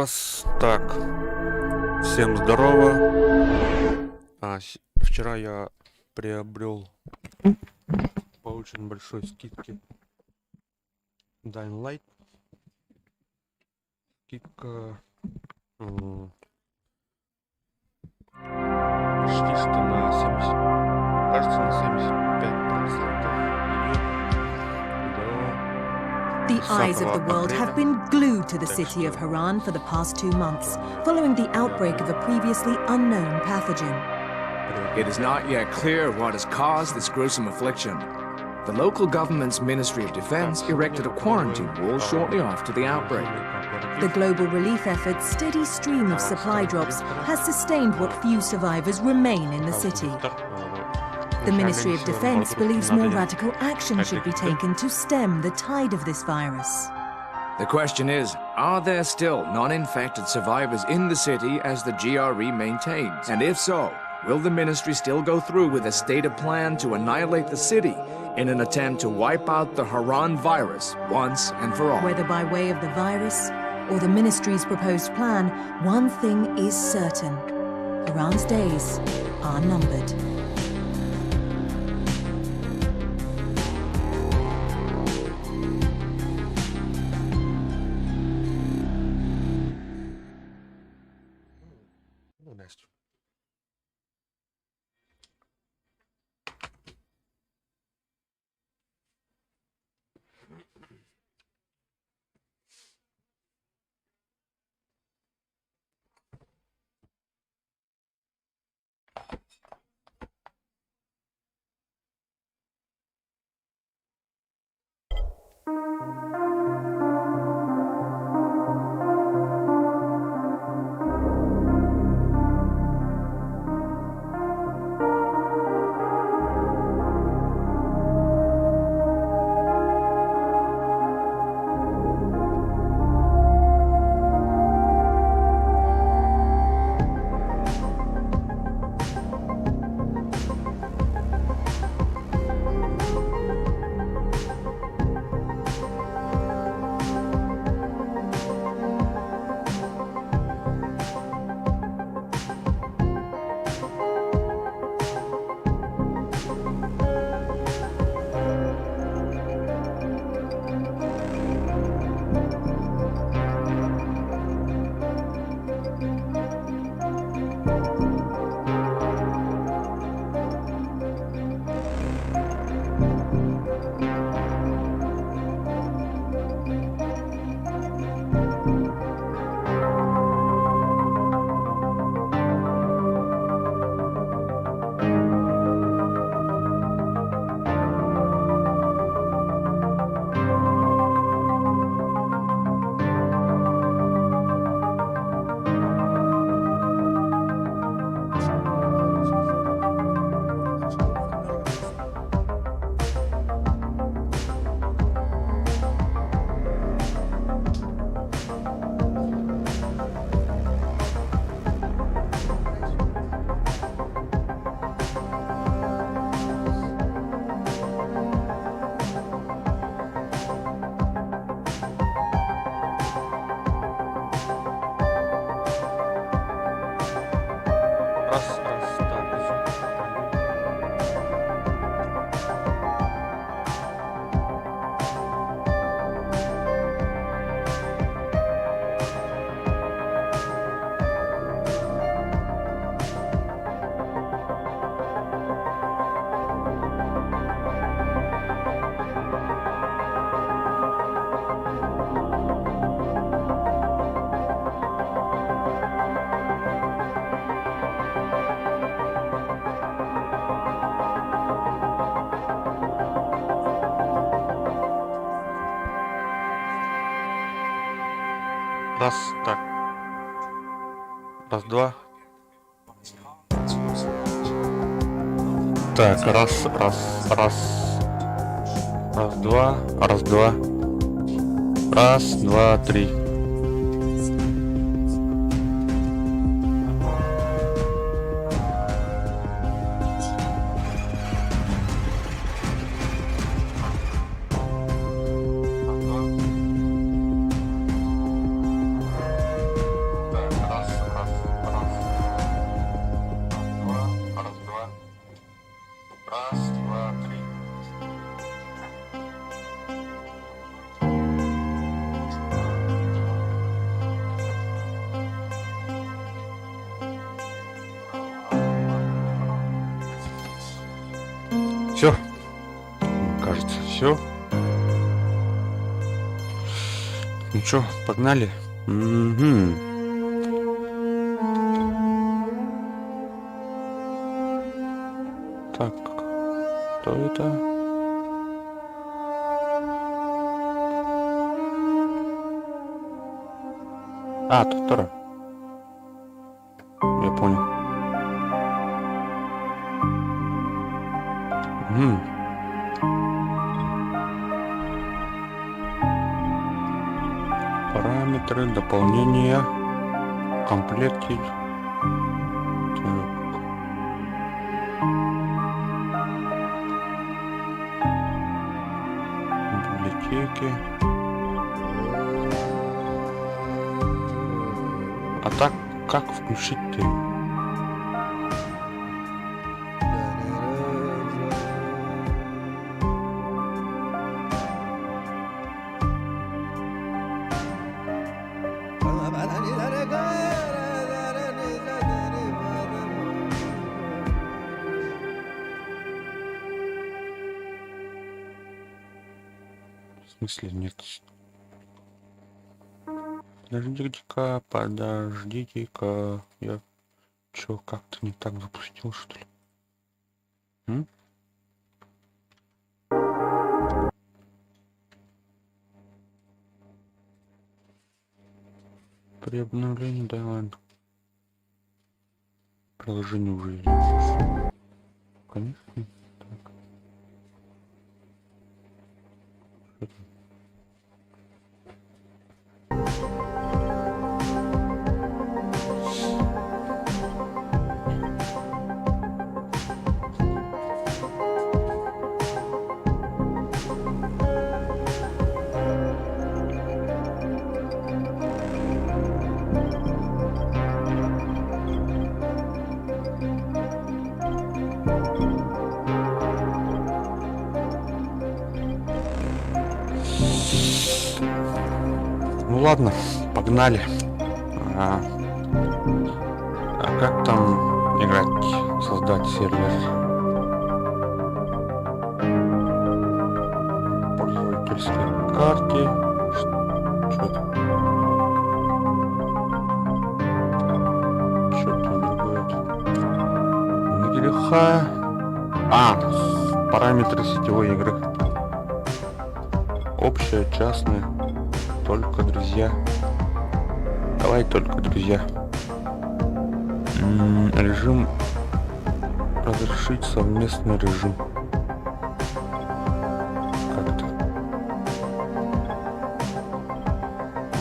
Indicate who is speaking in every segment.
Speaker 1: Раз, так. Всем здорово. Вчера я приобрел по очень большой скидке Dying Light. Скидка почти что на 70, кажется, на 75%
Speaker 2: The eyes of the world have been glued to the city of Haran for the past 2 months, following the outbreak of a previously unknown pathogen.
Speaker 3: It is not yet clear what has caused this gruesome affliction. The local government's Ministry of Defense erected a quarantine wall shortly after the outbreak.
Speaker 2: The global relief effort's steady stream of supply drops has sustained what few survivors remain in the city. The Ministry of Defense believes more radical action should be taken to stem the tide of this virus.
Speaker 3: The question is, are there still non-infected survivors in the city as the GRE maintains? And if so, will the ministry still go through with a stated plan to annihilate the city in an attempt to wipe out the Haran virus once and for all?
Speaker 2: Whether by way of the virus or the ministry's proposed plan, one thing is certain. Haran's days are numbered.
Speaker 1: Настя. Раз, так. Раз, так. Раз, два. Так, раз. Раз, два. Раз, два, три. Все. Кажется, все. Ну что, погнали? Угу. Так, кто это? А, Тотора. Я понял. Угу. Параметры дополнения в комплекте. Так. Библиотеки. А так как включить-то? В смысле нет? Подождите-ка, подождите-ка. Я чё, как-то не так запустил, что ли? М? При обновлении, да ладно. Приложение уже есть. Конечно. Так. Что там? Ну ладно, погнали. А как там играть? Создать сервер? Пользовательской карте. Что это? Что там другое? На греха. Параметры сетевой игры. Общая, частная. Только друзья. Давай только друзья. Режим. Разрешить совместный режим. Как-то.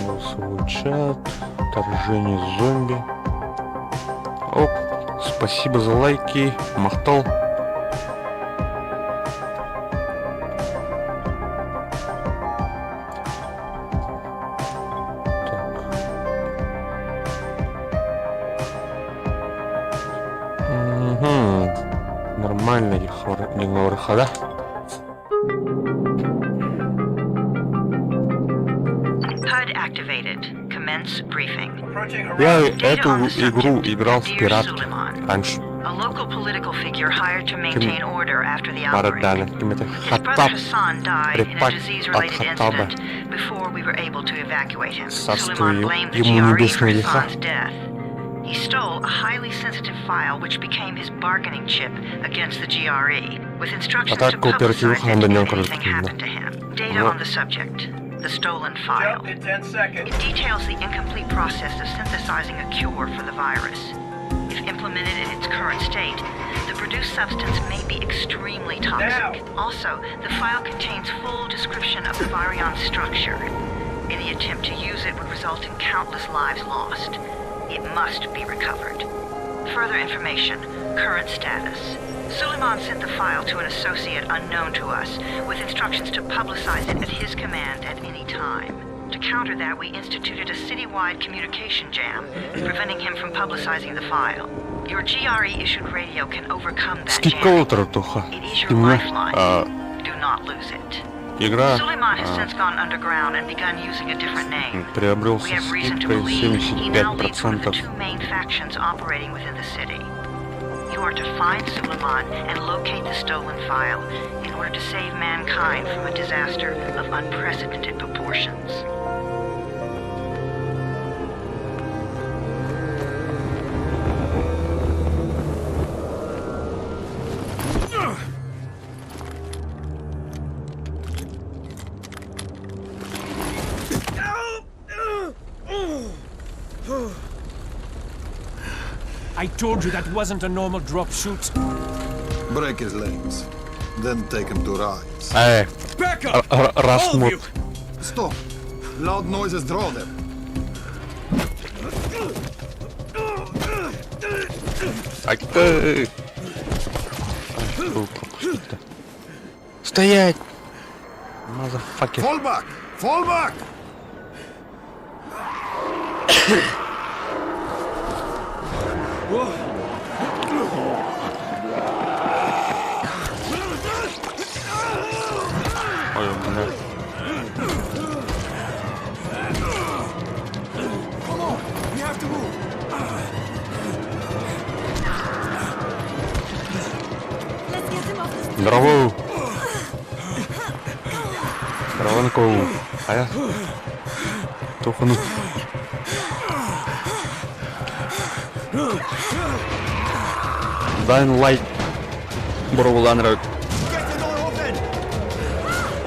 Speaker 1: Голосовой чат. Вторжение зомби. Оп. Спасибо за лайки. Махтал. Нормально, договор хода. Я эту игру играл в пиратке раньше. Марадана, это Хаттаб, припад от Хаттаба. Царство ему небесное лиха.
Speaker 4: He stole a highly sensitive file which became his bargaining chip against the GRE, with instructions to publicize it if anything happened to him. Data on the subject, the stolen file. It details the incomplete process of synthesizing a cure for the virus. If implemented in its current state, the produced substance may be extremely toxic. Also, the file contains full description of the virion structure. Any attempt to use it would result in countless lives lost. It must be recovered. Further information, current status. Suleiman sent the file to an associate unknown to us, with instructions to publicize it at his command at any time. To counter that, we instituted a citywide communication jam, preventing him from publicizing the file. Your GRE-issued radio can overcome that jam. It is your lifeline. Do not lose it.
Speaker 1: Игра приобрел со скидкой 75%.
Speaker 4: Corps to find Suleiman and locate the stolen file in order to save mankind from a disaster of unprecedented proportions.
Speaker 5: I told you that wasn't a normal drop shoot.
Speaker 6: Break his legs, then take him to Rise.
Speaker 5: Back up! All of
Speaker 7: Rasmus.
Speaker 5: you!
Speaker 6: Stop! Loud noises draw them.
Speaker 7: Ай, пропустите. Стоять! Мазафакер.
Speaker 6: Fall back! Fall back!
Speaker 7: Ой, бля.
Speaker 6: We have to move!
Speaker 2: Let's get him off the street.
Speaker 7: Здорово! Здравонько! Ая. Тухану. Dying Light. Бұрғыланыры.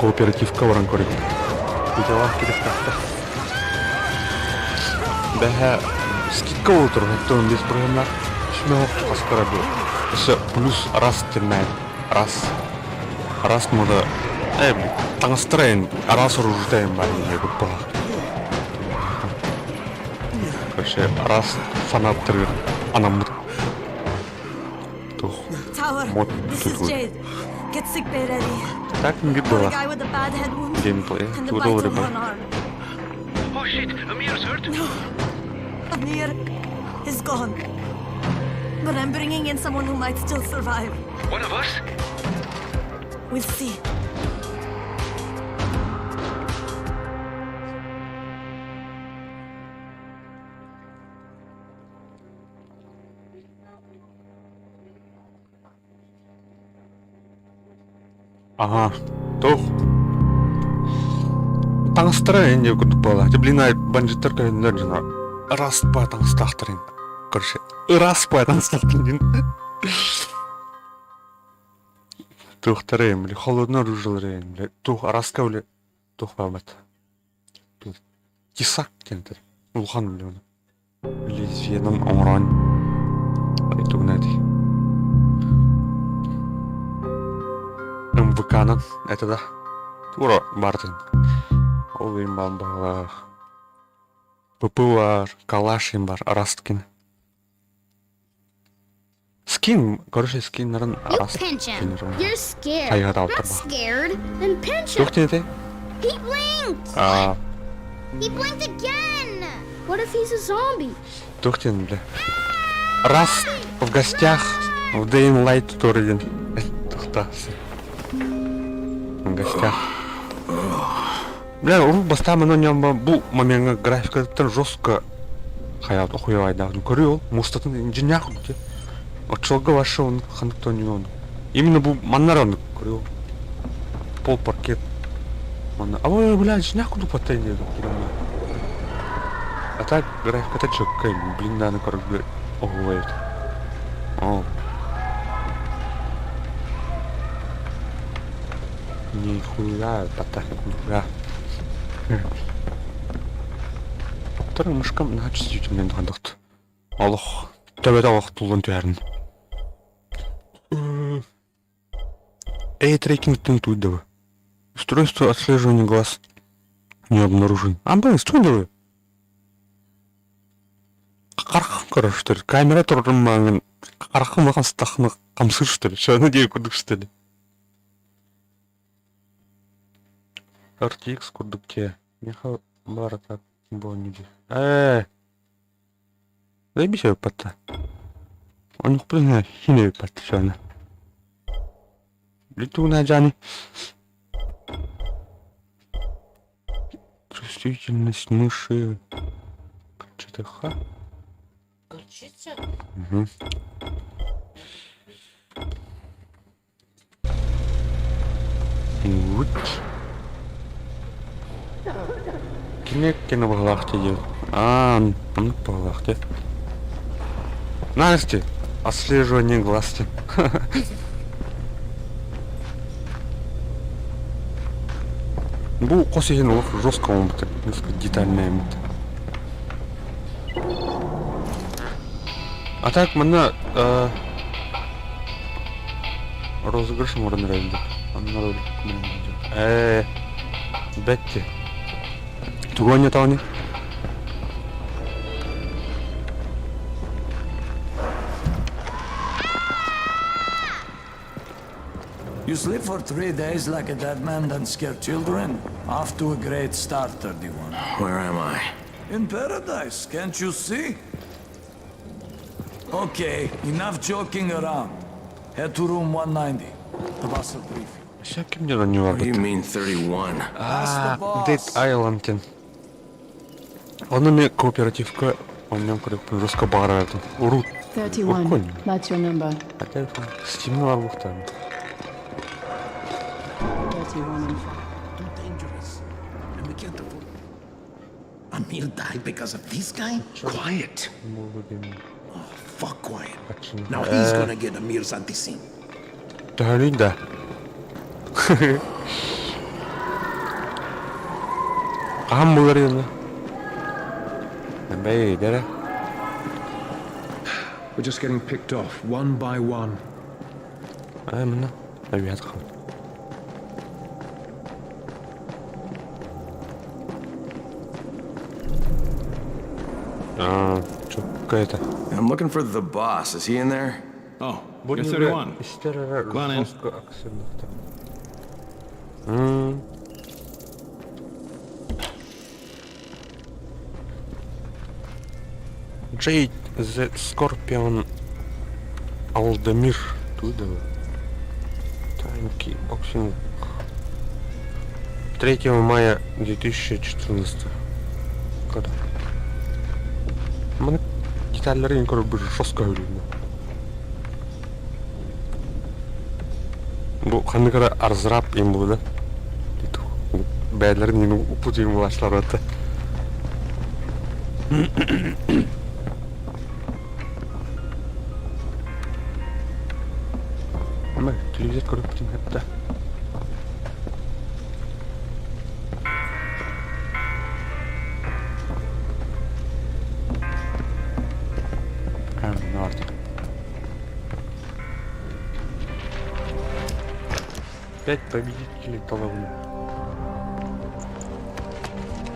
Speaker 7: Кооперативка баран көрек. Видеолар керек тақты. Бәхә скидка отыр, өттің без бұрғынлар. Шымен оқты қасқара бұл. Осы плюс раз термәйін. Раз мұда. Блин, таңыстырайын. Раз ұруждайын барин. Егіп бұға. Короче, раз фанаттыр. Анамды.
Speaker 2: Tower,
Speaker 7: What
Speaker 2: this
Speaker 7: to
Speaker 2: is
Speaker 7: do?
Speaker 2: Jade. Get sick bay ready.
Speaker 7: Так не
Speaker 2: For the
Speaker 7: было.
Speaker 2: guy with the bad head wound
Speaker 7: Геймплей.
Speaker 2: and the
Speaker 7: Тут
Speaker 2: bite on
Speaker 7: рыба.
Speaker 2: one arm.
Speaker 1: Oh shit, Amir's hurt.
Speaker 2: Amir is gone. But I'm bringing in someone who might still survive.
Speaker 1: One of us?
Speaker 2: We'll see.
Speaker 7: Ага. Тух. Таңыстырайын деп күтіп бала. Блин, ай банжеттер көйіндер жына. Распай таңыстақтырын. Короче, распай таңыстақтырын. Тухтарайын, бля, холодно ружылырайын, бля. Тух, раска, бля. Тух, бабат. Кисак кентер. Улхан, бля, оны. Лезвиенің оңран. Айту nädi. МВК'нан, это да. Тура бартын. Ол ең бар. ПП бар, калашин бар, расткин. Скин, короче, скиннерін
Speaker 8: You
Speaker 7: раст.
Speaker 8: pinch him.
Speaker 7: Скиннерін.
Speaker 8: You're scared.
Speaker 7: Тайғат алты
Speaker 8: Not
Speaker 7: бар.
Speaker 8: scared. Then pinch him.
Speaker 7: Жоқ не де?
Speaker 8: He blinked. He blinked again. What if he's a zombie?
Speaker 7: Тухтин, бля. Раз в гостях в Dying Light туториден. Тухтасы. В гостях. Бля, ұру бастамын оңямба бұл моментға графикаттан жестко хаят охуевайдағын көрі ол. Мустатын инжен яқын де. Отшылға башы оны қандықтан не оны. Именно бұл маннар оны көрі ол. Пол паркет. Ой, бля, инжен яқын дұпатайын деді. А так графиката чөккайын. Блин, даны көрі охуевайды. О. Нихуя, потахнет, нихуя. Төр мышкам наач YouTube-ын хандагт. Аллах, төбөдө вакыт болгон төрүн. Трекингтен туйдабы. Устройство отслеживания глаз не обнаружен. Блин, что делаю? Кархан, короче, что ли? Камера турмаган. Кархан маған стахны камсы, что ли? Что надею, кудык, что ли? RTX курдукте. Нехай бара так бонниди. Заебись пата. Он не признает, хинею пата, что она. Лету на Джани. Чувствительность мыши. ЧТХ. Угу. Кинеккені бағалақты дел. Мұнық бағалақты. Настя, отслеживание глазки. Бұл қос еген олық жестко болмықты. Несколько детальный емді. А так, мұна розыгрыш мұрын рөлді. Анна рөлді. Бәтте. Тугон не тауны?
Speaker 9: You sleep for 3 days like a dead man, then scare children? Off to a great start, 31.
Speaker 10: Where am I?
Speaker 9: In paradise, can't you see? Okay, enough joking around. Head to room 190. The boss will brief you.
Speaker 7: Всякий мне на него.
Speaker 10: What do you mean 31?
Speaker 7: Dead Island. Он мне кооперативка, он мне как жестко барает. Урут.
Speaker 11: 31. That's your number.
Speaker 7: Хотя стимул арбухтан.
Speaker 11: 31 in fact.
Speaker 9: Too dangerous. And we can't afford it. Amir died because of this guy? Quiet. Oh, fuck quiet. Now he's gonna get Amir's anti-scene.
Speaker 7: Да, Линда. Ам говорил. We're
Speaker 12: just getting picked off, one by one.
Speaker 7: Именно. Ребятка. Что какая-то?
Speaker 10: I'm looking for the boss. Is he in there?
Speaker 12: Oh, you're 31. Go on in.
Speaker 7: Jade the Scorpion Алдемир. Туда. Танки. Боксинг. 3 мая 2014. Когда? Мен детальлерин көрүп бир жостко ойлойм. Бу кандайдыр арзырап эм болду да. Бәйлер мени упутуйм башлар атты. Мен телевизор көрүп кетем хатта. Пять победителей головы.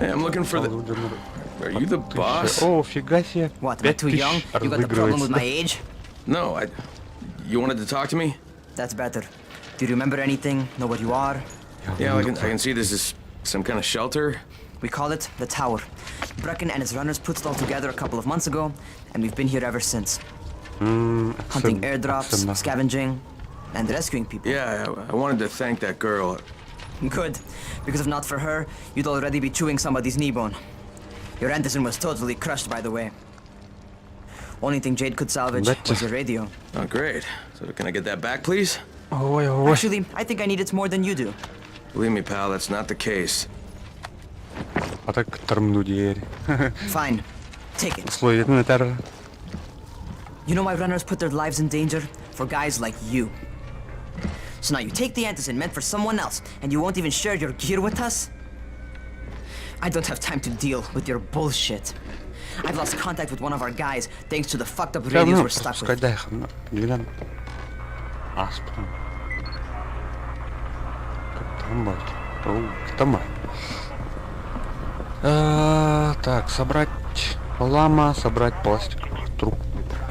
Speaker 10: Hey, I'm looking for the... Are you the boss?
Speaker 7: О, фига себе.
Speaker 13: What, am I too young? You got the problem with my age?
Speaker 10: No, You wanted to talk to me?
Speaker 13: That's better. Do you remember anything? Know what you are?
Speaker 10: Yeah, I can see this is some kind of shelter.
Speaker 13: We call it the Tower. Brecken and his runners put it all together a couple of months ago, and we've been here ever since. Hunting airdrops, scavenging, and rescuing people.
Speaker 10: Yeah, I wanted to thank that girl.
Speaker 13: Good, because if not for her, you'd already be chewing somebody's knee bone. Your Anderson was totally crushed, by the way. Only thing Jade could salvage was your radio.
Speaker 10: Oh, great. So can I get that back, please?
Speaker 13: Actually, I think I need it more than you do.
Speaker 10: Believe me, pal, that's not the case.
Speaker 13: Fine. Take it. You know why runners put their lives in danger? For guys like you. So now you take the Anderson meant for someone else, and you won't even share your gear with us? I don't have time to deal with your bullshit. I've lost contact with one of our guys thanks to the fucked up radios we're stuck with.
Speaker 7: Так, собрать лама, собрать пластиковый труп.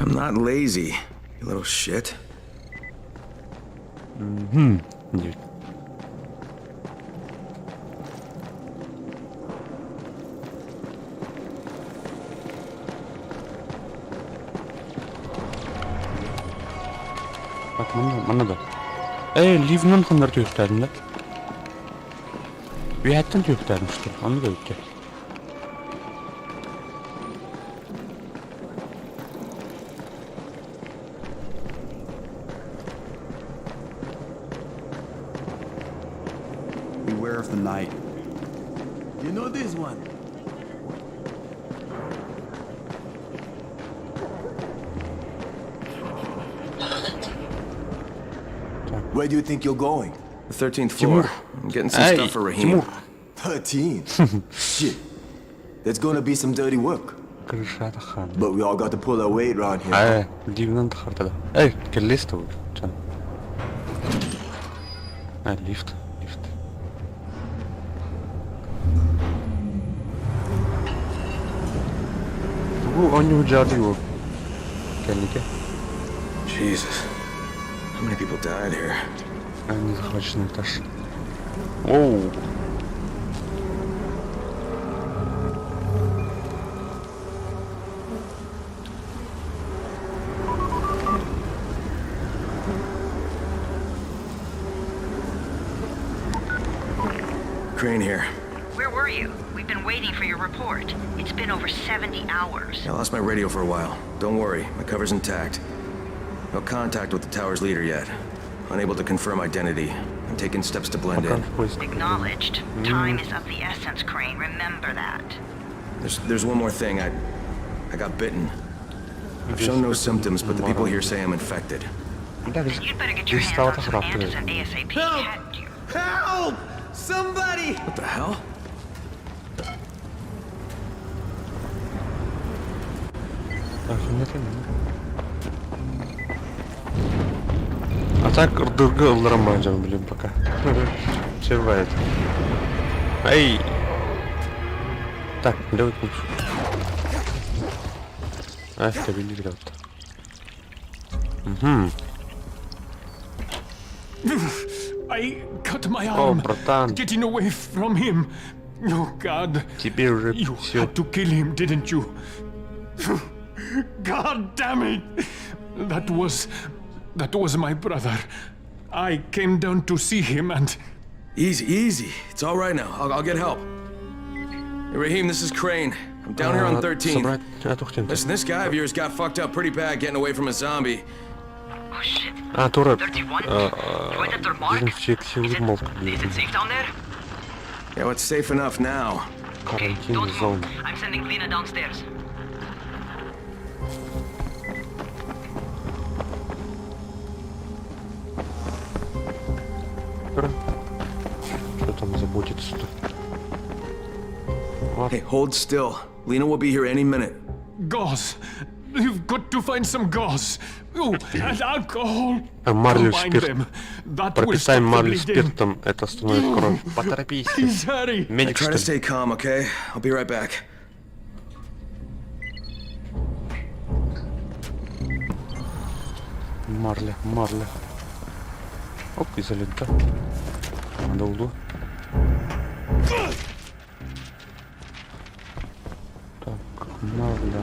Speaker 10: I'm not lazy, you little shit.
Speaker 7: Нет. Так, mana da. Liv'nin kanları tüyüklerinde. Bir hayattan tüyüklermiştir. Onu da yükke.
Speaker 14: beware of the night.
Speaker 9: You know this one?
Speaker 15: Where do you think you're going?
Speaker 10: The 13th floor. I'm getting some stuff for Rahim.
Speaker 15: 13? Shit. There's gonna be some dirty work. But we all got to pull our weight around here.
Speaker 7: Дивно хартада. Келлиста уу. Чан. Лифт. On you judge you.
Speaker 10: Jesus. How many people died here?
Speaker 7: Они захвачены этаж. Оу.
Speaker 10: Crane here.
Speaker 4: Where were you? We've been waiting for your report. It's been over 70 hours.
Speaker 10: I lost my radio for a while. Don't worry, my cover's intact. No contact with the tower's leader yet. Unable to confirm identity. I'm taking steps to blend in.
Speaker 4: Acknowledged. Time is of the essence, Crane. Remember that.
Speaker 10: There's one more thing. I got bitten. I've shown no symptoms, but the people here say I'm infected.
Speaker 4: You'd better get your hands on some Anderson ASAP. Hadn't you?
Speaker 9: Help! Somebody!
Speaker 10: What the hell?
Speaker 7: А так РДГ лрамаджан, блин, пока. Чевает. Эй! Так, давай лучше. Стабилизировать.
Speaker 5: I cut my arm getting away from him. Oh God.
Speaker 7: Теперь уже
Speaker 5: You
Speaker 7: всё.
Speaker 5: had to kill him, didn't you? God damn it! That was my brother. I came down to see him and...
Speaker 10: Easy. It's all right now. I'll get help. Hey, Rahim, this is Crane. I'm down here on 13th. Listen, this guy of yours got fucked up pretty bad getting away from a zombie.
Speaker 4: Oh shit.
Speaker 7: Турат.
Speaker 4: 31? Join at their mark? Is it safe down there?
Speaker 10: Yeah, well, it's safe enough now.
Speaker 4: Okay, don't move. I'm sending Lena downstairs.
Speaker 7: Что там заботится-то?
Speaker 10: Hey, hold still. Lena will be here any minute.
Speaker 5: Gauze. You've got to find some gauze. Oh, and alcohol.
Speaker 7: Марлю
Speaker 5: Combine
Speaker 7: спирт.
Speaker 5: them. That will
Speaker 7: Прописаем
Speaker 5: stop the
Speaker 7: марлю
Speaker 5: bleeding.
Speaker 7: спиртом, это остановит кровь. Поторопись.
Speaker 5: Please hurry.
Speaker 7: Медик,
Speaker 10: Try
Speaker 7: что
Speaker 10: to
Speaker 7: ли?
Speaker 10: stay calm, okay? I'll be right back.
Speaker 7: Марля. Оп, изолента. Надо углу. Так, Марля.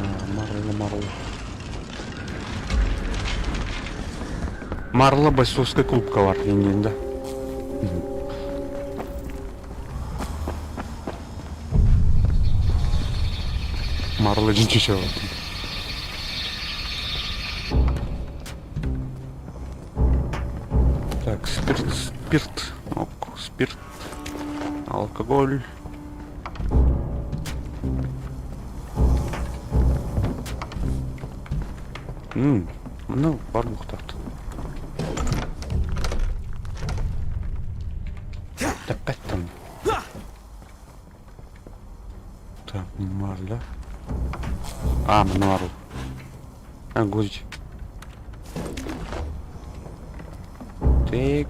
Speaker 7: Марла бойцовский клуб ковар, да? Марла ничего. Так, спирт, спирт, алкоголь. Ну, барбухтат. Опять там. Так, Марля. Марл. Гусь. Так.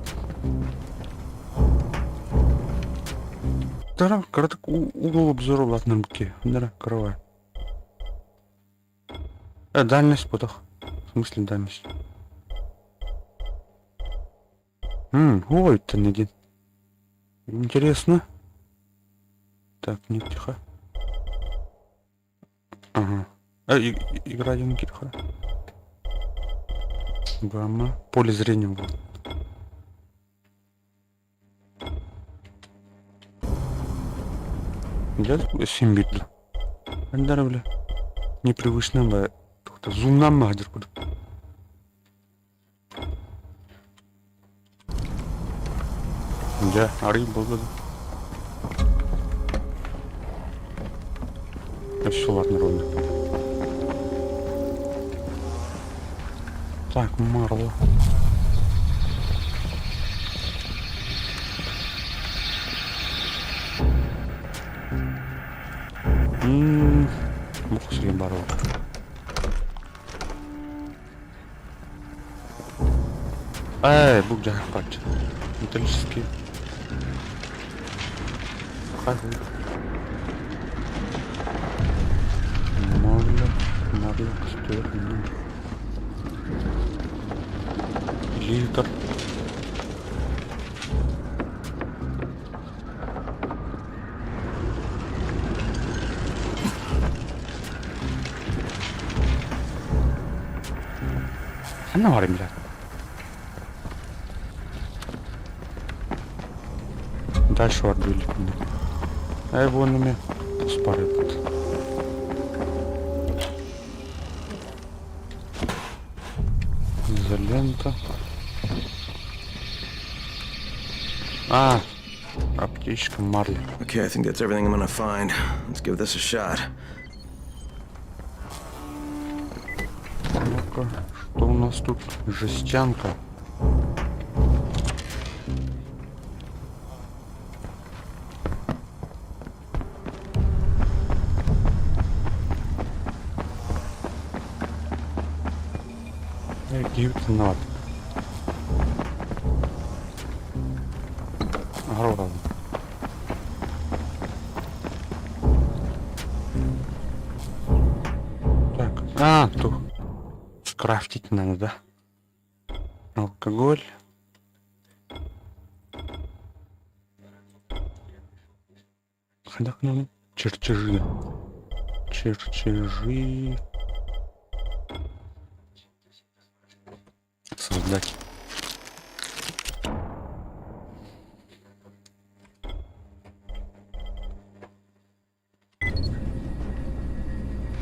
Speaker 7: Дара, краток угол обзора в руке. Дара, корова. Дальность потох. В смысле дальность? Ой, это не один. Интересно. Так, не тихо. Ага. Игра один тихо. Гамма. Поле зрения вот. Я симбитл. Андара, непривычно, бля. Кто-то зумнам магдер куда. Да, Ари был. Все, ладно, ровно. Так, Марло. Мух себе борол. Bu cahil parça. Металлический. Марля, стоит. Литр. Ana var imla. Дальше отбили. А его нами спарит. Изолента. Аптечка Марли.
Speaker 10: Okay, I think that's everything I'm gonna find. Let's give this a shot.
Speaker 7: Ну-ка, что у нас тут? Жестянка. Give it not. Ровно. Так, тут скрафтить надо, да? Алкоголь. Хотя к нам чертежи. Чертежи. Создать.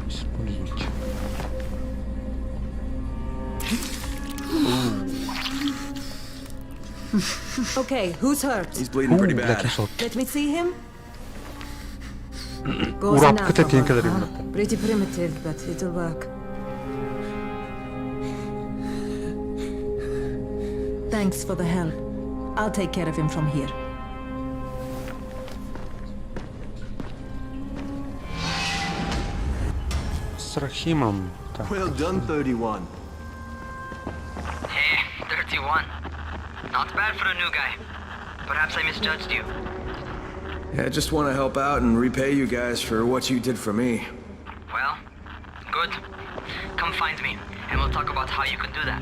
Speaker 7: Используйте.
Speaker 2: Okay, who's hurt?
Speaker 10: He's bleeding pretty bad.
Speaker 2: Let me see him.
Speaker 7: Урап катетин кадрина.
Speaker 2: Pretty primitive, but it'll work. Thanks for the help. I'll take care of him from here.
Speaker 7: С Рахимом.
Speaker 15: Well done, 31.
Speaker 13: Hey, 31. Not bad for a new guy. Perhaps I misjudged you.
Speaker 10: Yeah, I just want to help out and repay you guys for what you did for me.
Speaker 13: Well, good. Come find me, and we'll talk about how you can do that.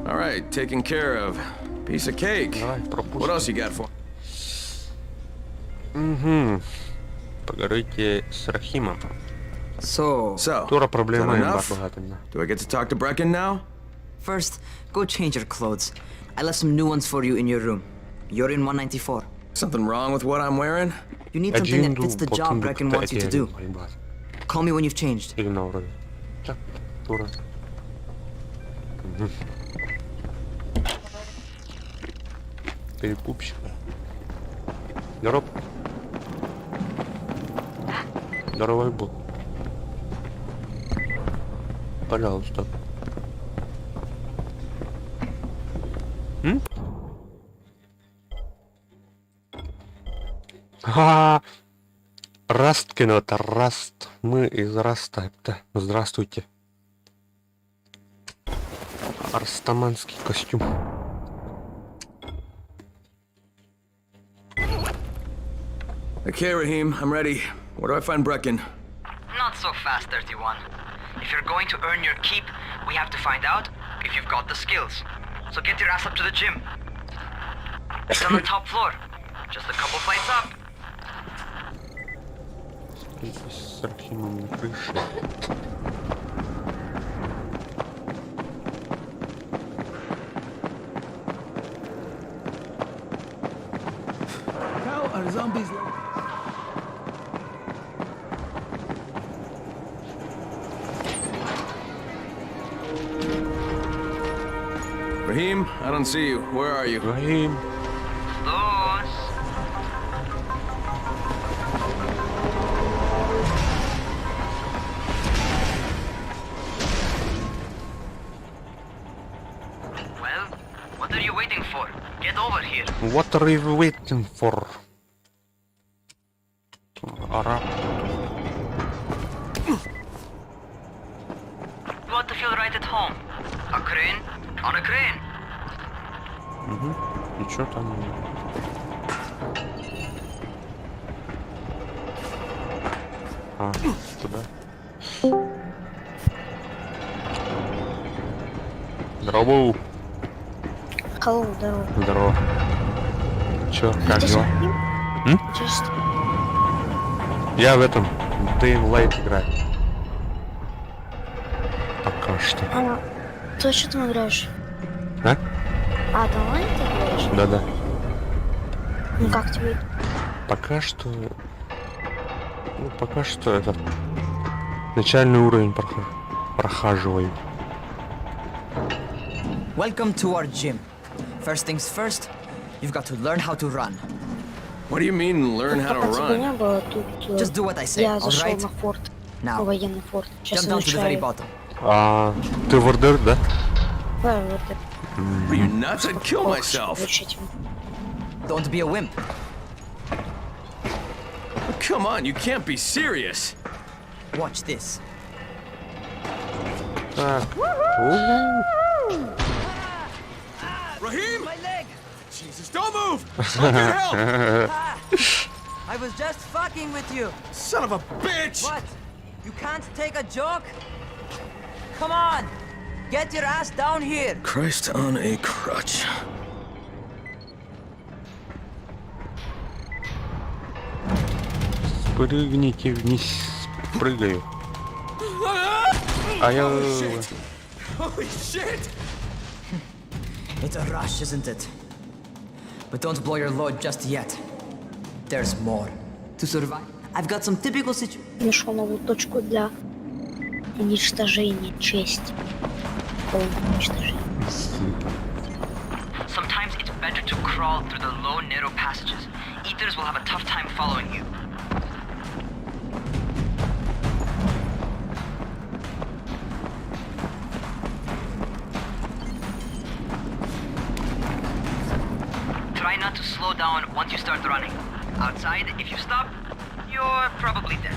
Speaker 10: All right, taken care of. Piece of cake. What else you got for?
Speaker 7: Поговорите с Рахимом.
Speaker 10: So,
Speaker 7: Тура проблема
Speaker 10: enough? Do I get to talk to Brecken now?
Speaker 13: First, go change your clothes. I left some new ones for you in your room. You're in 194.
Speaker 10: Something wrong with what I'm wearing?
Speaker 13: You need something that fits the job Brecken wants you to do. Call me when you've changed.
Speaker 7: Тура. Перекупщик. Здоров. Здоровый был. Пожалуйста. Раст кино, это Раст. Мы из Раста. Здравствуйте. Арстаманский костюм.
Speaker 10: Okay, Rahim, I'm ready. Where do I find Brecken?
Speaker 13: Not so fast, 31. If you're going to earn your keep, we have to find out if you've got the skills. So get your ass up to the gym. It's on the top floor. Just a couple flights up.
Speaker 7: С Рахимом на крыше.
Speaker 9: How are zombies?
Speaker 10: Raheem, I don't see you. Where are you?
Speaker 7: Raheem.
Speaker 13: Those. Well, what are you waiting for? Get over here.
Speaker 7: What are you waiting for? Араб.
Speaker 13: You want to feel right at home? A crane? On a crane?
Speaker 7: Угу. Ничего там. А, туда. Здорово.
Speaker 8: Hello, здорово.
Speaker 7: Здорово. Чё, как дела? М?
Speaker 8: Just...
Speaker 7: Я в этом Dying Light играю. Пока что.
Speaker 8: А, ты что там играешь?
Speaker 7: А?
Speaker 8: А, ты онлайн ты играешь?
Speaker 7: Да-да.
Speaker 8: Ну как тебе?
Speaker 7: Пока что... Ну, пока что это... Начальный уровень прохаживаю.
Speaker 13: Welcome to our gym. First things first, you've got to learn how to run.
Speaker 10: What do you mean, learn how to
Speaker 8: Пока тебя не
Speaker 10: run?
Speaker 8: было, тут...
Speaker 13: Just do what I say,
Speaker 8: Я зашел
Speaker 13: alright?
Speaker 8: на форт.
Speaker 13: Now,
Speaker 8: Военный форт. Сейчас
Speaker 13: jump down to the very
Speaker 8: изучаю.
Speaker 13: bottom.
Speaker 7: А, ты в РДР, да?
Speaker 8: Да, вот это.
Speaker 10: Are you nuts? I'd kill myself.
Speaker 8: Изучить.
Speaker 13: Don't be a wimp.
Speaker 10: Come on, you can't be serious.
Speaker 13: Watch this.
Speaker 7: Так.
Speaker 10: Raheem!
Speaker 13: My leg!
Speaker 10: Jesus, don't move! I'll get help!
Speaker 13: I was just fucking with you.
Speaker 10: Son of a bitch!
Speaker 13: What? You can't take a joke? Come on! Get your ass down here!
Speaker 10: Christ on a crutch.
Speaker 7: Спрыгните вниз. Прыгаю. А я...
Speaker 10: Holy shit!
Speaker 13: It's a rush, isn't it? But don't blow your load just yet. There's more. To survive, I've got some typical situations.
Speaker 8: Нашел новую точку для уничтожения чести. Полного уничтожения.
Speaker 13: Sometimes it's better to crawl through the low, narrow passages. Eaters will have a tough time following you. Try not to slow down once you start running. Outside, if you stop, you're probably dead.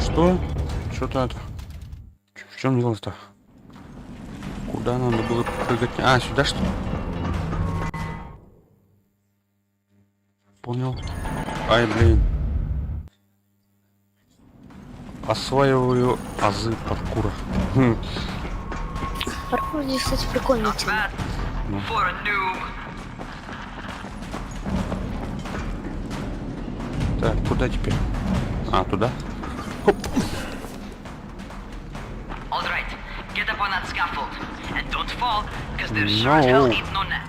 Speaker 7: Что? Что-то это... В чем дело-то? Куда надо было прыгать? А, сюда что ли? Понял. Ай, блин. Осваиваю азы паркура.
Speaker 8: Паркур здесь, кстати, прикольный.
Speaker 13: For a noob.
Speaker 7: Так, куда теперь? А, туда? Хоп.
Speaker 13: All right, get up on that scaffold, and don't fall, because there's sure as hell ain't no net.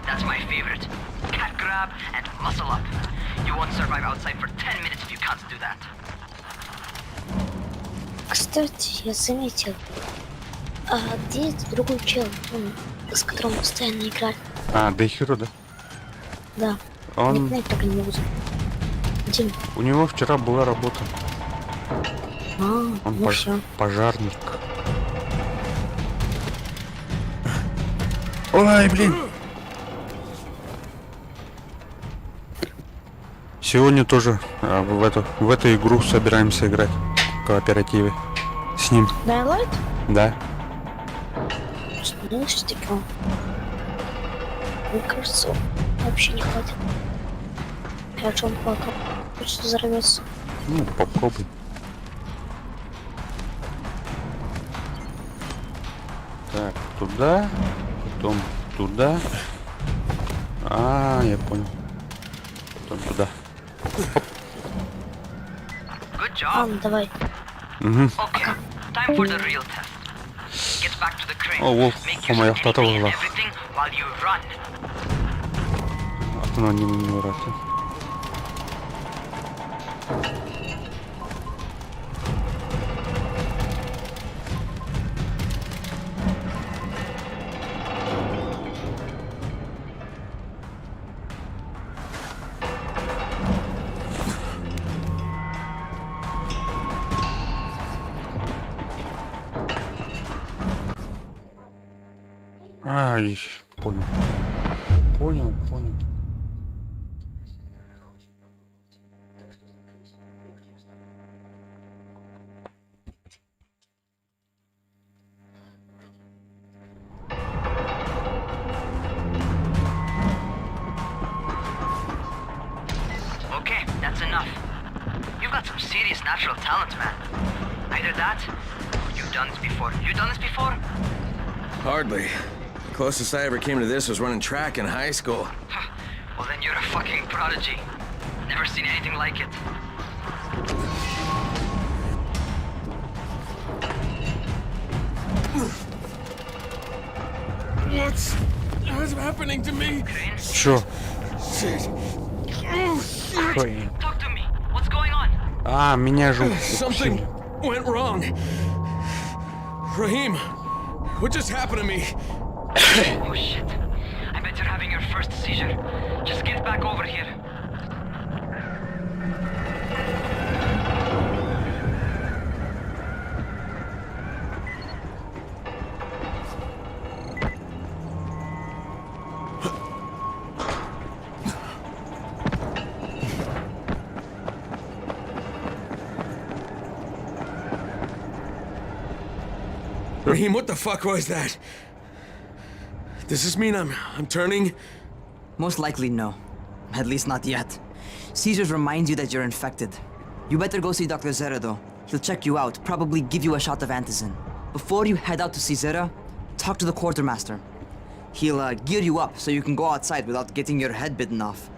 Speaker 13: That's my favorite. Cat grab and muscle up. You won't survive outside for 10 minutes if you can't do that.
Speaker 8: Кстати, я заметил. А где этот другой чел, с которым мы постоянно играли?
Speaker 7: А, Дейхиро, да?
Speaker 8: Да.
Speaker 7: Он...
Speaker 8: Никнейм так и не могу. Где?
Speaker 7: У него вчера была работа.
Speaker 8: Он
Speaker 7: ну пожарник. Ой, блин. Сегодня тоже в эту игру собираемся играть в кооперативе с ним.
Speaker 8: Daylight?
Speaker 7: Да.
Speaker 8: Ну, что такое? Мне кажется, вообще не хватит. Я что, он плакал? Хочется взорваться.
Speaker 7: Ну, попробуй. туда, потом туда. А, я понял. Потом туда.
Speaker 4: Good job.
Speaker 8: Давай.
Speaker 4: Okay, time for the real test. Get back to the crane. Make use of anything and everything while you run.
Speaker 7: Anonim врата. Ай, понял. Понял.
Speaker 4: Okay, that's enough. You've got some serious natural talent, man. Either that, or you've done this before. You done this before?
Speaker 10: Hardly. Closest I ever came to this was running track in high school.
Speaker 4: Well, then you're a fucking prodigy. Never seen anything like it.
Speaker 5: What's happening to me?
Speaker 7: Чё?
Speaker 4: Talk to me. What's going on?
Speaker 7: А, меня же
Speaker 10: Something went wrong. Rahim, what just happened to me?
Speaker 4: Oh shit. I bet you're having your first seizure. Just get back over here.
Speaker 10: Rahim, what the fuck was that? Does this mean I'm turning?
Speaker 13: Most likely no. At least not yet. Caesars reminds you that you're infected. You better go see Dr. Zera though. He'll check you out, probably give you a shot of antizin. Before you head out to see Zera, talk to the quartermaster. He'll gear you up so you can go outside without getting your head bitten off.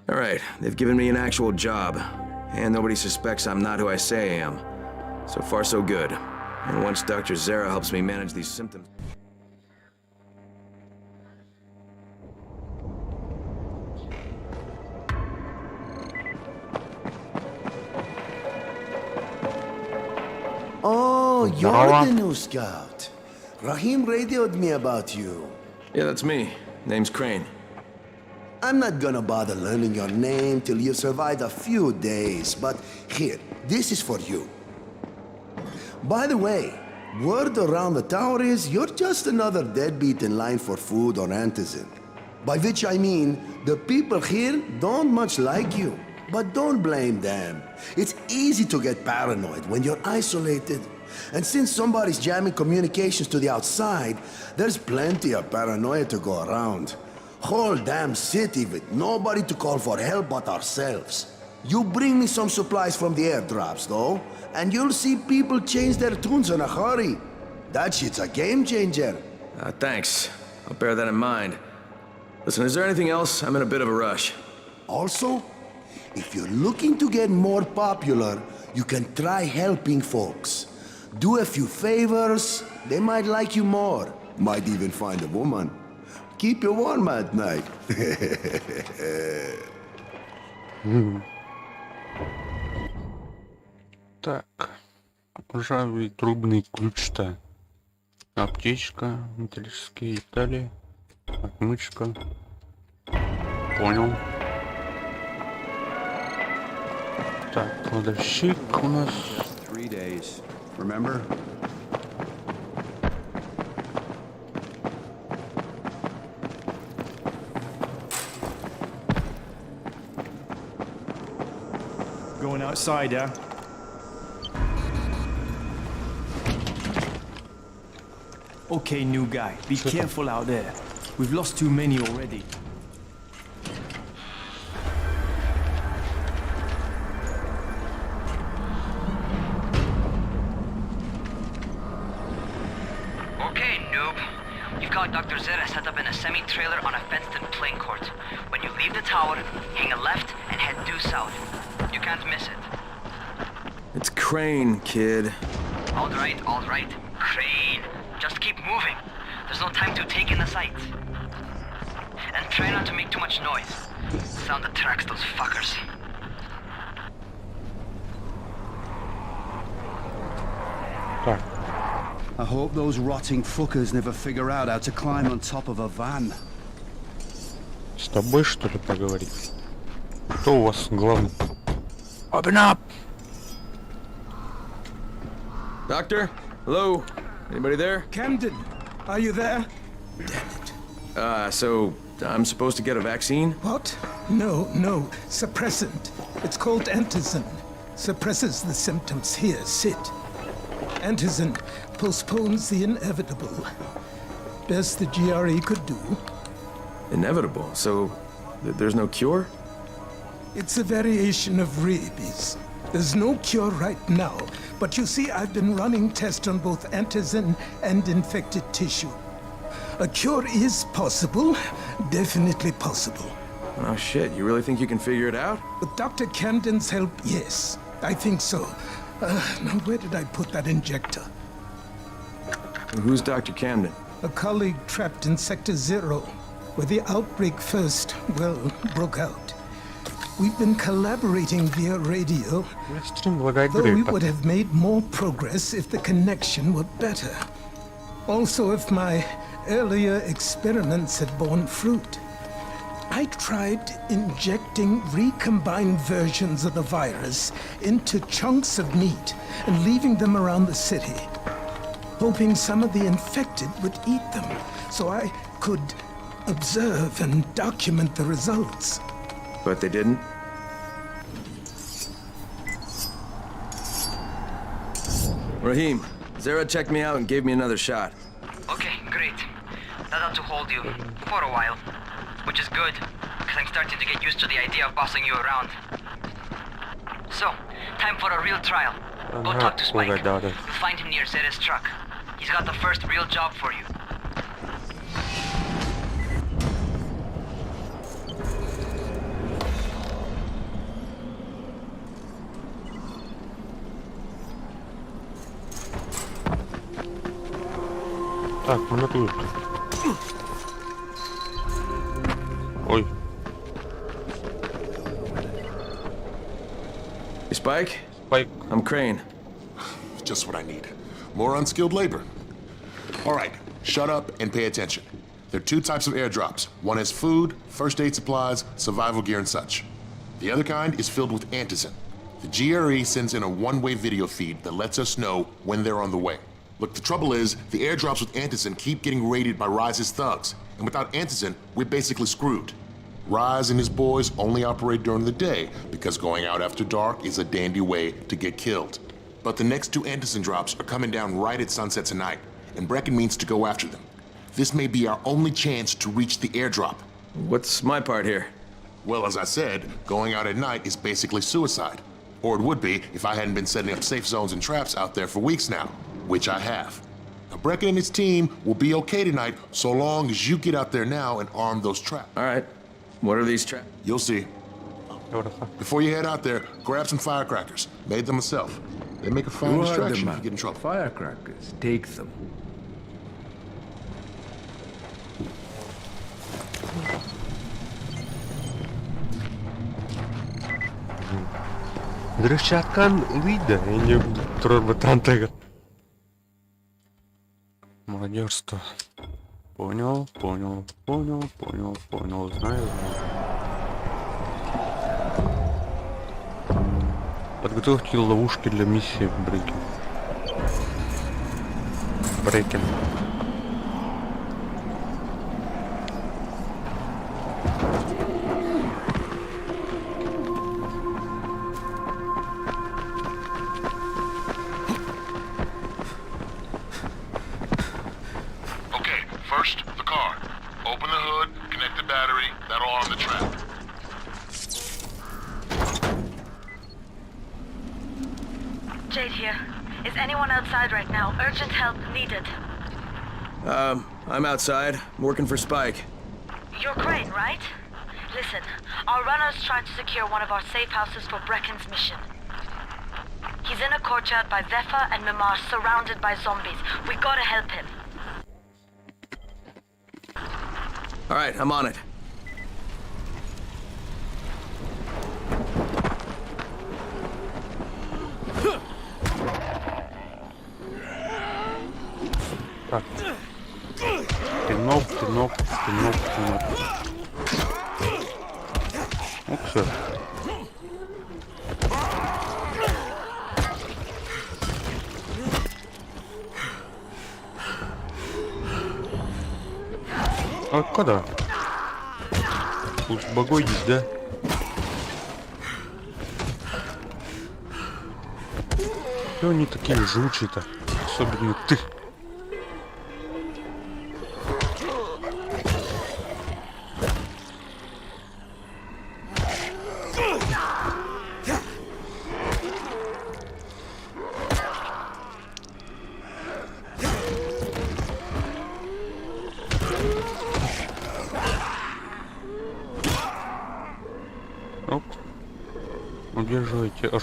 Speaker 10: All right, they've given me an actual job, and nobody suspects I'm not who I say I am. So far, so good. And once Dr. Zera helps me manage these symptoms...
Speaker 9: Oh, you're the new scout. Rahim radioed me about you.
Speaker 10: Yeah, that's me. Name's Crane.
Speaker 9: I'm not gonna bother learning your name till you've survived a few days, but here, this is for you. By the way, word around the tower is you're just another deadbeat in line for food or antizin. By which I mean, the people here don't much like you. But don't blame them. It's easy to get paranoid when you're isolated. And since somebody's jamming communications to the outside, there's plenty of paranoia to go around. Whole damn city with nobody to call for help but ourselves. You bring me some supplies from the airdrops, though, and you'll see people change their tunes in a hurry. That shit's a game changer.
Speaker 10: Thanks. I'll bear that in mind. Listen, is there anything else? I'm in a bit of a rush.
Speaker 9: Also, if you're looking to get more popular, you can try helping folks. Do a few favors, they might like you more. Might even find a woman. Keep you warm at night.
Speaker 7: Так, ржавый трубный ключ-то. Аптечка, металлические детали, отмычка. Понял. Так, кладовщик у нас...
Speaker 14: 3 days. Remember?
Speaker 16: Going outside, yeah? Okay, new guy. Be careful out there. We've lost too many already.
Speaker 13: Okay, noob. You've got Dr. Zera set up in a semi-trailer on a fenced-in playing court. When you leave the tower, hang a left and head due south. You can't miss it.
Speaker 10: It's Crane, kid.
Speaker 13: All right. Crane. Just keep moving. There's no time to take in the sights. And try not to make too much noise. Sound attracts those fuckers.
Speaker 14: I hope those rotting fuckers never figure out how to climb on top of a van.
Speaker 7: С тобой, что ли, поговорить? Кто у вас главный? Open up!
Speaker 10: Doctor? Hello? Anybody there?
Speaker 17: Camden, are you there?
Speaker 10: So I'm supposed to get a vaccine?
Speaker 17: What? No. Suppressant. It's called Antizin. Suppresses the symptoms. Here, sit. Antizin postpones the inevitable. Best the GRE could do.
Speaker 10: Inevitable? So there's no cure?
Speaker 17: It's a variation of rabies. There's no cure right now, but you see, I've been running tests on both Antizin and infected tissue. A cure is possible, definitely possible.
Speaker 10: Oh shit, you really think you can figure it out?
Speaker 17: With Dr. Camden's help, yes, I think so. Now where did I put that injector?
Speaker 10: Who's Dr. Camden?
Speaker 17: A colleague trapped in Sector 0, where the outbreak first, broke out. We've been collaborating via radio, though we would have made more progress if the connection were better. Also, if my earlier experiments had borne fruit. I tried injecting recombined versions of the virus into chunks of meat and leaving them around the city, hoping some of the infected would eat them so I could observe and document the results.
Speaker 10: But they didn't? Rahim, Zara checked me out and gave me another shot.
Speaker 13: Okay, great. That ought to hold you for a while. Which is good, because I'm starting to get used to the idea of bossing you around. So, time for a real trial. Go talk to Spike. You'll find him near Zera's truck. He's got the first real job for you.
Speaker 7: Так, ну тут. Ой.
Speaker 10: Hey, Spike?
Speaker 7: Spike.
Speaker 10: I'm Crane.
Speaker 18: Just what I need. More unskilled labor. All right, shut up and pay attention. There are two types of airdrops. One has food, first aid supplies, survival gear, and such. The other kind is filled with Antizin. The GRE sends in a one-way video feed that lets us know when they're on the way. Look, the trouble is, the airdrops with Antizin keep getting raided by Rise's thugs, and without Antizin, we're basically screwed. Rise and his boys only operate during the day because going out after dark is a dandy way to get killed. But the next two Antizin drops are coming down right at sunset tonight, and Brecken means to go after them. This may be our only chance to reach the airdrop.
Speaker 10: What's my part here?
Speaker 18: Well, as I said, going out at night is basically suicide. Or it would be if I hadn't been setting up safe zones and traps out there for weeks now, which I have. Now, Brecken and his team will be okay tonight so long as you get out there now and arm those traps.
Speaker 10: All right. What are these traps?
Speaker 18: You'll see. Before you head out there, grab some firecrackers. Made them myself. They make a fine distraction if you get in trouble.
Speaker 3: Firecrackers, take them.
Speaker 7: Взрывчатка выйдет, и не трудно тантега. Молодежство. Понял, знаю. Подготовьте ловушки для миссии Брейкен. Брейкен.
Speaker 18: Okay, first, the car. Open the hood, connect the battery, that'll arm the trap.
Speaker 4: Jade here. Is anyone outside right now? Urgent help needed.
Speaker 10: I'm outside. I'm working for Spike.
Speaker 4: You're Crane, right? Listen, our runner's trying to secure one of our safe houses for Brecken's mission. He's in a courtyard by Vefa and Mimar, surrounded by zombies. We gotta help him.
Speaker 10: Alright, I'm on it.
Speaker 7: Так. Пинок. Ну все. А куда? Уж богой есть, да? Что они такие жучие-то? Особенно ты. Оп. Удерживайте аж.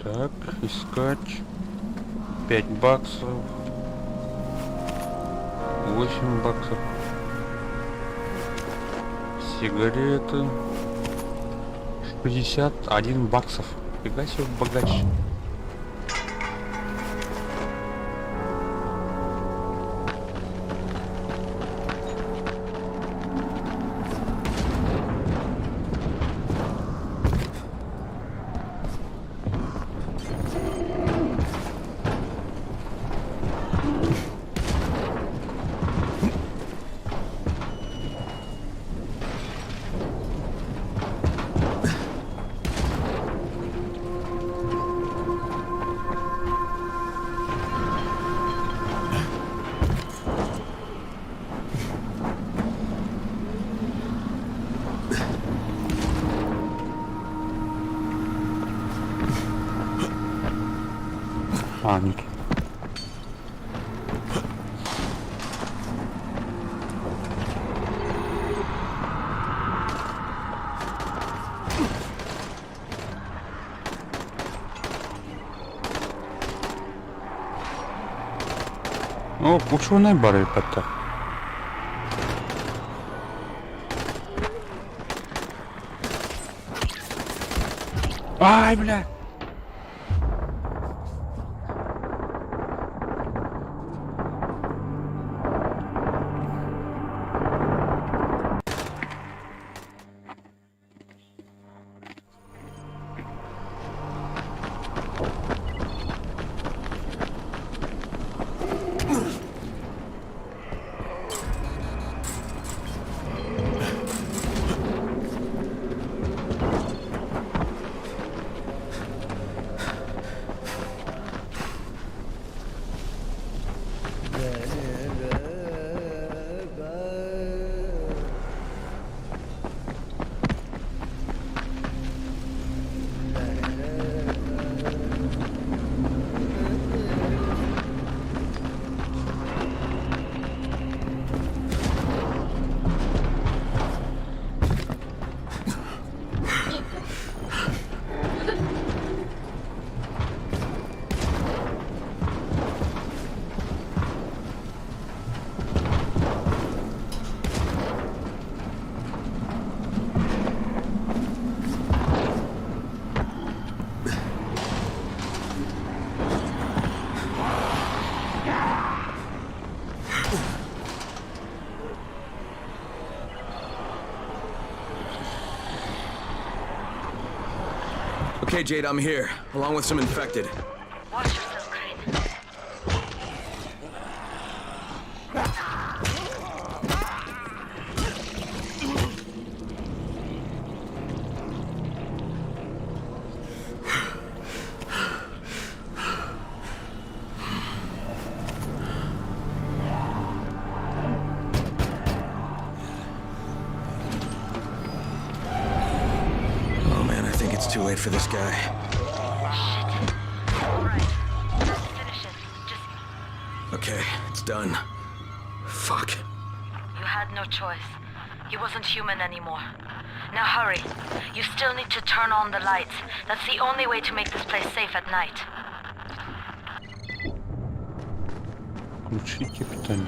Speaker 7: Так, искать. 5 баксов. 8 баксов. Сигареты. 61 баксов. Фига себе богач. А, нет. О, кучу найбары пата. Ай, бля.
Speaker 10: Okay, Jade, I'm here, along with some infected.
Speaker 4: Watch yourself, Crane.
Speaker 10: Oh man, I think it's too late for this guy. Okay, it's done. Fuck.
Speaker 4: You had no choice. He wasn't human anymore. Now hurry. You still need to turn on the lights. That's the only way to make this place safe at night.
Speaker 7: Включите питание.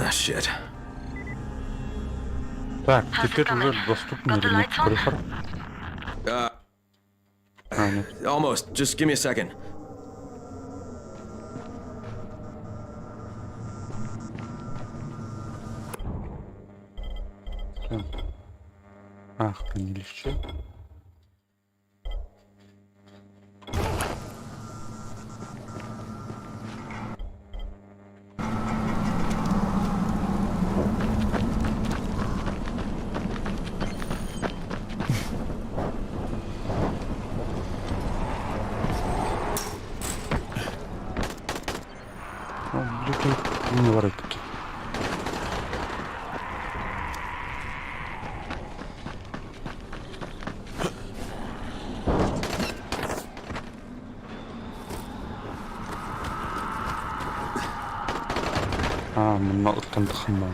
Speaker 10: Ah, shit.
Speaker 7: Так, теперь уже доступны рефер.
Speaker 10: Almost. Just give me a second.
Speaker 7: Хранилище. Не воротики. من نقطة ضخمة.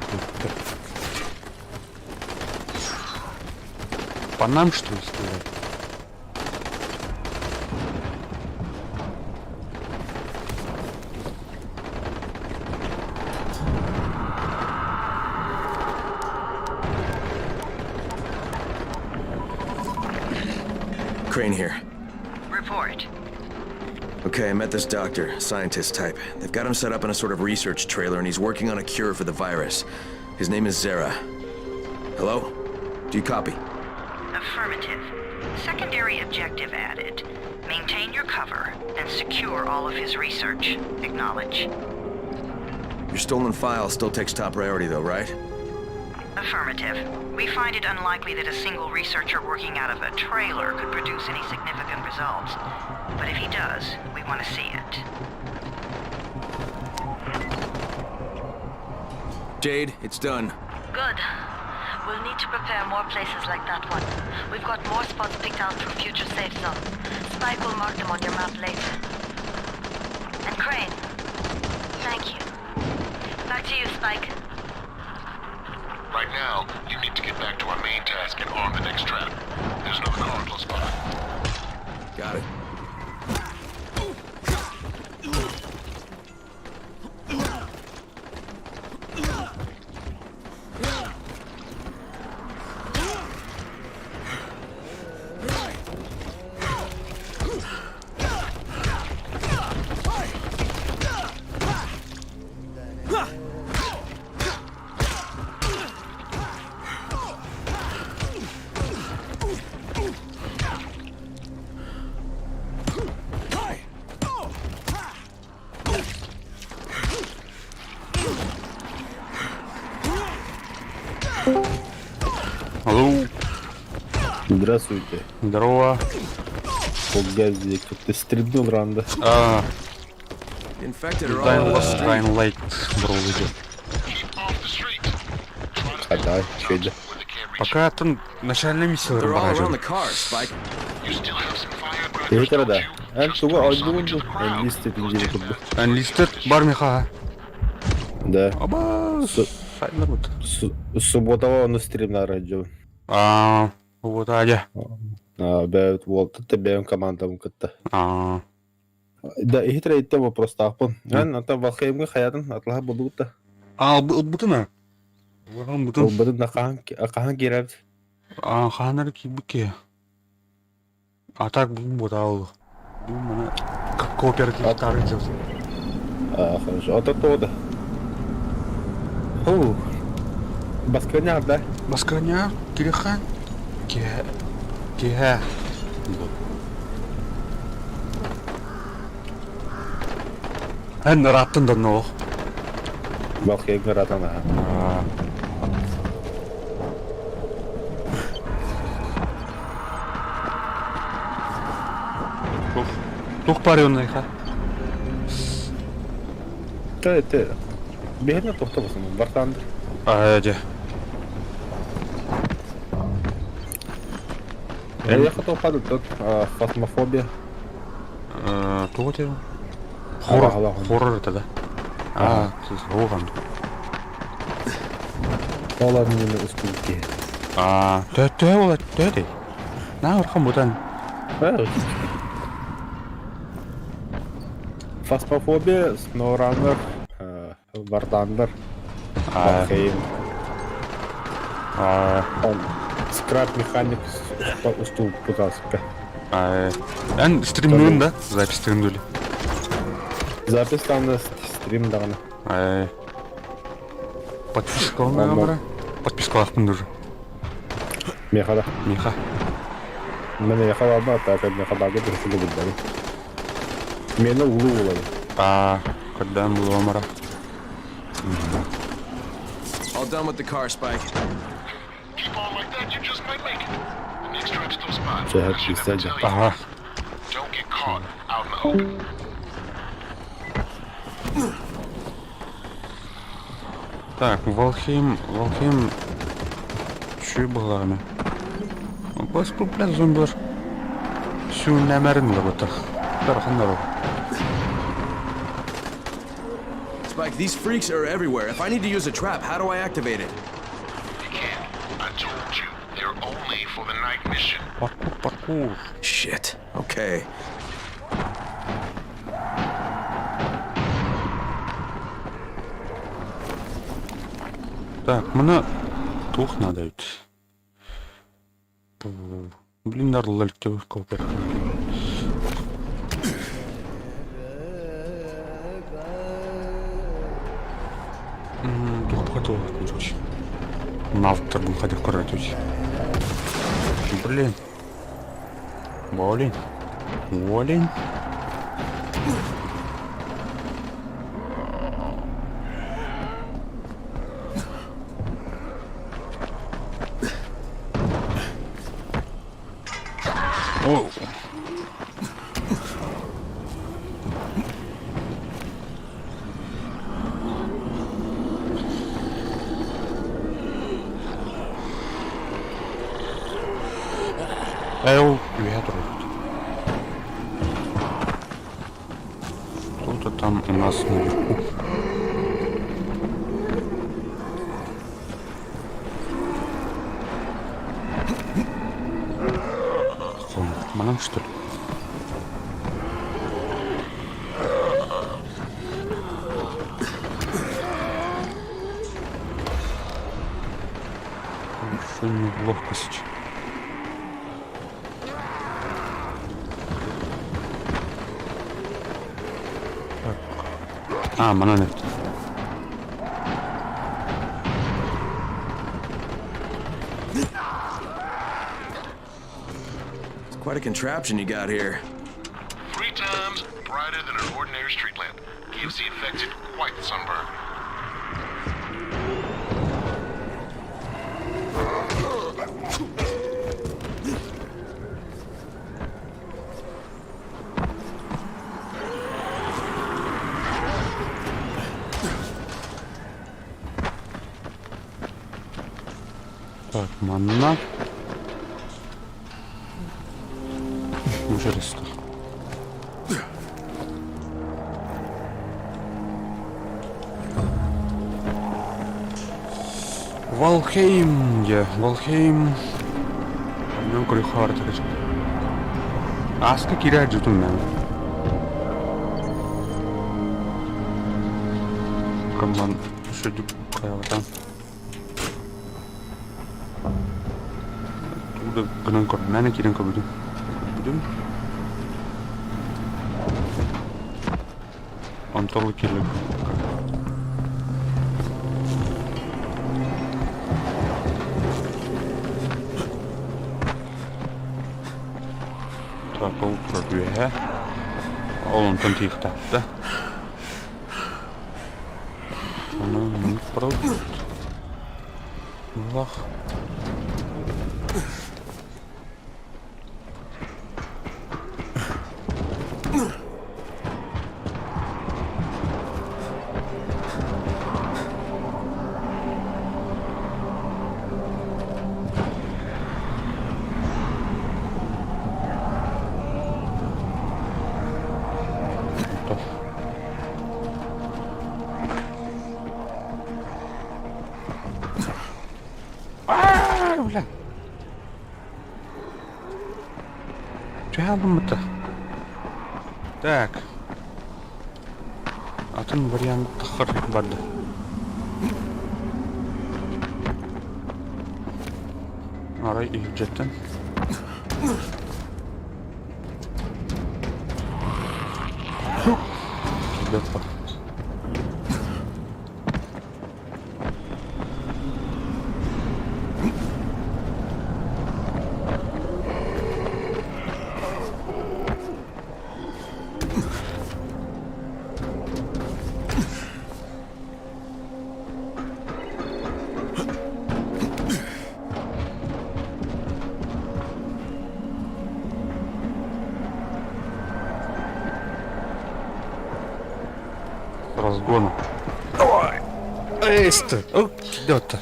Speaker 7: По нам что ли сказать?
Speaker 10: Crane here.
Speaker 4: Report.
Speaker 10: Okay, I met this doctor, scientist type. They've got him set up in a sort of research trailer and he's working on a cure for the virus. His name is Zera. Hello? Do you copy?
Speaker 4: Affirmative. Secondary objective added. Maintain your cover and secure all of his research. Acknowledge.
Speaker 10: Your stolen file still takes top priority though, right?
Speaker 4: Affirmative. We find it unlikely that a single researcher working out of a trailer could produce any significant results. But if he does, we want to see it.
Speaker 10: Jade, it's done.
Speaker 4: Good. We'll need to prepare more places like that one. We've got more spots picked out from future safe zones. Spike will mark them on your map later. And Crane, thank you. Back to you, Spike.
Speaker 18: Right now, you need to get back to our main task and arm the next trap. There's another car close by.
Speaker 10: Got it.
Speaker 7: Алло.
Speaker 19: Здравствуйте.
Speaker 7: Здорово.
Speaker 19: Погоди, кто-то стрибнул ранда.
Speaker 7: Dying Light брал видео.
Speaker 19: А да, чё это?
Speaker 7: Пока это начальная миссия раборажен.
Speaker 19: Это да. Туга ойдуунду. Enlisted инжири курду.
Speaker 7: Enlisted бар меха.
Speaker 19: Да.
Speaker 7: Аба.
Speaker 19: Субботава он стрим на радио.
Speaker 7: Вот аja.
Speaker 19: Бэт волтта бэм командам кытта. Да, ихтре иттем просто апын. Ата вахаймга хаятын атлаха болуутта.
Speaker 7: Бутына.
Speaker 19: Бутын акахан кирабит.
Speaker 7: Ханар кибике. А так будал. Думаю, как кооператив тарыцев.
Speaker 19: Хорошо. Это то. О. Басканяр, да?
Speaker 7: Басканяр, Кирихан. Ке. Эн раттан да но.
Speaker 19: Балхейг раттан.
Speaker 7: Тух парённый ха.
Speaker 19: Ты. Бегни автобусом, Бартандр.
Speaker 7: Де.
Speaker 19: Я хотел падать тут фасмофобия.
Speaker 7: Тут его. Хоррор это, да? Оған.
Speaker 19: Олар мені үстілге.
Speaker 7: Төте олар, төте. На, ұрқам бұдан.
Speaker 19: Фасмофобия, Сноураннер, Вартандер, Вархейм. Скраб механик устул пытался.
Speaker 7: Ән стримнуын да? Запись стримнули.
Speaker 19: Запись там на стрим дағаны.
Speaker 7: Подписка олмай бара? Подписка лақпын дұры.
Speaker 19: Меха да?
Speaker 7: Меха.
Speaker 19: Мені меха баба, так меха баға дұрысылы бұлдары. Мені ұлы олай.
Speaker 7: Қаддан бұл омара.
Speaker 10: All done with the car, Spike.
Speaker 18: Keep on like that, you just might make it. The next trap's still spot.
Speaker 19: Don't
Speaker 18: get caught out in the open.
Speaker 7: Так, Валхейм... Şu bağlarını. Bas bu biraz zombiler. Şu nemerin de batak. Darxanlar o.
Speaker 10: Spike, these freaks are everywhere. If I need to use a trap, how do I activate it?
Speaker 18: You can't. I told you. They're only for the night mission.
Speaker 7: Parkour.
Speaker 10: Shit. Okay.
Speaker 7: Так, мына тух надо ведь. Блин, нарлы льтёв копер. Тух потом отключить. Навтор будем ходить коротить. Блин. Волень. Оу. Ветру. Что-то там у нас наверху. Манам, что ли? Что не ловкость. Mana net.
Speaker 10: It's quite a contraption you got here.
Speaker 18: 3 times brighter than an ordinary street lamp. Gives the infected quite the sunburn.
Speaker 7: Так, манна. Железо. Валхейм. Мен көрі қағар тәрі. Асқа кері әджітім мен. Каман үші дүк қаяғатан. Burada gınan kor. Nane kiren kabudum. Kabudum. Antorlu kirli. Так, пробуя. Он там тихо, да? Ну, пробует. Вах. Бля. Что я думаю-то? Так. Атын вариант тахар барды. Арай их жеттен. Бепа. Разгон. Давай! Эй, стой! О, идет-то.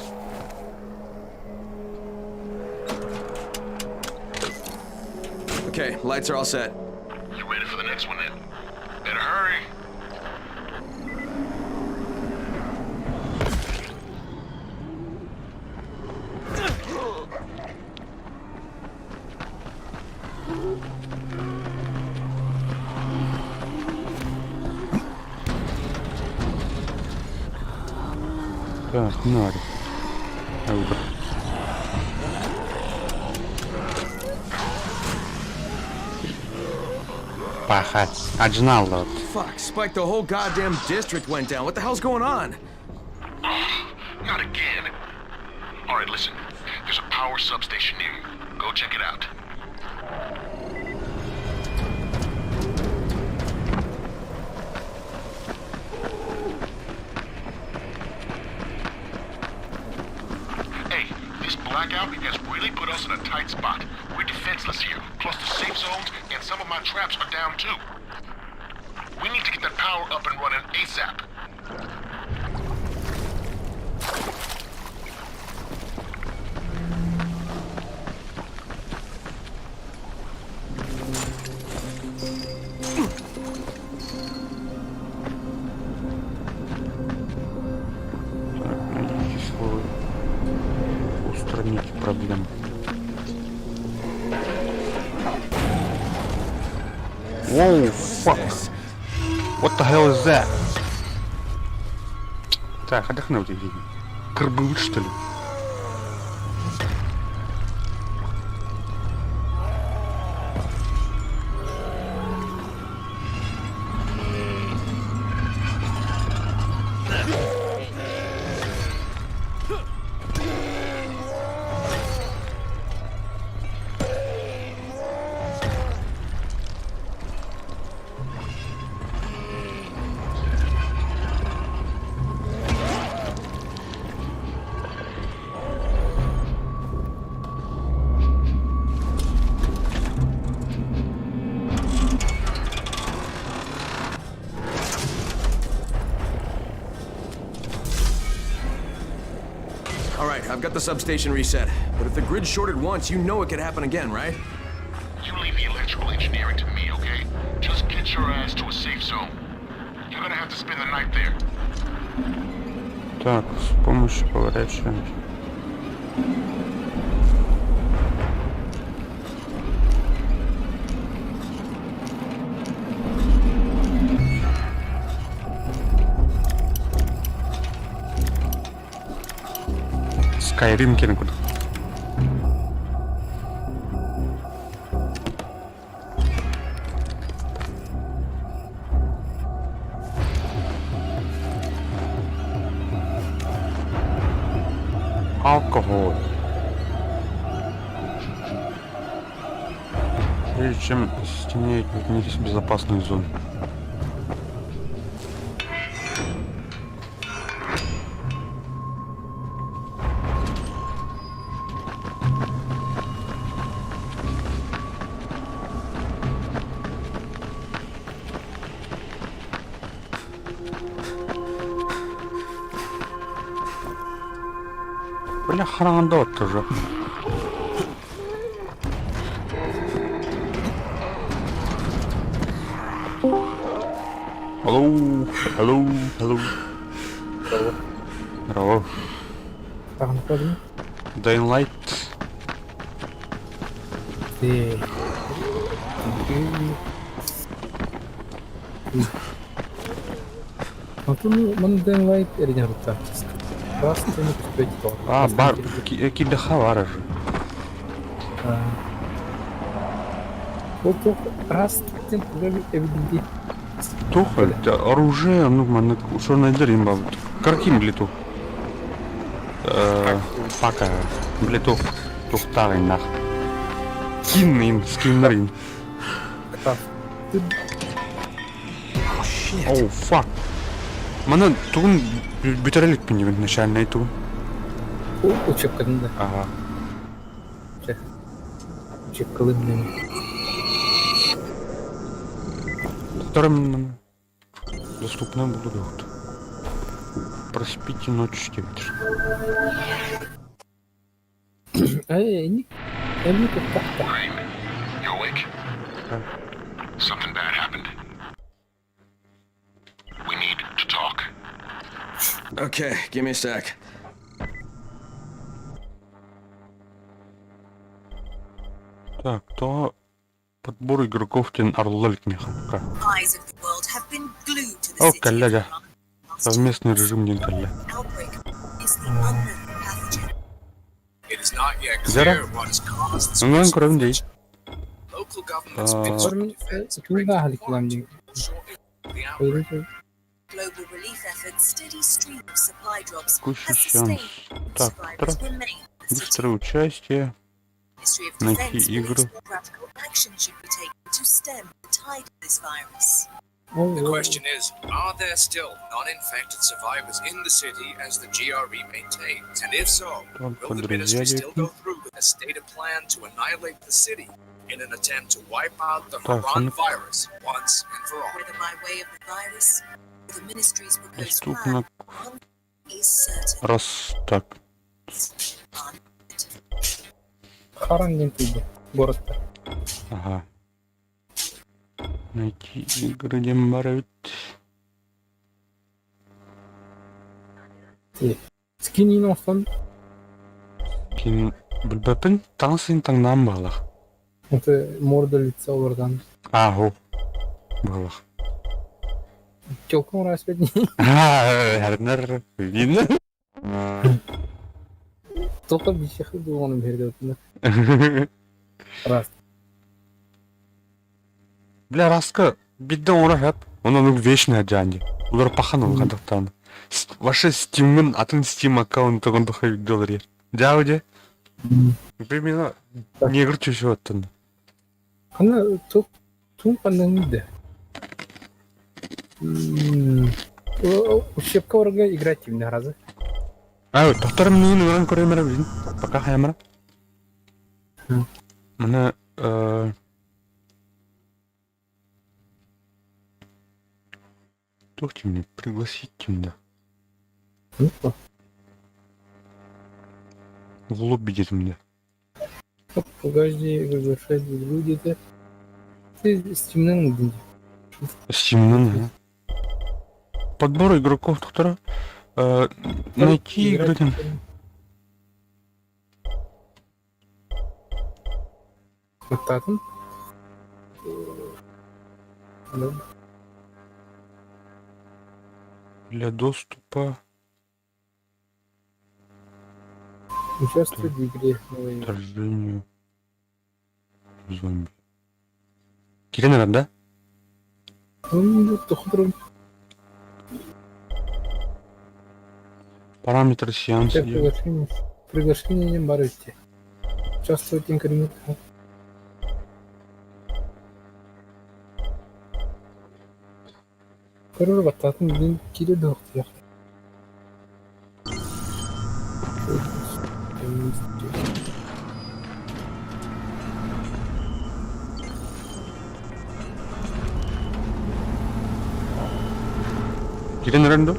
Speaker 10: Okay, lights are all set.
Speaker 18: You ready for the next one then? Better hurry.
Speaker 7: Так, надо. Выбор. Пахать. Оригинал, вот.
Speaker 10: Fuck, Spike, the whole goddamn district went down. What the hell's going on?
Speaker 18: Not again. All right, listen. There's a power substation near you. Go check it out. Hey, this blackout has really put us in a tight spot. We're defenseless here. Plus the safe zones and some of my traps are down too. We need to get that power up and running ASAP.
Speaker 7: Устранить проблему. Whoa, fuck. What the hell is that? Так, отдохнуть иди. Крбы, что ли?
Speaker 10: I've got the substation reset, but if the grid shorted once, you know it could happen again, right?
Speaker 18: You leave the electrical engineering to me, okay? Just get your ass to a safe zone. You're gonna have to spend the night there.
Speaker 7: Так, с помощью поворачивания. Скайрим кенекуд. Алкоголь. Прежде чем стемнеет, вернитесь в безопасную зону. Бля, храндот тоже. Hello, hello, hello. Здорово. Dying Light. А, бар, какие хавары же. Тухоль, оружие, ну, man, что найдем, бабу. Каким блиту? Пока, блиту, тухтарый нах. Киннин, скиннарин. Оу, фак. Мана, тун, битерелик пенивен начальный тун. Ага. Которым доступно будут. Проспите ночь девять.
Speaker 18: Something bad happened. We need to talk.
Speaker 10: Okay, give me a sec.
Speaker 7: Так, то подбор игроков тен орлалик механка. О, коллега. Совместный режим не коллега. Зара? Ну, кроме дей. Так, быстрое участие. Найти игры.
Speaker 3: The question is, are there still non-infected survivors in the city as the GRE maintains? And if so, will the ministry still go through with a stated plan to annihilate the city in an attempt to wipe out the Haran virus once and for all? Whether by way of the virus or the ministry's proposed plan, one is certain.
Speaker 7: Раз так.
Speaker 19: Город-то.
Speaker 7: Ага. Найти игры дембарают.
Speaker 19: Скинин остан.
Speaker 7: Кин билбепен таңсын таңнан балах.
Speaker 19: Это морда лица олардан.
Speaker 7: Ахо. Балах.
Speaker 19: Челком распятни.
Speaker 7: Харнар. Видно?
Speaker 19: Только бишехи дуону берди отна. Раз.
Speaker 7: Бля, раска бидден орахап. Оның вечный аджанди. Улар пахан олғандықтан. Ваша Steam'ın атын Steam аккаунты ғындыққа видеолар ер. Жау де? Примерно негр чөші оттын.
Speaker 19: Қана тұң қандан еді. Ущепка орға играть именно разы.
Speaker 7: Вот, тоқтарым нейін өрін көремері білін. Пока хаямыра. Мына... Тохте мне пригласить тебя. В лобби где-то меня.
Speaker 19: Погоди, приглашать люди-то. Ты стимным где?
Speaker 7: Стимным, да. Подбор игроков, доктора. Найти игры.
Speaker 19: Вот так он.
Speaker 7: Для доступа.
Speaker 19: Участвуй в игре.
Speaker 7: Вторжению. Зомби. Кирина, да? Параметры сеанса.
Speaker 19: приглашением бар идти. Участвовать инкримент. Көрөр баттатын билин кире док тияк.
Speaker 7: Giren rendo?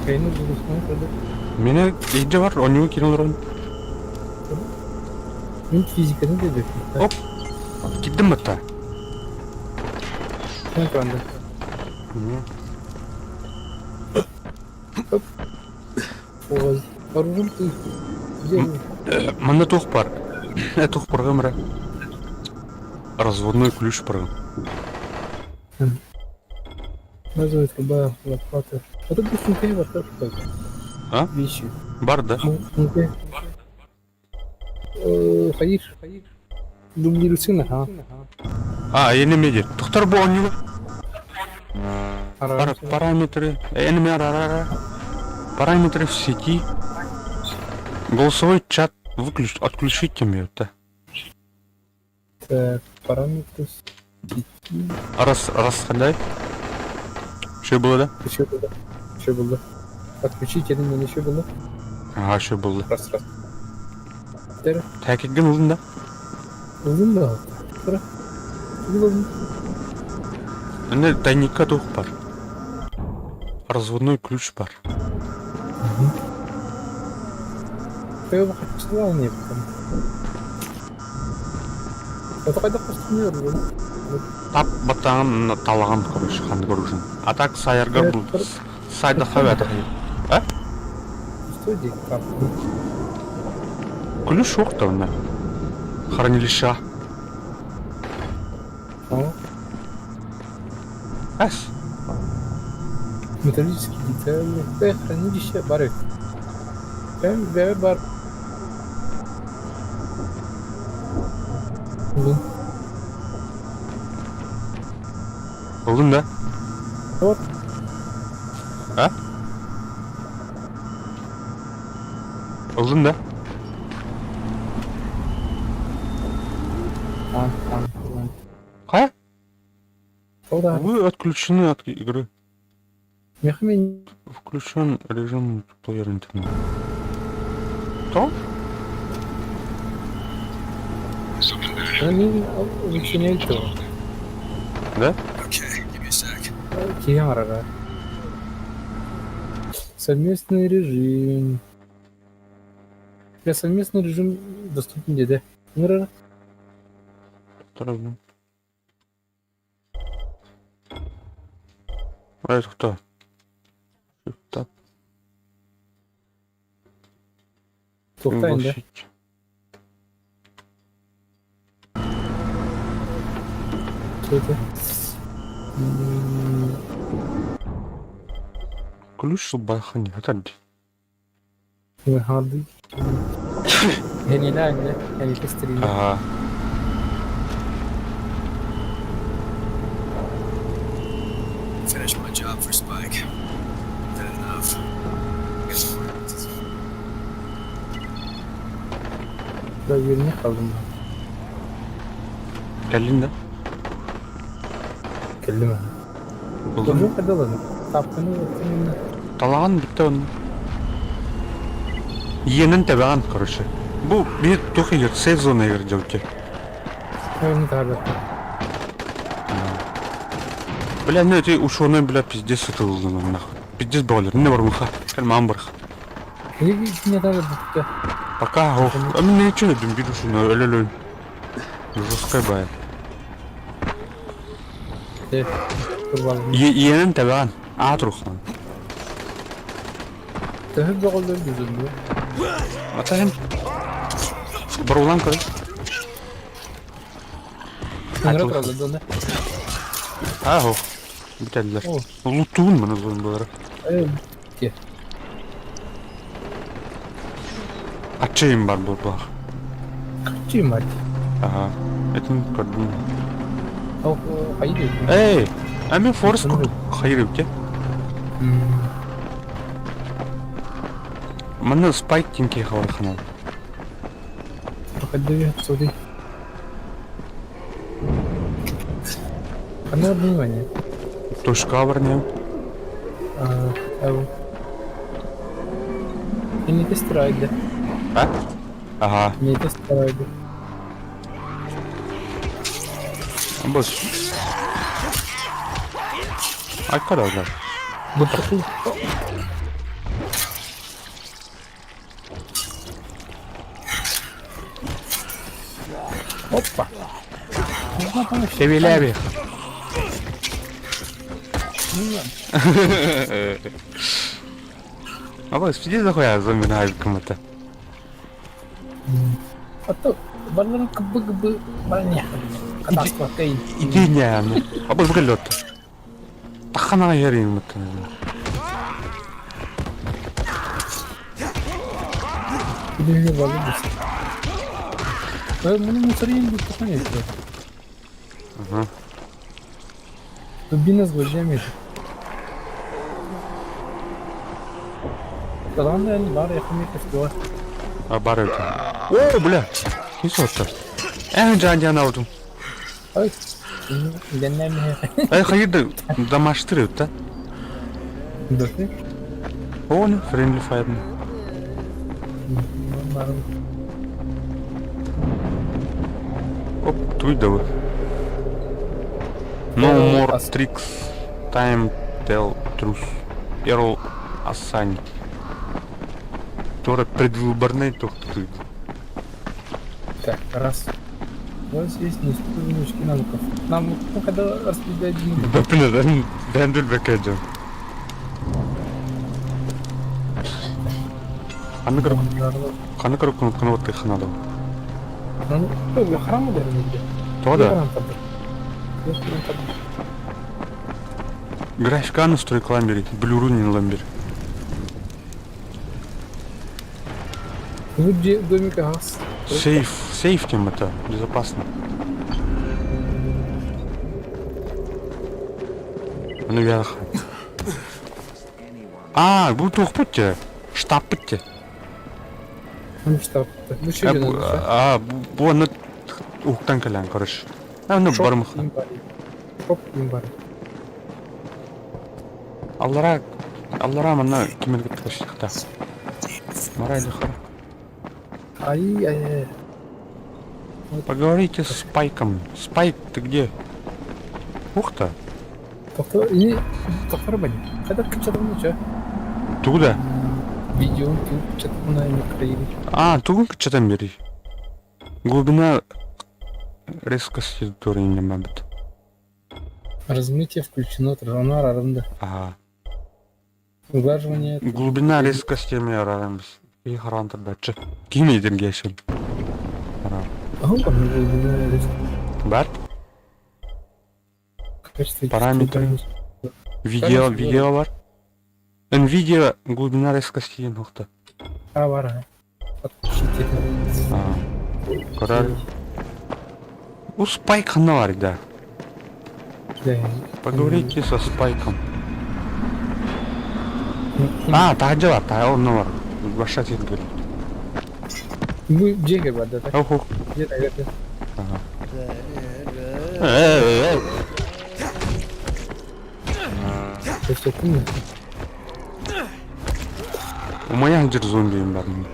Speaker 19: Kayını buluşmayı kadar.
Speaker 7: Mene iyice var, onu giren rendo.
Speaker 19: Ben fizikini de döküm.
Speaker 7: Hop. Gittim hatta.
Speaker 19: Ben kandım. Hop. Oğaz. Arırım tüy.
Speaker 7: Мана тух бар. Тух барган мра. Разводной ключ барган.
Speaker 19: Называет труба лопата. А тут быстренько его так.
Speaker 7: А?
Speaker 19: Вещи.
Speaker 7: Бар, да?
Speaker 19: Hayır. Dублируйся, ha.
Speaker 7: Yeni medya. Тухтар bu onu. Параметры. Параметры в сети. Голосовой чат выключить, отключить это.
Speaker 19: Так, параметры сети.
Speaker 7: Расходай. Что было, да?
Speaker 19: Что было? Отключить, я думаю, еще было.
Speaker 7: Ага, что было?
Speaker 19: Раз.
Speaker 7: Тәкетген uzun da.
Speaker 19: Uzun da. Sıra. Uzun.
Speaker 7: Ne тайника тух бар. Разводной ключ бар.
Speaker 19: Я его хочу не потом. Это когда просто не рву.
Speaker 7: Тап батан талаган короче ханды көрүшүн. А так сайырга бул сайда хавата. А?
Speaker 19: Что здесь?
Speaker 7: Ключ жоқ та онда. Хранилище. Ас.
Speaker 19: Металлические детали. Хранилище бары. Бар.
Speaker 7: Buldun da.
Speaker 19: Вот.
Speaker 7: Ha? Buldun da. Какая? Вы отключены от игры. Включен режим мультиплеера интернет. Что?
Speaker 19: Они начинают то.
Speaker 7: Да?
Speaker 19: Киара. Совместный режим. Совместный режим доступен где? Мира.
Speaker 7: Второй. А это кто? Так.
Speaker 19: Тухтайн, да? Что это?
Speaker 7: Ключ бахани, отойди.
Speaker 19: Выходи. Я не lag, да? Я не пострелил.
Speaker 7: Ага.
Speaker 10: Finish my job for Spike. Did enough.
Speaker 19: Да, верни kaldım.
Speaker 7: Geldin de.
Speaker 19: Geldim ben.
Speaker 7: Buldun mu?
Speaker 19: Hadi alalım. Tapkını yaptım.
Speaker 7: Talağın bitti onun. Yeğenin tabiğan karışı. Bu bir tuğ yer, safe zone'a girecek ki.
Speaker 19: Oyunu tabi.
Speaker 7: Бля, ну эти ушоны, бля, пиздец сутылды, нахуй. Пиздец болер, не бармыха, кальман барх.
Speaker 19: Не надо быть.
Speaker 7: Пока, ох, а мне ничего не думаю, что на лёлёль. Жесткая бая. Yeğenin tabiğan, atruxlan.
Speaker 19: Tehib bağlıdır güzüldü.
Speaker 7: Atayım. Barulan kırı.
Speaker 19: Nere kaldı ne?
Speaker 7: Aho. Biterler. Loot'un bana zorun olarak.
Speaker 19: Evet. Ki.
Speaker 7: Açayım var bu bak.
Speaker 19: Açayım var.
Speaker 7: Aha. Etin kadın.
Speaker 19: Oh, hayır.
Speaker 7: Hey. Ama Forrest hayır yok ki. Mana Spike kinki хавар ханал.
Speaker 20: Проходи, смотри. Она внимание.
Speaker 7: Тушка варнем.
Speaker 20: И не тестирай, да?
Speaker 7: А? Ага.
Speaker 20: Не тестирай, да.
Speaker 7: Босс. А куда уже?
Speaker 20: Вот такой. Опа.
Speaker 7: Шевеляви. А босс, сиди за хуя зомби на кому-то.
Speaker 20: А то баллон бы баня.
Speaker 7: Иди не, а босс вылет. Тахана ярин мутно.
Speaker 20: Иди не баллон. Мы не сорим бы тахане.
Speaker 7: Ага.
Speaker 20: Тубина с глазами. Тогда я не барю, я хомяк что.
Speaker 7: А барю. О, бля. И что-то. Джан аудум.
Speaker 20: Ой. Я не знаю.
Speaker 7: Hayır da maştırıyor da.
Speaker 20: Да ты?
Speaker 7: O ne? Friendly fire mı? Hop, duydu. No more tricks. Time tell truth. Earl Asani. Тоже предвыборный тухтует.
Speaker 20: Так, раз. Вот здесь не спрыгнешь навыков. Нам когда распределять не
Speaker 7: Да блин, да бекеджем. Хана круг кнопки ханадо.
Speaker 20: Ну, храм ударили.
Speaker 7: То да. Графикану строй кламбери, блюрунин ламбер.
Speaker 20: Вот домик газ.
Speaker 7: Сейф тем это, безопасно. Ну я. А, будет ухпутте. Штаб путте.
Speaker 20: Ну штаб.
Speaker 7: Bu onu ухтан калян, короче. Ну бармах.
Speaker 20: Хоп, имбар.
Speaker 7: Аллара мана кимерге ташта. Марайда хар.
Speaker 20: Ай.
Speaker 7: Поговорите с Спайком. Спайк, ты где? Ухта.
Speaker 20: И попробуй. Когда что-то ничего.
Speaker 7: Туда.
Speaker 20: Видео тут что-то на экране.
Speaker 7: А, тут что-то бери. Глубина резкости тоже не мабит.
Speaker 20: Размытие включено, равно равно.
Speaker 7: Ага.
Speaker 20: Углаживание.
Speaker 7: Глубина резкости мне равно. И гарантер датчик. Кими дергешен. Бар? Параметры. Видео бар. Nvidia глубина резкости нухта.
Speaker 20: А, вара.
Speaker 7: Король. У Спайка наварь, да. Поговорите со Спайком. А, так дела, так он навар. Ваша тень говорит.
Speaker 20: Мы деньги вода, так?
Speaker 7: Оху.
Speaker 20: Где-то.
Speaker 7: Ага.
Speaker 20: Ты что, помнишь?
Speaker 7: У меня где зомби имбарный.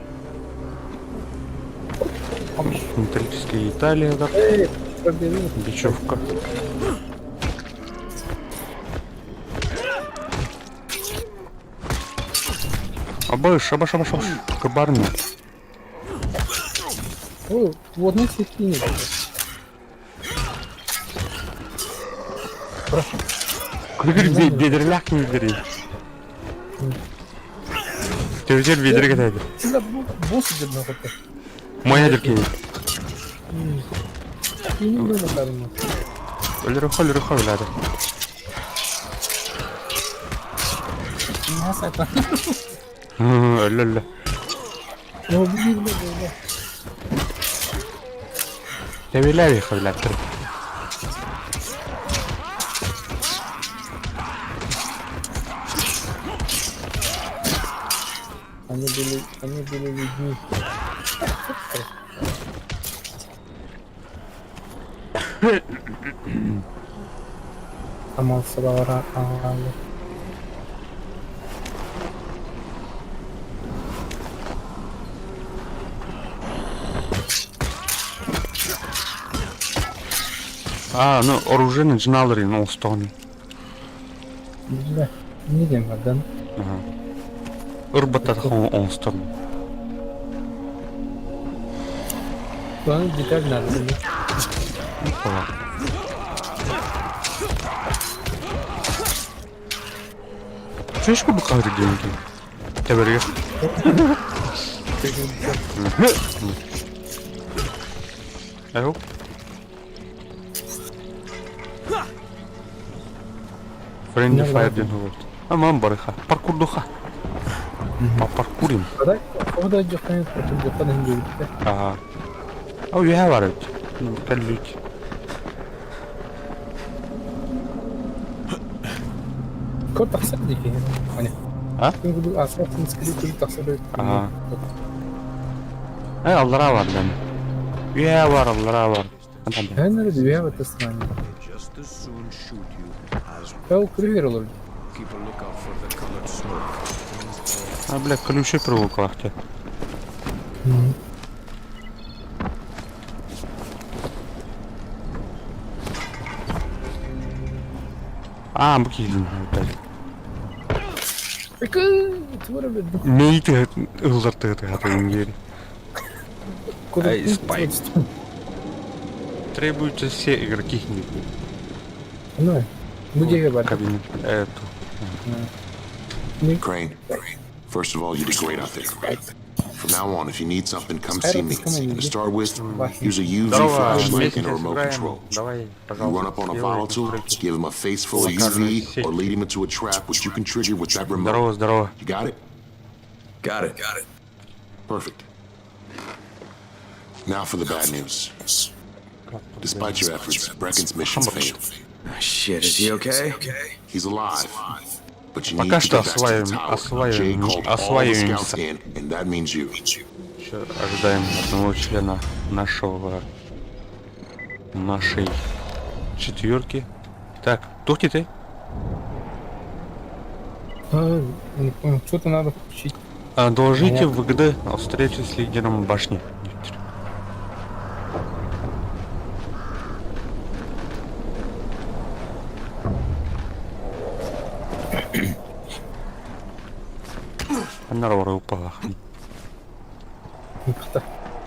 Speaker 7: Металлическая Италия, да? Бечевка. Абаш. Кабарни.
Speaker 20: О, вот на сетине.
Speaker 7: Бедерляк не бери. Ты взял ведер где-то?
Speaker 20: Босс идет на фото.
Speaker 7: Моя дерки.
Speaker 20: Не надо дарма.
Speaker 7: Лерухо, ладно.
Speaker 20: Нас это.
Speaker 7: Ля-ля.
Speaker 20: Ну, блин.
Speaker 7: Я виляю их, блядь.
Speaker 20: Они были людьми. Амалсалара аңғалы.
Speaker 7: Ну оружие начинало на устоне.
Speaker 20: Да, не дем, Адам.
Speaker 7: Урбата он сторону.
Speaker 20: План деталь надо.
Speaker 7: Чуешь, как бы каждый день? Тебе режь. Ау. Friendly fire didn't hold. Aman barıha. Parkur duha. Parkurim.
Speaker 20: Orada jokan hindi.
Speaker 7: Aha. Oh, you have it. Kallut.
Speaker 20: Kod taksir diki. Hani.
Speaker 7: Ha?
Speaker 20: Çünkü bu asfaltın sıkıntı taksir.
Speaker 7: Aha. Allah'a var lan. Üye var, Allah'a var.
Speaker 20: Ben nerede üye var tasman? Ya kırıyor olur.
Speaker 7: Бля, ключи привыкла. Bu kilidin opet. Не ты ылдырты гери. Ай, спай. Требуются все игроки.
Speaker 20: Ну, где
Speaker 7: кабинет. Эту.
Speaker 18: Crane, first of all, you did great out there. From now on, if you need something, come see me. And to start with, use a UV flashlight and a remote control. You run up on a volatile, give him a face full of UV, or lead him into a trap, which you can trigger with that remote. You got it?
Speaker 10: Got it.
Speaker 18: Perfect. Now for the bad news. Despite your efforts, Brecken's mission failed.
Speaker 10: Shit, is he okay?
Speaker 18: He's alive. But you need to get back to the tower. Jay called all the scouts in, and that means you.
Speaker 7: Ожидаем одного члена нашей четверки. Так, кто ты?
Speaker 20: Что-то надо включить.
Speaker 7: Доложите в ВГД о встрече с лидером башни. Она упала.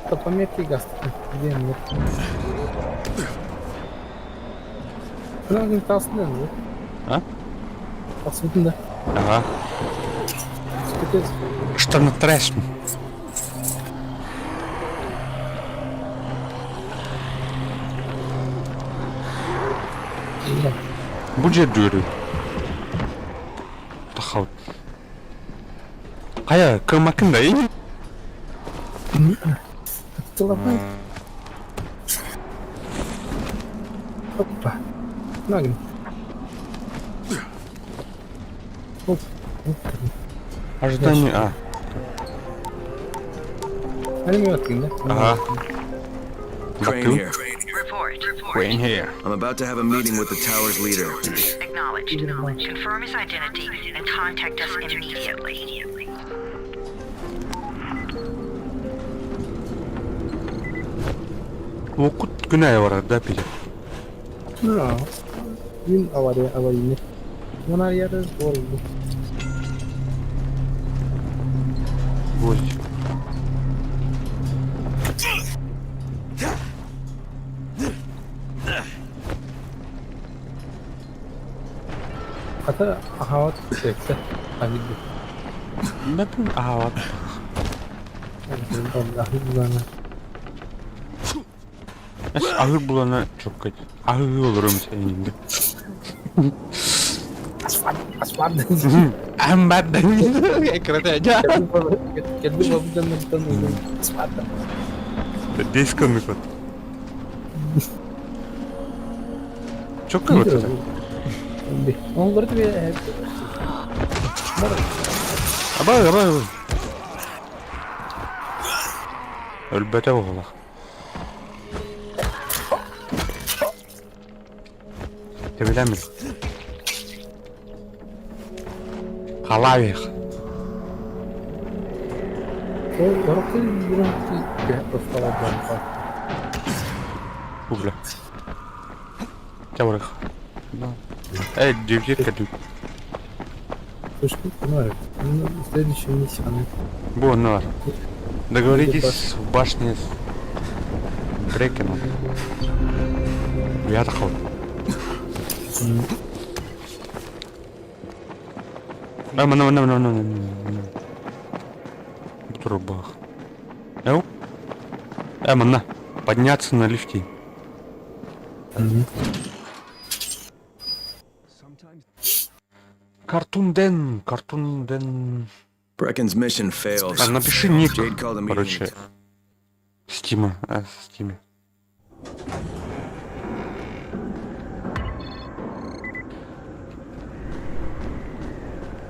Speaker 20: Кто пометки гаст? Где нет? Надо толстый,
Speaker 7: да?
Speaker 20: Толстый, да?
Speaker 7: Ага. Что на трэш? Будет дуры. Тахал. Кая, кырмакында ей?
Speaker 20: Целовай. Опа. Нагни. Оп.
Speaker 7: Ожидание, Ага.
Speaker 10: Crane here. I'm about to have a meeting with the tower's leader.
Speaker 4: Acknowledged. Confirm his identity and contact us immediately.
Speaker 7: Okut güney var da pili.
Speaker 20: No. Yun awari. Bunlar yarız oldu.
Speaker 7: Boy.
Speaker 20: Hatta havat çekse hadi.
Speaker 7: Ne bileyim havat. Ahır bulana çok kötü. Ahır olurum senin gibi.
Speaker 20: Asfalt.
Speaker 7: Ahmet ekranda aja.
Speaker 20: Kendi babacan nonton asfalt.
Speaker 7: Disco mikot. Çok kötü.
Speaker 20: Onları da bir
Speaker 7: Abang. Өлбөтө болла. Тебелемин. Халавих. Угля. Тяурых. Эй, девчонка, ты.
Speaker 20: Слушай, понимаю, следующая миссия, она...
Speaker 7: Бонна. Договоритесь в башне с Брекеном. Я такой. В трубах. На. Подняться на лифте. Картунден.
Speaker 10: Brecken's mission fails.
Speaker 7: Напиши ник,
Speaker 10: Jade called a meeting.
Speaker 7: короче. Стима. Стиме.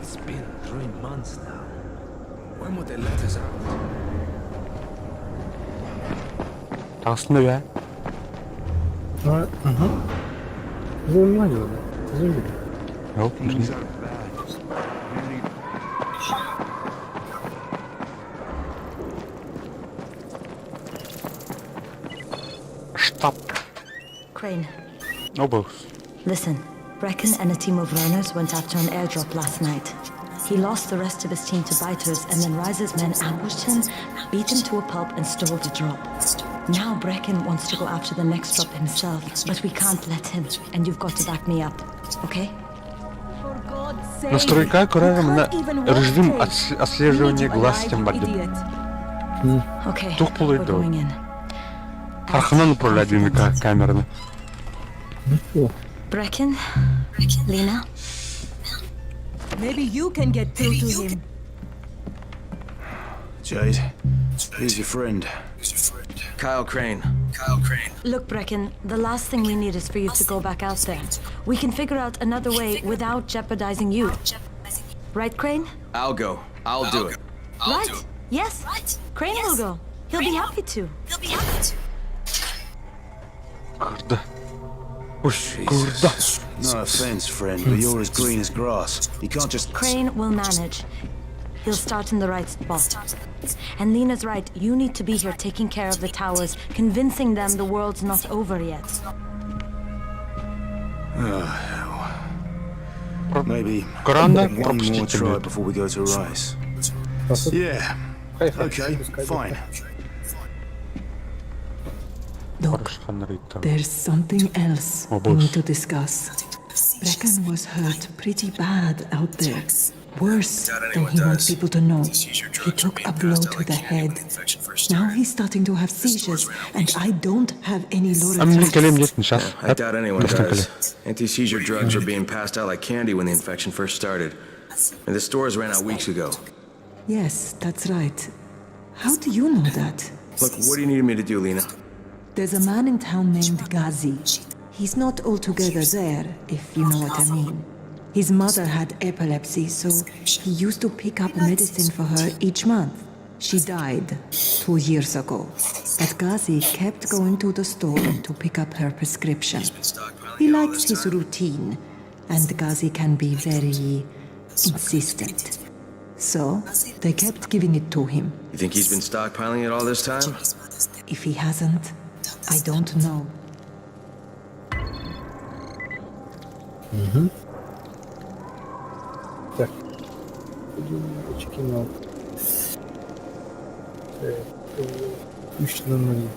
Speaker 3: It's been 3 months now. When would they let us out?
Speaker 7: Aslında ya.
Speaker 20: Занимали,
Speaker 7: Yok. Stop.
Speaker 2: Crane,
Speaker 7: No boss.
Speaker 2: listen. Brecken and a team of runners went after an airdrop last night. He lost the rest of his team to biters, and then Rise's men ambushed him, beat him to a pulp, and stole the drop. Now Brecken wants to go after the next drop himself, but we can't let him, and you've got to back me up, okay?
Speaker 7: Настройка на режим отслеживания глаз тем более.
Speaker 2: Okay,
Speaker 7: Тух
Speaker 2: we're
Speaker 7: полой
Speaker 2: going in.
Speaker 7: Архана направляет двумя камерами.
Speaker 2: Brecken? Lena? Maybe you can get through to him.
Speaker 10: Jade, here's your friend. Kyle Crane.
Speaker 2: Look, Brecken, the last thing we need is for you to go back out there. We can figure out another way without jeopardizing you. Right, Crane?
Speaker 10: I'll go. I'll do it.
Speaker 2: Right? Yes. Crane will go. He'll be happy to.
Speaker 7: Курда.
Speaker 14: No offense, friend, but you're as green as grass. You can't just...
Speaker 2: Crane will manage. He'll start in the right spot. And Lena's right, you need to be here taking care of the towers, convincing them the world's not over yet.
Speaker 14: Oh, hell. Maybe one more try before we go to Rice. Yeah. Okay, fine.
Speaker 11: Look, there's something else we need to discuss. Brecken was hurt pretty bad out there. Worse than he wants people to know. He took a blow to the head. Now he's starting to have seizures, and I don't have any Lorentz.
Speaker 10: I doubt anyone does. Anti-seizure drugs were being passed out like candy when the infection first started. And the stores ran out weeks ago.
Speaker 11: Yes, that's right. How do you know that?
Speaker 10: Look, what do you need me to do, Lena?
Speaker 11: There's a man in town named Ghazi. He's not altogether there, if you know what I mean. His mother had epilepsy, so he used to pick up medicine for her each month. She died 2 years ago, but Ghazi kept going to the store to pick up her prescription. He likes his routine, and Ghazi can be very insistent. So they kept giving it to him.
Speaker 10: You think he's been stockpiling it all this time?
Speaker 11: If he hasn't, I don't know.
Speaker 20: Так. Очки на... Ключ на 0.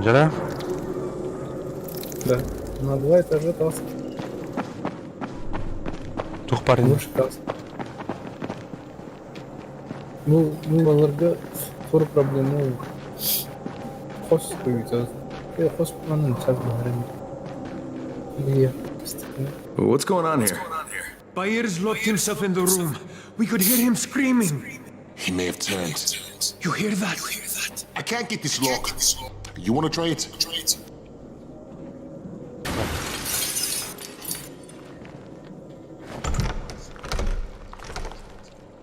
Speaker 7: Пенжера?
Speaker 20: Да. На 2 этажа тас.
Speaker 7: Тух парень.
Speaker 20: Лучше тас. Ну, баларда зор проблема ол. Хос қойып хос планын жазып
Speaker 10: What's going on here?
Speaker 5: Bayers locked himself in the room. We could hear him screaming.
Speaker 18: He may have turned.
Speaker 5: You hear that?
Speaker 18: I can't get this lock. You want to try it?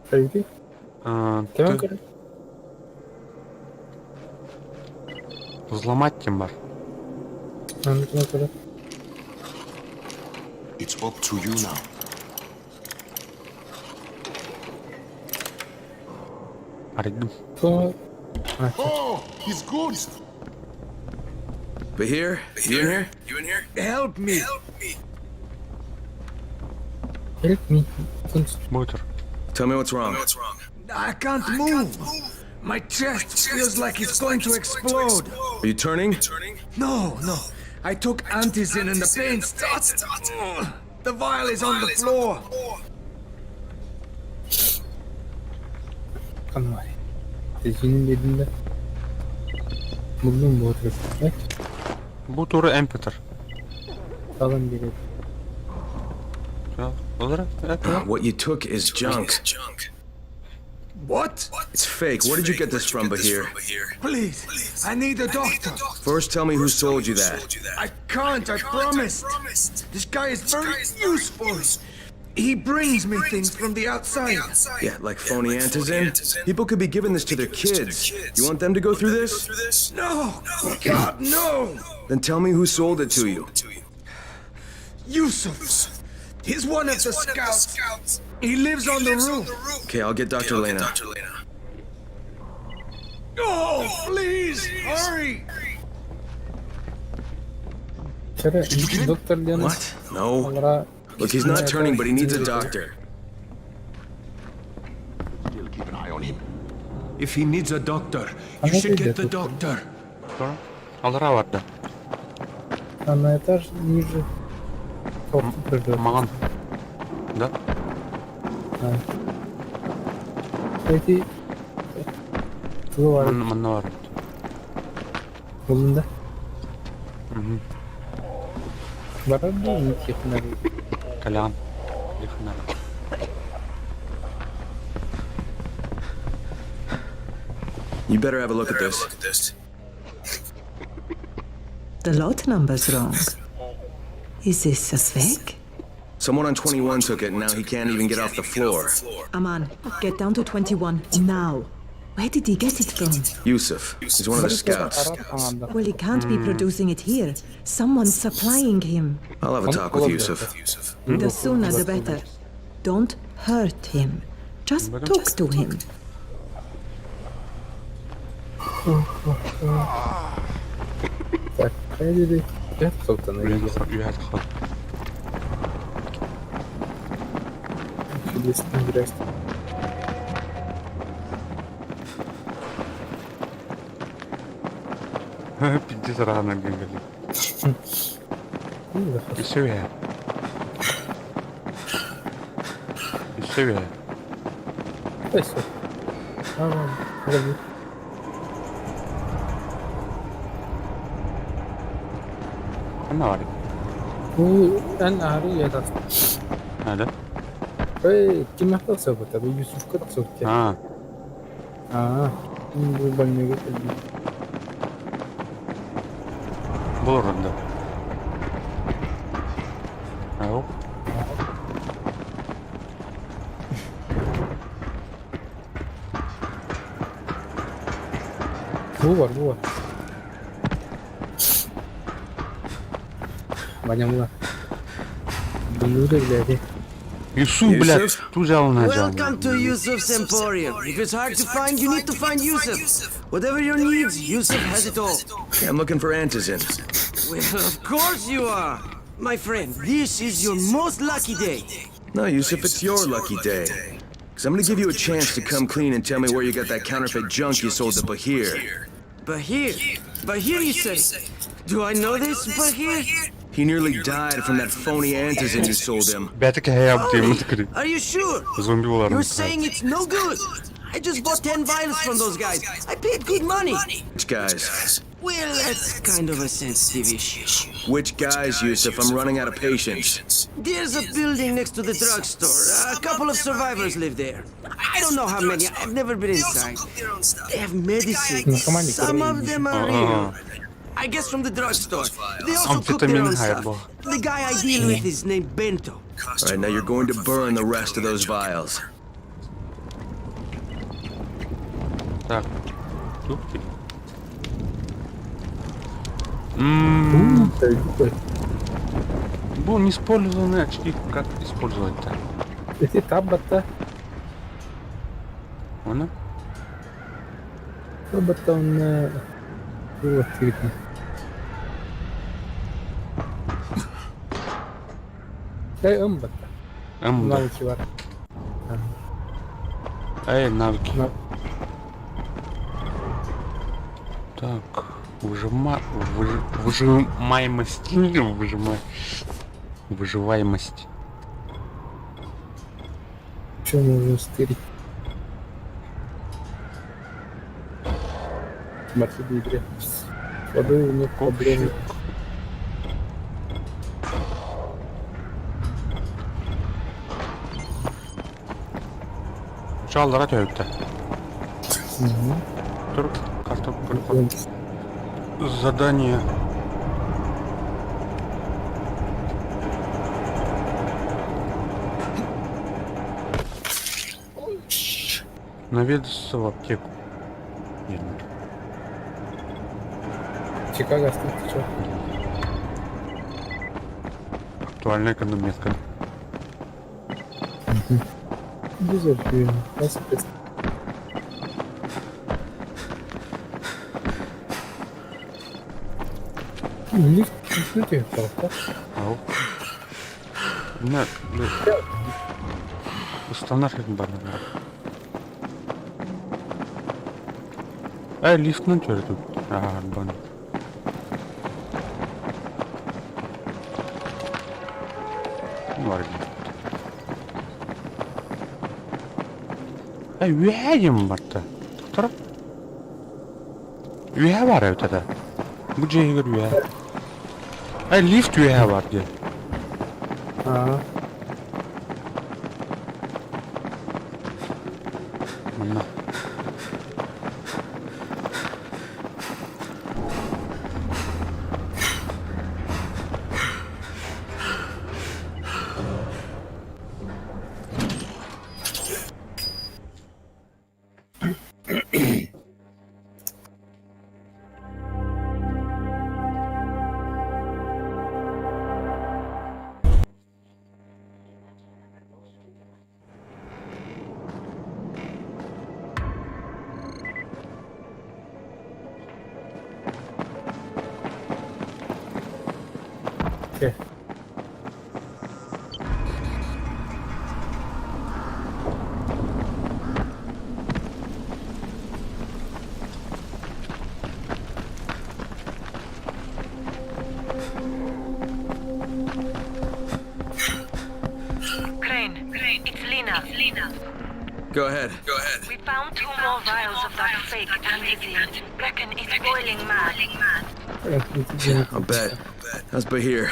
Speaker 20: Пойди.
Speaker 7: Взломать тем бар.
Speaker 18: It's up to you now. Oh, he's good.
Speaker 10: Bahir, you in here?
Speaker 5: Help me.
Speaker 20: Help me.
Speaker 10: Tell me what's wrong.
Speaker 5: I can't move. My chest feels like it's going to explode.
Speaker 10: Are you turning?
Speaker 5: No. I took antizin and the pain started. The vial is on the floor.
Speaker 20: Kan var. Tezinin dediğinde. Bugün bu oturup. Ne?
Speaker 7: Bu turu Empeter.
Speaker 20: Alın geliyor.
Speaker 10: What you took is junk.
Speaker 5: What?
Speaker 10: It's fake. Where did you get this from, Bahir?
Speaker 5: Please, I need a doctor.
Speaker 10: First, tell me who sold you that.
Speaker 5: I can't, I promised. This guy is very useful. He brings me things from the outside.
Speaker 10: Yeah, like phony antizin? People could be giving this to their kids. You want them to go through this?
Speaker 5: No! God, no!
Speaker 10: Then tell me who sold it to you.
Speaker 5: Yusuf. He's one of the scouts. He lives on the roof.
Speaker 10: Okay, I'll get Dr. Lena.
Speaker 5: Oh, please, hurry!
Speaker 10: What? No. Look, he's not turning, but he needs a doctor.
Speaker 18: Keep an eye on him.
Speaker 5: If he needs a doctor, you should get the doctor.
Speaker 7: Алыра vardı.
Speaker 20: На этаж ниже.
Speaker 7: Маған. Да?
Speaker 20: Peki. Bu var.
Speaker 7: Mınna var.
Speaker 20: Bulunda. Var mı? Yakınlar.
Speaker 7: Kalan. Yakınlar.
Speaker 10: You better have a look at this.
Speaker 11: The lot number's wrong. Is this a fake?
Speaker 10: Someone on 21 took it, and now he can't even get off the floor.
Speaker 2: Aman, get down to 21, now. Where did he get it from?
Speaker 10: Yusuf. He's one of the scouts.
Speaker 2: Well, he can't be producing it here. Someone's supplying him.
Speaker 10: I'll have a talk with Yusuf.
Speaker 2: The sooner the better. Don't hurt him. Just talk to him.
Speaker 20: Так, ходили. Я кто-то на видео. Чудесный грязь.
Speaker 7: Пиздец рано бегали. Еще я.
Speaker 20: Спасибо. Ладно.
Speaker 7: Nari.
Speaker 20: أنا عاري هذا.
Speaker 7: هذا.
Speaker 20: إيه كم هذا سوى تبي يوسف كذا سوى. Bu banyo getirdim.
Speaker 7: Bulurum da. Yok.
Speaker 20: Bu var. Banyak var. Dulu da bile.
Speaker 7: Yusuf, блядь, ту взял на
Speaker 13: Welcome to Yusuf's Emporium. If it's hard to find, you need to find Yusuf. Whatever your needs, Yusuf has it all.
Speaker 10: Okay, I'm looking for antizin.
Speaker 13: Well, of course you are. My friend, this is your most lucky day.
Speaker 10: No, Yusuf, it's your lucky day. Because I'm going to give you a chance to come clean and tell me where you got that counterfeit junk you sold to Bahir.
Speaker 13: Bahir?
Speaker 10: Bahir, you say? Do I know this, Bahir? He nearly died from that phony antizin you sold him.
Speaker 7: Are
Speaker 10: you sure? You're saying it's no good? I just bought 10 vials from those guys. I paid good money. Which guys? Well, that's kind of a sensitive issue. Which guys, Yusuf? I'm running out of patience. There's a building next to the drugstore. A couple of survivors live there. I don't know how many. I've never been inside. They have medicine. Some of them are real. I guess from the drugstore. They also cook their own stuff. The guy I deal with is named Bento. All right, now you're going to burn the rest of those vials.
Speaker 7: Так, тут. Был неиспользованные очки. Как использовать-то?
Speaker 20: Это табата.
Speaker 7: Она?
Speaker 20: Табата он было цветно. Дай эмбата. Навыки вар.
Speaker 7: Навыки. Так, выжимаемость. Выживаемость.
Speaker 20: Что нужно стырить? Смотри, в игре. С водой у них проблемы.
Speaker 7: Çallara tövbe. Dur, kartop прикол. Задание. Наведаться в аптеку.
Speaker 20: Чикаго стоит, что?
Speaker 7: Актуальная эконометка.
Speaker 20: Безобидно. Лифт, что тебе толпа?
Speaker 7: Нет, установка барна. Лифт на чёрт тут. Бан. Üyeyim battı. Doktor. Üye var ötede. Bu cehir üye. Lift üye var diye. Bunlar.
Speaker 20: Okay.
Speaker 4: Crane, it's Lena.
Speaker 10: Go ahead.
Speaker 4: We found 2 more vials of that fake antizin. Brecken is boiling mad.
Speaker 10: I'll bet. How's Bahir?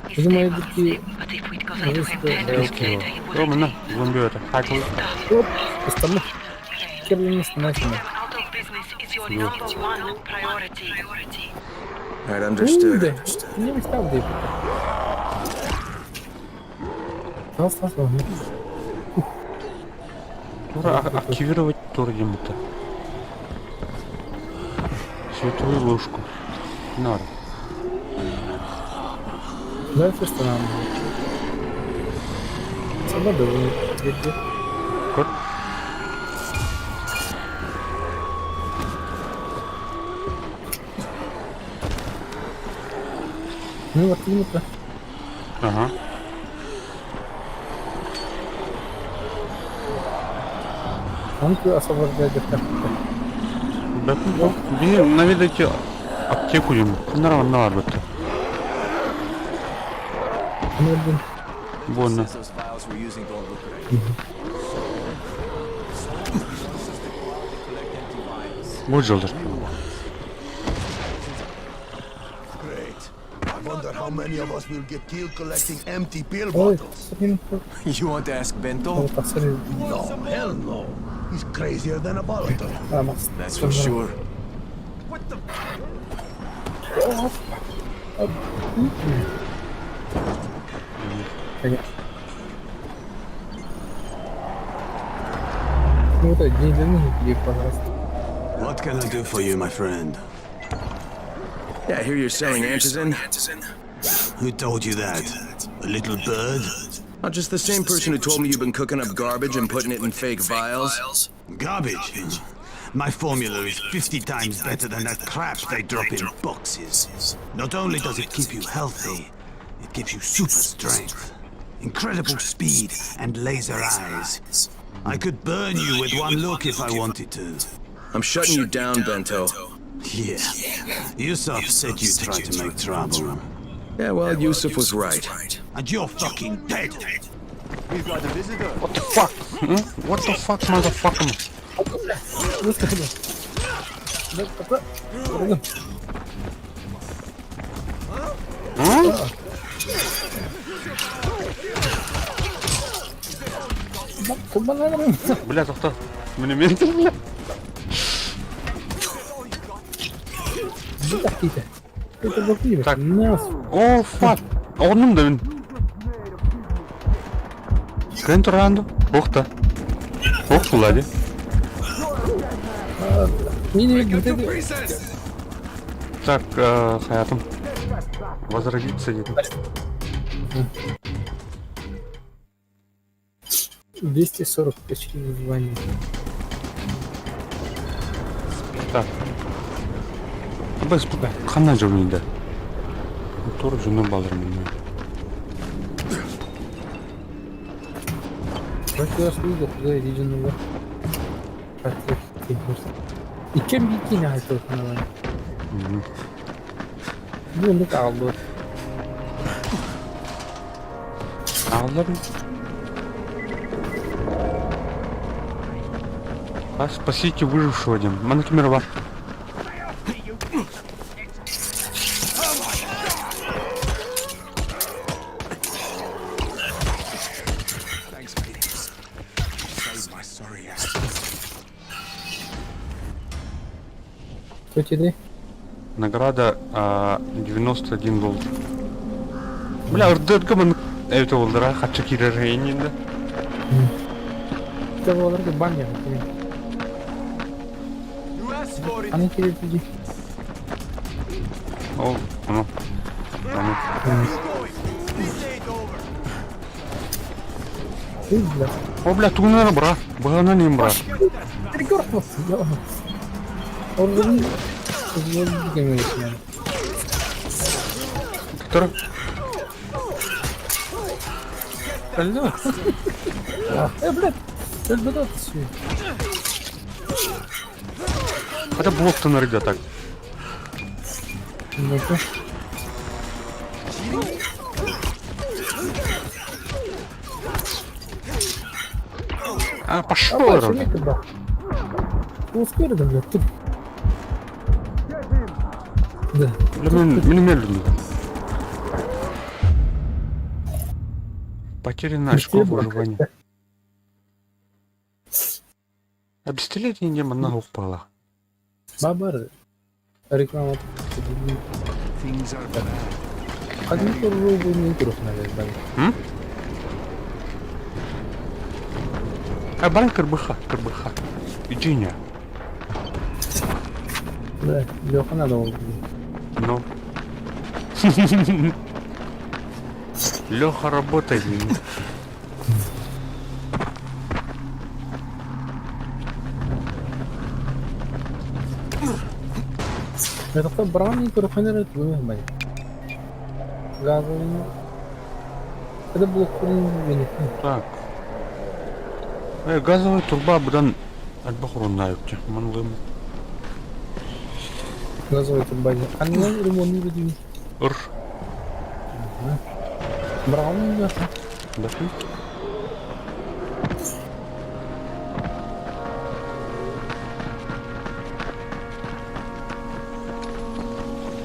Speaker 20: He's massive,
Speaker 4: but if we'd gotten to him 10 minutes later, he would have out of business is your #1 priority.
Speaker 10: Alright, understood.
Speaker 20: Не стал дым. Остался.
Speaker 7: Активировать турдим-то. Световую ложку. Надо.
Speaker 20: Дальше что нам? Свобода где?
Speaker 7: Кот.
Speaker 20: Ну вот минута.
Speaker 7: Ага.
Speaker 20: Он освобождает их.
Speaker 7: Наведайте Аптеку ем. Нормально var бітті. Больно. Вот жолдаш.
Speaker 9: I wonder how many of us will get killed collecting empty pill bottles.
Speaker 10: You want to ask Bento?
Speaker 9: No, hell no. He's crazier than a Balaton.
Speaker 10: That's for sure.
Speaker 14: What can I do for you, my friend?
Speaker 10: Yeah, I hear you're selling antizin.
Speaker 14: Who told you that? A little bird?
Speaker 10: Not just the same person who told me you've been cooking up garbage and putting it in fake vials.
Speaker 14: Garbage? My formula is 50 times better than that crap they drop in boxes. Not only does it keep you healthy, it gives you super strength, incredible speed, and laser eyes. I could burn you with one look if I wanted to.
Speaker 10: I'm shutting you down, Bento.
Speaker 14: Yeah. Yusuf said you tried to make trouble.
Speaker 10: Yeah, well, Yusuf was right.
Speaker 14: And you're fucking dead.
Speaker 15: We've got a visitor.
Speaker 7: What the fuck? What the fuck, motherfucker? Бля, тоқта. Мінемен бля. Так. О, фак. Орным да мен. Көн тұранды. Оқта. Оқ бұлады. Так, хаятым. Возродиться едем.
Speaker 20: 240 почти выживания.
Speaker 7: Так. Біз қана жүрмейді. Тұрып жүрмей балырмын.
Speaker 20: Против видео, куда регионы бар. Икем бикини айтып отмалар. Bunu kaldı.
Speaker 7: Alırım. А спасите выжившего один. Мана камера бар.
Speaker 20: Что тебе?
Speaker 7: Награда $91. Бля, ырдыргы мын это олдыра хатчы киререйін енді.
Speaker 20: Что оларды бан я хотел. Они керек иди.
Speaker 7: О, ну. О, бля, тугнана бра. Бағана нем бра.
Speaker 20: Прикорпус, я. Ордын.
Speaker 7: Кто?
Speaker 20: Алло. Блядь. Блядь, все.
Speaker 7: Это блок-то нарыгда так.
Speaker 20: Ну-ка.
Speaker 7: А, пошел, Рон.
Speaker 20: Успели, блядь, тут. Да.
Speaker 7: Медленно. Потеряно очко выживания. А бесстелетие не одного упала.
Speaker 20: Бабар. Реклама. Один рубль не трус, наверное.
Speaker 7: А баран карбыха. Иди не.
Speaker 20: Да, Лёха надо было.
Speaker 7: Ну. Лёха работает.
Speaker 20: Это кто бран не переходит в мой. Газовый. Это блок курения.
Speaker 7: Так. Газовая турба будан альбахрон наёкте. Манлым.
Speaker 20: Называется база. А не ремонт не видим.
Speaker 7: Ур.
Speaker 20: Браун не ясно.
Speaker 7: Да.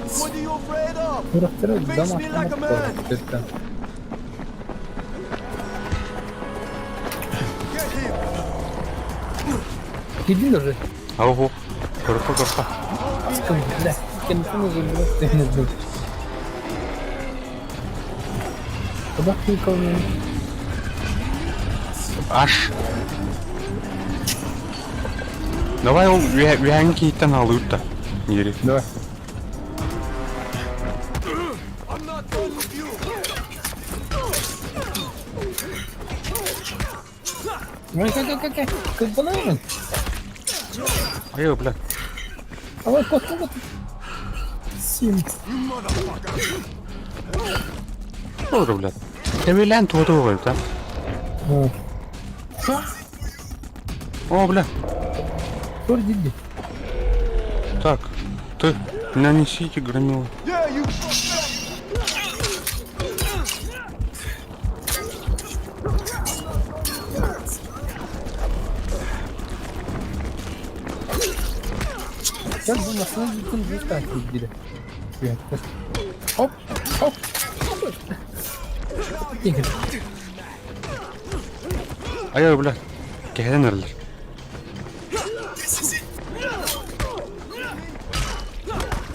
Speaker 10: What are you afraid of?
Speaker 20: Face
Speaker 10: Face me like a man.
Speaker 20: Иди уже.
Speaker 7: Ого. Горка.
Speaker 20: Бля, кем-то нужно было. Куда ты ко мне?
Speaker 7: Аш. Давай вянки-то на лут-то. Ири.
Speaker 20: Давай. Как банан?
Speaker 7: Ай, бля.
Speaker 20: А вот вот. Сим.
Speaker 7: Ой, бля. Ты вилен твой, да? О, бля.
Speaker 20: Иди.
Speaker 7: Так, ты нанесите громилу.
Speaker 20: Как бы нас не так видели. Оп, оп. Игорь.
Speaker 7: Ай, бля. Кехенерлер.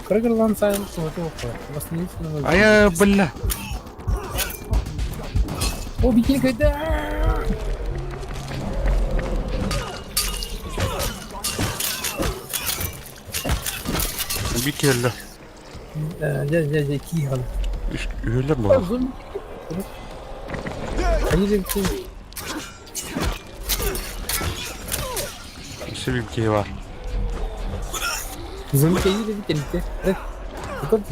Speaker 20: Крыгерлан сайен вот. Восстановительного.
Speaker 7: Ай, бля.
Speaker 20: О, бикинь, да.
Speaker 7: Бикелле.
Speaker 20: Дядя Киган.
Speaker 7: Öyle mi?
Speaker 20: Hayır ki.
Speaker 7: İşte bir şey var.
Speaker 20: Zombi iyi de bitti. Evet. Bakın.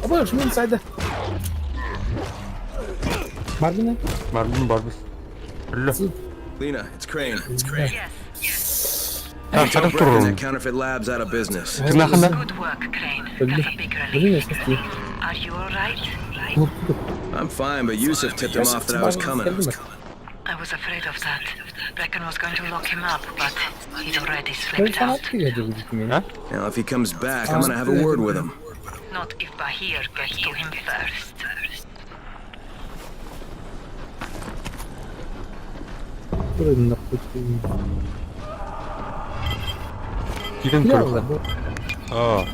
Speaker 20: Abi şunu inside. Marvin.
Speaker 10: Lena, it's Crane.
Speaker 7: Ha,
Speaker 10: Tell
Speaker 7: sana
Speaker 10: Brecken
Speaker 7: sorun.
Speaker 10: that Counterfeit Labs out of business.
Speaker 4: Good work, Crane. That's a big relief. Are you alright?
Speaker 10: I'm fine, but Yusuf tipped him off that I was coming.
Speaker 4: I was afraid of that. Brecken was going to lock him up, but he'd already slipped out.
Speaker 10: Now, if he comes back, I'm gonna have a word with him.
Speaker 4: Not if Bahir gets to him first.
Speaker 7: Gidin çocuklar. Aa.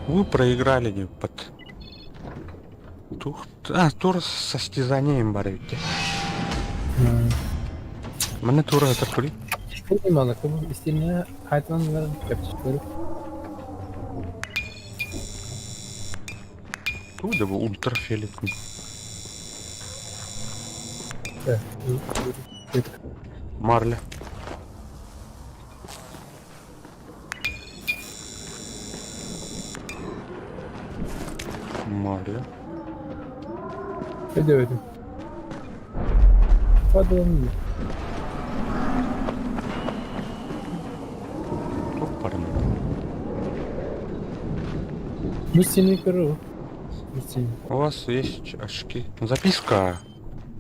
Speaker 7: Вы проиграли не под... Тур с состязанием борете. Mana тур это при?
Speaker 20: Gimana kamu istilahnya hayvanların yapışları?
Speaker 7: Тут да ультрафиолетный. Марля. Марля.
Speaker 20: Hadi öyle. Hadi onu.
Speaker 7: У вас есть очки. Записка,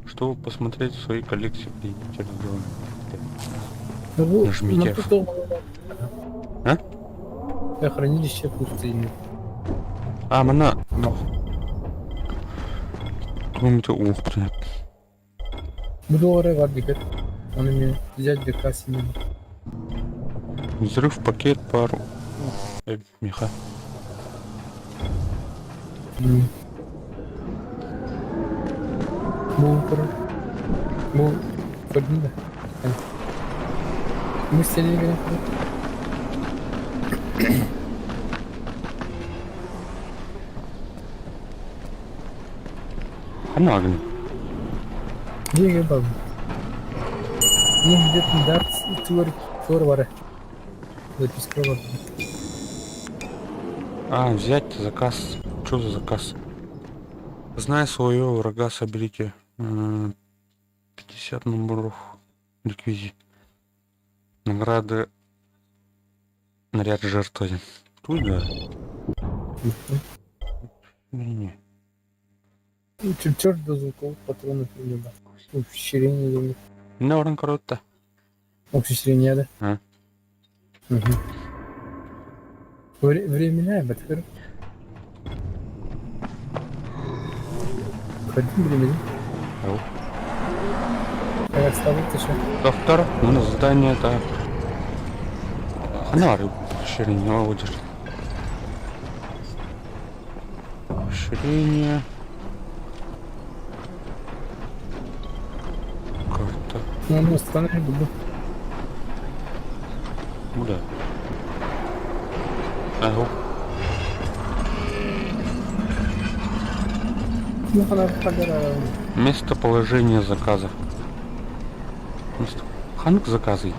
Speaker 7: чтобы посмотреть в своей коллекции телевизора. Нажмите F. А?
Speaker 20: Хранилище пустыни.
Speaker 7: А, мана. Думаю, ух, блядь.
Speaker 20: Буду орать, дикет. Он мне взять декасами.
Speaker 7: Взрыв пакет пару. Миха.
Speaker 20: Bu kadın da. Bu seni göre.
Speaker 7: Hangi?
Speaker 20: Niye yapalım? Не, где-то дартс тур вары. Записка вот.
Speaker 7: Взять заказ. Что за заказ? Зная своего врага, соберите 50 номеров реквизит. Награды. Наряд жертвы. Тут да. Не.
Speaker 20: Черт до звуков, патроны примерно. Ухищрение.
Speaker 7: Не орен коротко.
Speaker 20: Ухищрение, да?
Speaker 7: А.
Speaker 20: Угу. Временная батарея. Хотим времени. Как ставить еще?
Speaker 7: Доктор, на задание это. Она расширение наводишь. Расширение. Карта.
Speaker 20: Ну, останови буду.
Speaker 7: Куда? Ага.
Speaker 20: Ну, она погорала.
Speaker 7: Местоположение заказа. Ханук заказывает.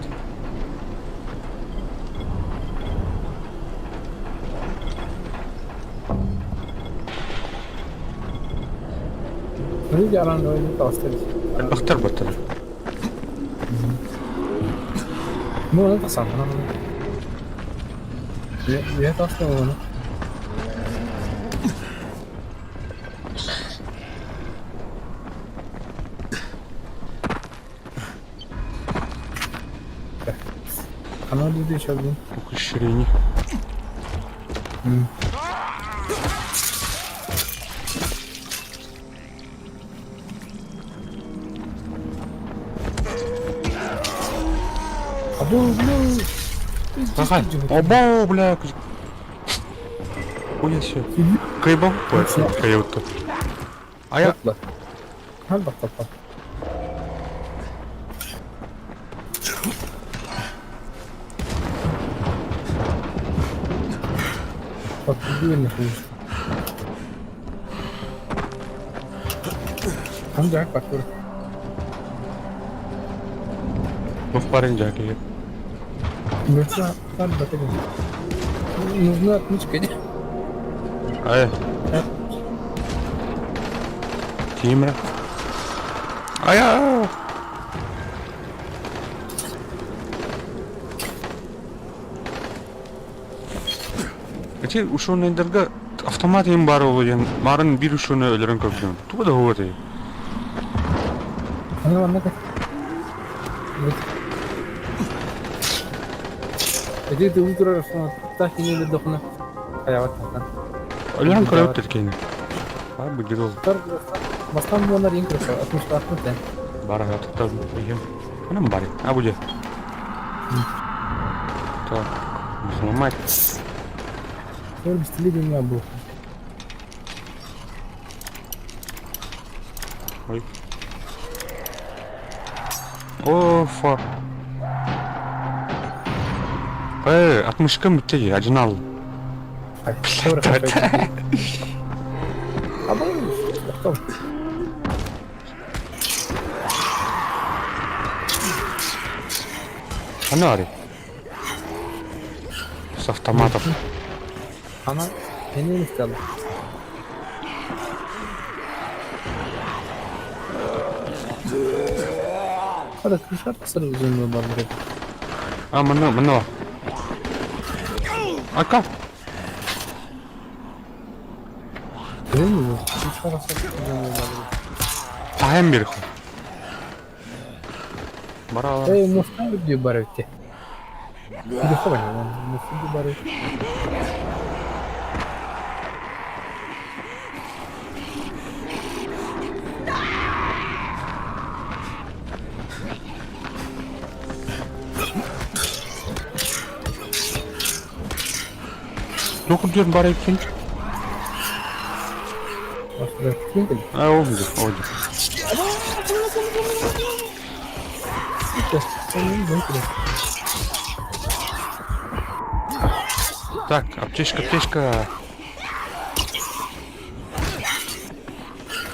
Speaker 20: Люди оранжевые не остались.
Speaker 7: Доктор батарея.
Speaker 20: Ну, это самое. Я это оставил, ну. Она будет еще один.
Speaker 7: Ухищрение. Оба, бля. Ой, все. Кайбал? Каюта. А я...
Speaker 20: Anda, pakkur.
Speaker 7: В парень джаки.
Speaker 20: Нужна батарея. Нужна отмычка.
Speaker 7: Тимра. Ая. Эти ушоны дорога автомат им барылыган, марын бир ушоны өлөрөн көрдүм. Туу да вот и.
Speaker 20: Она так. Эти ты утро так и не дохна. Хаяват так.
Speaker 7: Өлөрөн көрөт эркени. Бу гидол.
Speaker 20: Бастан буна ринг раса, атмышта атмыта.
Speaker 7: Бара атыктар ийген. Анам бар. Буде. Так. Сломать.
Speaker 20: Я без телевидения был.
Speaker 7: Ой. О, фак. Отмышка мыттеги, оригинал. Анари. С автоматов.
Speaker 20: Она не стала. Ada kışar kısır üzerinde barbarı.
Speaker 7: Mana. Aka.
Speaker 20: Değil mi? Kışar kısır üzerinde barbarı.
Speaker 7: Tahem bir. Bara.
Speaker 20: Muhtar diyor barbarı. Bir хавай, muhtar barbarı.
Speaker 7: Ну, где барай кинь? Oldu. Так, аптечка.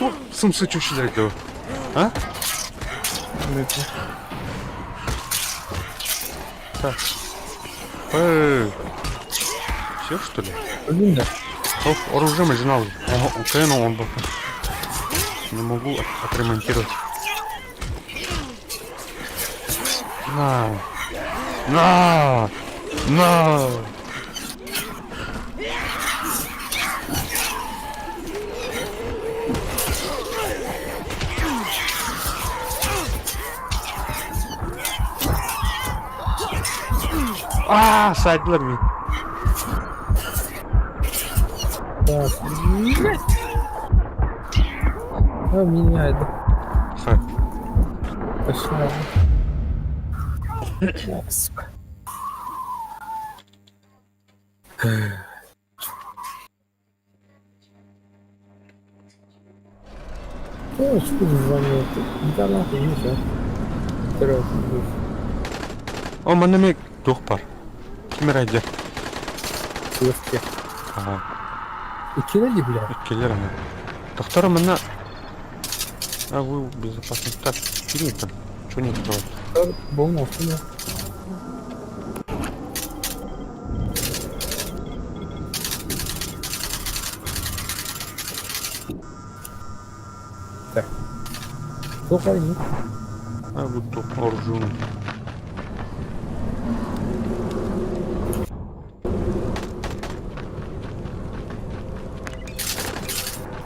Speaker 7: О, сумсы чушь дает. А? Так. Все, что ли?
Speaker 20: Блин, да.
Speaker 7: Оружие маржинал. Ого, он был. Не могу отремонтировать. На! Saydılar mı?
Speaker 20: Меняет.
Speaker 7: Хай.
Speaker 20: Кошмар. Сука. Что звонит? Да нахуй, не все. Вперед.
Speaker 7: О, mana mek to'xpar. Kim raydi?
Speaker 20: To'xtga.
Speaker 7: Aha.
Speaker 20: Ikkilar bular.
Speaker 7: Ikkilar ana. Doktor mana. Вы безопасность. Так, вперед там. Что не открывать?
Speaker 20: Бомба, да. Так. Плохо не.
Speaker 7: Вот тут оружие.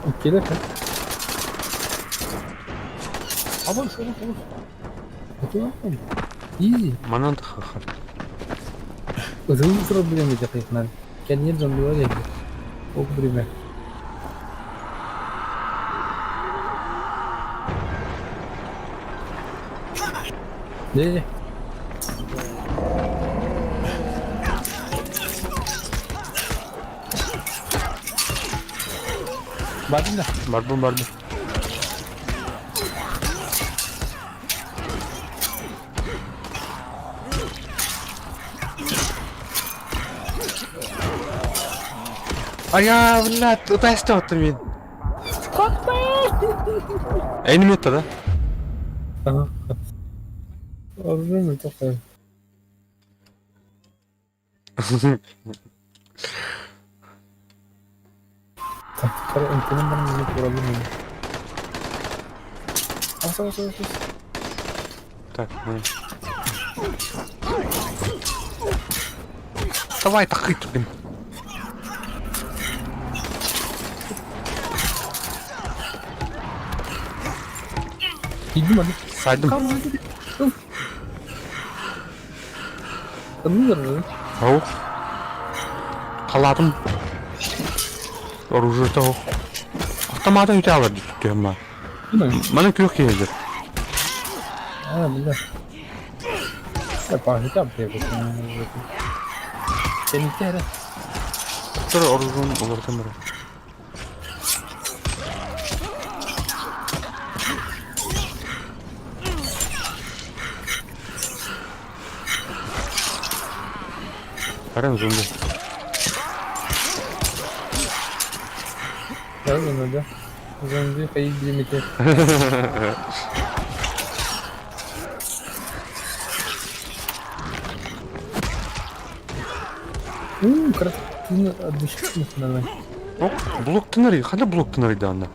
Speaker 20: Okey de. Aman şöyle konuş. Oturalım. Easy.
Speaker 7: Mana ntahar.
Speaker 20: Özüm problem edecek ben. Kendine zombi var ya. O problem. Ne? Bardın da.
Speaker 7: Barbun. Aya, блядь, это что ты мин? Эйни метта, да?
Speaker 20: Ага. Оружие такое. Так, антенна нам не проблема. Аса.
Speaker 7: Так, мы. Давай, так и блин.
Speaker 20: Gidim hadi.
Speaker 7: Saydım.
Speaker 20: Anladın.
Speaker 7: Ау. Қаладым. Оружие того. Автоматом өте алады түтті Mana kuyuq keldi.
Speaker 20: Bildim. Pahit yapıyor. Senin kere.
Speaker 7: Dur oruzun olurdan biri. Karen zombi.
Speaker 20: Geldim hadi. Zombi kayıp bir limiti. Картина отдышки давай.
Speaker 7: О, блок тынырый. Қандай блок тынырыйды анда?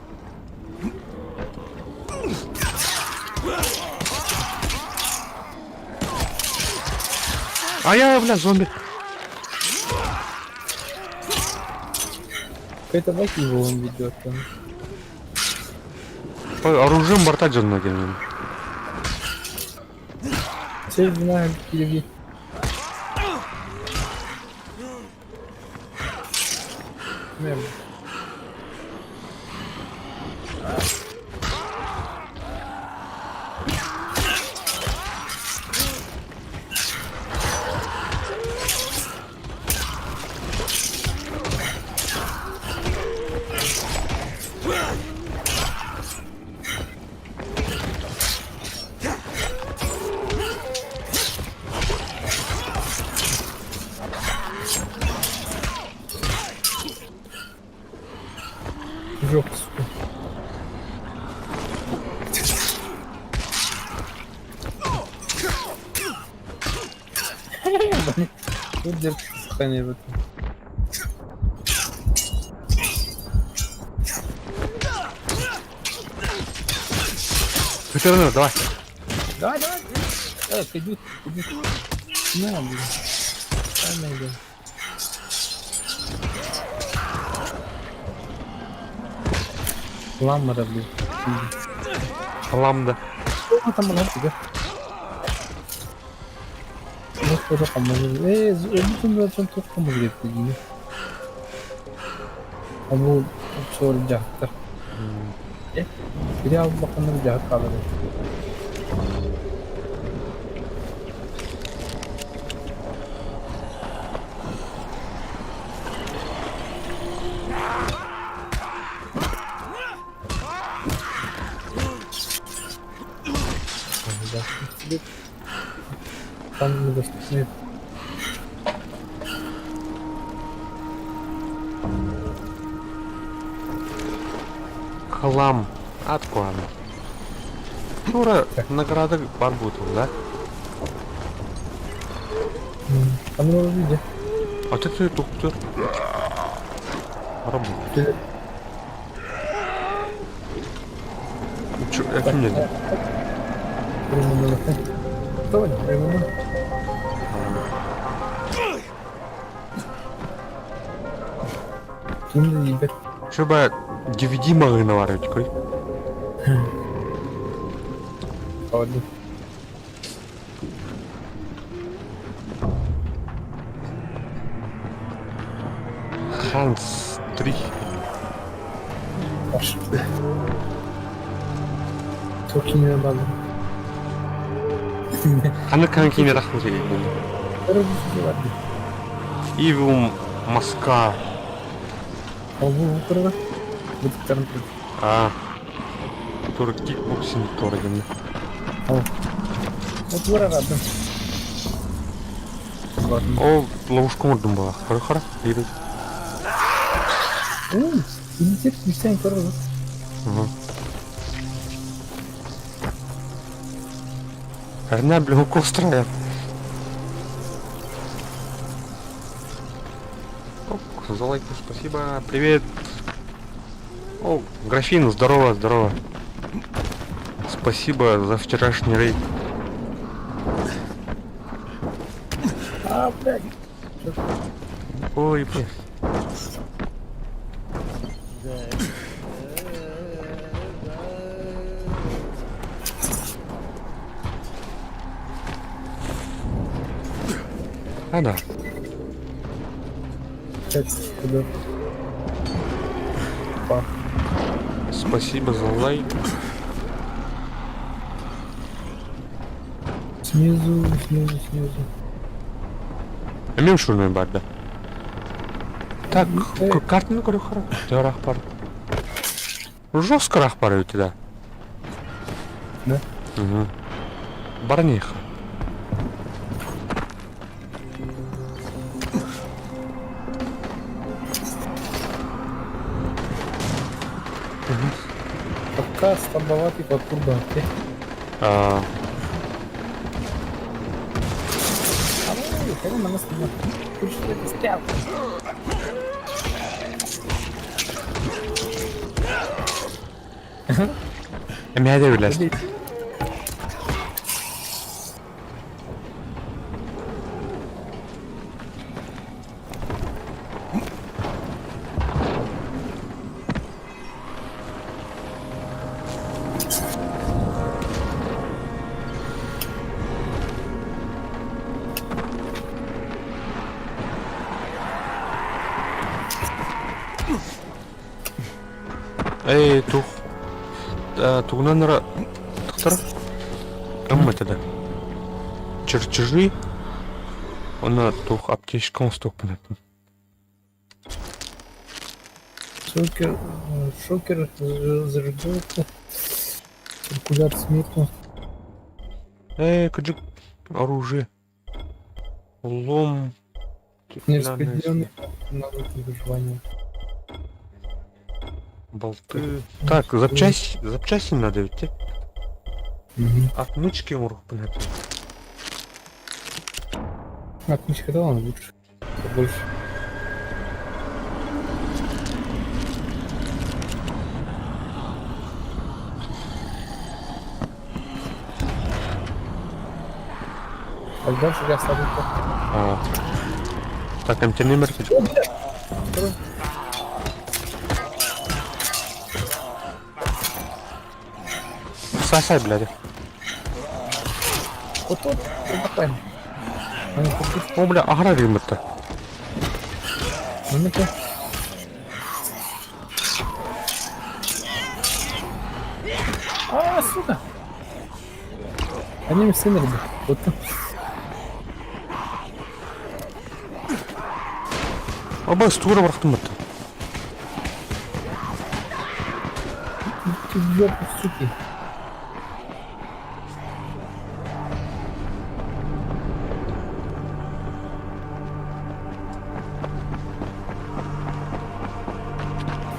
Speaker 7: Ай, бля, зомби.
Speaker 20: Какая-то баки его он ведет там.
Speaker 7: Оружием борта жанына келген.
Speaker 20: Все знаем, впереди. Мерно. Жопа, сука. держит состояние в этом.
Speaker 7: Петернер, давай.
Speaker 20: Давай. Иди. На, блин. Давай, найдем. Ламара, блин.
Speaker 7: Ламда.
Speaker 20: Что там было, да? Ну, кто-то поможет. Bütün zaten çok kabul etti yine. Ama bu çok olacaktır. Biri al bakalım bir daha kalır. Там не доступны.
Speaker 7: Хлам. Откуда? Тура награда бар будет, да?
Speaker 20: Там на виде.
Speaker 7: А ты доктор. Работает. Чё, это мне?
Speaker 20: Давай, прямо. Şimdi iyi.
Speaker 7: Şöyle DVD mağına var ya koy.
Speaker 20: Hadi.
Speaker 7: Hans 3.
Speaker 20: Baş. Çok iyi bir adam.
Speaker 7: Ana kankine rahmet eyleyin.
Speaker 20: Öyle bir şey vardı.
Speaker 7: Evil Maska.
Speaker 20: Bu kadar. Bıtıklarım kırdı.
Speaker 7: Который кикбоксинг торган.
Speaker 20: Вот var herhalde.
Speaker 7: О, ловушка мордum была. Хара. Иди.
Speaker 20: İnecek bir şey kırdı.
Speaker 7: Арня, блин, укол строят. За лайк, спасибо. Привет. О, графин, здорово. Спасибо за вчерашний рейд.
Speaker 20: Блядь.
Speaker 7: Ой, блядь. Да. Спасибо за лайк.
Speaker 20: Снизу.
Speaker 7: Эмин шурный бар, да. Так, картину көру қара. Жарақ бар. Жестко рахпар өте, да.
Speaker 20: Да?
Speaker 7: Барниха.
Speaker 20: Пока слабоватый подпор банки. Хрен на нас нет. Ты что это спят?
Speaker 7: Эмяде үләс. Эй, тух. Тугнан ра... Тухтар? Кам это да? Чертежи? Она тух аптечка он сток понятно.
Speaker 20: Шокер зажигается. Циркуляр смертности.
Speaker 7: Каджик. Оружие. Лом.
Speaker 20: Нераспределенный навык выживания.
Speaker 7: Болты. Так, запчасти надо ведь. Отмычки мурх, понятно.
Speaker 20: Отмычка да, он лучше. больше. Так дальше я оставлю.
Speaker 7: Так, МТ-номер. Сосай, блядь.
Speaker 20: Вот тут, покупаем.
Speaker 7: О, бля, аграрим это.
Speaker 20: Ну-ка. Сука. Они мне сына любят. Вот тут.
Speaker 7: Оба стура врахтым это.
Speaker 20: Ты ёб, суки.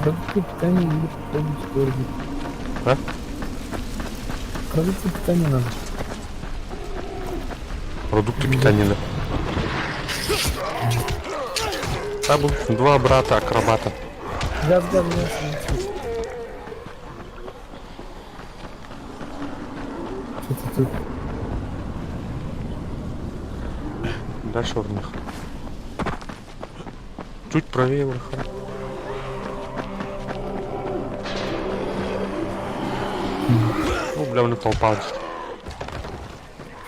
Speaker 20: Продукты питания или попробовать в городе.
Speaker 7: А?
Speaker 20: Продукты питания надо.
Speaker 7: Продукты питания, да. Там был 2 брата акробата.
Speaker 20: Газ. Что-то тут.
Speaker 7: Дальше в них. Чуть правее выхода. Ну, бля, у них толпа.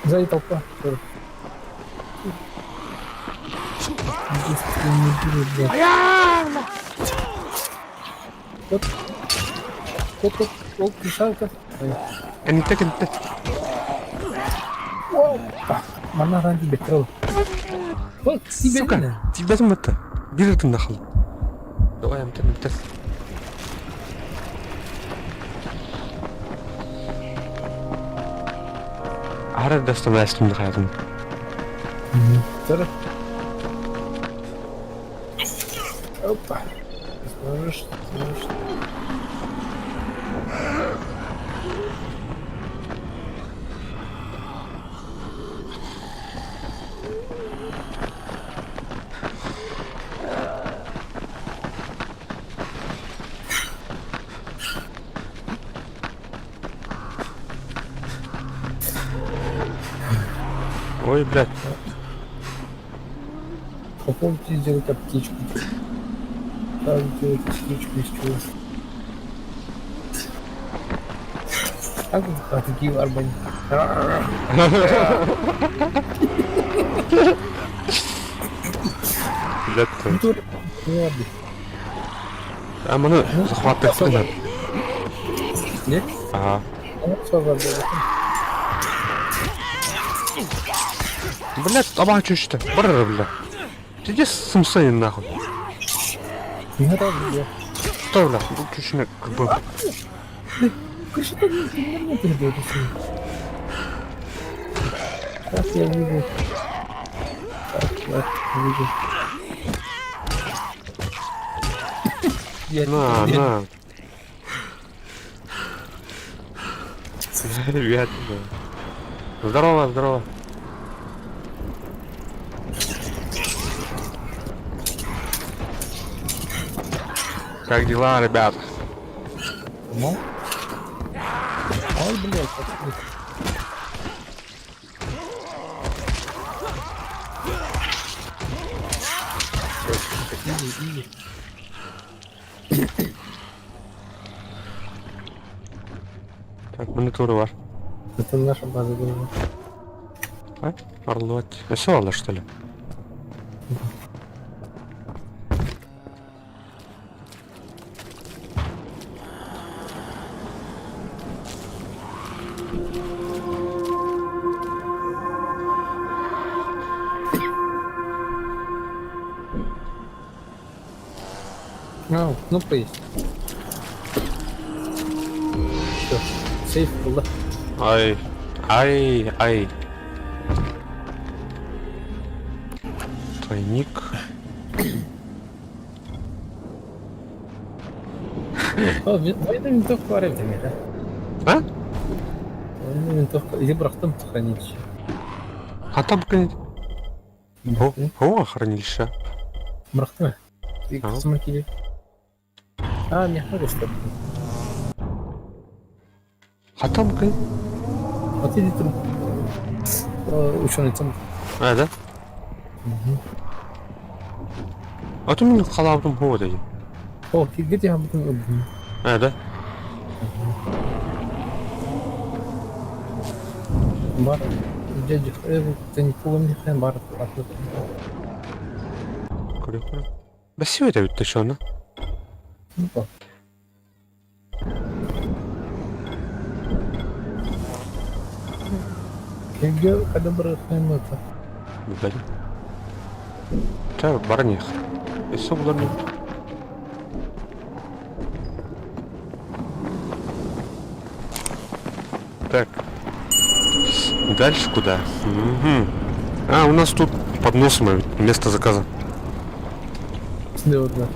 Speaker 20: Сзади толпа. Вот, решалка.
Speaker 7: Они так.
Speaker 20: Мана ранди бетрол. Вот,
Speaker 7: сука, тебя там это. Бери ты нахуй. Давай, МТ. Ара доставляешь мне рядом.
Speaker 20: Зараз. Опа. Сможешь.
Speaker 7: Ой, блядь.
Speaker 20: Попробуйте сделать аптечку. Как сделать аптечку из чего? Как такие арбани?
Speaker 7: Блядь, а мы захватывать надо.
Speaker 20: Нет?
Speaker 7: Ага. Блядь, обачу что? Бррр, бля. Иди с Мсейн нахуй.
Speaker 20: Не готов, бля.
Speaker 7: Что, бля? Выключено как бы.
Speaker 20: Короче, ты не передаешь. Как я вижу.
Speaker 7: На. Ребят, здорово. Как дела, ребят?
Speaker 20: Ну? Ой, блядь, как
Speaker 7: Так, монитор var.
Speaker 20: Это наша база была.
Speaker 7: А? Орлот. Весело, что ли?
Speaker 20: Ну, поесть. Все, сейф был, да?
Speaker 7: Ай. Тройник.
Speaker 20: О, война винтовку арендами, да?
Speaker 7: А?
Speaker 20: Война винтовку. Или брахтом хранить.
Speaker 7: А там, конечно... О, хранилище.
Speaker 20: Бырақты ма? Қызыма келе. Не қойды.
Speaker 7: Хата мыкын?
Speaker 20: Отойди тұрып. Ученый айтсам.
Speaker 7: Да? А ты мне халавдым хода.
Speaker 20: Где я буду?
Speaker 7: Да?
Speaker 20: Бар. Дядя, ты не помнишь, бар.
Speaker 7: Курю. Да все это ведь еще, ну?
Speaker 20: Когда бросаем это?
Speaker 7: Да. Чай, барних. И все было мне. Так. Дальше куда? Угу. У нас тут под носом место заказа.
Speaker 20: Да.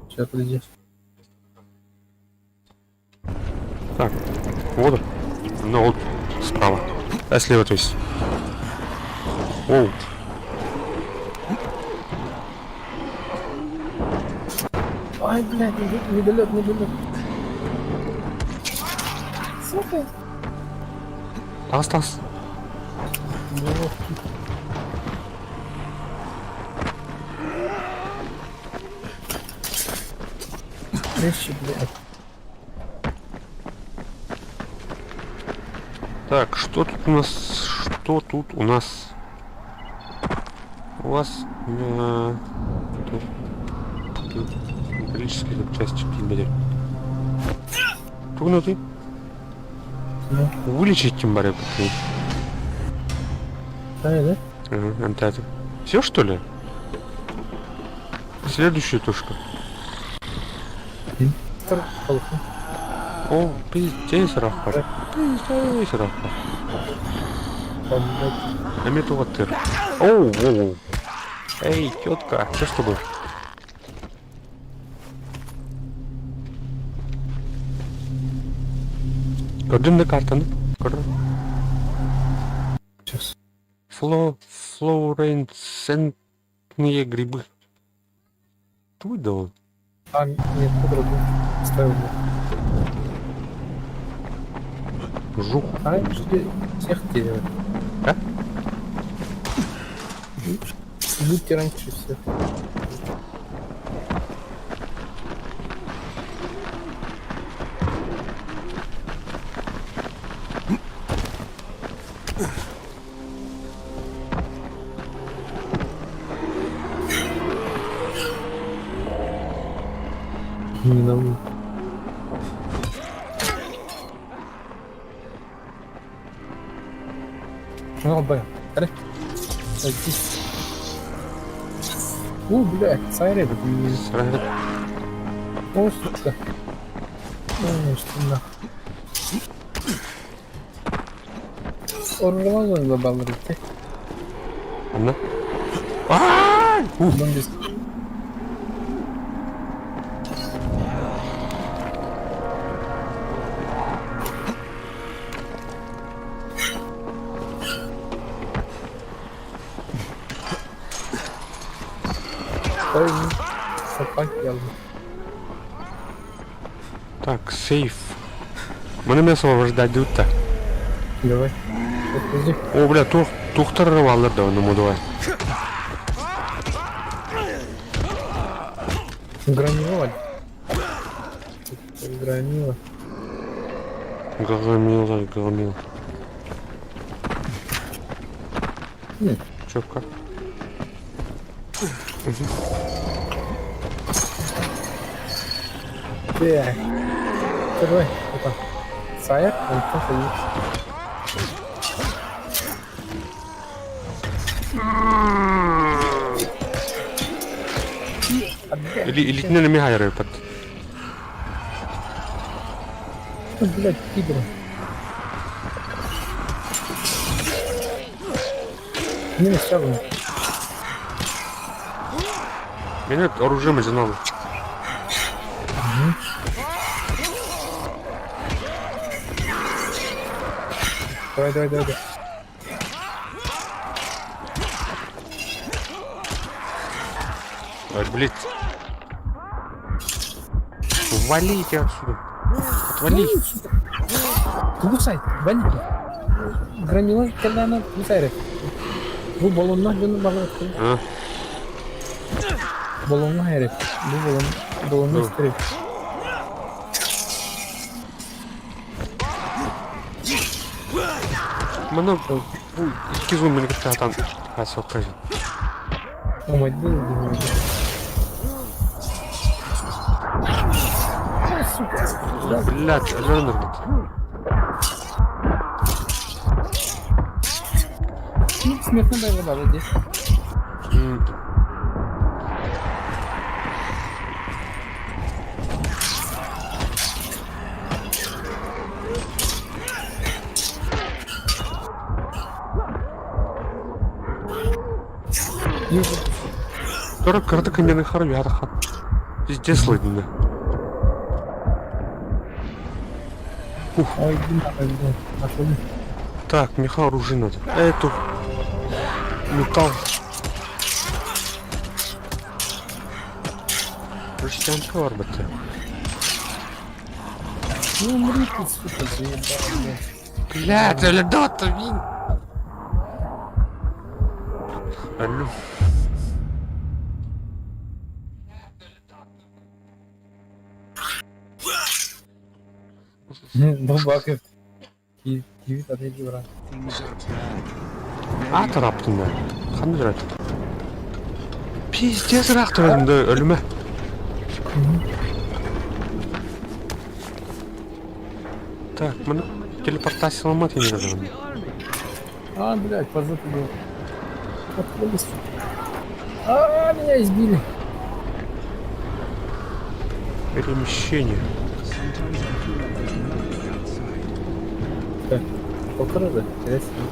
Speaker 20: Сейчас, подожди.
Speaker 7: Так, вода. Ну вот, справа. А слева, то есть. Оу.
Speaker 20: Ай, блядь, недолет. Сука.
Speaker 7: Остался.
Speaker 20: Вещи, блядь.
Speaker 7: Так, что тут у нас? Что тут у нас? У вас тут металлические запчасти, блядь. Пугнутый. Вылечить тем более.
Speaker 20: Да?
Speaker 7: Ага, все что ли? Следующая тушка. О, пиздец, Рафа. Пиздец, Рафа. А мне тут вот. Оу. Эй, тетка, что с тобой? Координатная карта, ну?
Speaker 20: Сейчас.
Speaker 7: Флуоресцентные грибы. Твой да он?
Speaker 20: Нет, по-другому. Ставил.
Speaker 7: Жук.
Speaker 20: Жди всех делают.
Speaker 7: А?
Speaker 20: Будьте раньше всех. Не надо. Ну, блядь. Блядь, сайрет. О, сука. Что нахуй. Орвалазон забавляете.
Speaker 7: Она?
Speaker 20: Бомбист.
Speaker 7: Так, сейф. Мене мясо ждать тут-то.
Speaker 20: Давай.
Speaker 7: О, бля, тухтар рвалыр да, ну давай.
Speaker 20: Гранила. Гранила.
Speaker 7: Громил. Чё, как?
Speaker 20: Так. Давай. Опа. Сайр, он тоже есть.
Speaker 7: Или не намигай под.
Speaker 20: Блять, пидор. Минус сразу.
Speaker 7: Меня оружием изгнало.
Speaker 20: Давай.
Speaker 7: Ой, блин. Валите отсюда. Отвали.
Speaker 20: Кусай, бәне. Громила кәләне кусай. Бу балонна җаны багып. Балонна хәйрәт. Бу балонна истерик.
Speaker 7: Mana bu ikki zo'mini bittadan hasoqqa.
Speaker 20: Olmaydi.
Speaker 7: Блядь, Леонард.
Speaker 20: Смертно было здесь.
Speaker 7: Карта каменный хорвят. Пиздец слышно.
Speaker 20: Ой,
Speaker 7: так, меха оружие надо. Эту металл. Жестянка варбата.
Speaker 20: Ну, умри тут, сука, заебал.
Speaker 7: Блядь, ледота, вин. Алло.
Speaker 20: Бабаков. Кивит отойди, брат.
Speaker 7: Атыраптым да. Қандай жүреді? Пиздец рақты өзімді өліме. Так, мұны телепортация ломать не надо.
Speaker 20: А, блядь, по жопе был. Отвались. А, меня избили.
Speaker 7: Перемещение.
Speaker 20: Покрыто, интересно.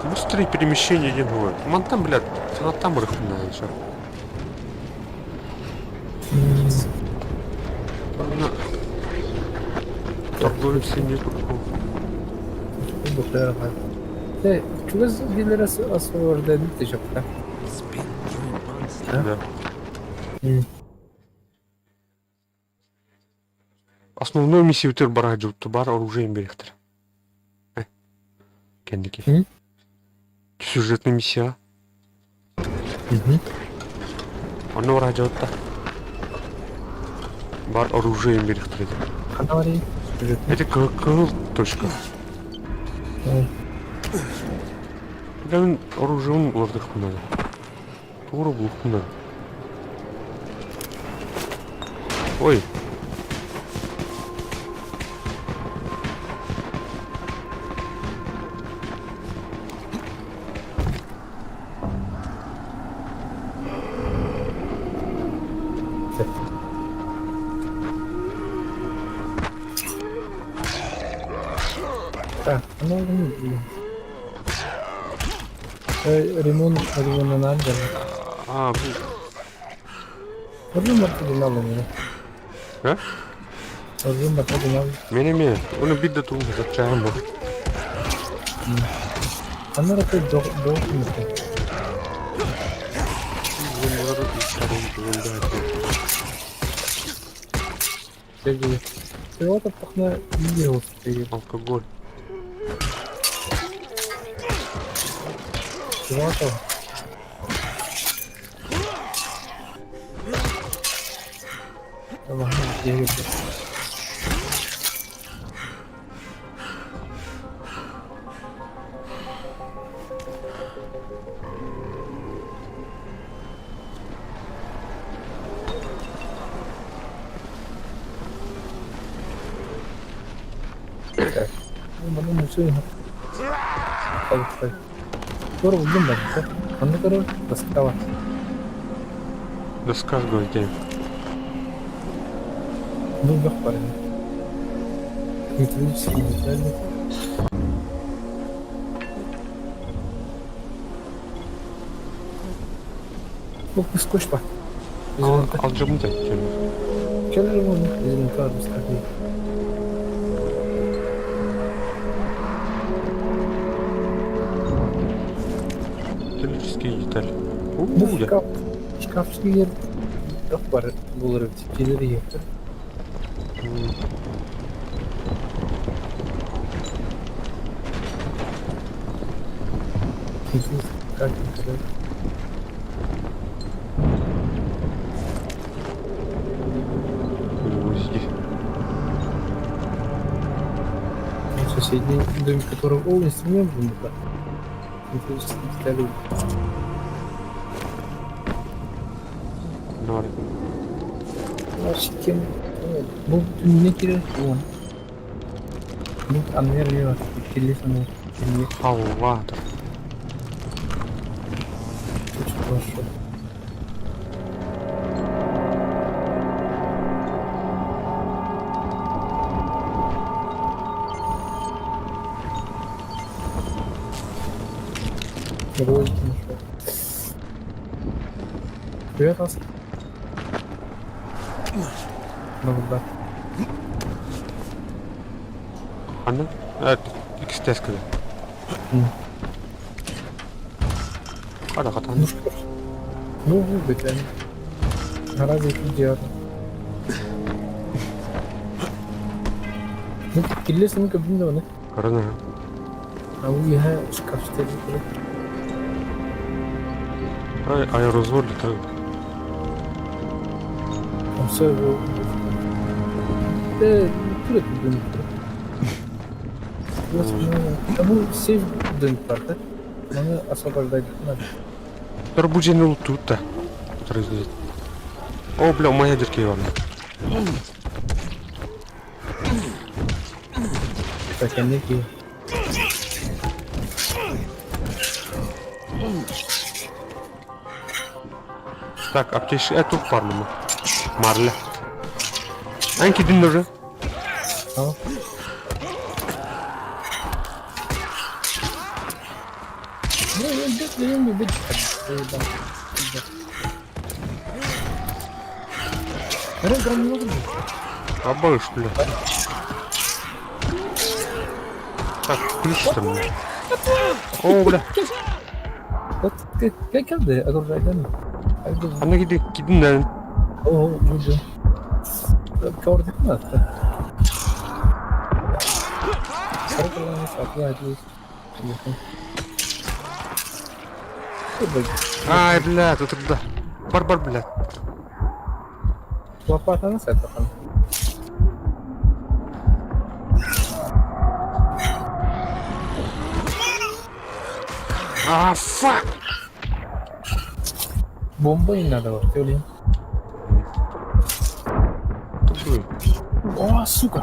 Speaker 7: Быстрее перемещение не бывает. Вон там, блядь, там рыхло еще. Торгуемся не кругом.
Speaker 20: Ты, чего за дилера освобождает еще пока?
Speaker 7: Да. Основной миссия утер бараджу, бар оружием берехтер. Кендики. Сюжетная миссия. Он бараджу-то. Бар оружием берехтер. Это как точка. Ben orucum vurduk bunları. Doğru bulduk bunları. Oy.
Speaker 20: Так, ну не. Ремонт надо.
Speaker 7: А,
Speaker 20: ремонт надо мне.
Speaker 7: А?
Speaker 20: Ремонт надо.
Speaker 7: Менеме, он беда тут зачем был?
Speaker 20: Она это до. Чего-то пахнет видео стоит.
Speaker 7: Алкоголь.
Speaker 20: Чего-то. Ага, я люблю. Mana musuh? Скоро будем дальше. Он на дороге доскала.
Speaker 7: Доска где?
Speaker 20: Ну, вверх парень. Металлические детали. Biz koş bak.
Speaker 7: Alacağım da içeceğim.
Speaker 20: Gelelim onu. Bizim tarafımız tabii.
Speaker 7: Металлический деталь.
Speaker 20: Bu şkafçı yer yok var. Bulur tipçileri yaptı. Как это? Соседний дом, в котором инструмент был, да. Металлические детали.
Speaker 7: Nori.
Speaker 20: Gerçekten bu dünya kire bu. Bu anlıyor kirli sanıyor. Kirli.
Speaker 7: Halvadır.
Speaker 20: Çok hoş. Герой, привет, вас. Burada.
Speaker 7: Anne? Evet, ikisi de eskidi. Ada katan.
Speaker 20: Ну, выбыть они. Разве это дело? Ну, киллер сами кабин да, не?
Speaker 7: Карана.
Speaker 20: А वो यहाँ шкафчик है.
Speaker 7: Ай, аэрозоль летают.
Speaker 20: Все, тура кабин. Bu sev dönüp vardı. Onu asabardaydık.
Speaker 7: Рабуджение лутут да. О, бля, моя дырки его.
Speaker 20: Так, я не пью.
Speaker 7: Так, аптечка, это парному. Марля. Анки дин уже. Обои, что ли? Так, ключ там. О, бля.
Speaker 20: Как geldi? Agor'dan.
Speaker 7: Anne gidin lan.
Speaker 20: Oo, burada. Kavurduk mu hatta? Sarı kalanı saklı ediyoruz.
Speaker 7: Ай, бля, тут да. Бар, бля.
Speaker 20: Лопата с этого.
Speaker 7: А, фак!
Speaker 20: Бомба не надо, вот, Юлин. О, сука!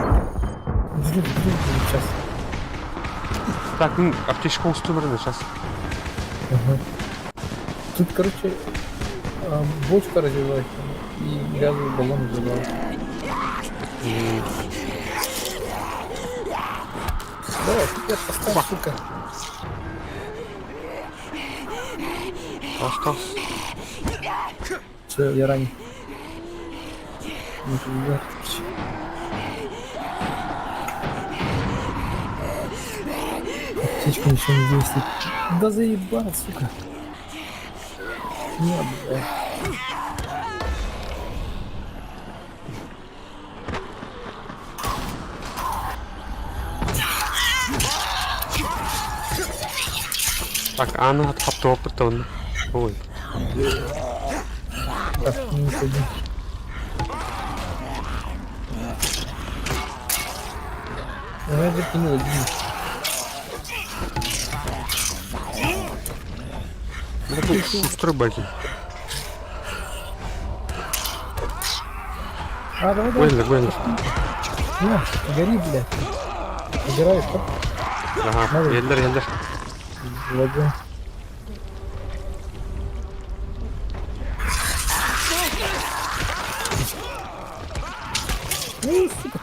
Speaker 20: Сейчас.
Speaker 7: Так, ну, аптечка устроена сейчас.
Speaker 20: Ага. Тут, короче, бочка развивается и газовый баллон взрывается. Давай, теперь поставь, сука.
Speaker 7: Остался.
Speaker 20: Все, я ранен. Аптечка ничего не действует. Да заебал, сука. Нет, бля.
Speaker 7: Так, Анна от опыта. Ой.
Speaker 20: Так, не ходи. Давай закинул один.
Speaker 7: Это шустрый баки.
Speaker 20: А, давай.
Speaker 7: Гвен.
Speaker 20: На, гори, блядь. Убираешь, да?
Speaker 7: Ага, елдер.
Speaker 20: Ладно. Ну, сука.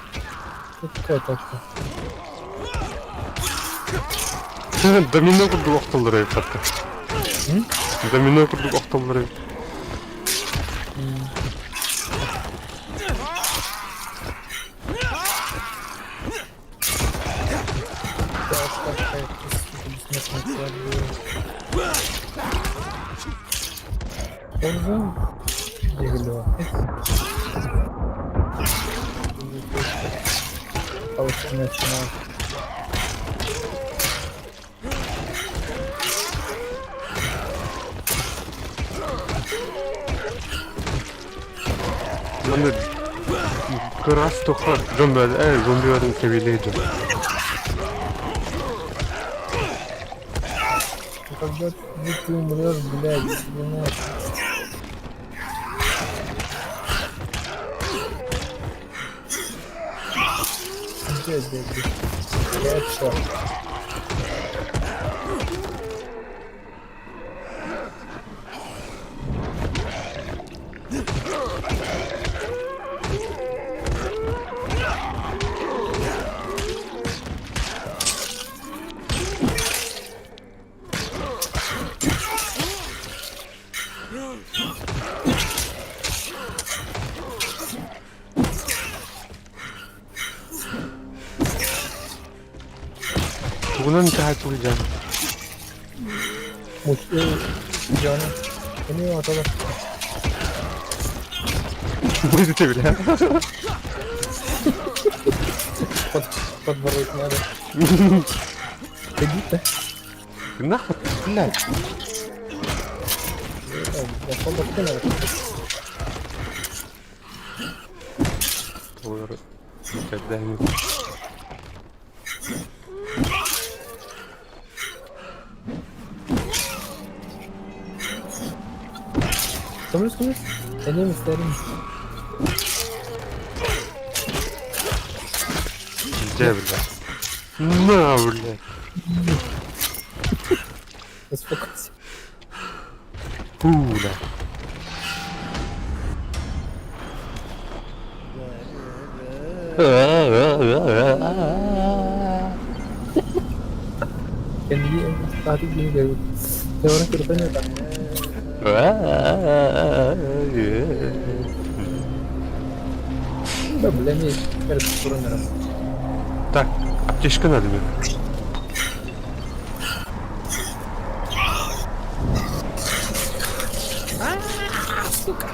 Speaker 20: Какая такая?
Speaker 7: Домино курдук октолдурайт хатта. Домино курдук октолдурайт. Mana keras tuh kan zombie orang ke village.
Speaker 20: Когда ты умрешь, блядь, извиняюсь. Где? Я чё?
Speaker 7: Bunun intihar bulacağım.
Speaker 20: Mutlu canım. Ini atalar.
Speaker 7: Будет это, бля.
Speaker 20: Подворот надо. Иди-то.
Speaker 7: Нахуй, блядь.
Speaker 20: Я подворот надо.
Speaker 7: Поворот. Когда-нибудь.
Speaker 20: Konuş. Benim isterim.
Speaker 7: Где, бля? На, бля.
Speaker 20: Успокойся.
Speaker 7: Пуля.
Speaker 20: Kendi tadi gini geliyor. Saya orang kedepannya tak. Да, бля, не, перед турниром.
Speaker 7: Так, аптечка надо мне.
Speaker 20: Сука.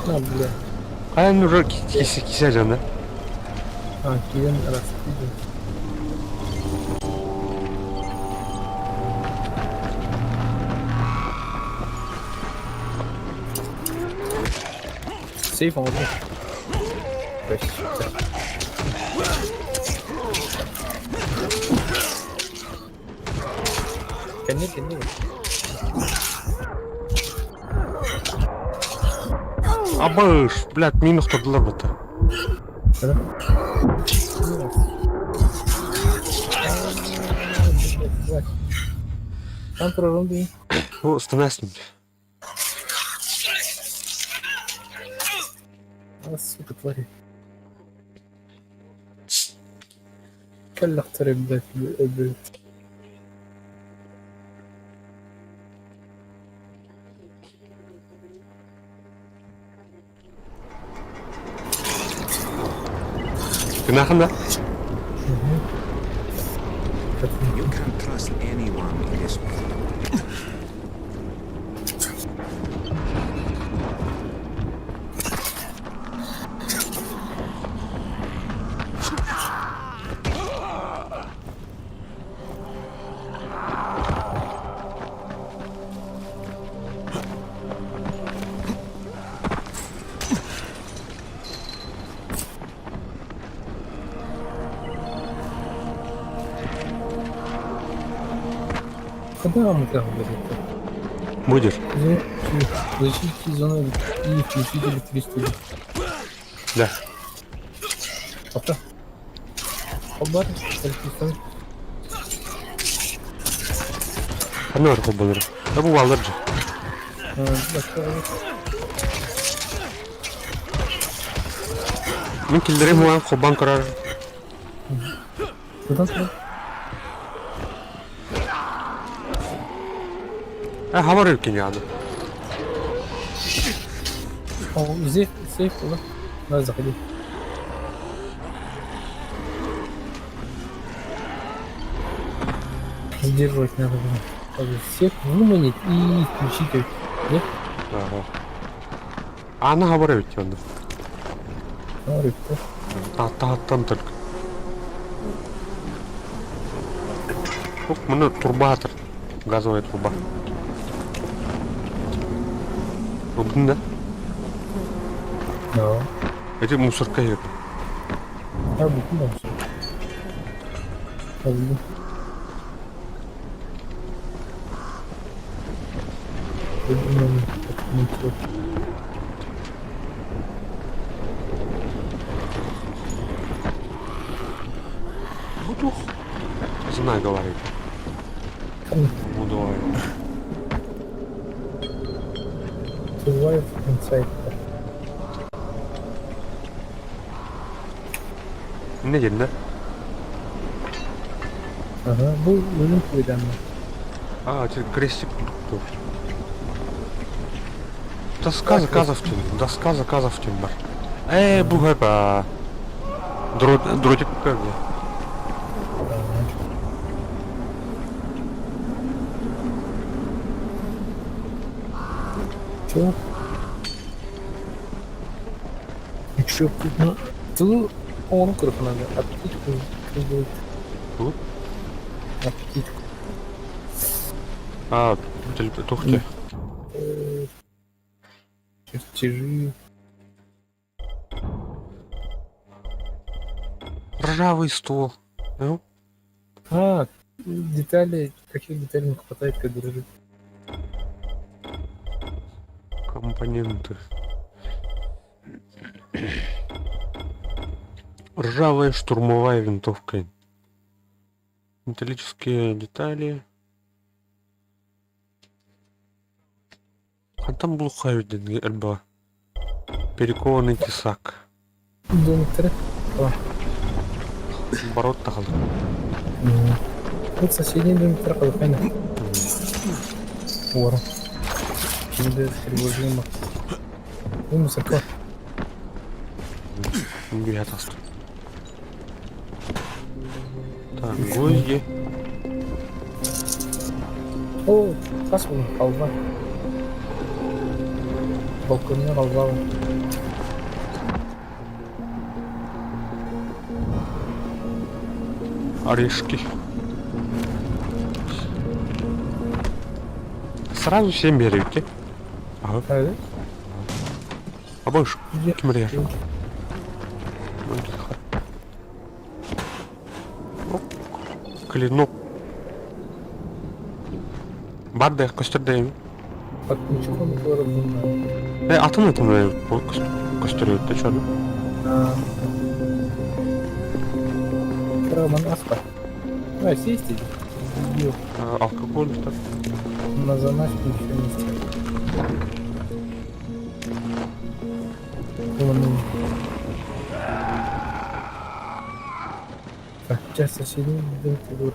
Speaker 20: На, бля.
Speaker 7: А я уже кисядем, да?
Speaker 20: А, киен раз видел. Сейф он вот. Кенни.
Speaker 7: Абыш, блядь, минус подла бата.
Speaker 20: Там прорумби.
Speaker 7: О, становись.
Speaker 20: Сука, твари. كاللختر بذات
Speaker 7: كنا خمنا
Speaker 3: You can't trust anyone in this world.
Speaker 20: Когда мы как говорим?
Speaker 7: Будешь?
Speaker 20: Защитите зону и включите электричество.
Speaker 7: Да.
Speaker 20: Пока. Хабар, электричество.
Speaker 7: Ханор хабар. Абу валарджи. Мен килдерем уан хобан карар.
Speaker 20: Куда ты?
Speaker 7: Говорю, киняду.
Speaker 20: О, здесь сейф было. Давай, заходи. Сдерживать надо было. Всех выманить и включить их. Нет?
Speaker 7: Ага. А она говорит, он.
Speaker 20: Говорит,
Speaker 7: Там только. Мне турбатор. Газовая труба. Рубин, да?
Speaker 20: Да.
Speaker 7: Эти мусорка это.
Speaker 20: Я буду дальше.
Speaker 7: Буду. Знаю, говорит. Буду.
Speaker 20: Survive inside.
Speaker 7: Не день, да?
Speaker 20: Ага, был өлім қойдан.
Speaker 7: Теперь крестик. Доска заказов тем. Доска заказов тем. Бугай по дротик как бы.
Speaker 20: Чё? И чё тут? Ну, тут он круг надо. Аптечку будет.
Speaker 7: Тут?
Speaker 20: Аптечку.
Speaker 7: Тухте.
Speaker 20: Чертежи.
Speaker 7: Ржавый стол. Ну?
Speaker 20: Детали. Каких деталей не хватает, как дрожит?
Speaker 7: Компоненты. Ржавая штурмовая винтовка. Металлические детали. А там глухая альба. Перекованный тесак.
Speaker 20: Донтер.
Speaker 7: Оборот тахал.
Speaker 20: Вот соседний донтер халфайна. Вора. Чудес приложимо. Мусорка.
Speaker 7: Биатаст. Так, гвозди.
Speaker 20: О, касвал, халва. Балконный халва.
Speaker 7: Орешки. Сразу 7 берете. Ага. А больше? Кем режем? Клинок. Бадда, костердейм.
Speaker 20: Отключком города.
Speaker 7: Атын это костерет, ты чё?
Speaker 20: Роман Аспа. Сесть иди.
Speaker 7: Алкоголь так.
Speaker 20: На заначку еще не так, сейчас соседний дым фигур.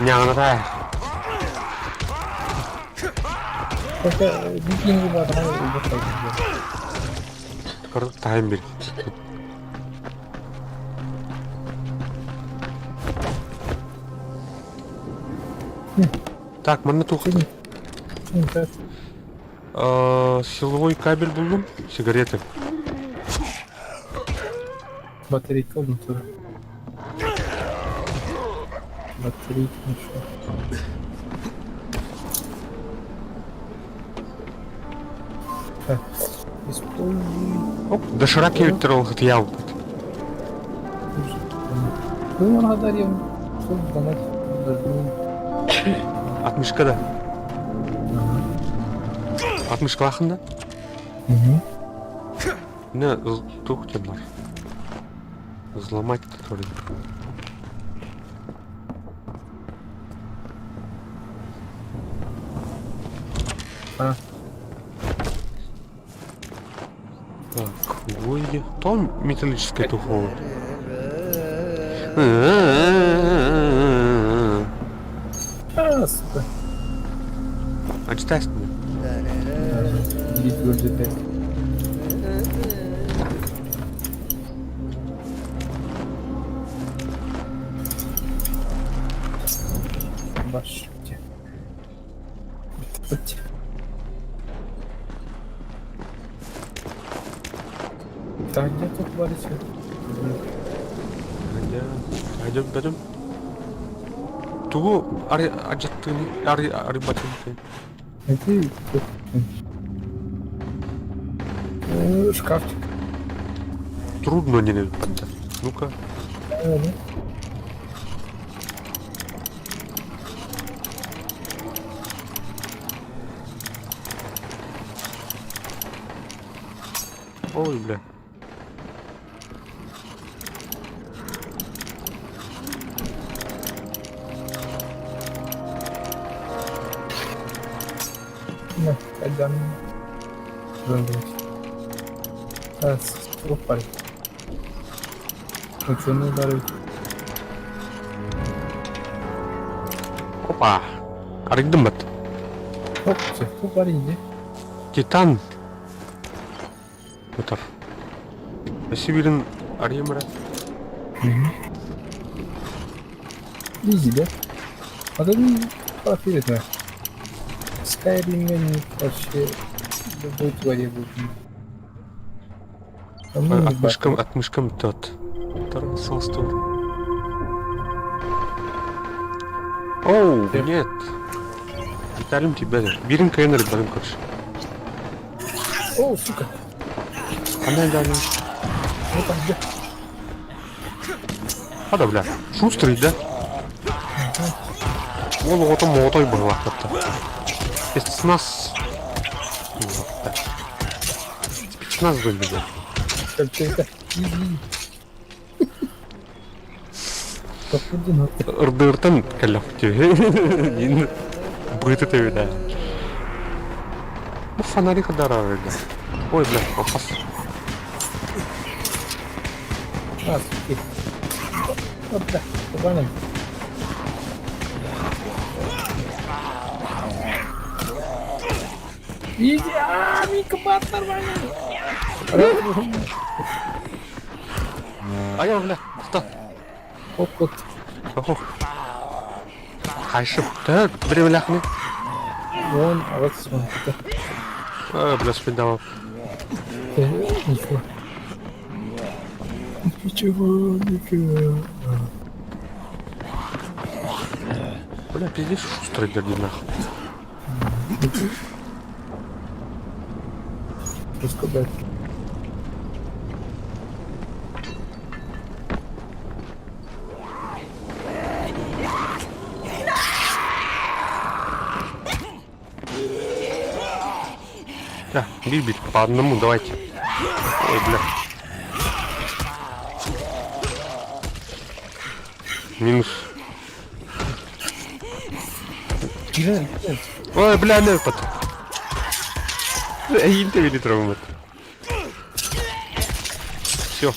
Speaker 7: Нянра.
Speaker 20: Только викинги батрали и
Speaker 7: выходили. Таймер. Так, монетуха. Силовой кабель был, сигареты.
Speaker 20: Батарейка внутри. Батарейка еще. Так, используем.
Speaker 7: Дошираки ветрол хотел.
Speaker 20: Ну, благодарим. Что донать?
Speaker 7: От мешка, да? От мешка лахында? Не, тух темар. Взломать который. Так. Ой, там металлическое тухло.
Speaker 20: Сука.
Speaker 7: А читай мне.
Speaker 20: Башки. Так, где тут варится?
Speaker 7: Пойдем. Тугу, ари батинки.
Speaker 20: Иди. Шкафчик.
Speaker 7: Трудно не надо. Ну-ка. Ой, бля.
Speaker 20: Да, пойдем. Стопай. Что не ударить?
Speaker 7: Опа. Арыгдым бат.
Speaker 20: Оп, все, парень,
Speaker 7: Титан. Отар. Сибирин Аримра.
Speaker 20: Изи, да? А то не профилитно. Скайрим вообще будет воде будет.
Speaker 7: От мышкам тот. Второй солстор. Оу, нет. Виталим тебя. Берем кайнер, барим короче.
Speaker 20: Оу, сука.
Speaker 7: Она дали.
Speaker 20: Вот там где?
Speaker 7: А да, бля. Шустрый, да? Вот он молотой был, как-то. Если с нас... Спецназ были, да. РДРтан кәлләфте. Ин быты тебе, да. Ну, фонари кадарары, да. Ой, бля, опас.
Speaker 20: Суки. Вот, бля, попадаем. Иди, Мика бат нормально.
Speaker 7: А я, бля, что?
Speaker 20: Оп.
Speaker 7: Ох. Хайшып, да, бремляхны.
Speaker 20: Вон, а вот смотри.
Speaker 7: Бля, спидал.
Speaker 20: Ничего, Мика.
Speaker 7: Бля, пиздец, шустрый дерди нахуй.
Speaker 20: Раскудать.
Speaker 7: Да, бить по одному, давайте. Ой, бля. Минус. Ой, бля, лепот. Интовили травмат. Все.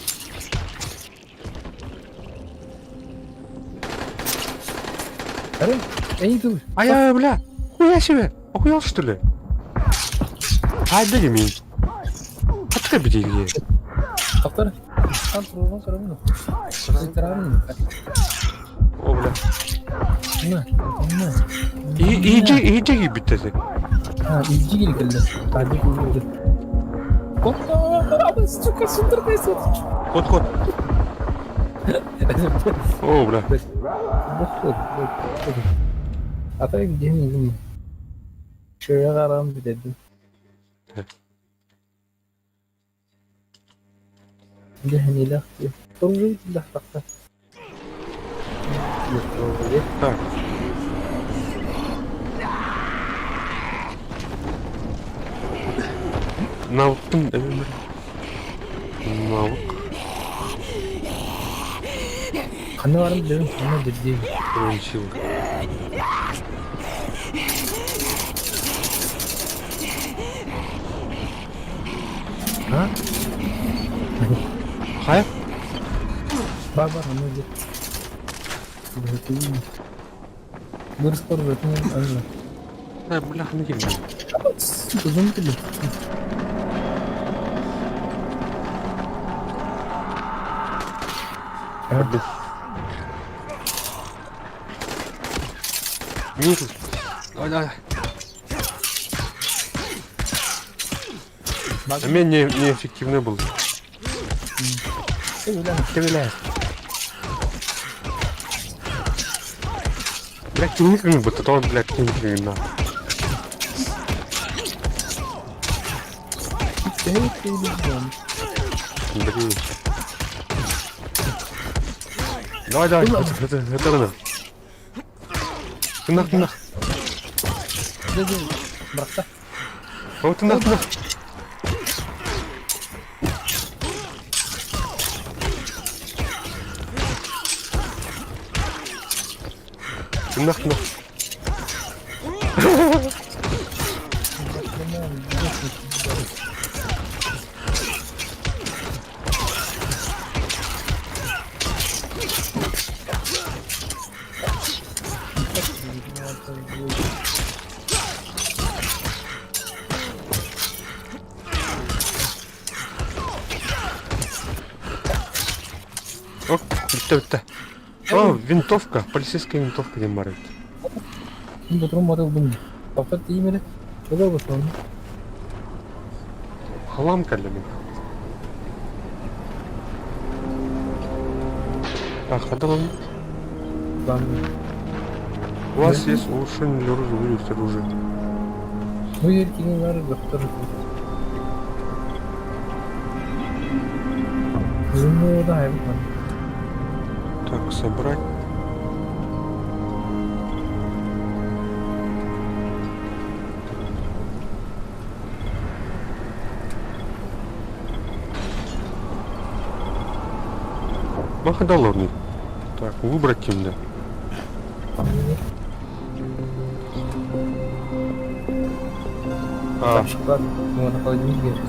Speaker 7: А я, бля, хуя себе. Охуел, что ли? Ай, дай мне. Открепите где?
Speaker 20: Автор?
Speaker 7: О, бля.
Speaker 20: На.
Speaker 7: Иди бить это.
Speaker 20: Иди гель. Вот, сука, сундерный сот.
Speaker 7: Ход. О, бля.
Speaker 20: А так где не? Что я гарам бедет. Дехни лахти. Тоже лахта.
Speaker 7: Так. Навыктың навык.
Speaker 20: Қаны барым білем, қаны дедей.
Speaker 7: Бірінші.
Speaker 20: А?
Speaker 7: Hayır.
Speaker 20: Бар, аны жеп. Дұрыс көріп жатырмын, аны.
Speaker 7: Бляха, не кем.
Speaker 20: Uzun dili.
Speaker 7: Hadi. Минуту. Давай. А меня неэффективный был. Стреляй. Блядь, ты никак не будет, а то он, блядь, не на. Блин. Давай, это надо. Ты нах.
Speaker 20: Брата.
Speaker 7: Вот ты нах. Нах. О, это. О, винтовка, полицейская винтовка не марит.
Speaker 20: Потом морил. Папа имели. Что было там?
Speaker 7: Халамка для меня. Так, ходом. У вас есть улучшение для оружия, вывести оружие.
Speaker 20: Ну, я не знаю, доктор. Ну, да, я понял.
Speaker 7: Так, собрать. Махадалорный. Так, выбрать именно.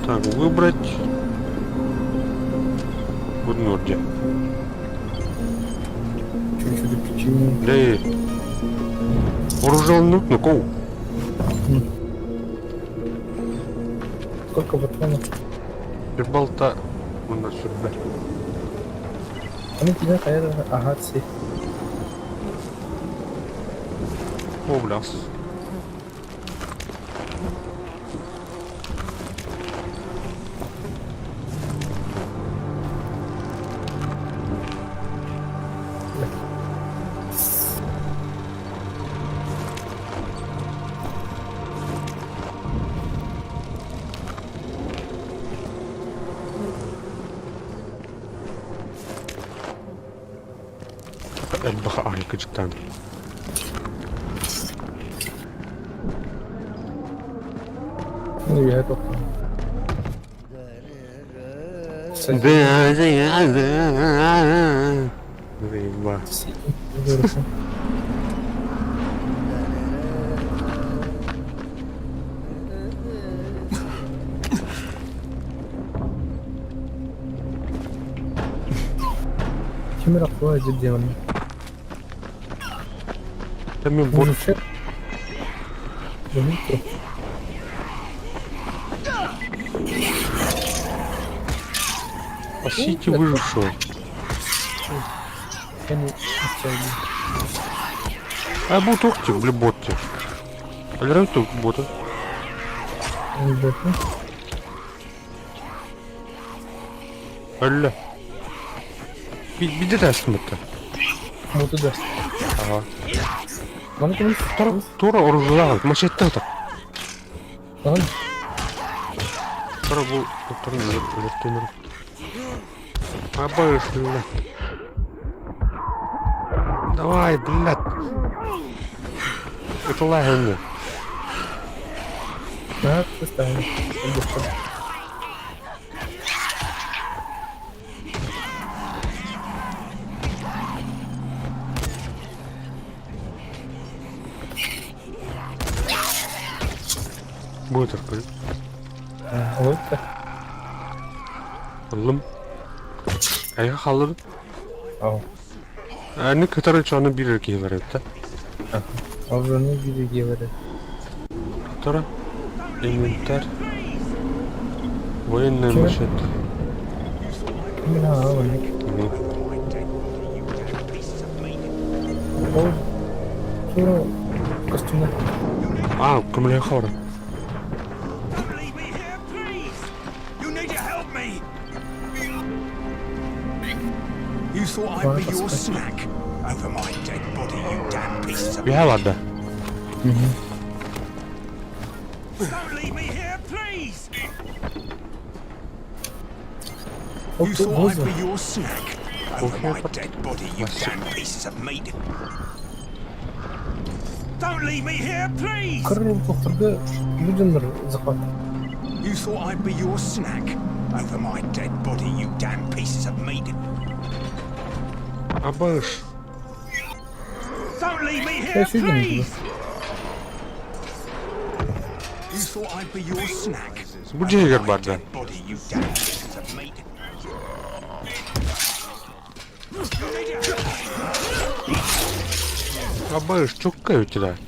Speaker 7: Так, выбрать. В Норде. Да и вооружен нут на кол.
Speaker 20: Сколько патронов?
Speaker 7: Без болта у нас сюда.
Speaker 20: Они тебя хотят агаться.
Speaker 7: О, бляс. البخاء عليك جدا.
Speaker 20: Kim rapor ediyor onu?
Speaker 7: Tamam больше. Спасите выжившего. А будут окти, бля, ботти. Алирай тут боты. Алля. Bir de mıttı.
Speaker 20: Modu da.
Speaker 7: Ага.
Speaker 20: Bana konuş.
Speaker 7: Тора оружие, мачете так.
Speaker 20: Tamam.
Speaker 7: Тора bu doktorun öğretmenleri. Обошло. Давай, блядь. Это лагерь.
Speaker 20: Да, поставим.
Speaker 7: Будет открыт.
Speaker 20: Вот так.
Speaker 7: Лым. Ayga kaldırdım.
Speaker 20: Al.
Speaker 7: Ne kadar uçağını bir erkeğe verir de.
Speaker 20: Avranı bir erkeğe verir.
Speaker 7: Katara. Inventar. Военная мачете. Кумля хора.
Speaker 14: You thought I'd be your snack over my dead body, you damn pieces of...
Speaker 7: Bir var da.
Speaker 14: Don't leave me here, please!
Speaker 20: You thought I'd
Speaker 14: be your snack over my dead body, you damn pieces of meat. Don't leave me here, please! You thought I'd be your snack over my dead body, you damn pieces of meat.
Speaker 7: Абаш.
Speaker 14: Don't leave me here, please! You thought I'd be your snack.
Speaker 7: Bu Jäger barda.
Speaker 14: Body, you damn pieces of meat.
Speaker 7: Абаш, çok kayıtlar.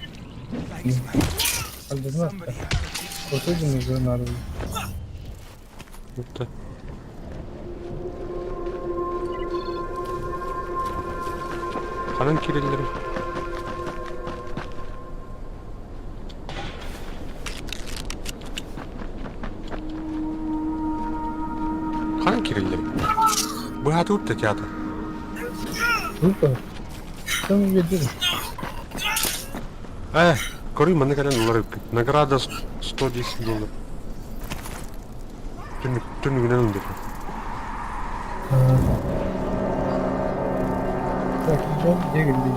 Speaker 7: Burada. Kalan kirlileri. Kalan kirlileri. Bu hayatı utta kağıda.
Speaker 20: Tamam yedim.
Speaker 7: Коры мы наконец награда $110. Ты не видел где?
Speaker 20: Так, где гильдия?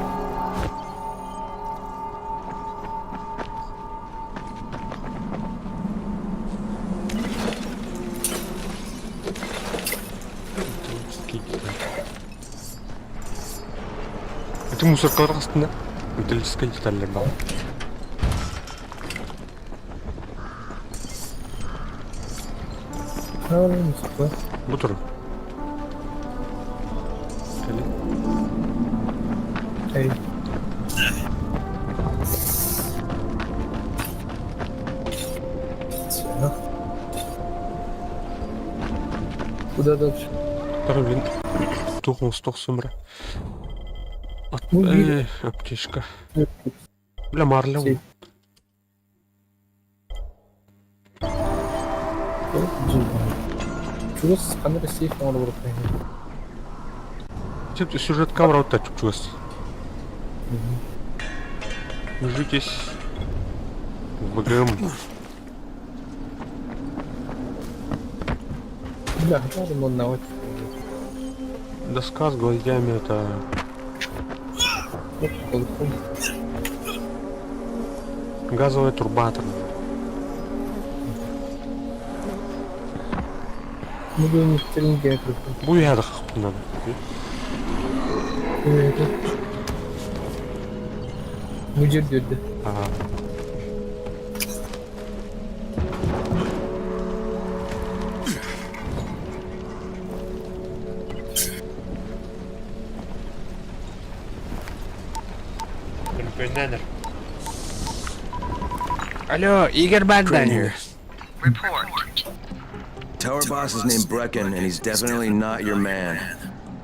Speaker 7: Это мусорка астында металлический деталлер бар. Bu durum.
Speaker 20: Hey. Куда дальше?
Speaker 7: Блин. Тухнул сумра. Аптечка. Бля, марля.
Speaker 20: Чувас қандай сейф оңды бұрып
Speaker 7: қайын. Сюжет камера вот так чувас. Житесь в ВГМ.
Speaker 20: Бля, надо модновать.
Speaker 7: Доска с гвоздями это... Газовый турбатор. Bu yerde bundan.
Speaker 20: Mücür dedi.
Speaker 3: Алло, Игорь Богдан here.
Speaker 10: Report. Tower boss is named Brecken, and he's definitely not your man.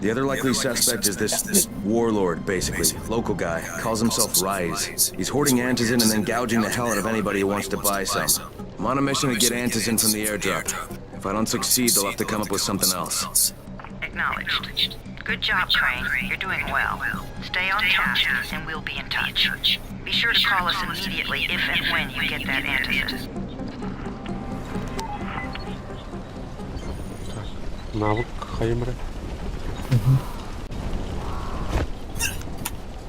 Speaker 10: The other likely suspect is this warlord, basically. Local guy. Calls himself Rise. He's hoarding Antizin and then gouging the hell out of anybody who wants to buy some. I'm on a mission to get Antizin from the airdrop. If I don't succeed, they'll have to come up with something else.
Speaker 4: Acknowledged. Good job, Crane. You're doing well. Stay on task, and we'll be in touch. Be sure to call us immediately if and when you get that Antizin.
Speaker 7: Навык Хаймера.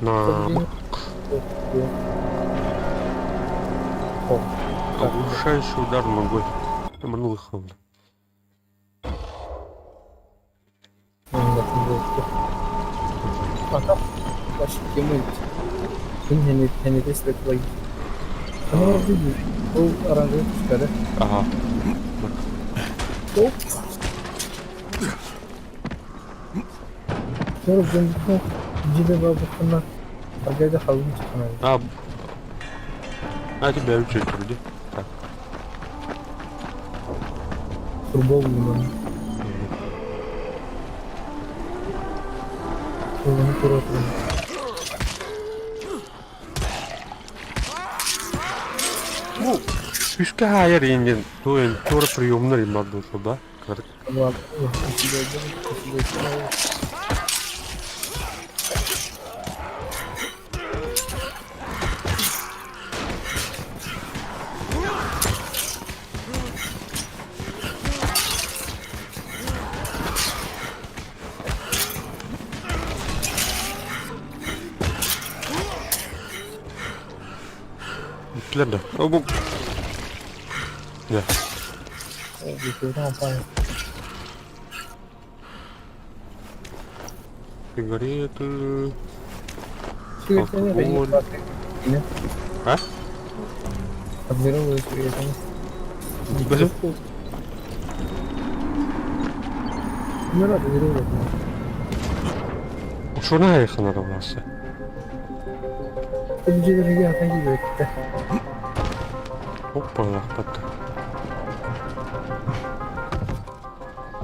Speaker 7: Навык. Оглушающий удар ногой. Манул их он.
Speaker 20: Пока başka yemek. Şimdi hani destek var. Ama değil. O arada çıkardı.
Speaker 7: Aha.
Speaker 20: Hop. Sonra ben ciddi babasına bagajda havlu çıkmadı.
Speaker 7: Ha. Hadi benim çekildi. Tak.
Speaker 20: Turbo buldum. Onu kuruttum.
Speaker 7: Bu Üçke hayır ingen. Doğru приемlar имал сюда.
Speaker 20: Ладно.
Speaker 7: Yüklendi. O bu. Ya. Сигареты. Алкоголь. А?
Speaker 20: Обмировую сигаретами.
Speaker 7: Даже?
Speaker 20: Не надо обмировать.
Speaker 7: Şuna yakın arabası.
Speaker 20: Önceleri yata gibi etti.
Speaker 7: Hoppa baktı.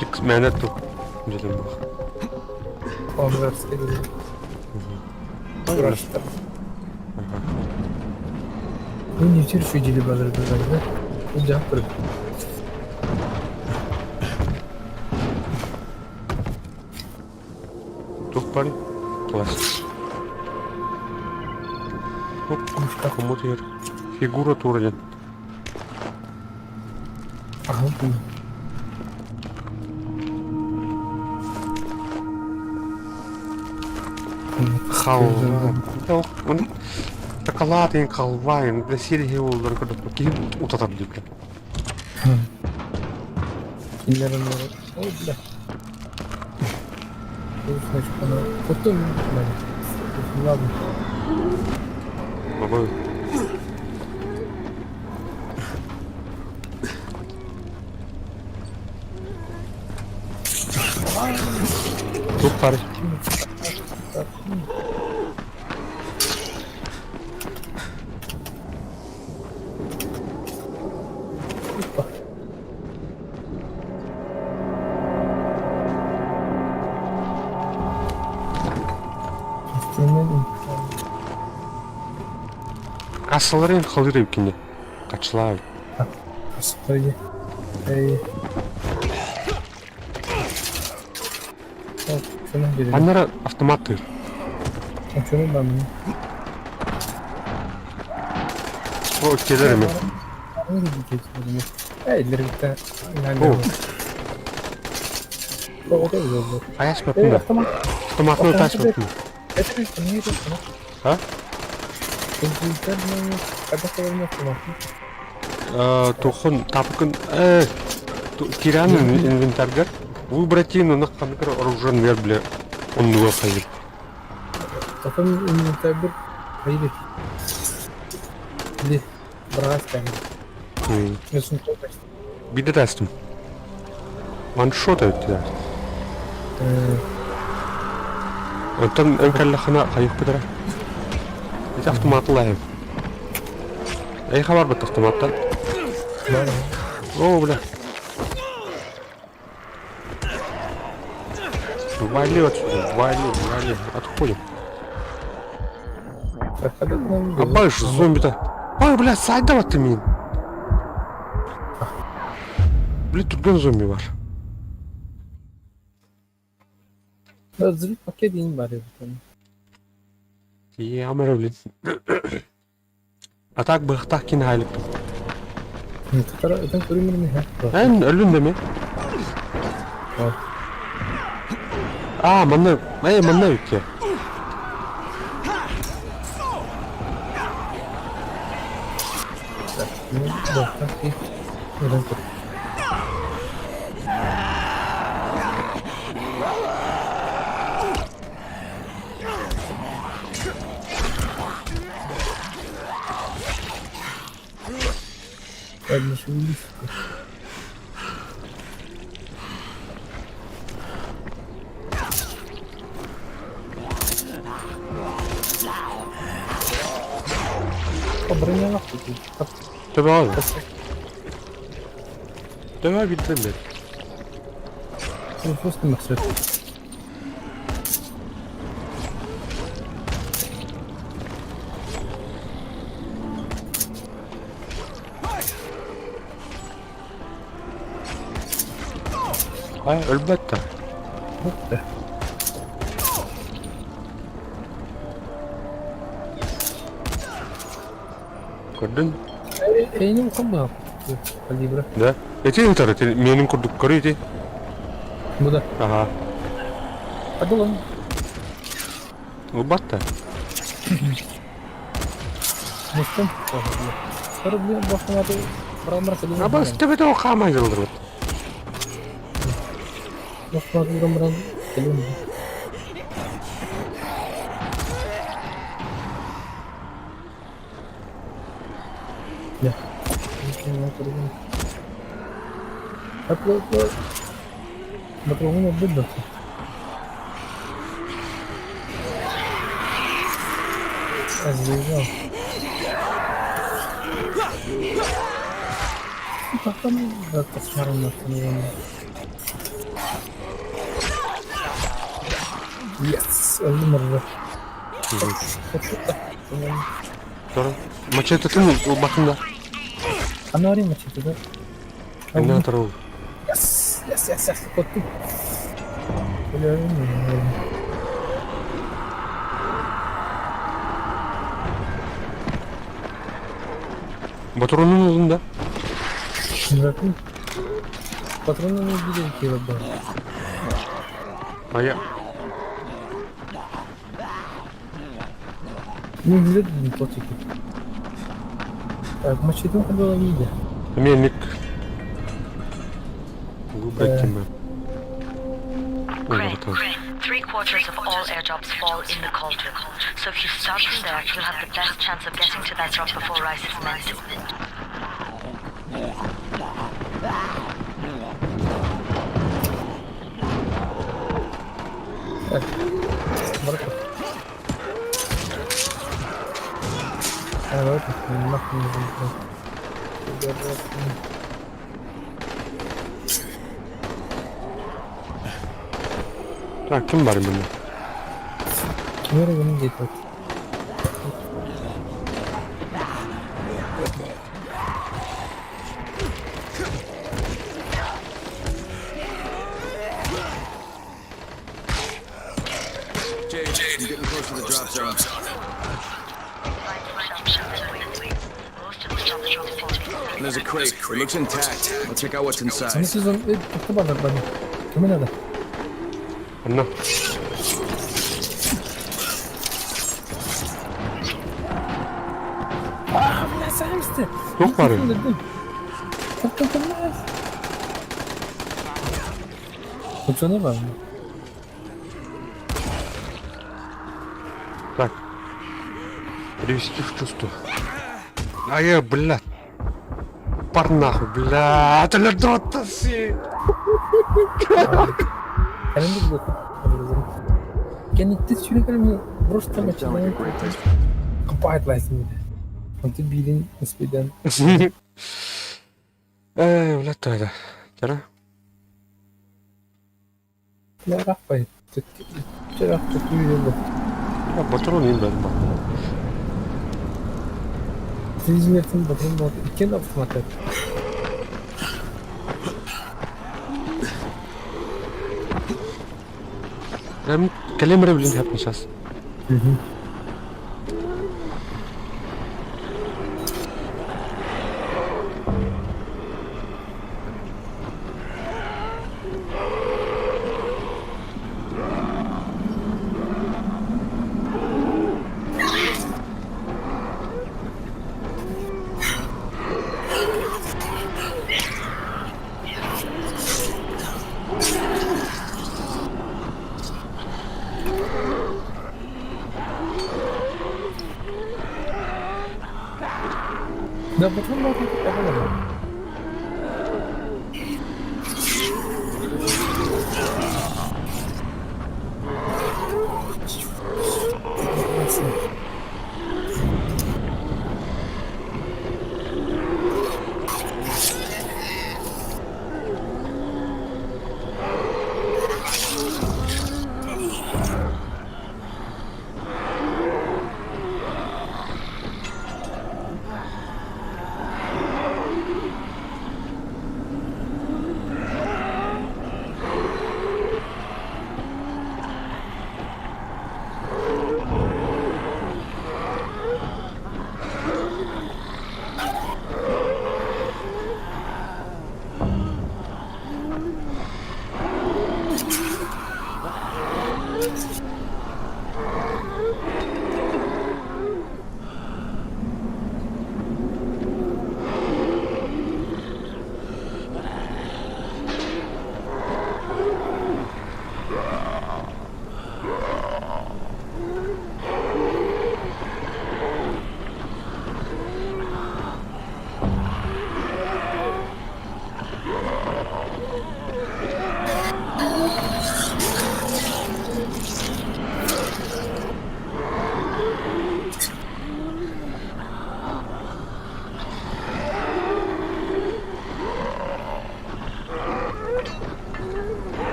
Speaker 7: Çıkmaya tu. Gidelim bak.
Speaker 20: Konverste gibi. Uğraştı. Bu ne tür şücili balırdı da? Bu capır.
Speaker 7: Тухпали. Класс. Оп, кому-то фигура турнет.
Speaker 20: Ага.
Speaker 7: Халва. Он шоколадный халва, для серии олар когда какие утатар дип.
Speaker 20: Кинлерин var. O bile. Bu saçma. Foto mu? Ладно.
Speaker 7: Baba. Çok par. Кассаларын холыр евкине. Качлаа.
Speaker 20: Господи. Эй.
Speaker 7: Аннара автоматы.
Speaker 20: А что нам?
Speaker 7: О, келерме.
Speaker 20: Эй, директор.
Speaker 7: А я спокойно. Автоматную тачку.
Speaker 20: Это не это.
Speaker 7: А? Тохон тапкын тиранын инвентаргар выбрать на камер оружен вер бля он его ходит.
Speaker 20: Потом инвентаргар выйдет. Или брасками.
Speaker 7: Bir de testim. One shot out ya. Ondan önkelle xana kayıp bidara. Bir avtomatlı ev. Ey haber bit avtomattan. Oo bile. Вали отсюда, вали. Отходим. А больше зомби-то. Ой, блядь, сайда вот ты мин. Блин, тут гон зомби var.
Speaker 20: Zırh paket in bari bir tane.
Speaker 7: İyi ama öyle. Atak bıhtak kin haylık.
Speaker 20: Tutara öten kurumunu mu ha?
Speaker 7: En ölün de mi? Aa manna, manna yok ya.
Speaker 20: Броня тут.
Speaker 7: Давай. Давай битвы.
Speaker 20: Просто максат.
Speaker 7: Hayır, elbette. Gördün?
Speaker 20: Ini bukan bang. Kalibra.
Speaker 7: Да. Эти интернет, менің күрдік көрейді.
Speaker 20: Bu da.
Speaker 7: Ага.
Speaker 20: Hadi lan.
Speaker 7: Elbette.
Speaker 20: Mustım. Sonra bir bakmadı. Paramlar kalıyor.
Speaker 7: Ama işte de o kamaydı olur.
Speaker 20: Bakmadı paramlar kalıyor. Ya. Upload. Matulungan mo ba? As usual. Bakın da tasarım yapıyorum. Yes, öldüm orada.
Speaker 7: Sonra maçı tutun o bakımda.
Speaker 20: Ano rin maçı tutun?
Speaker 7: Ne tarafı?
Speaker 20: Yes. Kotu. Öyle mi?
Speaker 7: Patronun yolunda.
Speaker 20: Bakın. Patronun bir de iki var.
Speaker 7: Hayır.
Speaker 20: Ne güzel bir poçiki. Так, мачетом было видно.
Speaker 7: Мельник. Выбрать
Speaker 4: Gray, 3/4 of all airdrops fall in the cauldron. So if you start from there, you'll have the best chance of getting to that drop before Rice is meant to.
Speaker 20: Evet,
Speaker 7: Так, kim var bunda?
Speaker 20: Nereye benim getir?
Speaker 10: Jade, I'm getting close to the drop zone. There's a crate. It looks intact. I'll check out what's inside.
Speaker 20: This is on it. Come on, buddy. Come in.
Speaker 7: No.
Speaker 20: Ah, nasıl?
Speaker 7: Çok var ya.
Speaker 20: Тут не важно.
Speaker 7: Так. Привести в чувство. Блядь. Пар нахуй, блядь. Ледота си.
Speaker 20: Кеннетти sürekli просто начинает копать лазить. Он ты билин успедан.
Speaker 7: Блядь, это. Тера?
Speaker 20: Я рахпай. Вчера такую видел.
Speaker 7: Я патрон не беру.
Speaker 20: Sizlersin bakın bu iki автомат.
Speaker 7: Ben kalemre bile yapmayacağız.
Speaker 20: Да потом можно попробовать.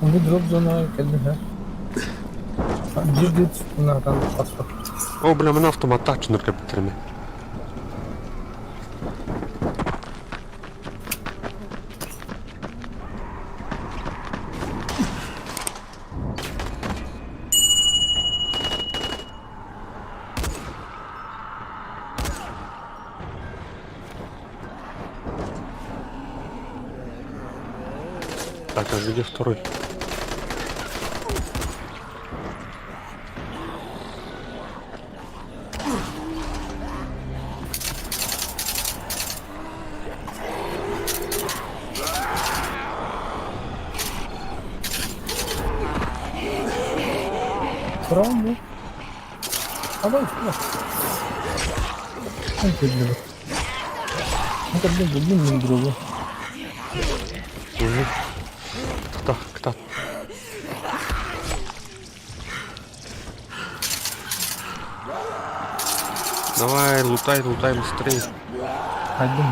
Speaker 20: Bu drop zone'a geldi ha. Bir düt bunlardan basma.
Speaker 7: О, бля, мына автоматты ачынырга битерме. Так, а где второй?
Speaker 20: Правильно. Давай, сюда. Это, блин, другу.
Speaker 7: Кто? Давай, лутай быстрее.
Speaker 20: Пойдем,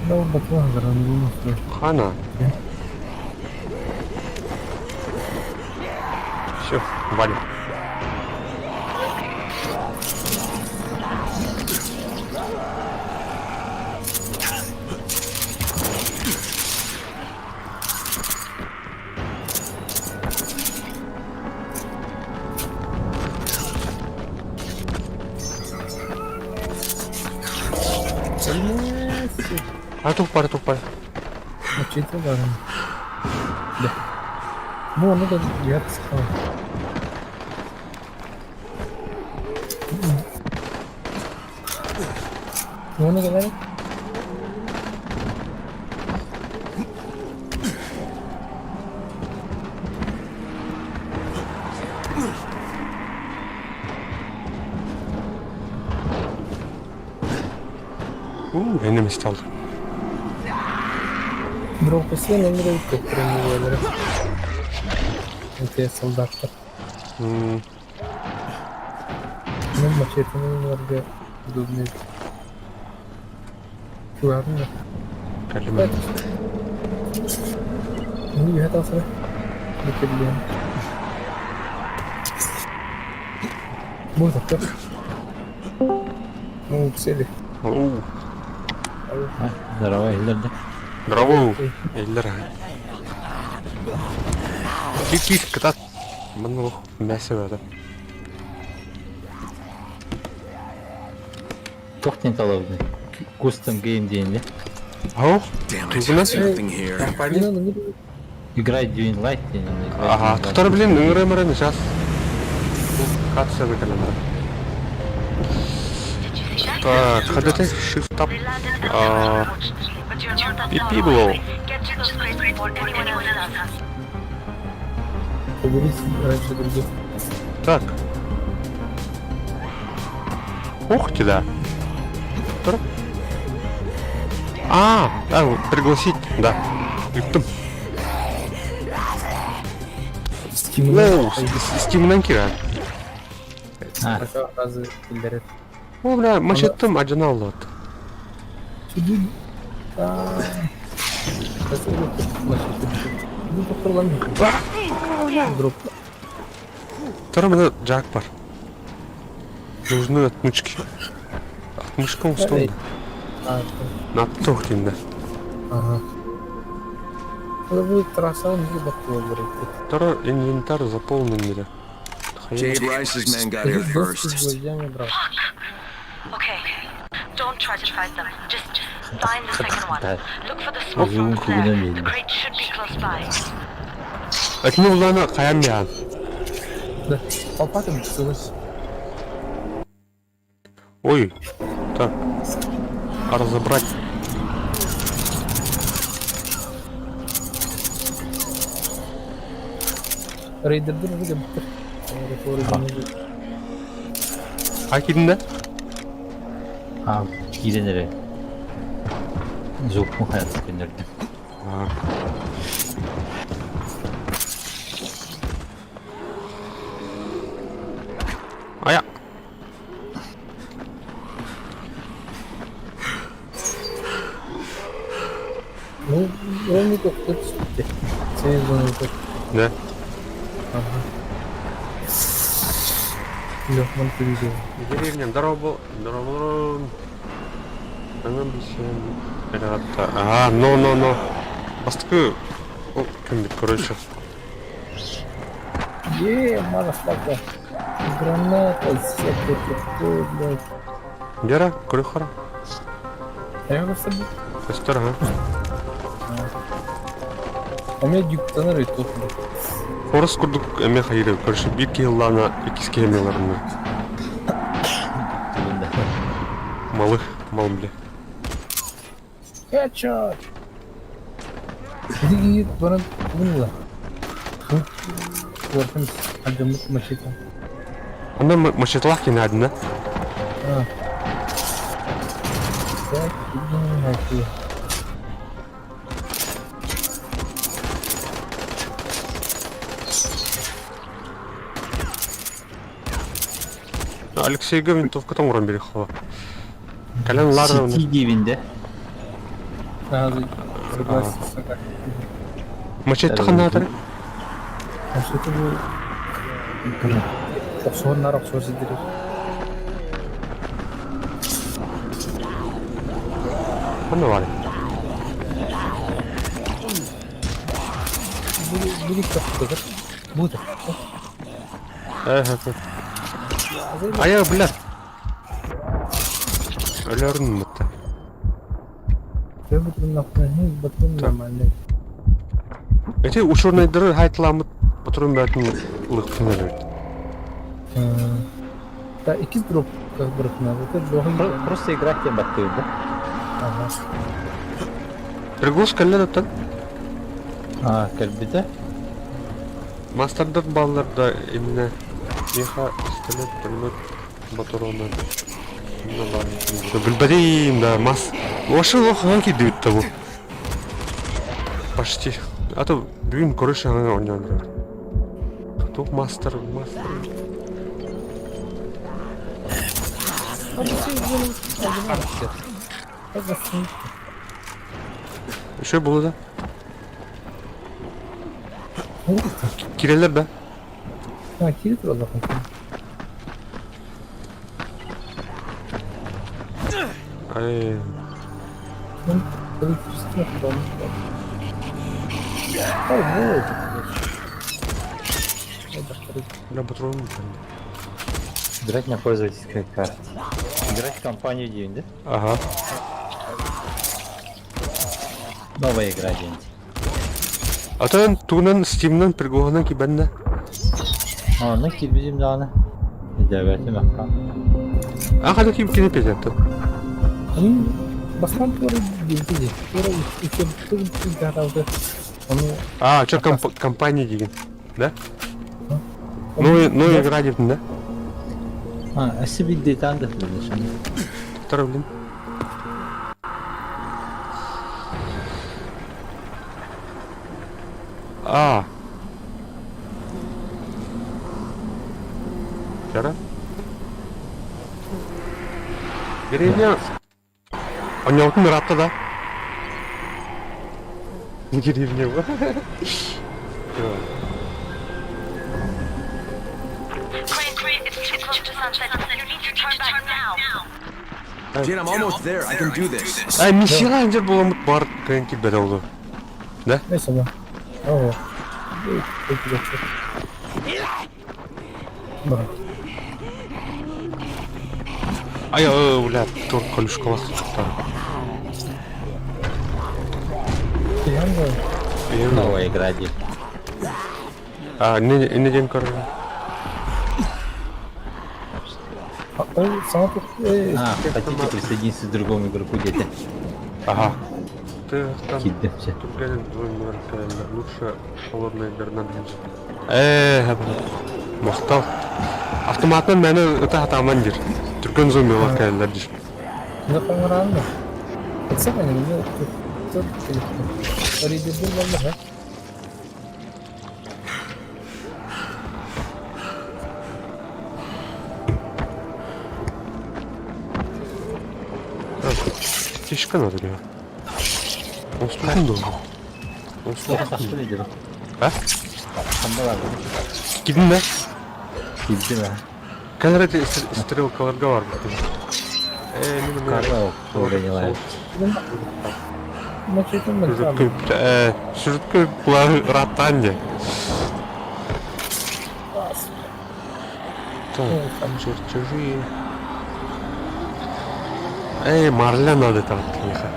Speaker 20: да, вот батон заранее.
Speaker 7: Хана. Все, валим. Тупо.
Speaker 20: Учиться важно. Да. Ну, он это я сказал. Ну, он говорит.
Speaker 7: Enemy stalled.
Speaker 20: Бро, посмотри на мир, как прямой. Это солдатка. Ну, мачете не надо думать. Ладно.
Speaker 7: Калиман.
Speaker 20: Ну, я тоже. Не проблем. Вот так. Ну, цели.
Speaker 21: Здорово, Эльдар.
Speaker 7: Здорово, Эльдар. Кит, ката. Мынау мәсі бәді.
Speaker 21: Тоқтен талабыды. Кустом гейм дейінде.
Speaker 7: Ау? Компания?
Speaker 21: Играть Duin Light дейінде.
Speaker 7: Ага, тұқтары білем, үңірі жас. Қатыса бекаланды. Так, ходите, shift up. PP было. Так. Ух ты, да. Да, пригласить, да. Стимнан кира. О, бля, мачеттім ажына олады. Тұрымда жак бар. Нужны отмычки. Отмычка устойна. Надо тоқтеймді.
Speaker 20: Ага. Это будет трасса, он не будет.
Speaker 7: Второй инвентарь заполнен мире.
Speaker 10: Jade Rice's men got here first.
Speaker 4: Okay, don't try to fight them. Just find the second one. Look for the smoke from the flare. The crate should be close by.
Speaker 7: От него каямян.
Speaker 20: Да, попадем, ссылась.
Speaker 7: Ой, так, разобрать.
Speaker 20: Рейдердер будем.
Speaker 7: Акидinde?
Speaker 21: Gidenlere. Zok'un hayatı gönderdi.
Speaker 7: Aya.
Speaker 20: Лёхман перейдет.
Speaker 7: Деревня, здорово. А, но. Бастыкы. О, кімдік, короче.
Speaker 20: Мадафака. Граната, всякое такое, блядь.
Speaker 7: Гера, Крюхара.
Speaker 20: Я его с собой.
Speaker 7: Костер, ага.
Speaker 20: А у меня дюктанер и тут.
Speaker 7: Хорос курдук эме хайры. Короче, bir киллана, икис кемеларны. Мал, бля.
Speaker 20: Headshot! Иди, баран, умла. Вортом, адамут мачете.
Speaker 7: Анда мачетлах кене адына.
Speaker 20: Так, иди нахуй.
Speaker 7: Алексейге винтовкадан уран берек хала. Кален ларны.
Speaker 21: Сити дивинде.
Speaker 7: Мачете хана атары?
Speaker 20: Мачете bu... Oksuğun zidirir.
Speaker 7: Hana var?
Speaker 20: Biri kapıdadır. Budur.
Speaker 7: Evet. Ayağı bilər. Ölürün müttə.
Speaker 20: Я буду нахуй, батон нормальный.
Speaker 7: Эти учурные дыры хайтламыт батурun бәтін лықпынар өйді.
Speaker 20: Да, икиз дроп бұрықна.
Speaker 21: Просто играть я баттую, да?
Speaker 20: Ага.
Speaker 7: Пригоз кәлі даттан?
Speaker 21: Кәлбіді?
Speaker 7: Мастердар балларда именно меха, пистолет, пулемет, батуроны. Білбәдейм, да, мас. Ошы лоқыған кейді өтті бұл. Почти. А то бүгін көріш аңа ойнан. Кто мастер. Еще было, да? Кирелер, да?
Speaker 20: Кирелер тоже.
Speaker 7: Ай. Бля, патрон.
Speaker 21: Играть на пользовательской карте. Играть в компанию день, да?
Speaker 7: Ага.
Speaker 21: Новая игра день.
Speaker 7: А то тунан Steam'нан пригоганан ки бенде.
Speaker 21: Ну ки bizim dağına. Devletim akran.
Speaker 7: Хада ким кине пететті.
Speaker 20: Они басқан туры делді. Туры үстем гаралды.
Speaker 7: Что компания деген, да? Ну игра дептін, да?
Speaker 21: Әсі білді таңды білді.
Speaker 7: Тұтар білін. Жара? Деревня... Онялтын ратты, да? Деревня ба?
Speaker 10: Jin, I'm almost there. I can do this.
Speaker 7: Миссияға әндер боламыт бар кәнки бәді олды. Да?
Speaker 20: Нәсі ба. Ого.
Speaker 7: Бля, тұр колюшқа лақ.
Speaker 21: Новая игра день.
Speaker 7: Не день короче.
Speaker 21: Хотите присоединиться к другому игроку где-то?
Speaker 7: Ага. Ты там...
Speaker 21: Кидемся.
Speaker 7: Лучше холодный Бернардинс. Мақтал. Автоматынан мәні өті хатаман дер. Түркен зомби олар кәлілер дер.
Speaker 20: Не қаңырағында. Әтсі мәні не тұр телефон. Рейдерден болды, ға?
Speaker 7: Тишка надо ли? Он слухын долго. Он слухын долго.
Speaker 21: Қандай бар?
Speaker 7: Gidin de.
Speaker 21: Giddi mi?
Speaker 7: Қазір стрелкаларға бар бізде.
Speaker 21: Карла управление.
Speaker 7: Сюжетке бұлар раттан де. Так, чертежи. Марля надо там ехать.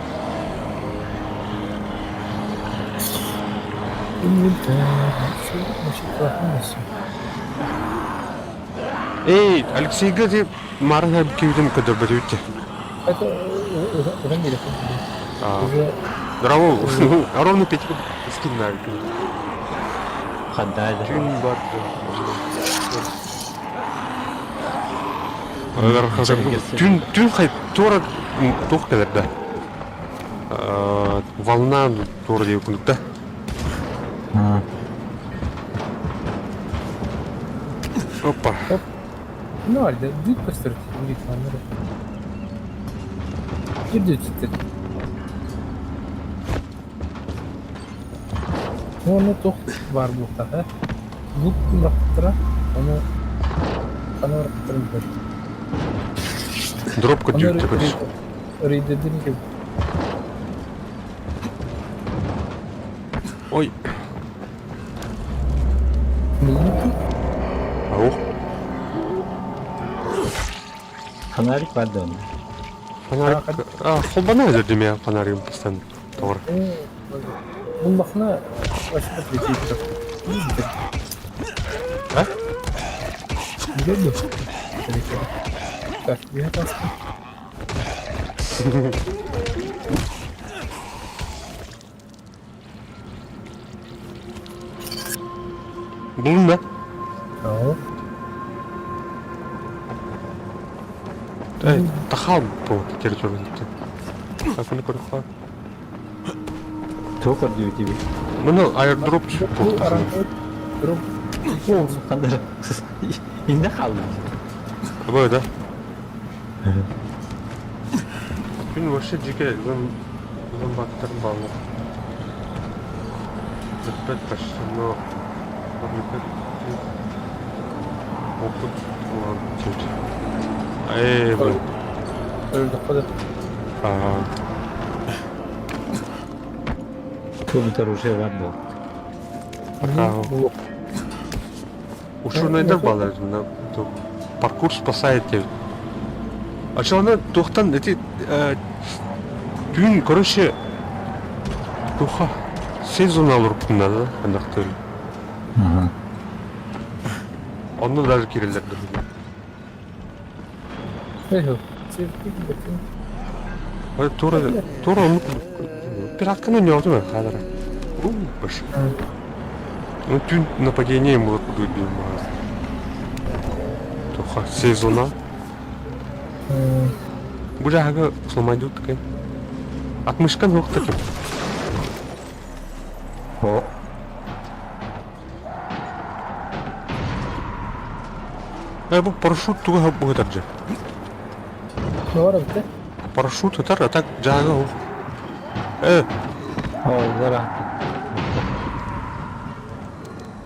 Speaker 7: Алексейге де Марля кеудем кадр бәдеуітте.
Speaker 20: Это уже не легко.
Speaker 7: Здорово, ровно 5 скин на
Speaker 21: Қандай да?
Speaker 7: Түн қай тура тоқ келерді. Волна тура деп күндікті. Опа.
Speaker 20: Ну, Альда, дүйт көстірді. Дүйт маныры. Дүйт сөйтті. Оны тоқ бар бұлықта, ә? Бұлық рақыттыра, оны рақыттырын бір.
Speaker 7: Дропка дүйт көш.
Speaker 20: Рейдерден кеп.
Speaker 7: Ой.
Speaker 20: Милінки?
Speaker 7: Ау.
Speaker 21: Фонарик var da onun.
Speaker 7: Фонарик. Холбана әзірді ме фонаригім пыстан. Doğru.
Speaker 20: Bunun bakına başka bir şey yok. Ha? Güzel mi? Bak, bir hatası.
Speaker 7: Buldun mu?
Speaker 20: Tamam.
Speaker 7: Тахал по территории. Как он коротко?
Speaker 21: Çok diyor gibi.
Speaker 7: Bunu airdrop bu.
Speaker 20: Drop.
Speaker 21: Bu kadar. İnde kaldı.
Speaker 7: Böyle. Gün başı cike ben baktım bağlı. Zıpet başını okut olan çocuk. Bu.
Speaker 20: Öldü kadar.
Speaker 21: Кому-то оружие var mı?
Speaker 7: Ушурнайдар балар, паркур спасает тебя. А что она тухтан эти дүйін короче туха сезон алып надо, андактыр. Onu даже кириллер. Тура onu пиратканы не oldu mu? Kadar. Baş. Ну dün нападение было подобие. Туха сезона. Bu жағы сломайды өткен. Atmışkan yok takım.
Speaker 21: О.
Speaker 7: Bu парашют туға bu kadar.
Speaker 20: Ne var abi?
Speaker 7: Парашют öter atak жағы o.
Speaker 21: О, зара.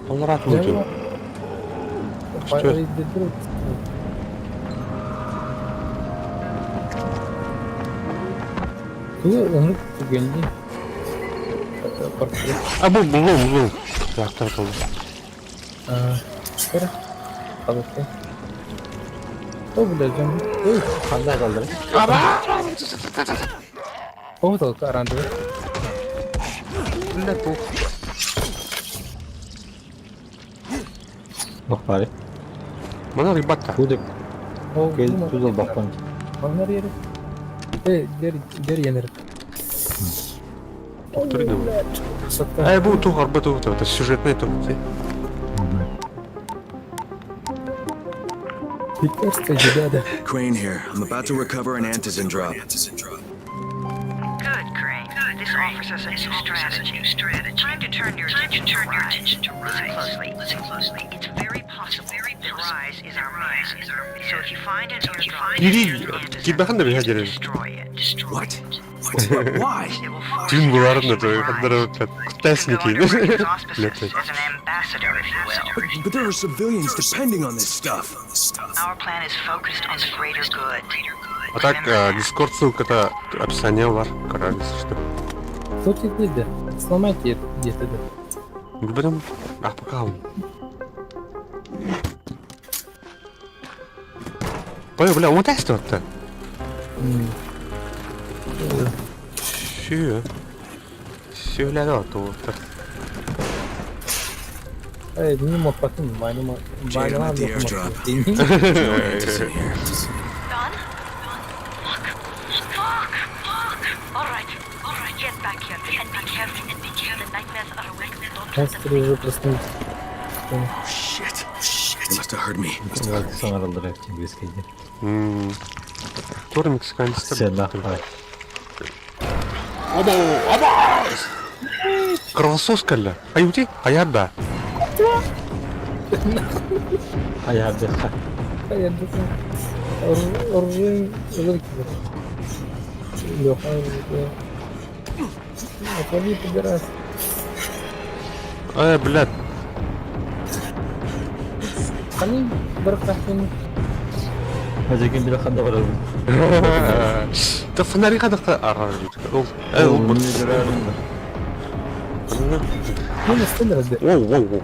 Speaker 7: Onlar atmıyor.
Speaker 20: Onu geldi.
Speaker 7: Bu. Traktör kaldı.
Speaker 20: Kere. Kalıptı. O bileceğim.
Speaker 21: Kanda kaldı.
Speaker 20: O da karandı.
Speaker 7: Ne bu?
Speaker 21: Bak bari.
Speaker 7: Mana ribata.
Speaker 21: Budak. Gel tuzul bak bana.
Speaker 20: Onlar yeri. Der yener.
Speaker 7: Bu tuhar bu. Это сюжетный тур.
Speaker 10: Crane here. I'm about to recover an antizin drop.
Speaker 4: Good, Crane. This offers us a new strategy. Time to turn your attention to Rise. Listen closely. It's very possible that Rise is our man. So if you find an airdrop,
Speaker 7: Destroy it.
Speaker 10: What? Why?
Speaker 7: Tüm bunların da böyle kadar kutlasın ki.
Speaker 10: But there are civilians depending on this stuff.
Speaker 4: Our plan is focused on the greater good.
Speaker 7: А так, Discord ссылка-то описание var. Карались, что.
Speaker 20: Сути где? Сломайте это где-то.
Speaker 7: Блин, пока. Ой, бля, вот это что-то. Все ля то.
Speaker 20: Эй, не мог потом, майнума.
Speaker 10: Jade, the airdrop.
Speaker 4: Alright, get back here and be careful. The nightmares are awake. Don't
Speaker 20: Монстры уже проснулись.
Speaker 10: Shit. They must have heard me.
Speaker 21: Sonraları hep близко иди.
Speaker 7: Тоже мексиканец.
Speaker 21: Все нахуй.
Speaker 7: Оба! Кровососка ля. Аюти? Аябда.
Speaker 21: Аябда.
Speaker 20: Аябда. Оружие выкидывай. Лёха, отвали, побирайся.
Speaker 7: Блядь.
Speaker 20: Они барахтахтын.
Speaker 21: Хозяйка бираханда барады.
Speaker 7: Да фонари када аралжит.
Speaker 21: Ол бирарында.
Speaker 20: Ну, не стыдно разде.
Speaker 7: Воу.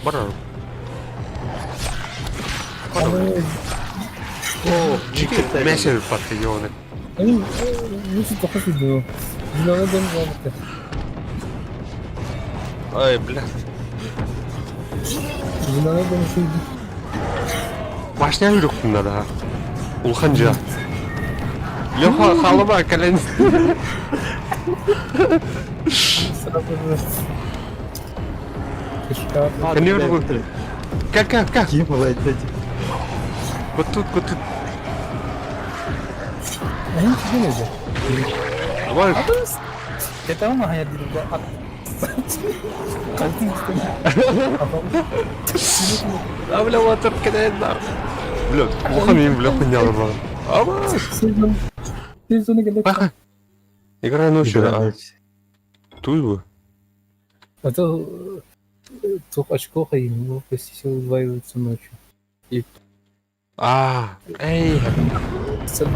Speaker 7: Бара. О, чики месяц патрионы.
Speaker 20: Они не похожи на него. Зелёный дом золото.
Speaker 7: Ай, блядь.
Speaker 20: Зелёный дом сидит.
Speaker 7: Башня жүрөктүн да. Улханжа. Лёха халыма кален.
Speaker 20: Сразу же. Кишка.
Speaker 7: Конечно. Как? Вот тут.
Speaker 20: Они тебе не знают.
Speaker 7: Давай.
Speaker 20: Это он я делаю.
Speaker 7: А бля, вот кидает на. Блядь, ухами бля хуйня была.
Speaker 20: Сезон галактика.
Speaker 7: Игра ночью. Туйву.
Speaker 20: А то топ очко ему почти удваивается ночью. И
Speaker 7: Эй.
Speaker 20: Оставь.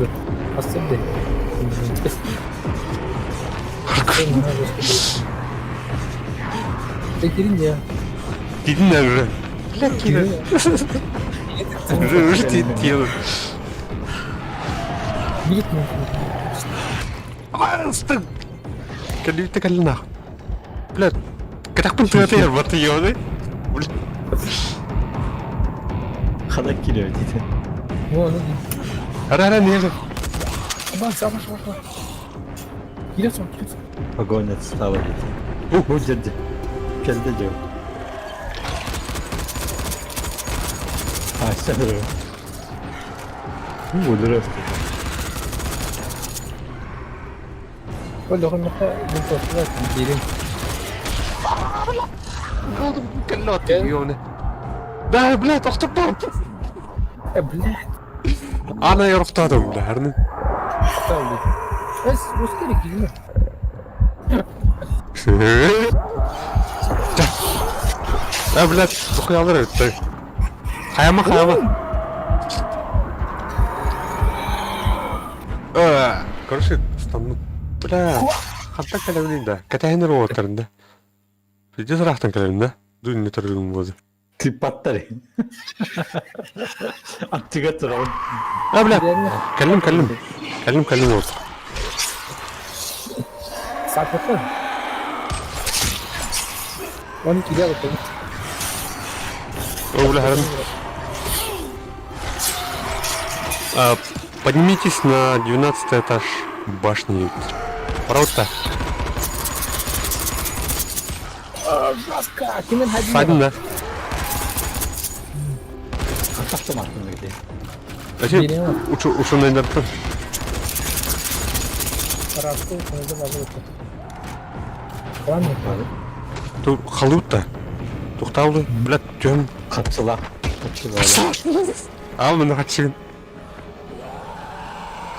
Speaker 20: Ты Кирилл.
Speaker 7: Кирилл уже. Бля, Кирилл. Уже тело.
Speaker 20: Билет
Speaker 7: Стык. Калюта калина. Блядь. Как ты это вот ёды? Блядь.
Speaker 21: Хана килиyor dedi.
Speaker 20: Вон.
Speaker 7: Ара не же.
Speaker 20: Бац. Кирилл.
Speaker 21: Погоня стала dedi. Bu dedi. Kendi diyor. Aşağı. Bu olur.
Speaker 20: Olha, eu não posso fazer.
Speaker 7: Калёта ёны. Да, блядь, автопомп.
Speaker 20: Блядь.
Speaker 7: Ana yoruktadım derni.
Speaker 20: Tamam. Ускорик или
Speaker 7: Да, блядь, тухуялар өтті. Қаяма. Короче, стану. Бля, хатта калемнин да. Катайнер отырында. Приди сұрақтан калемін да. Дуйын не тұрдың болды.
Speaker 21: Ты паттари. Аттыға тұрауын.
Speaker 7: Бля, калем отыр.
Speaker 20: Саппорт. Он кидал это.
Speaker 7: О, бля, поднимитесь на 12 этаж башни. Правда? Фадина. Ушунайдан. Тут халутта. Тухтаулы, блядь, жөн.
Speaker 21: Капсула.
Speaker 7: Ал мына катчын.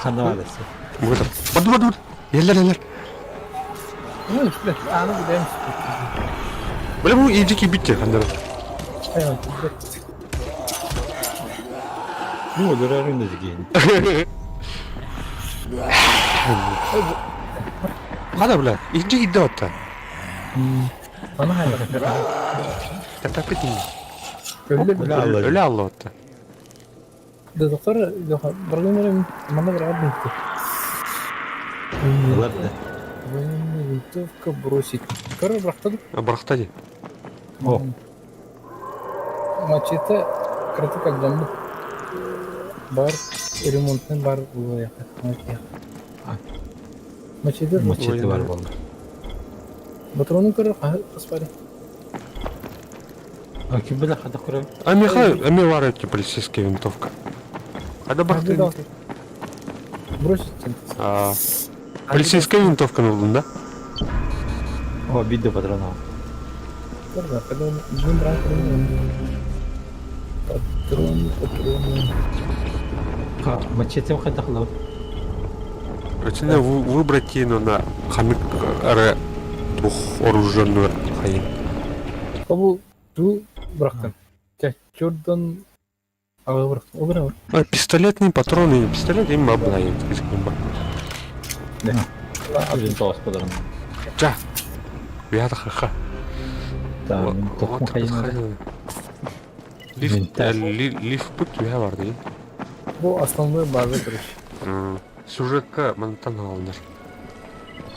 Speaker 21: Хана алысы.
Speaker 7: Вот. Бад. Eller.
Speaker 20: Ну, блядь, ну будем.
Speaker 7: Böyle bu iyice bitti kandarım.
Speaker 20: Aynen.
Speaker 21: Ну, дурарин да жигейн.
Speaker 7: Hadi bile. İyice iddia hatta.
Speaker 20: Bana hayır.
Speaker 7: Tepe değil.
Speaker 20: Öyle
Speaker 7: Allah hatta.
Speaker 20: Doktor, bargaimanın mana berapa itu?
Speaker 21: Ладно.
Speaker 20: Винтовка бросить. Кора брахтаdı.
Speaker 7: Брахтаdı.
Speaker 20: О. Мачете критика жанды. Бар ремонттан бар bu yakın. Мачете
Speaker 21: бар болды.
Speaker 20: Патронun кора каспары.
Speaker 21: Окей, бля, хада курам.
Speaker 7: Ами var эти полицейская винтовка. Hadi baktın.
Speaker 20: Бросить.
Speaker 7: Полицейская винтовка buldun da.
Speaker 21: О, видео патрона.
Speaker 20: Патрон.
Speaker 21: Мачете хада хлоп.
Speaker 7: Хотя выбрать ей на хамик двухоруженную хаин.
Speaker 20: Кабу ту бıraktım. Çordan ağa bıraktım. O kadar.
Speaker 7: Пистолетные патроны, пистолет им обнаем.
Speaker 21: Да. Винтовка с патроном.
Speaker 7: Да. Я ха.
Speaker 21: Да, винтовка хаин.
Speaker 7: Лиф путь я vardı.
Speaker 20: Bu aslanlığı bazı kırış.
Speaker 7: Сюжетка монтан алыныр.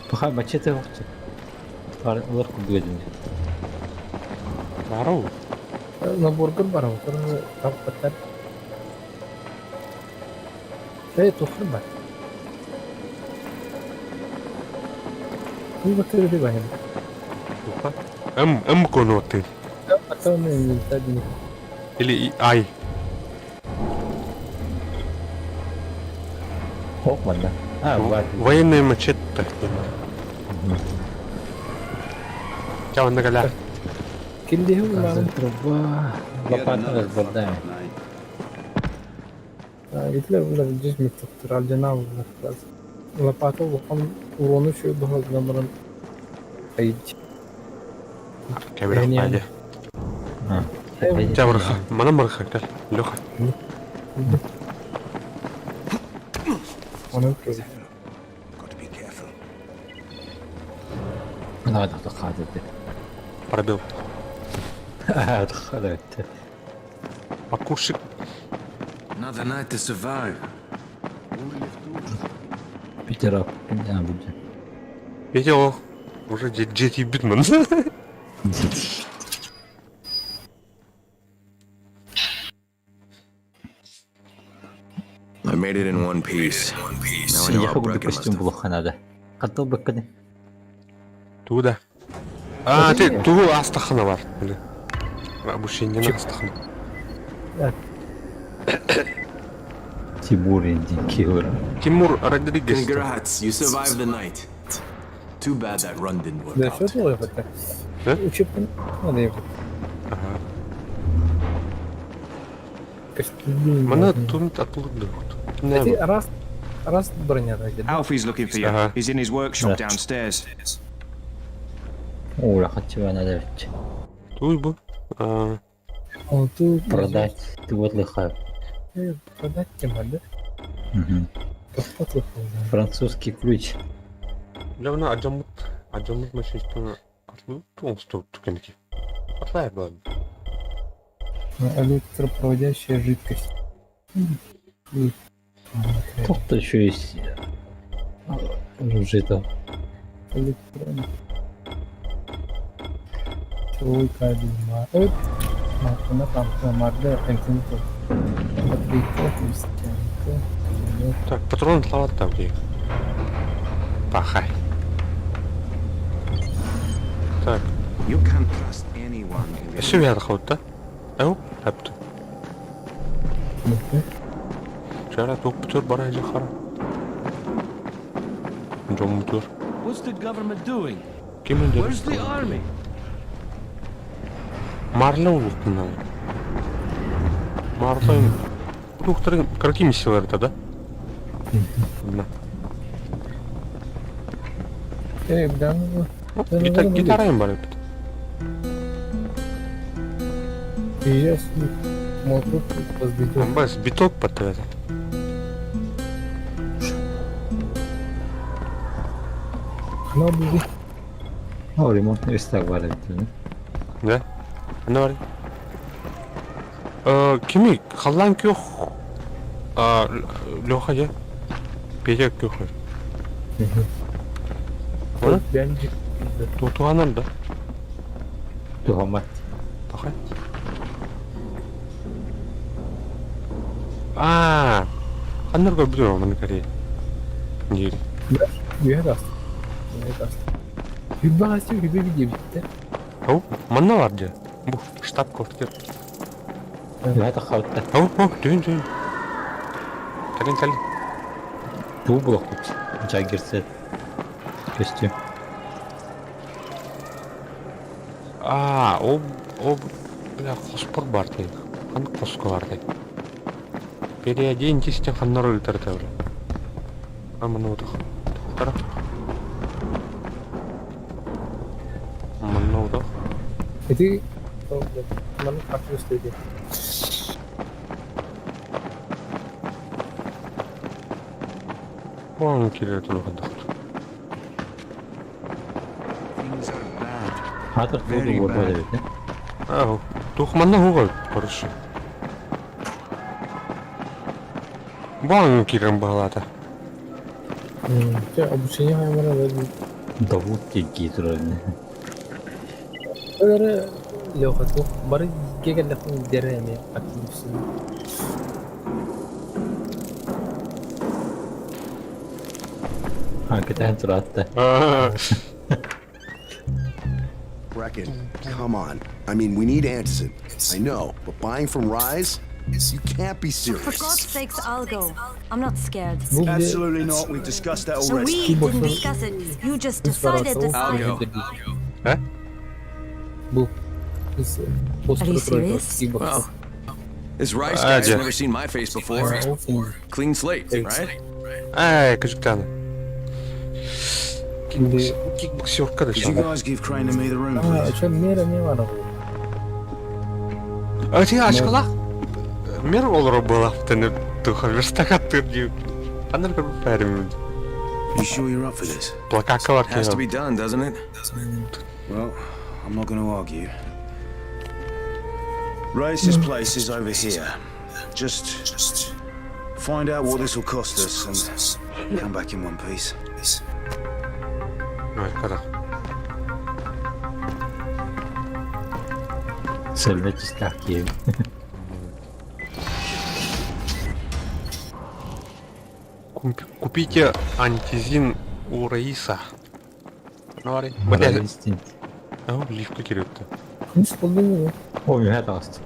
Speaker 21: Пока мачете вакыты. Бар улар күбөгөдүн.
Speaker 7: Бару.
Speaker 20: Наборгар бар. Таптар. Тухыр бар. Bu bakıyor bir bayım.
Speaker 7: Konu отель.
Speaker 20: Atamın inventadini.
Speaker 7: Или ай.
Speaker 21: Хокман, да?
Speaker 7: Военный мачете. Чао, Нагаля.
Speaker 20: Kimdi bu lan?
Speaker 21: Труба. Лопата разбордаем.
Speaker 20: Hitler bunlar düz mü tuttur? Alcana bunlar lazım. Lapata bakalım. Uronu şu daha zamanın ayıcı.
Speaker 7: Кабира хали. Чавраха, мана марха кал. Лёха.
Speaker 20: Onu kırdı.
Speaker 21: Надо доходить.
Speaker 7: Пробил.
Speaker 21: Доходить.
Speaker 7: Покушай.
Speaker 3: Another night to survive.
Speaker 21: Питера, не будет.
Speaker 7: Видел? Уже Джети Битман.
Speaker 15: I made it in one piece. Now I know
Speaker 21: Я
Speaker 15: how
Speaker 21: хочу
Speaker 15: Brecken must
Speaker 21: костюм
Speaker 15: have.
Speaker 21: плохо надо. Хотел бы когда.
Speaker 7: Туда. Ты ту Астахана var. Обучение на Астахана.
Speaker 21: Тимур Инди Киллер.
Speaker 7: Тимур Родригес.
Speaker 15: Congrats, you survived the night. Too bad that run didn't work
Speaker 20: Да
Speaker 15: out.
Speaker 20: что было это? Учебка надо ехать.
Speaker 7: Mana тут оттуда.
Speaker 20: Раз броня дойдет.
Speaker 6: Alfie's looking for you. He's in his workshop downstairs.
Speaker 21: О, я хочу надо.
Speaker 7: Тут бы.
Speaker 20: Он тут
Speaker 21: Продать. Ты вот лыхай.
Speaker 20: Продать тема, да?
Speaker 21: Французский ключ.
Speaker 7: Явно Аджамут машинистан атлы полностью тукенки. Атлай был.
Speaker 20: Электропроводящая жидкость.
Speaker 21: Кто еще есть? Уже это.
Speaker 20: Электроник. Чего кабель марет? Она там марде энтинто.
Speaker 7: Так, патрон слава там где. Пахай. Так.
Speaker 6: You can't trust anyone.
Speaker 7: Что я доход-то? Ау, хапты. Чара топ бутер барай жахара. Джом бутер.
Speaker 16: What's the government doing?
Speaker 7: Кем он
Speaker 16: Where's the army?
Speaker 7: Марлы улуктан. Марлы. Улуктарын какими силами-то, да? Гитарайым бар еді. Бас биток потратил.
Speaker 21: ремонтный верстак бар еді.
Speaker 7: Да? Ана бар. Кими халлан кёх. Лёха я. Петя кёх. Ой, бенжик. Туғанам да.
Speaker 21: Туғамат.
Speaker 7: Тахай. Қандар білер оны кәрі. Нері. Ау, манна бар же. Бұл штаб-квартир. Ау, дүйін. Кәлін.
Speaker 21: Бұл бұлақ жагерсет. Костюм.
Speaker 7: О, бля, қоспор бар дейік. Қан қосқы бар дейік. Переодень тесте ханнар өлтірді бля. Мұны ұдық. Тұқтара. Мұны ұдық.
Speaker 20: Itu mana aku setuju.
Speaker 7: Бұған келер тұлы қандық.
Speaker 21: Хатыр қолды орбайды бет,
Speaker 7: Ау, тұқманна хуға көріші. Бұған келерін бағалады.
Speaker 20: Обучение хаймана лagi.
Speaker 21: Davut tinggi turunnya.
Speaker 20: Ada lewat tuh baru gak ada pun deranya aktif sini.
Speaker 21: Kita yang teratta.
Speaker 9: Brecken, come on. I mean, we need Anderson. I know, but buying from Rise? You can't be serious.
Speaker 2: For God's sakes, I'll go. I'm not scared.
Speaker 14: Absolutely not. We've discussed that already.
Speaker 2: We didn't discuss it. You just decided to sign it.
Speaker 7: Huh?
Speaker 2: Are you serious?
Speaker 10: Well, this Rice guy's never seen my face before. Clean slate, right?
Speaker 7: Küçükten. Kickboxer'ka da
Speaker 14: Could you guys give Crane and me the room, please?
Speaker 7: Açıkla. Mer olur bu laftan verstак attırdı. Anlar kadar ferim.
Speaker 14: You sure you're up for this?
Speaker 7: Plakaka var ki.
Speaker 10: Has to be done, doesn't it?
Speaker 14: Well, I'm not going to argue. Race's place is over here. Just find out what this will cost us and come back in one piece.
Speaker 7: Kadar.
Speaker 21: Selveci stacchi.
Speaker 7: Купите антизин у Раиса. Лифка керекті.
Speaker 21: Ой, это аст.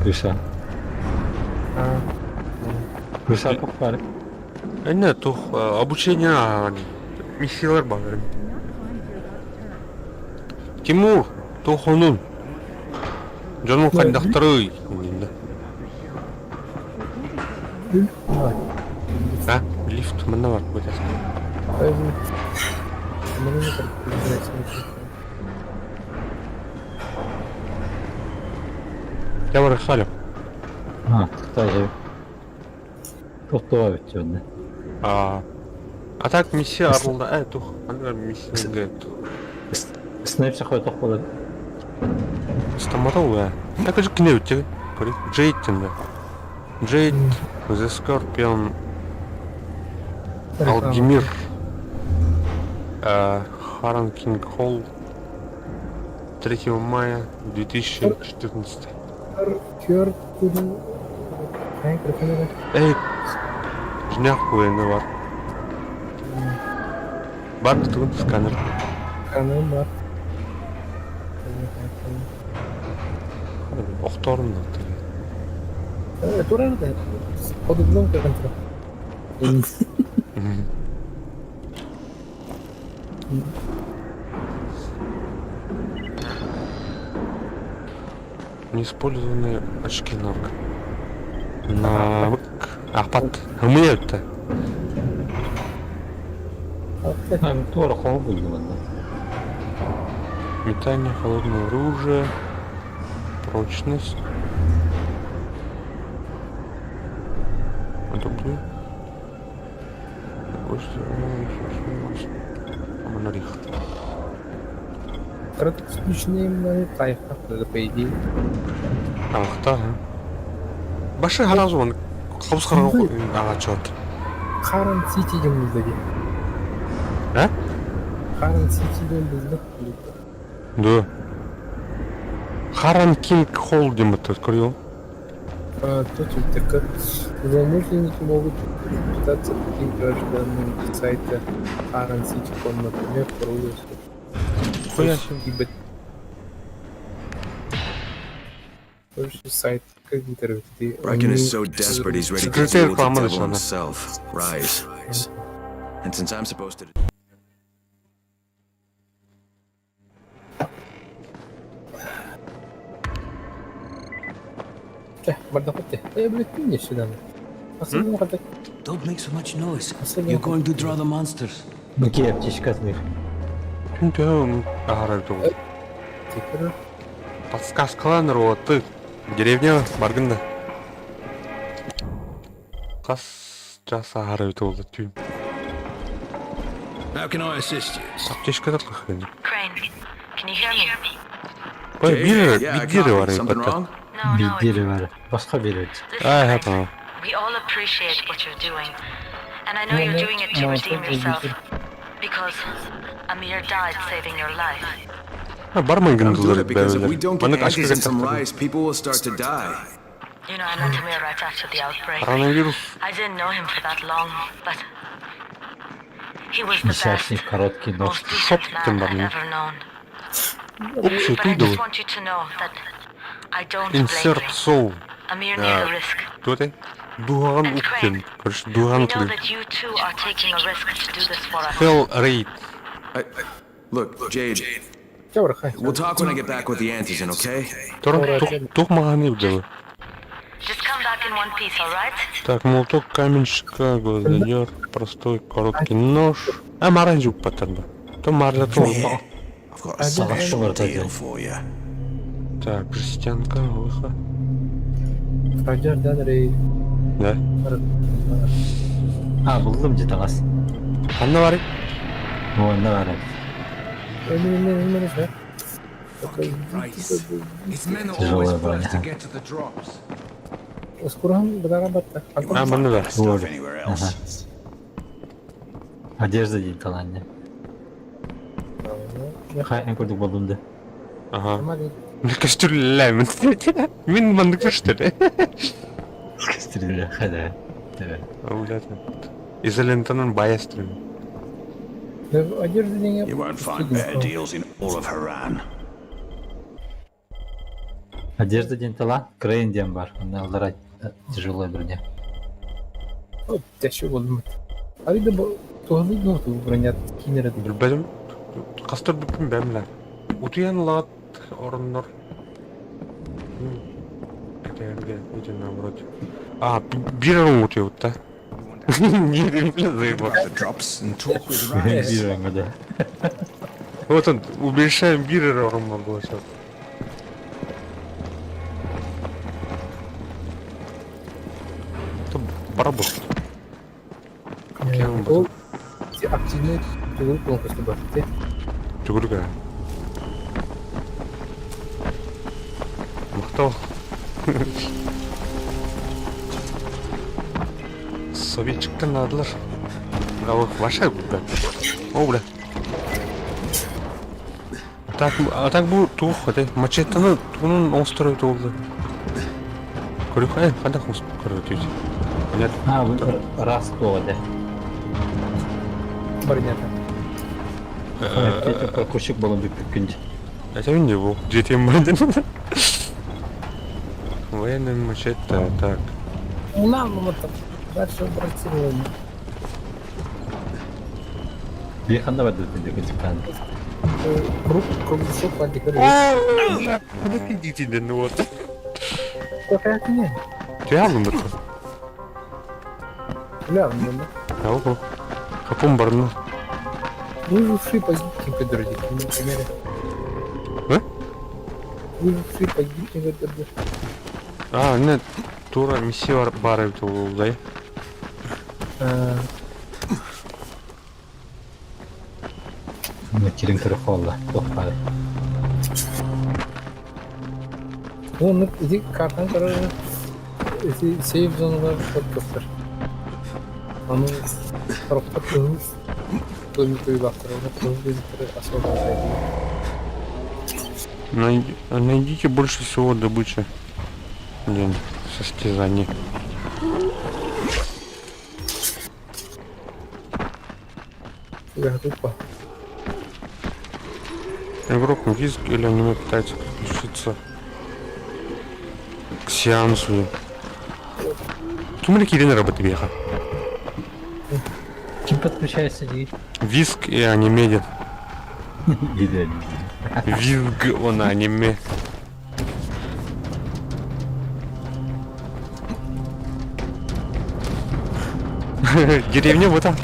Speaker 21: Крыша. Крыша покупали.
Speaker 7: Нет, тух обучение миссиялар бар. Тимур, тух onun. Canım kaydaktırı. Ha, lift mana var bu destek? Я var Халю.
Speaker 21: Кстати. Тоқтова өтті.
Speaker 7: А так миссия арылда, тух, ана миссия
Speaker 21: Снайпер қой тоқ болады.
Speaker 7: Стаматол, так же кине өтті. Джейд тенде. Джейд, The Scorpion, Алдимир, Харан Кинг Холл, 3 мая 2014. Эй, жнях хуйны бар. Бар бітігін сканер.
Speaker 20: Сканер бар.
Speaker 7: Оқторын да.
Speaker 20: Турар да. Подублом как контрол.
Speaker 7: Неиспользованные очки навык. Навык. Ахпат. Умеют-то.
Speaker 21: Тура холодный ладно.
Speaker 7: Метание, холодное оружие, прочность. Одобрю.
Speaker 20: Краткосрочный кайф, это по идее.
Speaker 7: Ах, да. Башы харазуан. Хабысқарға ағачат.
Speaker 20: Харан Ситиден біздегі.
Speaker 7: А?
Speaker 20: Харан Ситиден бізді.
Speaker 7: Да. Харан Кинг Холл демет, открыл.
Speaker 20: Точно так. Злоумышленники могут пытаться таким гражданам сайта Харан Сити.com, например, порой. Сайт как интервью.
Speaker 10: Bracken is so desperate he's ready to deal with the devil himself. Rise. And since I'm supposed to... Don't make so much noise. You're going to draw the monsters.
Speaker 21: Какие аптечка от них?
Speaker 7: Подсказкалар оты. Деревня Баргында. Қас жаса арайты болды түйім.
Speaker 12: How can I assist you?
Speaker 7: Аптечка да қақын.
Speaker 4: Crane, can you hear me?
Speaker 7: Ой, бидері бар епатта.
Speaker 21: Бидері бар. Басқа береді.
Speaker 7: Хапа.
Speaker 4: We all appreciate what you're doing. And I know you're doing it to redeem yourself. Because Amir died saving your life.
Speaker 7: Barman
Speaker 10: Don't do it because if we don't get antis and some rice, people will start to die.
Speaker 4: You know, I met Amir right after the outbreak. I didn't know him for that long, but he was the best, most decent man I've ever known. But I just want you to know that I don't blame you. Amir knew the risk.
Speaker 7: And
Speaker 4: Crane, we know that you too are taking a risk to do this for us.
Speaker 7: Hell raid.
Speaker 10: Look, Jade. We'll talk when I get back with the antis, okay?
Speaker 4: Just come back in one piece, all right?
Speaker 7: Так, молоток, каменщика, гвоздодер, простой короткий нож. Маранжук паттерн. То маржатон. Так, жестянка, выход. Да.
Speaker 21: Buldum citalas.
Speaker 7: Anna var.
Speaker 21: Onda var. Тяжелая броня.
Speaker 7: Бана да.
Speaker 21: Ага. Одежда değil talanca. En kurduk balonda.
Speaker 7: Ага. Кастрюля. Мен мандык что ли?
Speaker 21: Кастрюля, да.
Speaker 7: Изолентанын баястырын.
Speaker 14: You won't find better deals in all of Haran.
Speaker 21: Одежда ден талан, Крейн ден бар. Онда алдара тяжелая броня.
Speaker 20: Тяжелый болмайды. Алида тоғыз ноту броня кинереді.
Speaker 7: Білбедім. Қастыр бүппін бәмілі. Утуян лағат орындар. Кетерге, өтен наоборот. Бір орын утуя ұтта. Не білмелі заебал.
Speaker 21: Bir ranga da.
Speaker 7: Вот он, уменьшаем бір орын могу сейчас. Барабок.
Speaker 20: Ол активный жүгіру конкурсы бар.
Speaker 7: Жүгіргі. Мақтау. Советчиктен адылар. Ваша бля. О, бля. Так бұл туық, мачеттаны туғының оңстыры өті Көрі қандай көрі өте
Speaker 21: Понятно? Раз тоғады.
Speaker 20: Понятно.
Speaker 21: Прокурщик болын бүк бүккенде.
Speaker 7: Әтәуін не бұл? Жетем бәрден. Военный мачетта, так.
Speaker 20: Нам вот дальше братирование.
Speaker 21: Bir kanda vardı ötede gözüken.
Speaker 20: Кругляшок вальдик.
Speaker 7: Подойдите, да ну вот.
Speaker 20: Какая хуйня?
Speaker 7: Реально это.
Speaker 20: Реально, да?
Speaker 7: Ого. Каком барну?
Speaker 20: Выживший погибнет, дорогие, например.
Speaker 7: А?
Speaker 20: Выживший погибнет, дорогие.
Speaker 7: А, нет, тура миссия бары был, да?
Speaker 21: Келин кіріп қалды, тоқтады.
Speaker 20: Оны иди картаны қарады. Сейф зоналар подкастар. Аны тарапта кызмыз. Көмекөй бақтырылды, кызмыздары асфальт.
Speaker 7: Найдите больше всего добычи. Блин, состязаний.
Speaker 20: Тупо.
Speaker 7: Игрок визг или аниме пытается подключиться к сеансу. Кем Кирина работает веха?
Speaker 21: Кем подключается, Ди?
Speaker 7: Визг и аниме. Визг он аниме. Деревня вот так.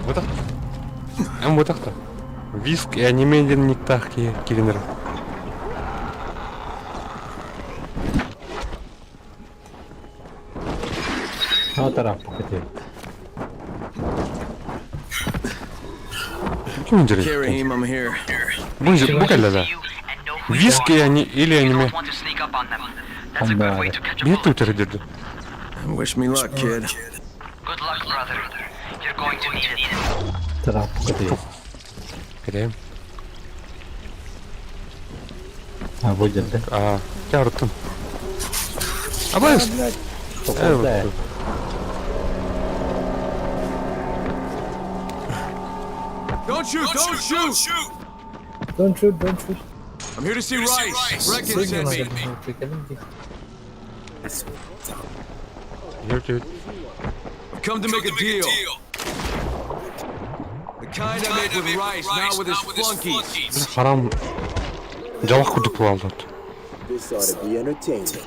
Speaker 7: Вот так. Вот так-то. Виск и анимеден не так, Киринер.
Speaker 21: Вот тарапку хотел.
Speaker 7: Буквально да. Виск и или аниме. Нет тут держи.
Speaker 10: Wish me luck, kid.
Speaker 4: Good luck, brother. You're going to need it.
Speaker 21: Тарапку хотел.
Speaker 7: Кидаем.
Speaker 21: А, будет, да?
Speaker 7: А, тяртон. А, блядь!
Speaker 10: Don't shoot! Don't shoot!
Speaker 20: Don't shoot, don't shoot.
Speaker 10: I'm here to see Rice. Reckon sent me. Come to make a deal. The kind I made with Rice, not with his flunkies.
Speaker 7: Харам. Жалах кудуп алды.
Speaker 15: This ought to be entertaining.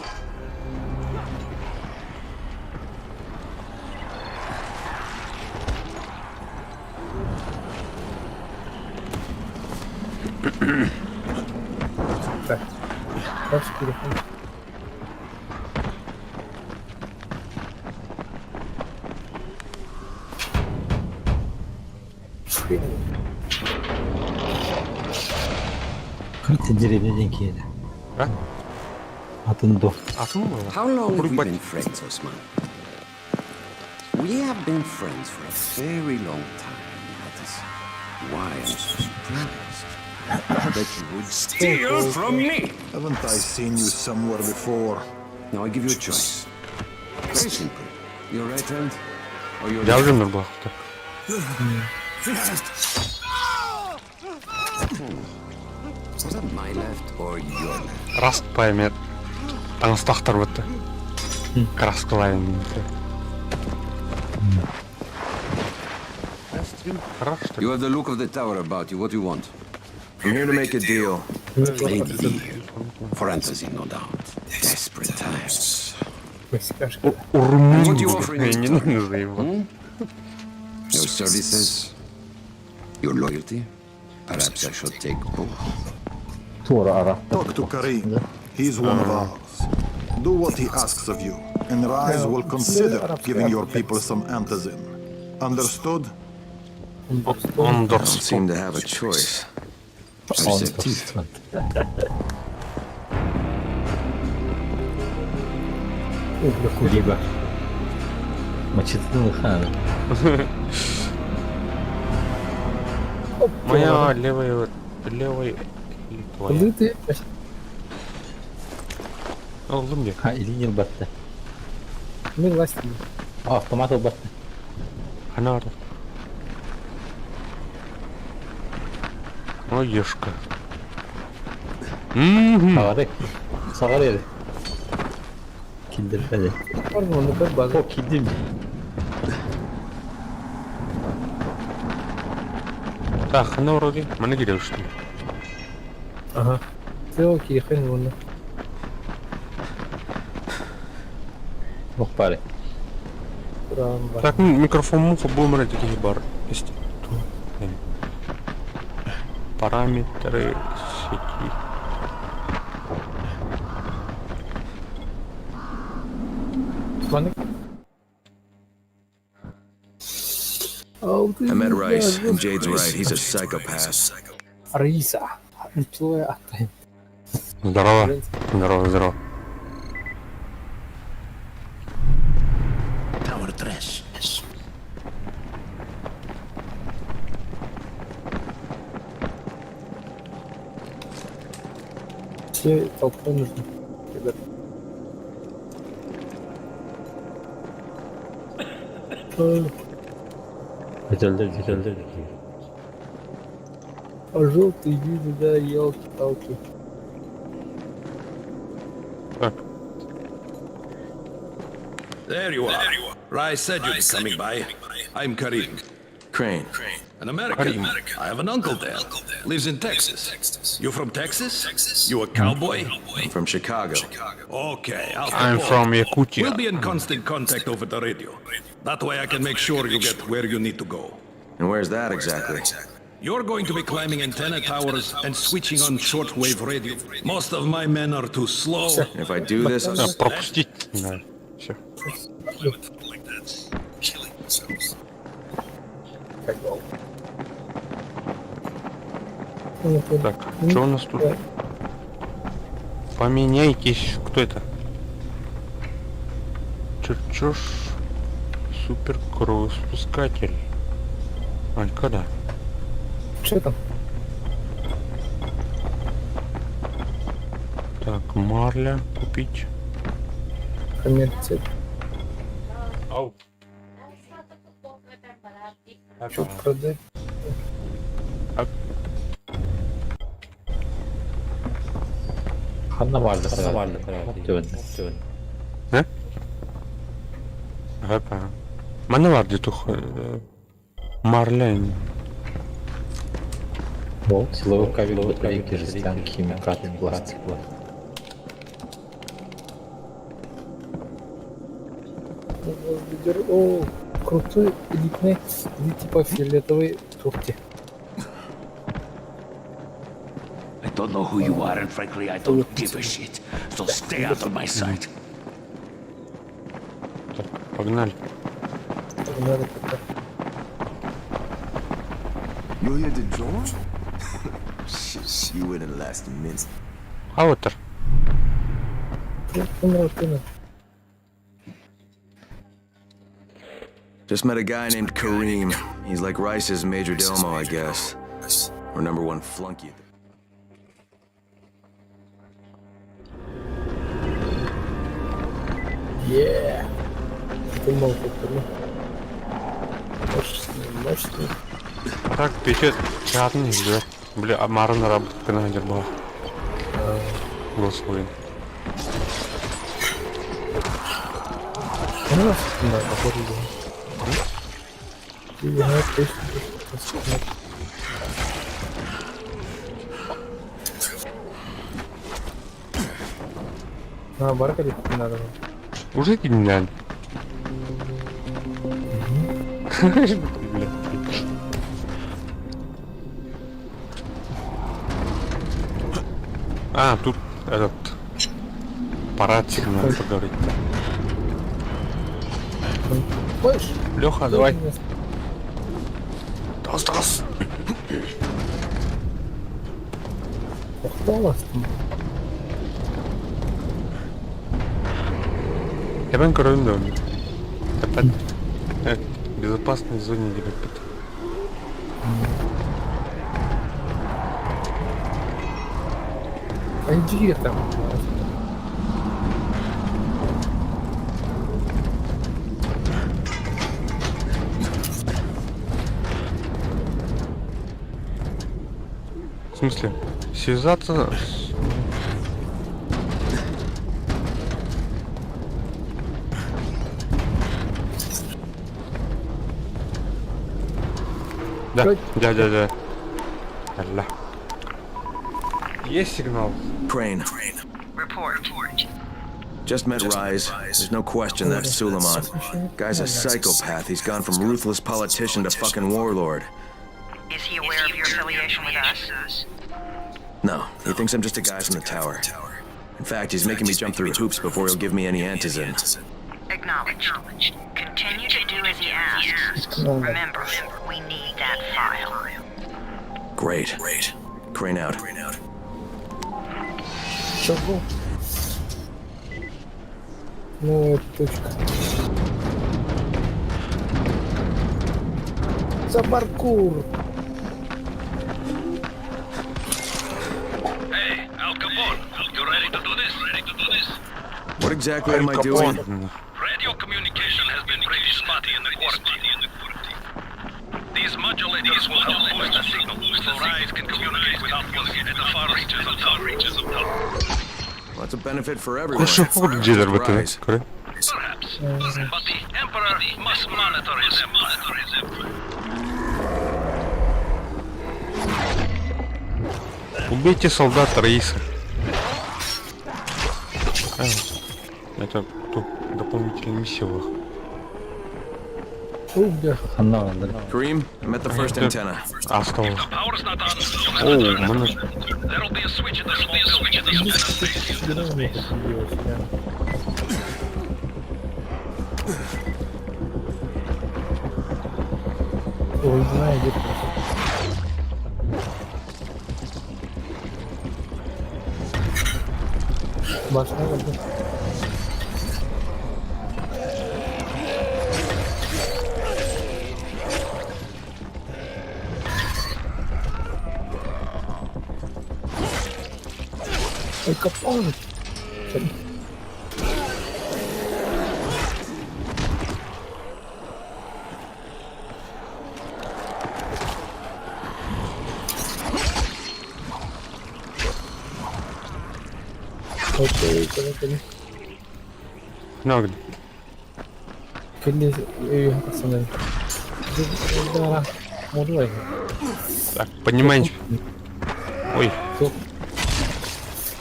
Speaker 21: Как-то деревня кида.
Speaker 7: А?
Speaker 21: Атындо.
Speaker 10: How long have we been friends, Osman? We have been friends for a very long time. That is why I'm so surprised that you would steal from me.
Speaker 14: Haven't I seen you somewhere before?
Speaker 10: Now I give you a choice. Very simple. Your right hand or your
Speaker 7: Я
Speaker 10: left?
Speaker 7: уже на бах.
Speaker 10: Was that my left or your left?
Speaker 7: Раст поймет. Таңстақтар бітті. Краскалайын.
Speaker 10: You have the look of the tower about you. What do you want? I'm here to make a deal. A deal. Fantasy, no doubt. Desperate times. And what do you offer in return? Your services? Your loyalty? Perhaps I should take both.
Speaker 14: Talk to Karim. He's one of ours. Do what he asks of you, and Rise will consider giving your people some antizin. Understood?
Speaker 10: Don't seem to have a choice. Receptive.
Speaker 21: Либо. Мачетный хан.
Speaker 7: Моя левая или твоя? Oğlum diyor.
Speaker 21: Ha, elin yıl battı.
Speaker 20: Ne lastiği?
Speaker 21: Автомат ol battı.
Speaker 7: Hani orada? Ой, ешка.
Speaker 21: Sağarı. Sağarı yeri. Kildir hadi.
Speaker 20: Pardon, onu da bazı.
Speaker 21: O kildim.
Speaker 7: Так, она вроде. Mana gidiyor işte.
Speaker 20: Ага. Все окей, хрен вон.
Speaker 21: Yok bari.
Speaker 7: Так, микрофон муха был мрать такие бар. Есть. Параметры сети.
Speaker 6: I met Rice, and Jade's right. He's a psychopath.
Speaker 20: Риса. Ничего я оттаю.
Speaker 7: Здорово. Здорово, здорово.
Speaker 14: Tower 3.
Speaker 20: Все толпой нужно. Ребята.
Speaker 21: Güzeldir.
Speaker 20: А желтый вижу, да, елки-палки.
Speaker 1: There you are. Rice said you'd be coming by. I'm Karim.
Speaker 6: Crane.
Speaker 1: An American. I have an uncle there. Lives in Texas. You from Texas? You a cowboy?
Speaker 6: I'm from Chicago.
Speaker 1: Okay,
Speaker 7: I'm from Yakutia.
Speaker 1: We'll be in constant contact over the radio. That way I can make sure you get where you need to go.
Speaker 6: And where's that exactly?
Speaker 1: You're going to be climbing antenna towers and switching on shortwave radio. Most of my men are too slow.
Speaker 6: If I do this,
Speaker 7: пропустить. Да, все. Так, что у нас тут? Поменяйтесь. Кто это? Чертеж. Супер кровоспускатель. Ань, когда?
Speaker 20: Что там?
Speaker 7: Так, марля купить.
Speaker 20: Коммерция.
Speaker 7: Ау.
Speaker 20: Что продать?
Speaker 21: Hanna vardı herhalde. Dön.
Speaker 7: Ne? Ага. Мене vardı тух. Марлен.
Speaker 21: Вот, силовой батарейки, жестянки, химикаты, пластик.
Speaker 20: О, крутой, элитный, типа фиолетовый турки.
Speaker 14: I don't know who you are, and frankly, I don't give a shit. So stay out of my sight.
Speaker 7: Погнали.
Speaker 15: You're here to join? Shit, you wouldn't last a minute.
Speaker 7: Аутер.
Speaker 6: just met a guy named Kareem. He's like Rice's major domo, I guess. Or number one flunky.
Speaker 20: Yeah. Думал, повторю. Мощный.
Speaker 7: Так, печет. Чатный, да. Бля, Марна работает канадер была. Господи.
Speaker 20: Ну, да, походу. Баркали надо.
Speaker 7: Уже гениально. А, тут этот парад надо поговорить. Леха, давай. Тос. Я бен корындым. Это безопасной зоне не выпит.
Speaker 20: А где там?
Speaker 7: В смысле? Связаться с... Да. Алла. Есть сигнал.
Speaker 6: Crane.
Speaker 4: Report.
Speaker 6: Just met Rise. There's no question that's Suleiman. Guy's a psychopath. He's gone from ruthless politician to fucking warlord.
Speaker 4: Is he aware of your affiliation with us?
Speaker 6: No, he thinks I'm just a guy from the tower. In fact, he's making me jump through hoops before he'll give me any antizin.
Speaker 4: Acknowledged. Continue to do as he asks. Remember, we need that file.
Speaker 6: Great. Crane out.
Speaker 20: Чего? Ну, точка. За паркур.
Speaker 1: Hey, Al Capone, you ready to do this?
Speaker 6: What exactly am I doing?
Speaker 1: Radio communication has been pretty spotty in the quarantine. These modulators will help boost the signal so Rise can communicate with Outpost at the far reaches of town.
Speaker 6: Well, that's a benefit for everyone.
Speaker 1: Perhaps. But the Emperor must monitor his empire.
Speaker 7: Убейте солдат Раиса. Это тут дополнительная миссия.
Speaker 6: Kareem, I'm at the first antenna.
Speaker 7: Осталось.
Speaker 1: There'll be a switch at the small building.
Speaker 20: Ой, знаю, где. Башня работает. Ой, Капон. Окей.
Speaker 7: Нагли. Так, понимаешь? Ой.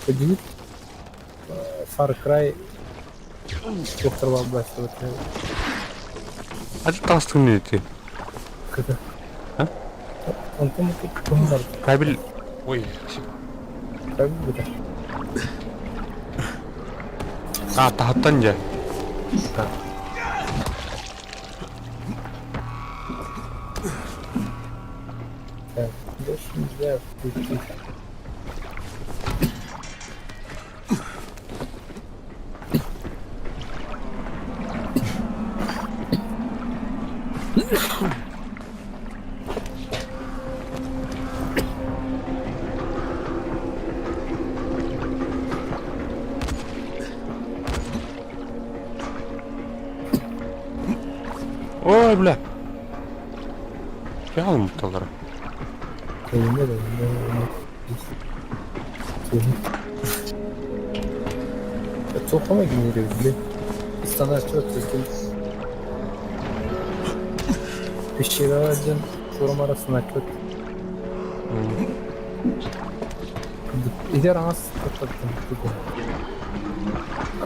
Speaker 20: Поделить. Far Cry. Доктор Лабас.
Speaker 7: А ты толстый ты?
Speaker 20: Когда?
Speaker 7: А?
Speaker 20: Он там
Speaker 7: кабель. Ой.
Speaker 20: Кабель это.
Speaker 7: А, тахаттан же.
Speaker 20: Да. Так, больше нельзя включить.
Speaker 7: Ой, бля. Я вам толдара.
Speaker 20: Çok mu gidiyoruz bile? Standart çok düzgün. Bir şeyler alacağım. Sorum arasında kötü. İder anas kapattım.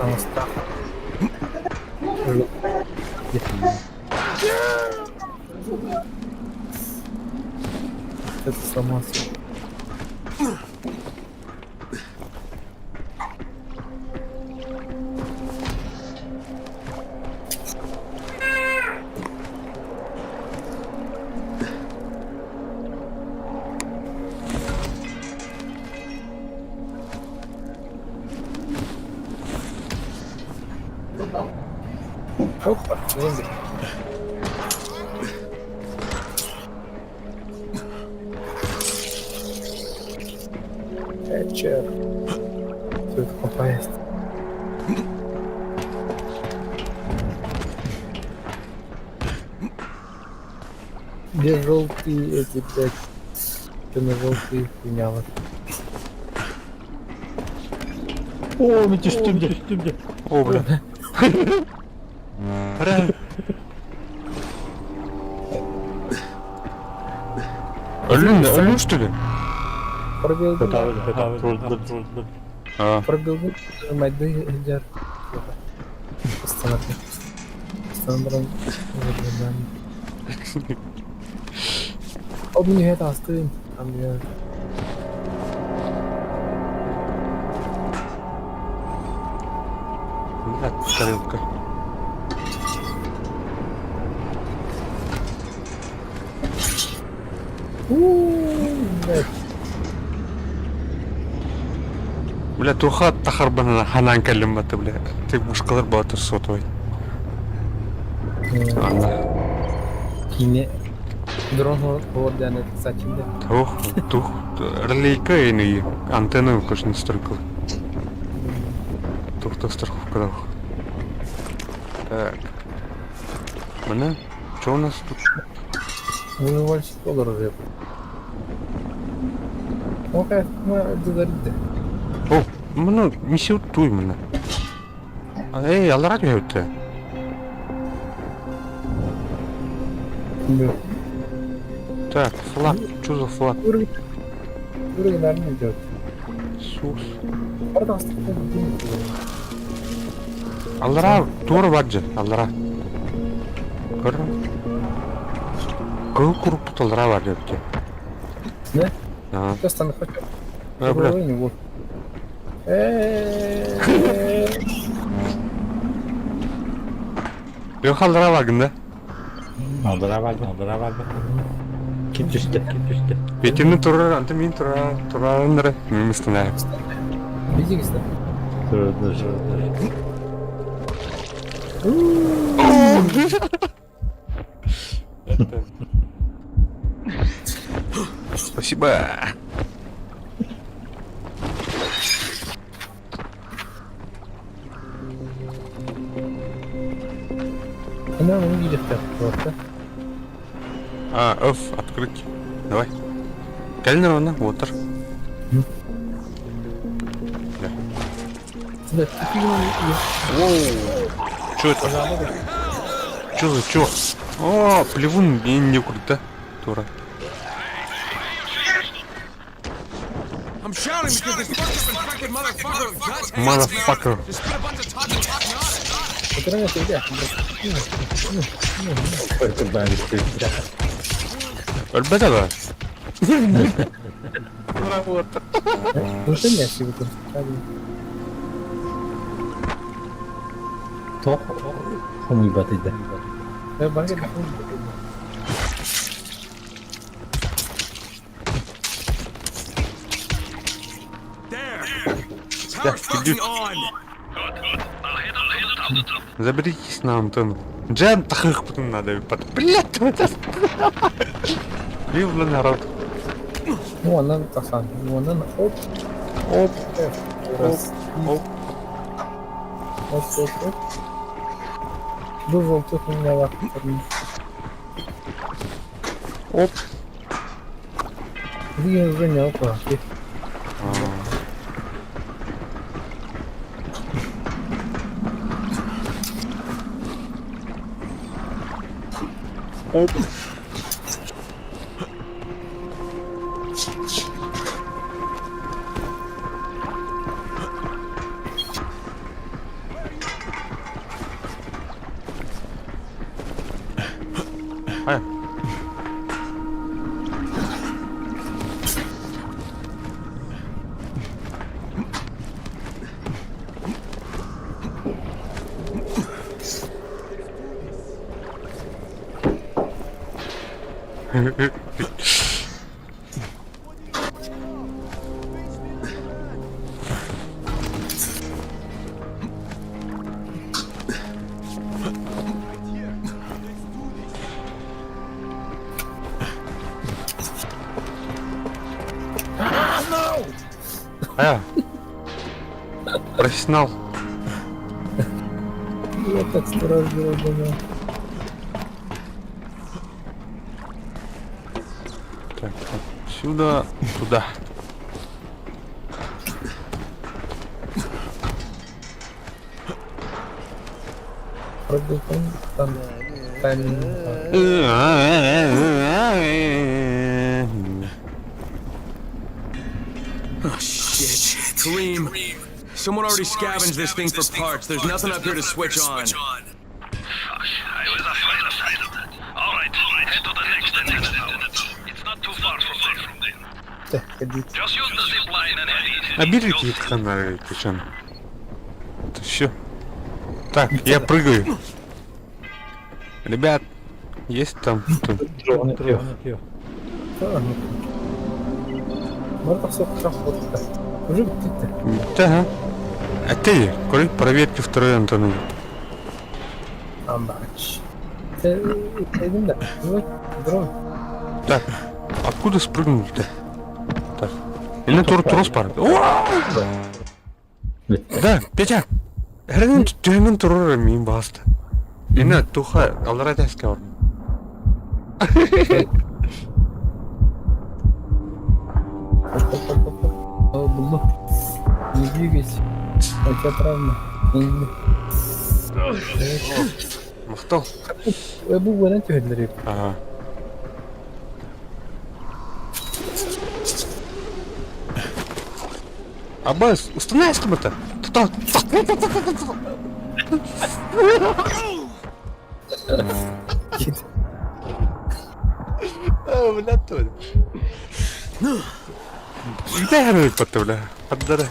Speaker 20: Anasta. Öyle. Это сломался. Опа, зомби. Чер. Все это попасть. Где желтые эти, блядь, темно-желтые хуйнявы? О, метишь ты где?
Speaker 7: О, бля. Ölün что ли?
Speaker 20: Пробил. Пробил. Майды идет. Останови. How many head hast du ihn? Haben wir.
Speaker 7: Тарелка. Бля, туха тахарбана ханан калиматы, бля. Ты мушкалар баатыр сотовый.
Speaker 20: Кине. Дрон ордяны сачинде.
Speaker 7: Тух. Релейка и антенну кошни стройку. Тух страховка дал. Так. Mana? Что у нас тут?
Speaker 20: Вывальщик долларов. Окей, мы дозарите.
Speaker 7: О, mana миссию туй mana. Эй, алрат меуте. Так, флаг. Что за флаг?
Speaker 20: Уровень нормально идет.
Speaker 7: Сус.
Speaker 20: Пожалуйста,
Speaker 7: Аллара, тура баджа, аллара. Кара. Кого курупут аллара баджа бке?
Speaker 20: Да?
Speaker 7: Ага.
Speaker 20: Кто станет хочет?
Speaker 7: Бля.
Speaker 20: Него.
Speaker 7: Yok aldıra bakın da.
Speaker 21: Aldıra bakın. Kim düştü?
Speaker 7: Bekir'in turar, antemin turarınları. Mümkün değil.
Speaker 20: Bizi işte.
Speaker 21: Dur.
Speaker 7: Спасибо.
Speaker 20: Она увидит так просто.
Speaker 7: Открыть. Давай. Кальнер вон, вотер. Чё это? Чё? О, плевун, не круто. Тура. Motherfucker. Ölmedi mi?
Speaker 21: Toch? Không bị bật đi.
Speaker 7: Да, идут. Заберитесь на антенну. Джем тахых потом надо под. Блять, это. Вивла народ.
Speaker 20: Вон он тахан. Вон он. Оп. Раз. Оп. Был тут у меня лак.
Speaker 7: Оп.
Speaker 20: Я уже не упал.
Speaker 7: Оп. Ай. Профессионал.
Speaker 20: Я так 100 раз делал дома.
Speaker 7: Так, отсюда туда.
Speaker 20: Там тайминг.
Speaker 10: Oh shit. Kareem. Someone already scavenged this thing for parts. There's nothing up here to switch on.
Speaker 1: Fuck, I was afraid of that. Alright, head to the next antenna tower. It's not too Just use the zip line and head east.
Speaker 7: А берите их канары, причем. Это все. Так, я прыгаю. Ребят, есть там кто? Да. А ты, короче, проверьте второй Антону. Так, откуда спрыгнуть-то? Так. Или трос пар. Да, Петя. Herrin turur miyim bastı? Yine tuha allara test kaldı.
Speaker 20: Buldum. Ne büyük geç. Kaça travma.
Speaker 7: Махтал.
Speaker 20: Bu bana tüyleri.
Speaker 7: Ага. Аббас, установи что-то. Бля, Толя. Дай грануть потом, бля. Отдай.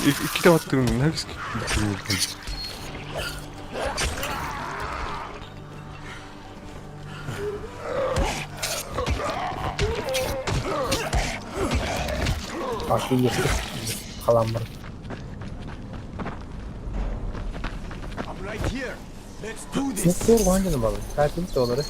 Speaker 7: И кидай вот ты на виски.
Speaker 20: Aku iya kalamar. Nasıl oynadı balı? Kaçın doları?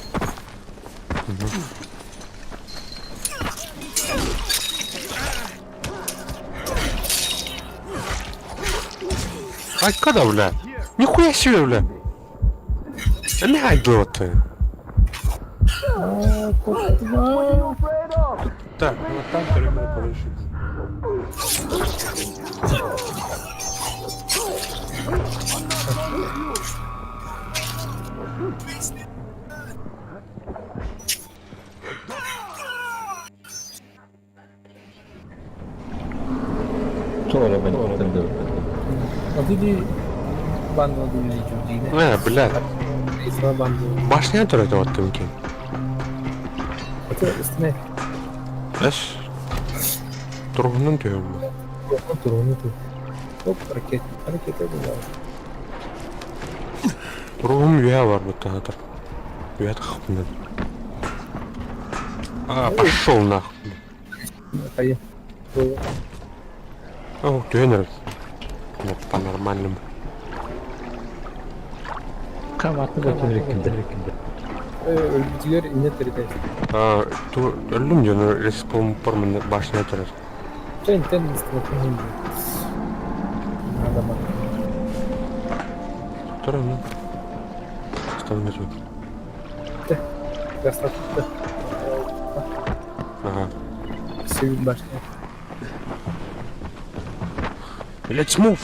Speaker 7: Ай, когда, бля? Нихуя себе, бля. Ляй, было ты. Так, ну там перемена повыше. Блядь. Башня турет вот тымки. Эш. Тургунун түйөбү.
Speaker 20: Тургунун түйөбү. Топ ракет. Ракета было.
Speaker 7: Тургун я бар вот театр. Я так хапнул. А, пошел нахуй.
Speaker 20: Кайы.
Speaker 7: О, тренер. Вот по-нормальному.
Speaker 21: Каматны götürürükünde.
Speaker 20: Öldüler innet teride.
Speaker 7: Ölüm canı respawn parmağının başına yatırır.
Speaker 20: Ten istedim. Adamlar.
Speaker 7: Dur onu. Ставим внизу.
Speaker 20: Красота.
Speaker 7: Ага.
Speaker 20: Севит башня.
Speaker 7: Let's move.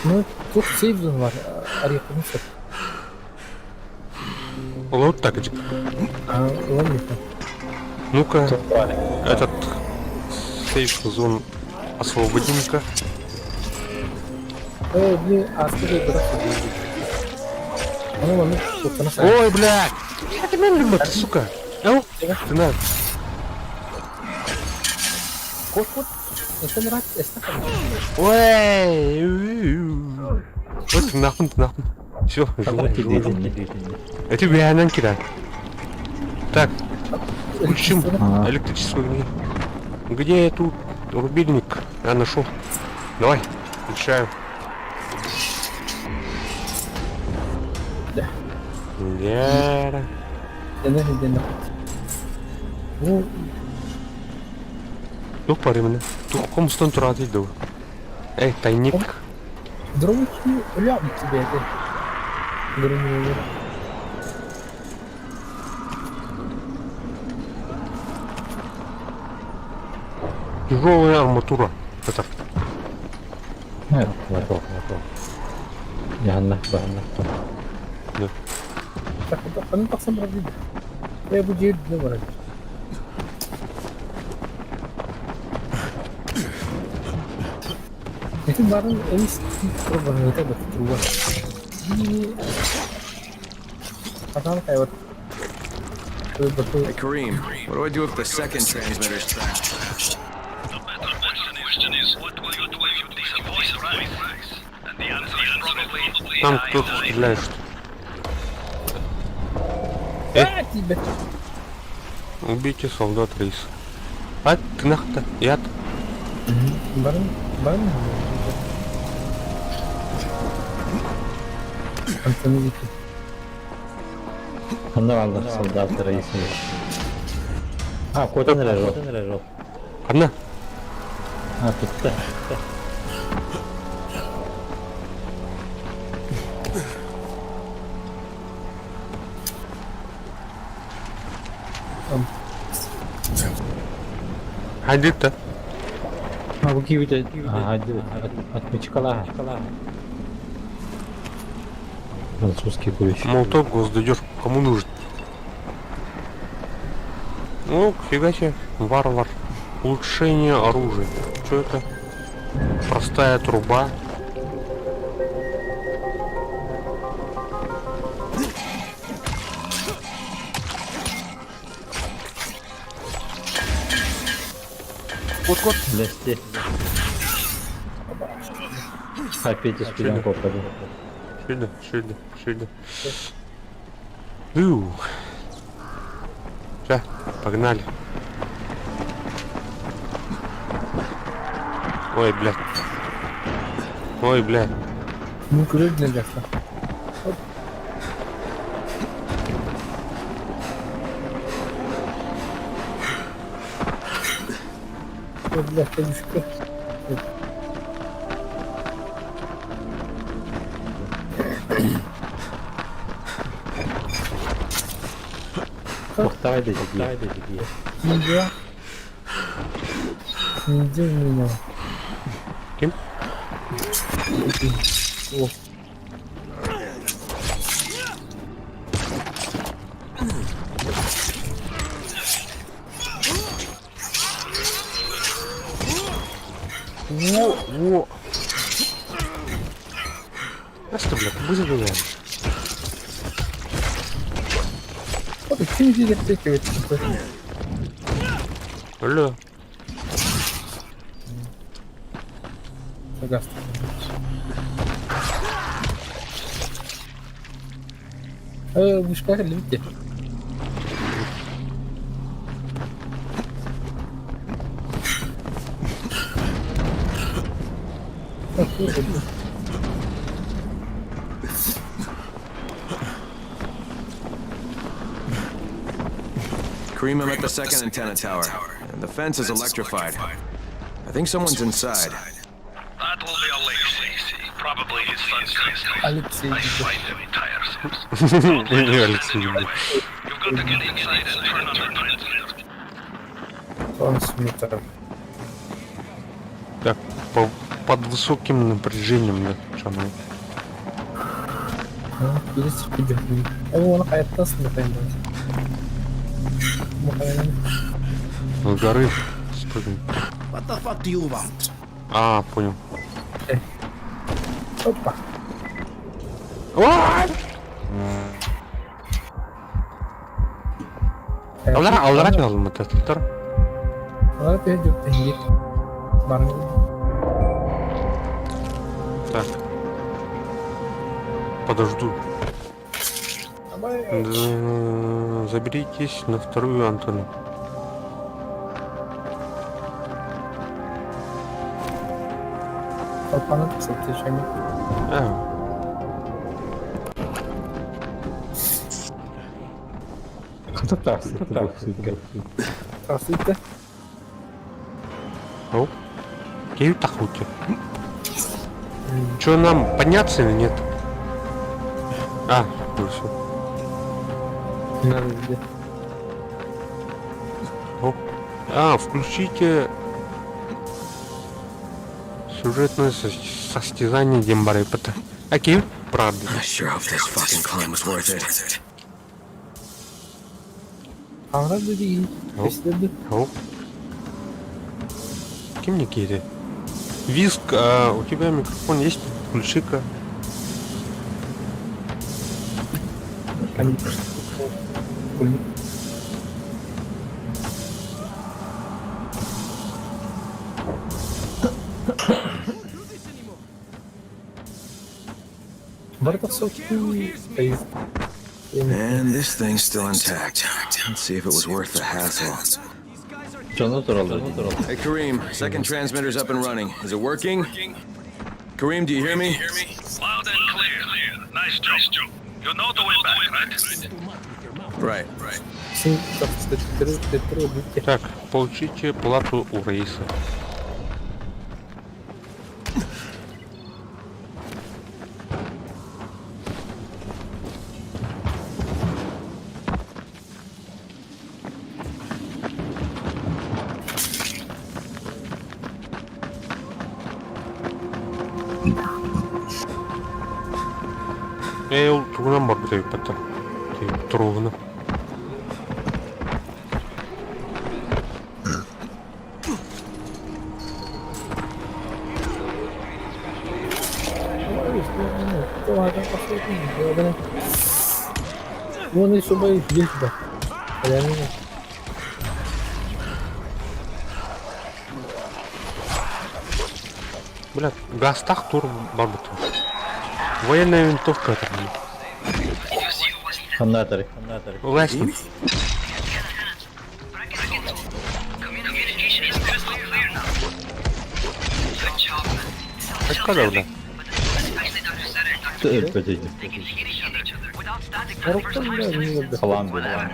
Speaker 20: Ну, тут сейф-зон var. Araya koymuşlar.
Speaker 7: Вот так иди.
Speaker 20: Ладно.
Speaker 7: Ну-ка, этот сейф-зон освободим-ка.
Speaker 20: Блин, а скажи,
Speaker 7: Ой, блядь! Я тебя не люблю, сука! Ау, ты на.
Speaker 20: Кот. Это нравится,
Speaker 7: Ой! Вот нахуй. Все, живой. Это реально кидай. Так, включим электрическую огни. Где тут рубильник? Я нашел. Давай, включаю.
Speaker 20: Да.
Speaker 7: Ну, парень, тут кому стон тратить, да? Эй, тайник.
Speaker 20: Дроны рядом тебе это. Дроны.
Speaker 7: Тяжелая арматура. Это.
Speaker 21: Нет, готов. Yanına.
Speaker 7: Да.
Speaker 20: Так, ну так сам разбить. Я буду делать добро. Это баран эmis пробовал это вот трубу.
Speaker 6: Hey, Kareem, what do I do if the second transmitter's trashed?
Speaker 1: The better question is, what will you do if this voice arrives? And the answer is probably...
Speaker 7: Там кто-то стреляет. Убейте солдат рейс. А, ты нахуй-то? Яд.
Speaker 21: Anlamadım soldat reisi. Ha koca nereye rol?
Speaker 7: Одна.
Speaker 21: Ha tuttu.
Speaker 7: Hadi-то.
Speaker 21: Ha bu gibi de hadi отмечкала. Французский курящий.
Speaker 7: Молоток госдадёшь, кому нужен? Ну, фига себе, варвар. Улучшение оружия. Что это? Простая труба. Вот.
Speaker 21: Лезьте. Опять из пеленков пойду.
Speaker 7: Сюда. Все, погнали. Ой, блядь.
Speaker 20: Ну, крылья для ляха. Вот, бля, колючка.
Speaker 21: Давай дойди.
Speaker 20: Нельзя. Нельзя у меня.
Speaker 7: Кем?
Speaker 20: О.
Speaker 7: Во. А что, блядь, вызовем?
Speaker 20: Вот и ты не втыкивает.
Speaker 7: Алло.
Speaker 20: Ага. Вы же как любите?
Speaker 6: Kareem, I'm at the second antenna tower, and the fence is electrified. I think someone's inside.
Speaker 1: That will be Alexei. Probably his son Crystal.
Speaker 20: Alexei.
Speaker 1: I find him in tires.
Speaker 7: Алексей.
Speaker 1: You've got to get inside and turn on the transmitter.
Speaker 20: Трансмиттер.
Speaker 7: Так, под высоким напряжением, да, пацаны.
Speaker 20: Есть тебе. Он hayatta например.
Speaker 7: С горы. Стой.
Speaker 9: What the fuck do you want?
Speaker 7: А, понял.
Speaker 20: Опа.
Speaker 7: Алдар açalım mı testler?
Speaker 20: Ладно, идёт деньги.
Speaker 7: Так. Подожду. Заберитесь на вторую антенну.
Speaker 20: Папана, кстати, шами.
Speaker 21: Кто так?
Speaker 20: Здравствуйте.
Speaker 7: О, какие тахути. Что, нам подняться или нет? А, ну все. О. А, включите сюжетное состязание Дембарепата. Окей, правда. Кем не Кири? Виск, а у тебя микрофон есть? Включи-ка.
Speaker 20: Они...
Speaker 6: And this thing's still intact. Let's see if it was worth the hassle. Hey, Kareem, second transmitter's up and running. Is it working? Kareem, do you hear me?
Speaker 1: Loud and clear. Nice job. You know the way back, right?
Speaker 6: Right.
Speaker 7: Так, получите плату у Раисы. Ул тугунан бар бит пата. Туругуна.
Speaker 20: Вон еще боюсь, есть да.
Speaker 7: Блядь, гастах тур бар бит. Военная винтовка это.
Speaker 21: Ханатори.
Speaker 7: Лесни. Это когда, да?
Speaker 21: Колумбия.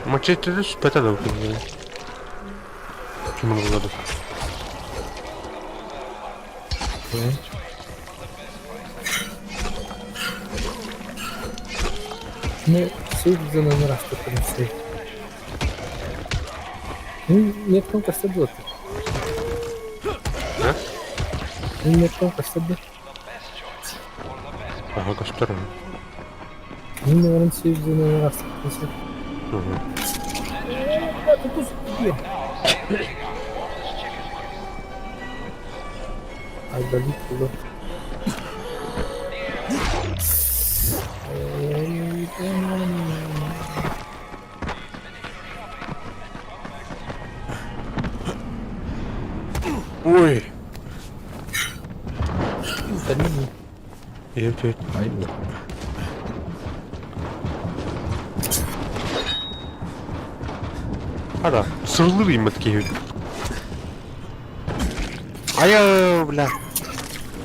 Speaker 7: Мачете спета да укине. Чему надо?
Speaker 20: Ну, суть за номера, что принесли. Нет, там кажется, было.
Speaker 7: Да?
Speaker 20: Нет, там кажется, было.
Speaker 7: Ага, каштеры.
Speaker 20: Ну, наверное, суть за номера, что принесли. Отдалить туда.
Speaker 7: Ой. Я тебе. Ада, сырлы им такие. Ай, бля.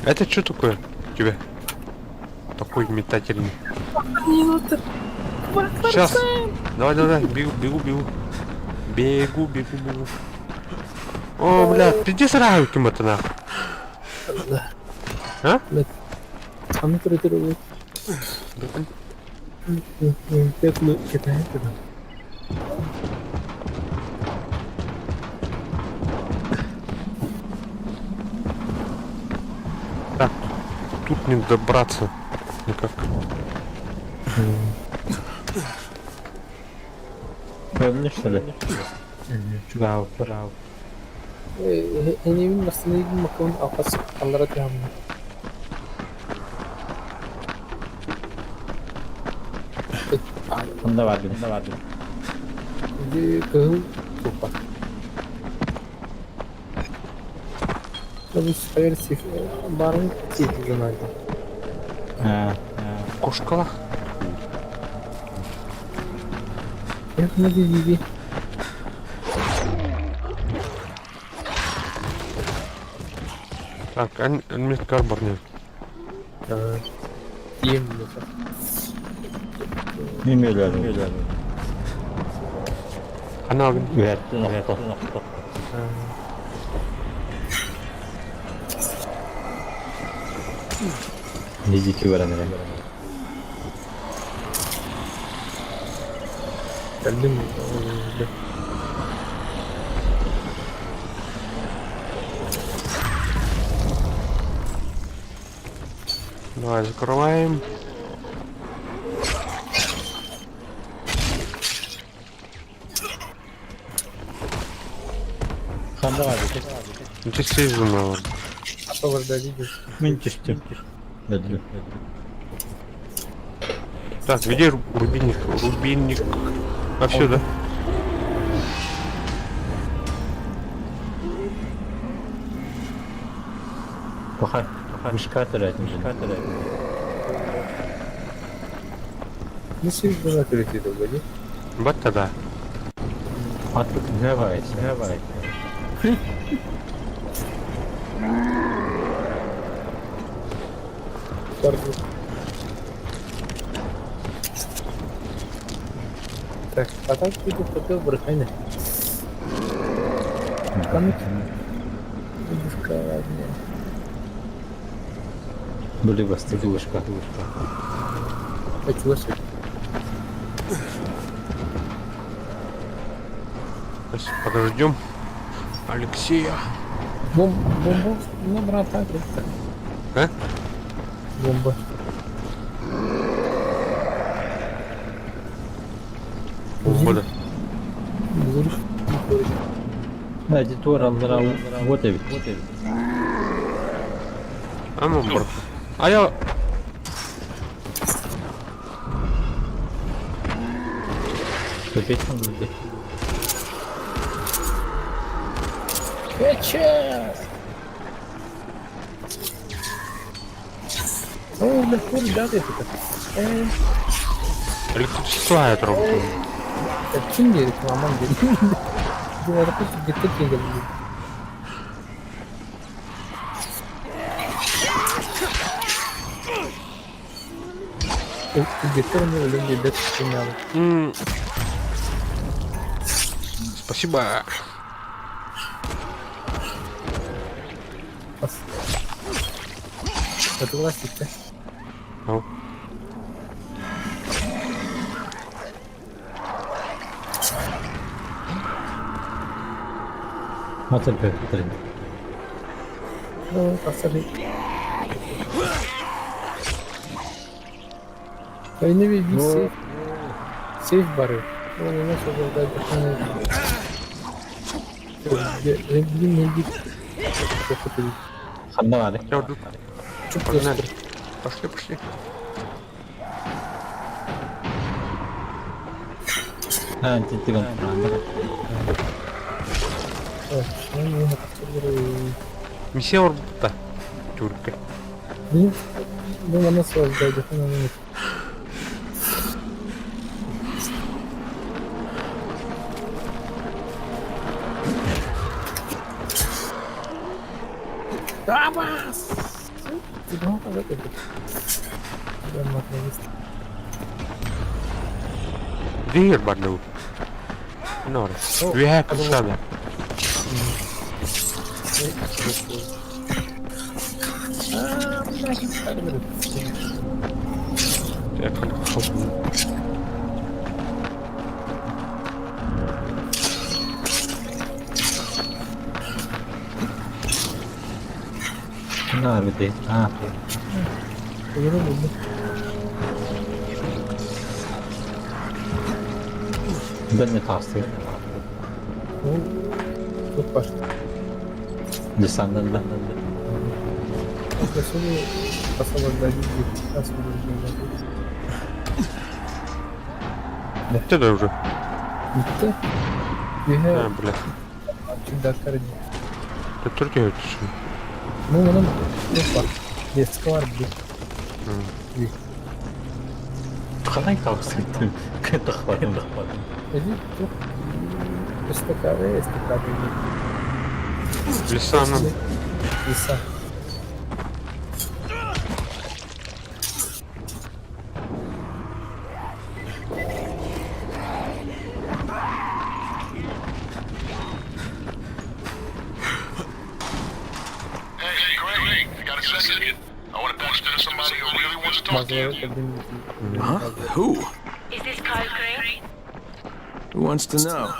Speaker 7: Это что такое у тебя? Такой метательный. Сейчас. Давай, бегу. Бегу. О, бля, иди сразу к это нахуй. А?
Speaker 20: А мы территорию. Это.
Speaker 7: Так, тут не добраться никак.
Speaker 21: Правильно, что ли?
Speaker 20: Право. Я не видно, что не видно, как он опасен. Аллара прямо.
Speaker 21: Давай.
Speaker 20: Иди к тупо. Чтобы поверьте, барон тихо за нами.
Speaker 7: Кошкала.
Speaker 20: Я иди.
Speaker 7: Так, мне карбор нет.
Speaker 21: Имели.
Speaker 7: Она
Speaker 21: вверх. Низики варанere.
Speaker 20: Geldim.
Speaker 7: Давай закрываем.
Speaker 20: Anda abi.
Speaker 7: Müthiş zona var.
Speaker 20: Отоварда видишь? Müthiş. Медленно.
Speaker 7: Так, где рубильник? Рубильник. А все, да?
Speaker 21: Пока мешка тратим.
Speaker 20: Ну, сильно на перекиду, годи.
Speaker 7: Вот тогда.
Speaker 21: А тут давай.
Speaker 20: Так, а так буду хотел брахайна.
Speaker 21: Были выстыгушка.
Speaker 20: Хочу вас.
Speaker 7: Сейчас подождем Алексея.
Speaker 20: Бомба, ну брат, так.
Speaker 7: А?
Speaker 20: Бомба.
Speaker 7: Бомба, да.
Speaker 21: Да, эдитор Алдрау. Вот и.
Speaker 7: А ну, брат. А я...
Speaker 21: Опять там люди.
Speaker 20: Сейчас! О, легко, ребята, это как.
Speaker 7: Электричество это работает.
Speaker 20: Это чингер, маман, это просто где-то кингер. Где-то у него люди без сигнала.
Speaker 7: Спасибо.
Speaker 20: Это властик-то.
Speaker 21: Смотри.
Speaker 20: Ну, посмотри. Я не видел сейф. Сейф бары. Ну, не начал ждать, не видит.
Speaker 21: Хандали.
Speaker 7: Погнали. Пошли.
Speaker 21: А, ты вон.
Speaker 7: Миссия орбита. Тюрка.
Speaker 20: Ну, она связь, да, где-то на минуту. Давас! Ты думал, как это? Я могу вести.
Speaker 7: Dear Barlow. No, we have to stop that.
Speaker 21: На, люди. А. Да не тасты.
Speaker 20: Тут пошли.
Speaker 21: Десант, да.
Speaker 20: Красивые освобождать.
Speaker 7: Ты да уже.
Speaker 20: Ты?
Speaker 7: А, бля.
Speaker 20: Всегда корни.
Speaker 7: Ты только это.
Speaker 20: Ну, он есть сквар, блин.
Speaker 21: Қалай тауысың? Кәнті қылайын.
Speaker 20: Иди, тут. Эстакады.
Speaker 7: Лисана.
Speaker 20: Лиса.
Speaker 6: Huh? Who?
Speaker 4: Is this Kyle Crane?
Speaker 6: Who wants to know?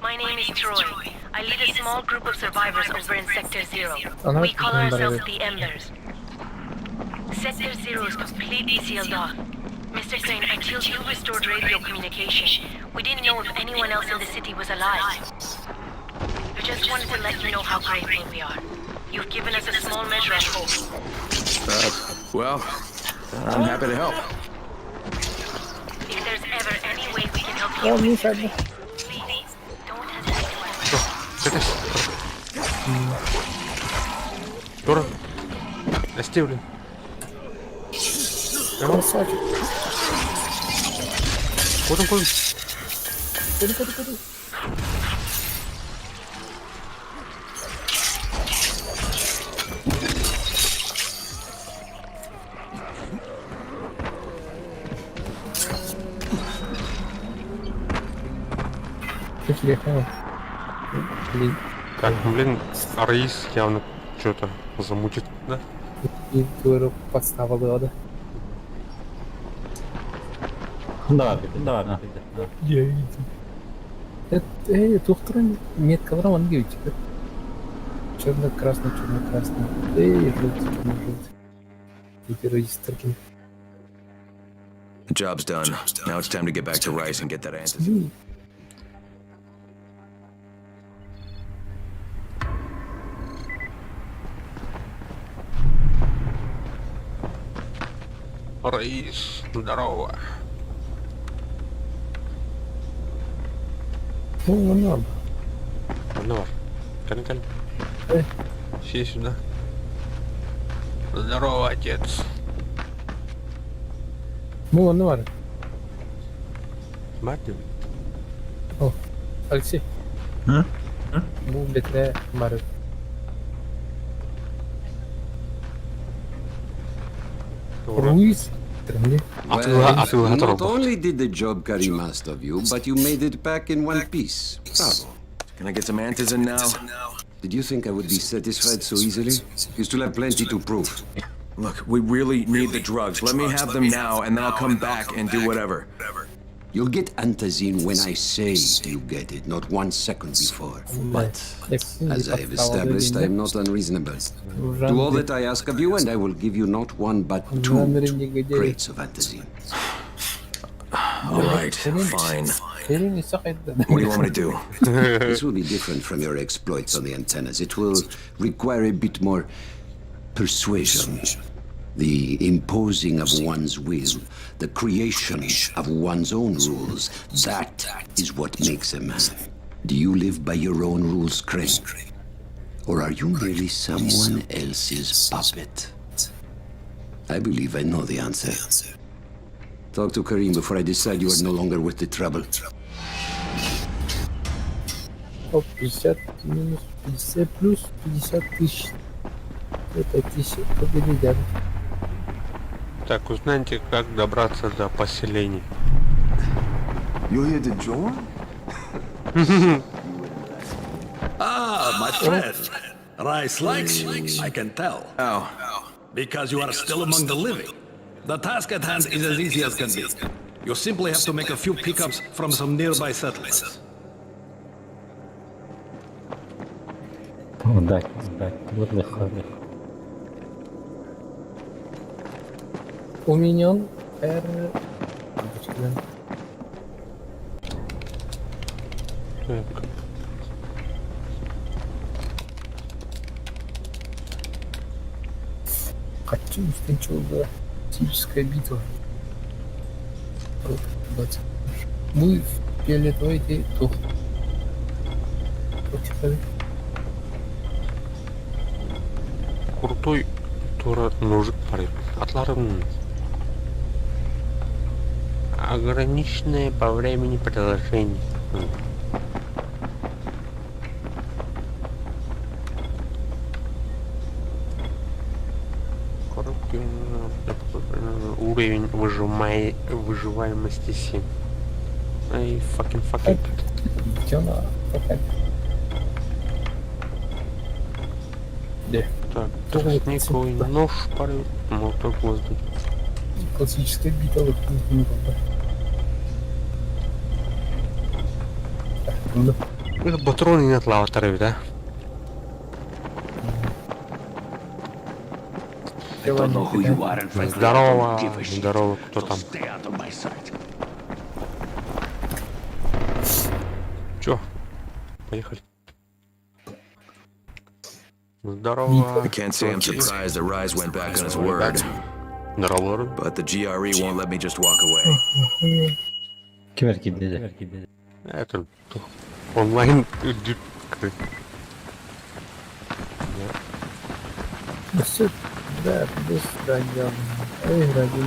Speaker 4: My name is Troy. I lead a small group of survivors over in Sector Zero.
Speaker 20: Она
Speaker 4: We call ourselves
Speaker 20: набирает.
Speaker 4: the Embers. Sector Zero is completely sealed off. Mr. Crane, until you restored radio communication, we didn't know if anyone else in the city was alive. Just wanted to let you know how grateful we are. You've given us a small measure of hope.
Speaker 6: Well, I'm happy to help.
Speaker 4: If there's ever any way we can help you, please don't hesitate to ask.
Speaker 7: Turun. ST udah. Emang sakit. Kurung. Так, блин, Рейс явно что-то замутит, да?
Speaker 20: И говорю, подстава была, да?
Speaker 21: Да, да.
Speaker 20: Я видел. Это, доктор, метка врала, не видите, да? Черно-красный. Желтый. Теперь регистрки.
Speaker 6: The job's done. Now it's time to get back to Rice and get that antizin.
Speaker 7: Рейс, здорово.
Speaker 20: Ну, норм.
Speaker 7: Норм. Калин. Все сюда. Здорово, отец.
Speaker 20: Ну, норм.
Speaker 7: Мартин.
Speaker 20: О, Алексей.
Speaker 21: А?
Speaker 20: Ну, блядь, Марк. Руис.
Speaker 8: Not only did the job Karim asked of you, but you made it back in one piece. Bravo.
Speaker 6: Can I get some antizin now?
Speaker 8: Did you think I would be satisfied so easily? You still have plenty to prove.
Speaker 6: Look, we really need the drugs. Let me have them now, and then I'll come back and do whatever.
Speaker 8: You'll get antizin when I say you get it, not 1 second before. But, as I have established, I am not unreasonable. Do all that I ask of you, and I will give you not 1 but 2 crates of antizin.
Speaker 6: All right, fine. What do you want me to do?
Speaker 8: This will be different from your exploits on the antennas. It will require a bit more persuasion. The imposing of one's will, the creation of one's own rules, that is what makes a man. Do you live by your own rules, Crane? Or are you merely someone else's puppet? I believe I know the answer. Talk to Karim before I decide you are no longer worth the trouble.
Speaker 20: О, 50 минус 50 плюс 50 тысяч. Это 1000 победителей.
Speaker 7: Так, узнайте, как добраться до поселений.
Speaker 15: You're here to join?
Speaker 22: Ah, my friend. Rice likes you, I can tell.
Speaker 6: How?
Speaker 22: Because you are still among the living. The task at hand is as easy as can be. You simply have to make a few pickups from some nearby settlements.
Speaker 21: Да, вот легко.
Speaker 20: Уменен R. Хочу устойчивая тактическая битва. Мы в фиолетовой то.
Speaker 7: Крутой тура мужик парит. Атларым. Ограниченное по времени предложение. Уровень выживаемости 7. Ай, fucking. Так, тростниковый нож парит, молоток воздух.
Speaker 20: Классическая битва.
Speaker 7: Это патроны нет лаваторы, да? Здорово, кто там? Чё? Поехали. Здорово.
Speaker 6: I can't say I'm surprised that Rise went back on his word. But the GRE won't let me just walk away.
Speaker 21: Kim erkedi?
Speaker 7: Это онлайн.
Speaker 20: Да, без радио. Эй, радио.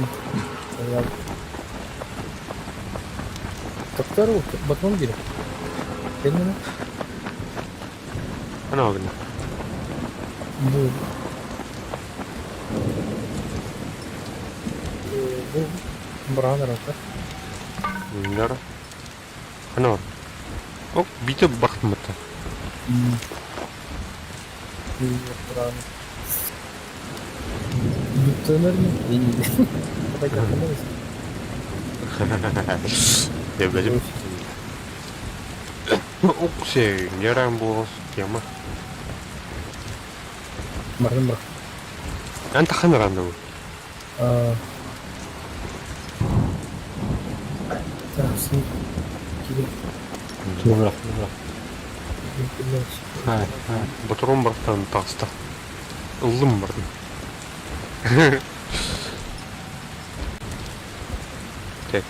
Speaker 20: Doktor, bakmam gerek. Kendine.
Speaker 7: Ana bakın.
Speaker 20: Bu Brother apa?
Speaker 7: Nara. Ana var. Oh, bitip baktım hatta.
Speaker 20: Brother. Döner mi? İyi. Bu da yakında mısın?
Speaker 7: Ya benim şey yarın bu tema.
Speaker 20: Marın bak.
Speaker 7: Anta xana randavu.
Speaker 20: Tersin.
Speaker 21: Dobra.
Speaker 7: Ha. Батурон бартан таста. Ылым барды. Так.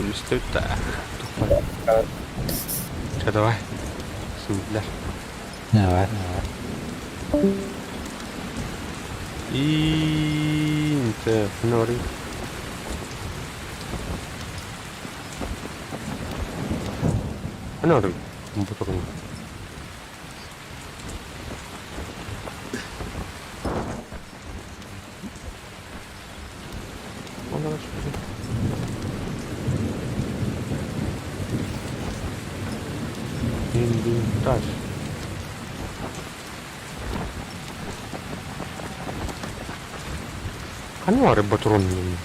Speaker 7: Листать так. Что, давай. Bismillah.
Speaker 21: Давай.
Speaker 7: И это нори. Нори. Батурон. Инвентарь. Канвары патронные.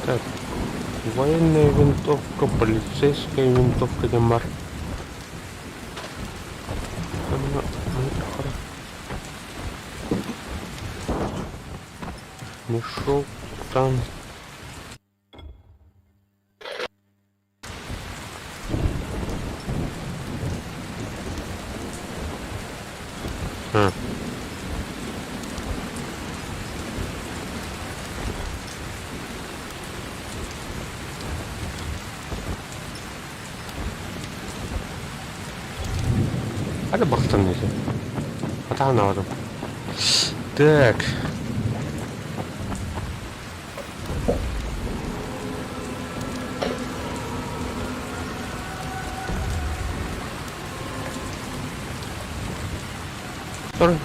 Speaker 7: Так. Военная винтовка, полицейская винтовка, Демар. Мешок, там. Ada бахтан эти. Атаға навадым. Так.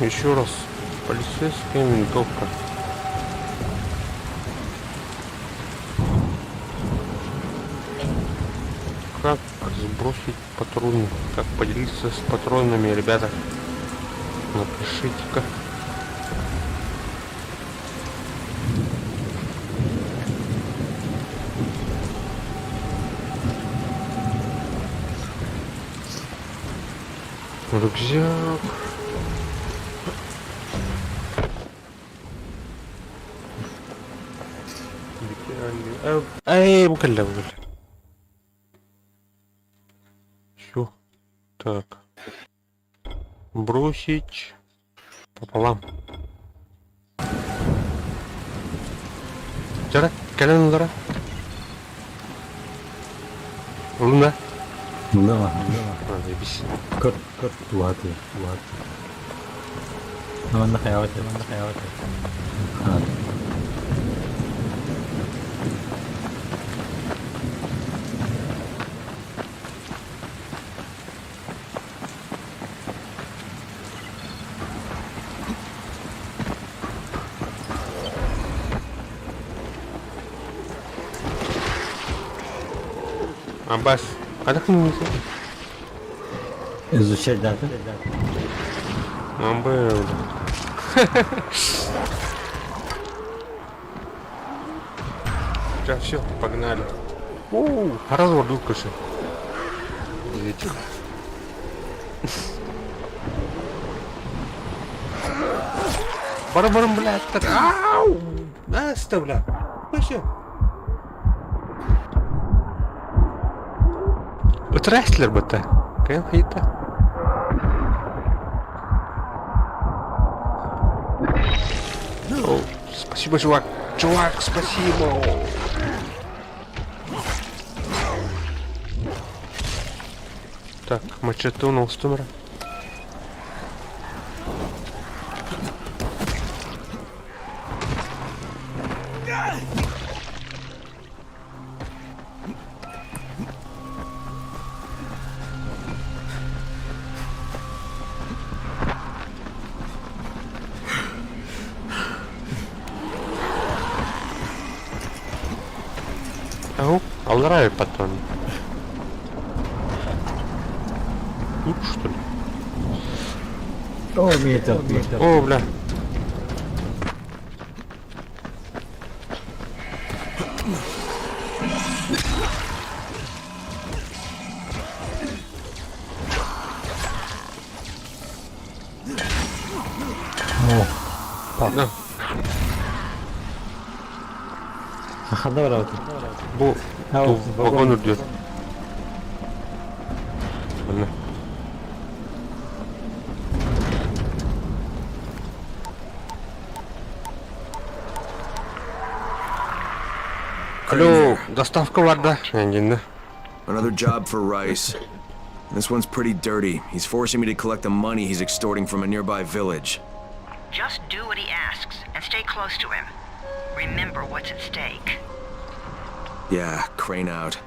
Speaker 7: Еще раз. Полицейская винтовка. Как сбросить патроны? Как поделиться с патронами, ребята? Напишите-ка. Рюкзак. Эй, буквально. Все. Так. Бросить пополам. Жара, календара. Луна.
Speaker 21: Луна.
Speaker 7: Заебись.
Speaker 21: Кот, латы. Ну, нахаявать.
Speaker 7: Аббас, а так не
Speaker 21: изучать даты.
Speaker 7: Был. Сейчас все, погнали. Разворот кушай. Барабарам, блядь, так. Ау! Оставля. Вообще. Вот рестлер бы-то. Какая-то. О, спасибо, чувак. Чувак, спасибо. Так, мачете у нас тумера. Ау, алрай потом. Тут что ли?
Speaker 21: О, метр.
Speaker 7: О, бля.
Speaker 21: О,
Speaker 7: да.
Speaker 21: Хадавра.
Speaker 7: Bu vagon ödüyor. Anne. Алло, доставка вода.
Speaker 6: Another job for Rice. This one's pretty dirty. He's forcing me to collect the money he's extorting from a nearby village.
Speaker 4: Just do what he asks and stay close to him. Remember what's at stake.
Speaker 6: Yeah, crane out.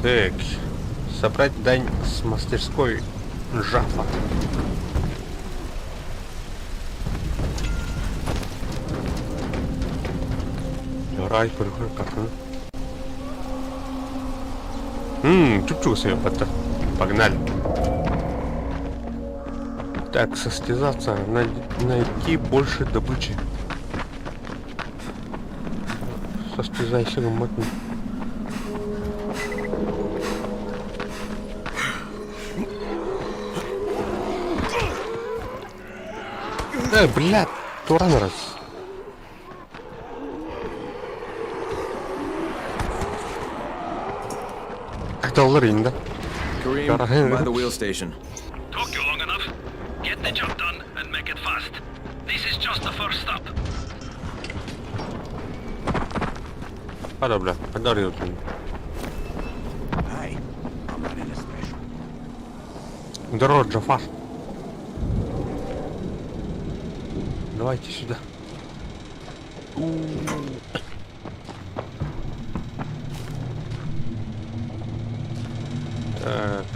Speaker 7: Так, собрать дань с мастерской Жафа. Рай, как-то. Чук-чук себе пота. Погнали. Так, состязаться, найти больше добычи. Состязайся, гмотный. Блядь, туран раз. Как-то ларин, да?
Speaker 6: Kareem, by the wheel station.
Speaker 1: Took you long enough. Get the job done and make it fast. This is just the first stop.
Speaker 7: Ада, бля, подарил ты. Здорово, Джафар. Давайте сюда. Так.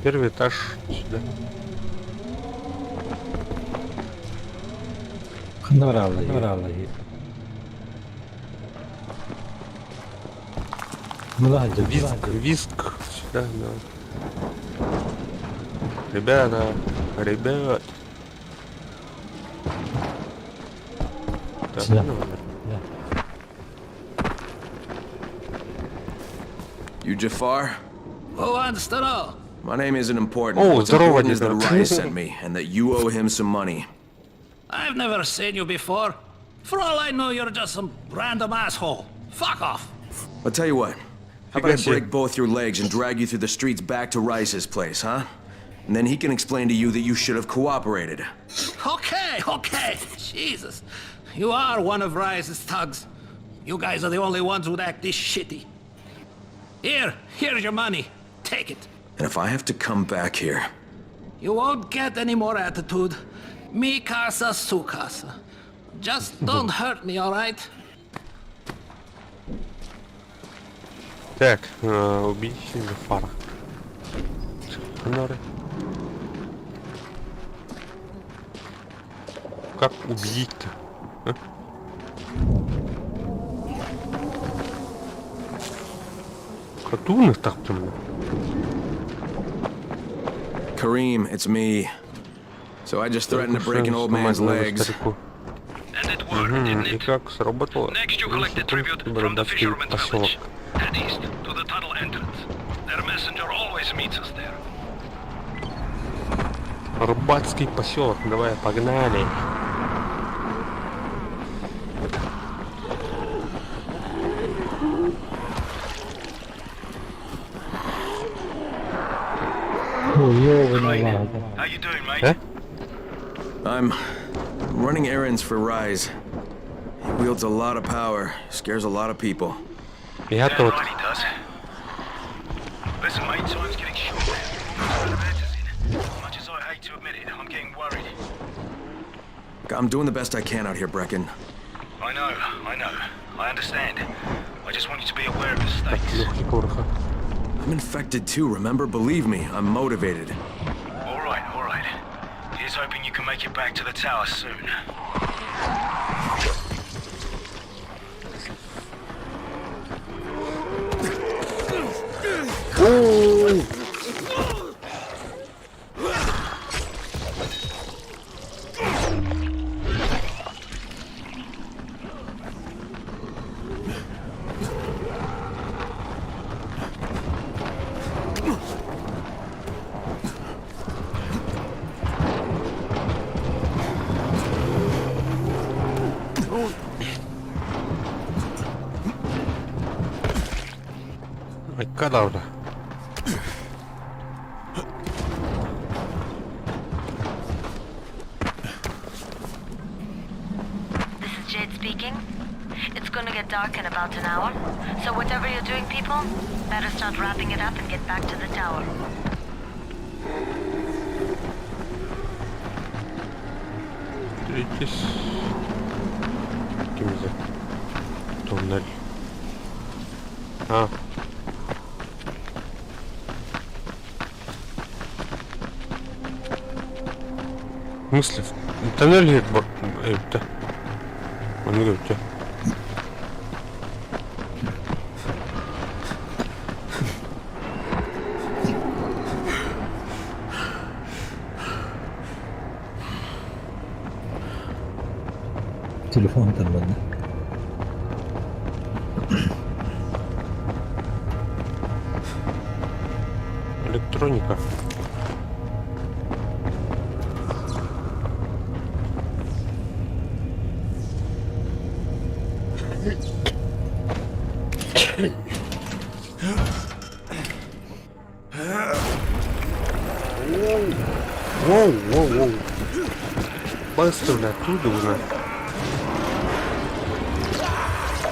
Speaker 7: Первый этаж сюда.
Speaker 21: Нравится.
Speaker 7: Виск сюда, да. Ребят. Так,
Speaker 21: сюда.
Speaker 6: You Jafar?
Speaker 22: Who wants to know?
Speaker 6: My name isn't important.
Speaker 7: Oh,
Speaker 6: What's important is that Rice sent me, and that you owe him some money.
Speaker 22: I've never seen you before. For all I know, you're just some random asshole. Fuck off.
Speaker 6: I'll tell you what. How about I break both your legs and drag you through the streets back to Rice's place, huh? And then he can explain to you that you should have cooperated.
Speaker 22: Okay. Jesus. You are one of Rice's thugs. You guys are the only ones who'd act this shitty. Here's your money. Take it.
Speaker 6: And if I have to come back here...
Speaker 22: You won't get any more attitude. Mi casa, su casa. Just don't hurt me, alright?
Speaker 7: Так, убить Джафара. Как убить-то? А? Катуны так прям.
Speaker 6: Kareem, it's me. So I just threatened to break an old man's legs.
Speaker 1: And it worked, didn't it?
Speaker 7: И как сработало?
Speaker 1: Next you collect the tribute from the fisherman's village. Head east to the tunnel entrance. Their messenger always meets us there.
Speaker 7: Рыбацкий поселок, давай, погнали.
Speaker 1: How you doing, mate?
Speaker 6: I'm running errands for Rise. He wields a lot of power, scares a lot of people.
Speaker 7: Yeah,
Speaker 1: right, he does. Listen, mate, time's getting short now. As much as I hate to admit it, I'm getting worried.
Speaker 6: I'm doing the best I can out here, Brecken.
Speaker 1: I know. I understand. I just want you to be aware of the stakes.
Speaker 6: I'm infected too, remember? Believe me, I'm motivated.
Speaker 1: All right. Here's hoping you can make it back to the tower soon.
Speaker 7: Laura.
Speaker 17: This is Jade speaking. It's gonna get dark in about an hour, so whatever you're doing, people, better start wrapping it up and get back to the tower.
Speaker 7: Третий. Каким за туннель? А. В смысле? Тоннель это. Он говорит, что?
Speaker 21: Телефон там ладно.
Speaker 7: Электроника. Воу. Быстро оттуда уже.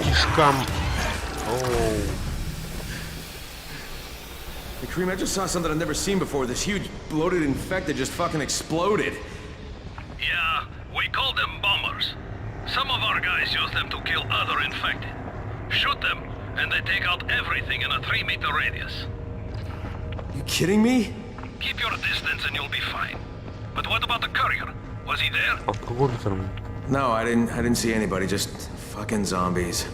Speaker 7: Кишкам.
Speaker 6: Hey, Kareem, I just saw something I've never seen before. This huge, bloated infected just fucking exploded.
Speaker 1: Yeah, we call them bombers. Some of our guys use them to kill other infected. Shoot them, and they take out everything in a 3-meter radius.
Speaker 6: You kidding me?
Speaker 1: Keep your distance and you'll be fine. But what about the courier? Was he there?
Speaker 6: No, I didn't see anybody, just fucking zombies.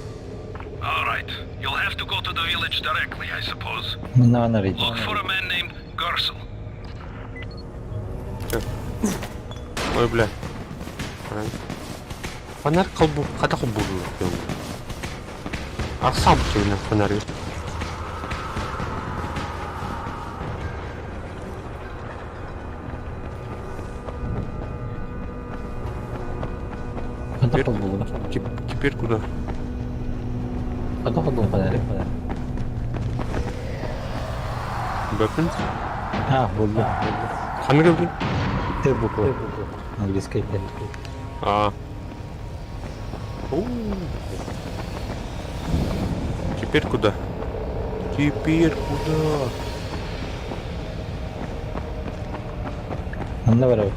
Speaker 1: Alright, you'll have to go to the village directly, I suppose. Look for a man named Gersel.
Speaker 7: Ой, бля. Фонарь колбу, когда он буду? А сам ты на фонаре. Теперь куда?
Speaker 21: Ходом фонарик.
Speaker 7: Бэкэн?
Speaker 21: Болды.
Speaker 7: Қандай бэкэн?
Speaker 21: Т буква. Английская Т.
Speaker 7: Теперь куда?
Speaker 21: Наворот.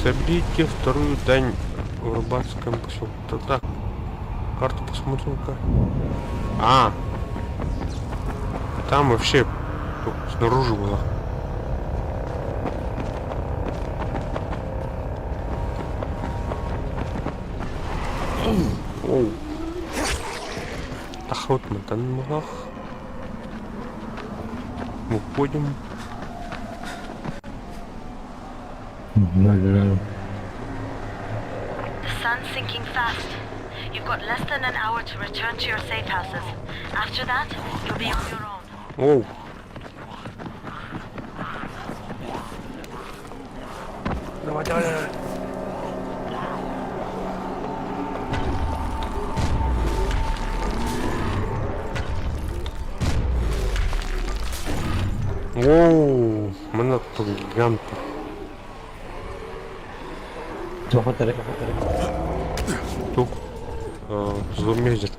Speaker 7: Соберите вторую дань в Рыбацком поселке. Так, карту посмотрим-ка. Там вообще снаружи было. Тахрот Матанмалах. Мы уходим.
Speaker 17: The sun's sinking fast. You've got less than an hour to return to your safe houses. After that, you'll be on your own.
Speaker 7: Давай. Оу, мына тут гигант. Тук. Зумезер.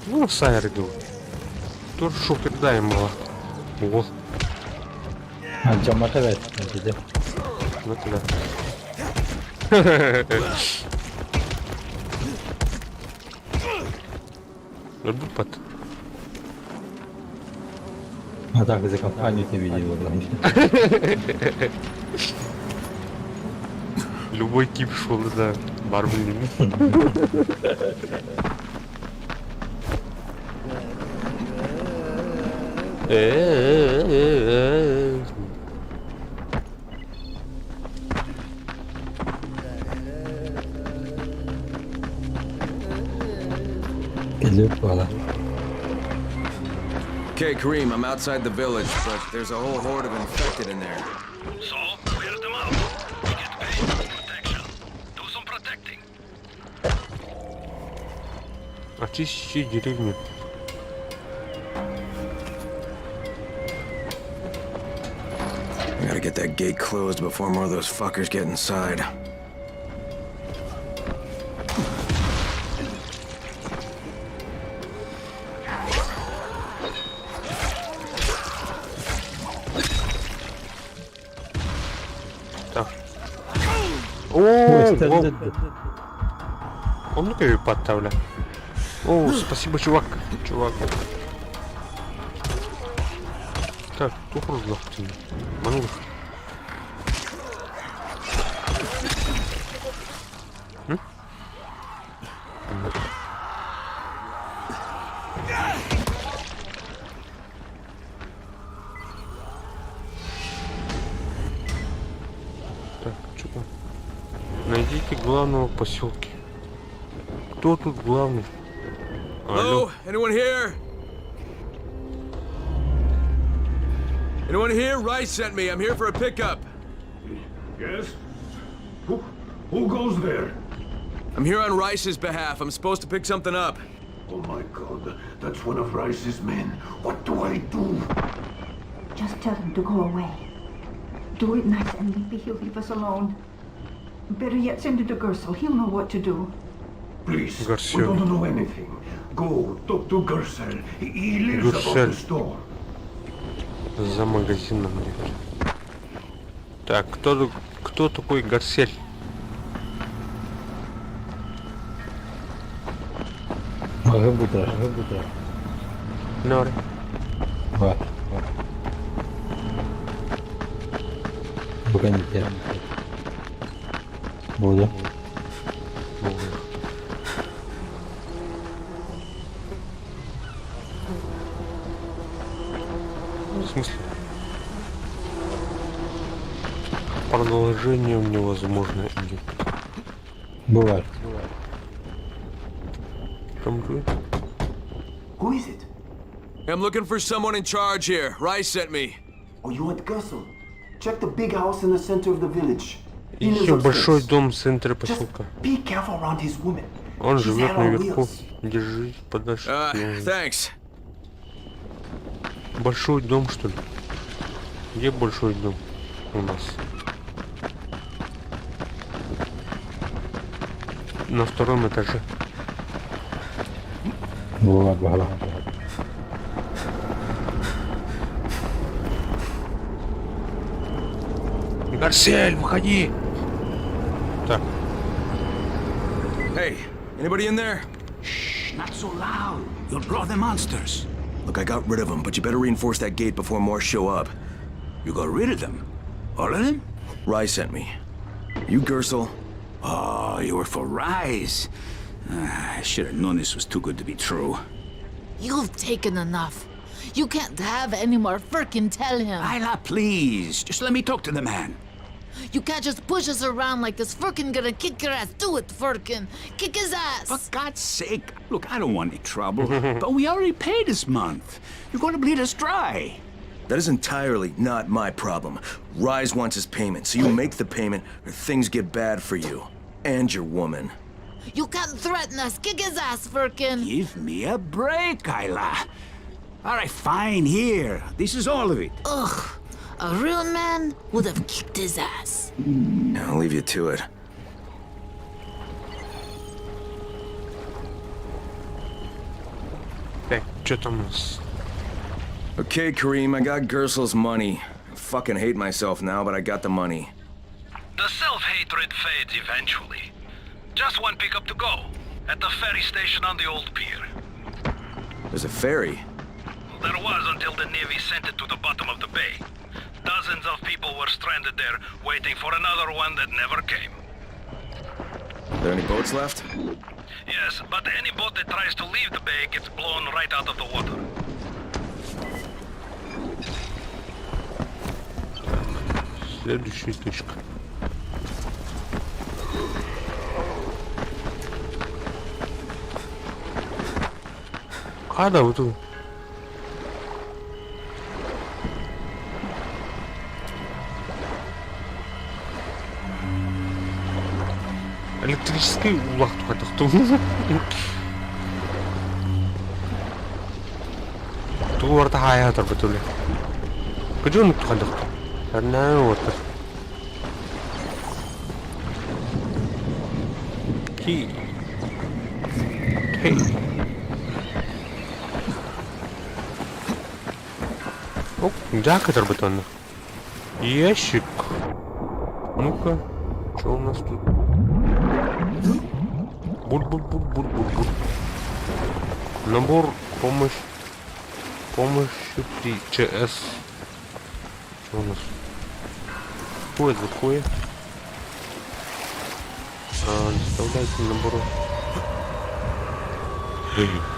Speaker 7: Ну, сайр иду. Тур шукер дай ему. Вот.
Speaker 21: Cama evet. Dedi.
Speaker 7: Ne kadar? Öldü pat.
Speaker 21: А так за компанию ты видел,
Speaker 7: Любой тип шел, да. Бармен.
Speaker 6: Okay, Kareem, I'm outside the village, but there's a whole horde of infected in there.
Speaker 1: So, clear them out. You get paid for protection. Do some protecting.
Speaker 7: Очисти деревню.
Speaker 6: I gotta get that gate closed before more of those fuckers get inside.
Speaker 7: Так. О, он ну-ка ее подставля. О, спасибо, чувак. Чувак. Так, тут нужно. Манух. Так, что-то. Найдите главного в поселке. Кто тут главный?
Speaker 6: Hello? Anyone here? Anyone here? Rice sent me. I'm here for a pickup.
Speaker 5: Yes? Who goes there?
Speaker 6: I'm here on Rice's behalf. I'm supposed to pick something up.
Speaker 5: Oh my god, that's one of Rice's men. What do I do?
Speaker 18: Just tell him to go away. Do it nice and maybe he'll leave us alone. Better yet, send it to Gersel. He'll know what to do.
Speaker 5: Please, we don't know anything. Go, talk to Gersel. He lives above the store.
Speaker 7: За магазином. Так, кто такой Гарсель?
Speaker 21: Габутра.
Speaker 7: Нори.
Speaker 21: Вот. Пока не теряем. Буду.
Speaker 7: В смысле? Продолжением невозможно идет.
Speaker 21: Бывает.
Speaker 15: Who is it?
Speaker 6: I'm looking for someone in charge here. Rice sent me.
Speaker 15: Oh, you want Gersel? Check the big house in the center of the village.
Speaker 7: Еще большой дом в центре поселка.
Speaker 15: Be careful around his women.
Speaker 7: Он живет наверху. Держись подальше.
Speaker 6: Thanks.
Speaker 7: Большой дом, что ли? Где большой дом у нас? На втором этаже. Гарсель, выходи! Так.
Speaker 6: Hey, anybody in there?
Speaker 14: Shh, not so loud. You'll draw the monsters.
Speaker 6: Look, I got rid of them, but you better reinforce that gate before more show up.
Speaker 14: You got rid of them? All of them?
Speaker 6: Rice sent me. You Gersel?
Speaker 14: Oh, you were for Rise. I should have known this was too good to be true.
Speaker 19: You've taken enough. You can't have any more. Frickin' tell him.
Speaker 14: Isla, please. Just let me talk to the man.
Speaker 19: You can't just push us around like this. Furkin gonna kick your ass. Do it, Furkin. Kick his ass.
Speaker 11: For God's sake. Look, I don't want any trouble, but we already paid this month. You're gonna bleed us dry.
Speaker 6: That is entirely not my problem. Rise wants his payment, so you make the payment or things get bad for you. And your woman.
Speaker 19: You can't threaten us. Kick his ass, Furkin.
Speaker 11: Give me a break, Ayla. All right, fine, here. This is all of it.
Speaker 19: Ugh. A real man would have kicked his ass.
Speaker 6: I'll leave you to it.
Speaker 7: Так, что там у нас?
Speaker 6: Okay, Kareem, I got Gersel's money. I fucking hate myself now, but I got the money.
Speaker 1: The self-hatred fades eventually. Just one pickup to go. At the ferry station on the old pier.
Speaker 6: There's a ferry?
Speaker 1: There was until the Navy sent it to the bottom of the bay. Dozens of people were stranded there, waiting for another one that never came.
Speaker 6: Are there any boats left?
Speaker 1: Yes, but any boat that tries to leave the bay gets blown right out of the water.
Speaker 7: Следующая точка. А, да, вот тут. Электрический улак тухайдахтуу. Туурда хаяатар битүүлээ. Гэж өнөд тухайдахтуу. Харнаа уутар. Ки. Хей. Оп, джакетар битүүлээ. Ящик. Ну-ка, что у нас тут? Буль-буль-буль-буль-буль-буль. Набор помощи при ЧС. Что у нас? Какое это такое? Доставляйте набор.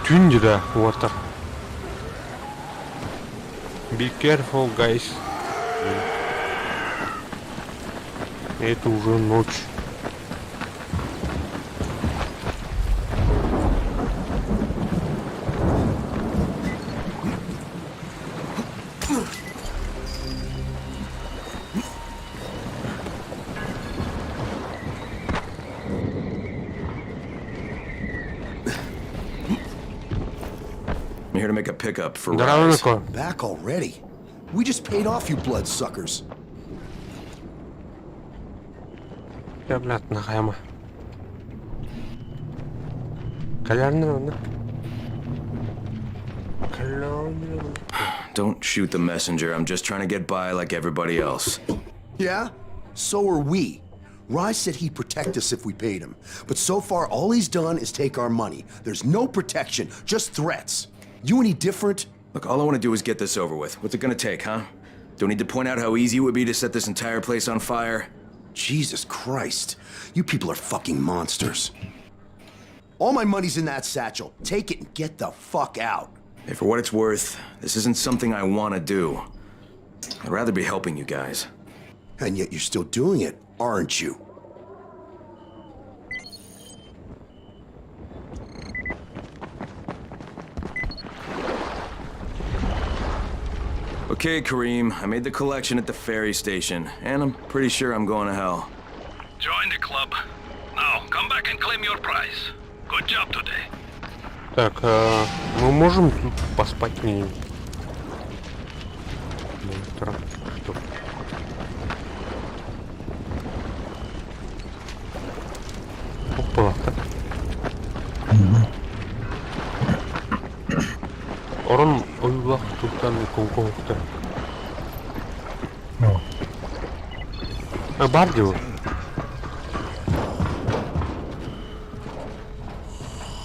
Speaker 7: Тюнди, да, water. Be careful, guys. Это уже ночь.
Speaker 6: I'm here to make a pickup for Rise.
Speaker 9: Back already? We just paid off you bloodsuckers.
Speaker 7: Я, блядь, нахайма. Колярный.
Speaker 6: Don't shoot the messenger. I'm just trying to get by like everybody else.
Speaker 9: Yeah? So are we. Rise said he'd protect us if we paid him. But so far, all he's done is take our money. There's no protection, just threats. You any different?
Speaker 6: Look, all I want to do is get this over with. What's it gonna take, huh? Don't need to point out how easy it would be to set this entire place on fire?
Speaker 9: Jesus Christ. You people are fucking monsters. All my money's in that satchel. Take it and get the fuck out.
Speaker 6: Hey, for what it's worth, this isn't something I want to do. I'd rather be helping you guys.
Speaker 9: And yet you're still doing it, aren't you?
Speaker 6: Okay, Kareem, I made the collection at the ferry station, and I'm pretty sure I'm going to hell.
Speaker 1: Join the club. Now, come back and claim your prize. Good job today.
Speaker 7: Так, мы можем тут поспать минимум. Что? Опа, так. Орон ойлах туттан конконкта. Бар диyor.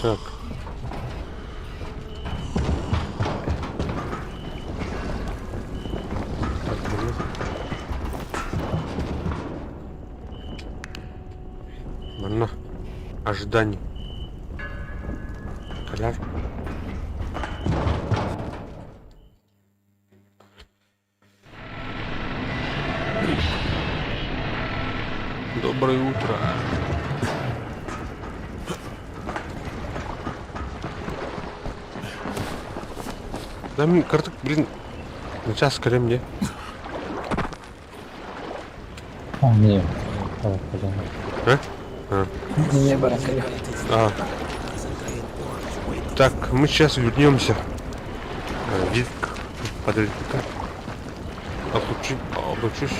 Speaker 7: Так. Mana ожидание. Коляр. Доброе утро. Да, карток, блин, сейчас скорее мне.
Speaker 21: О, не. О, блин.
Speaker 20: Не, баракали.
Speaker 7: Так, мы сейчас вернемся. Вик, подожди-ка. Облучусь.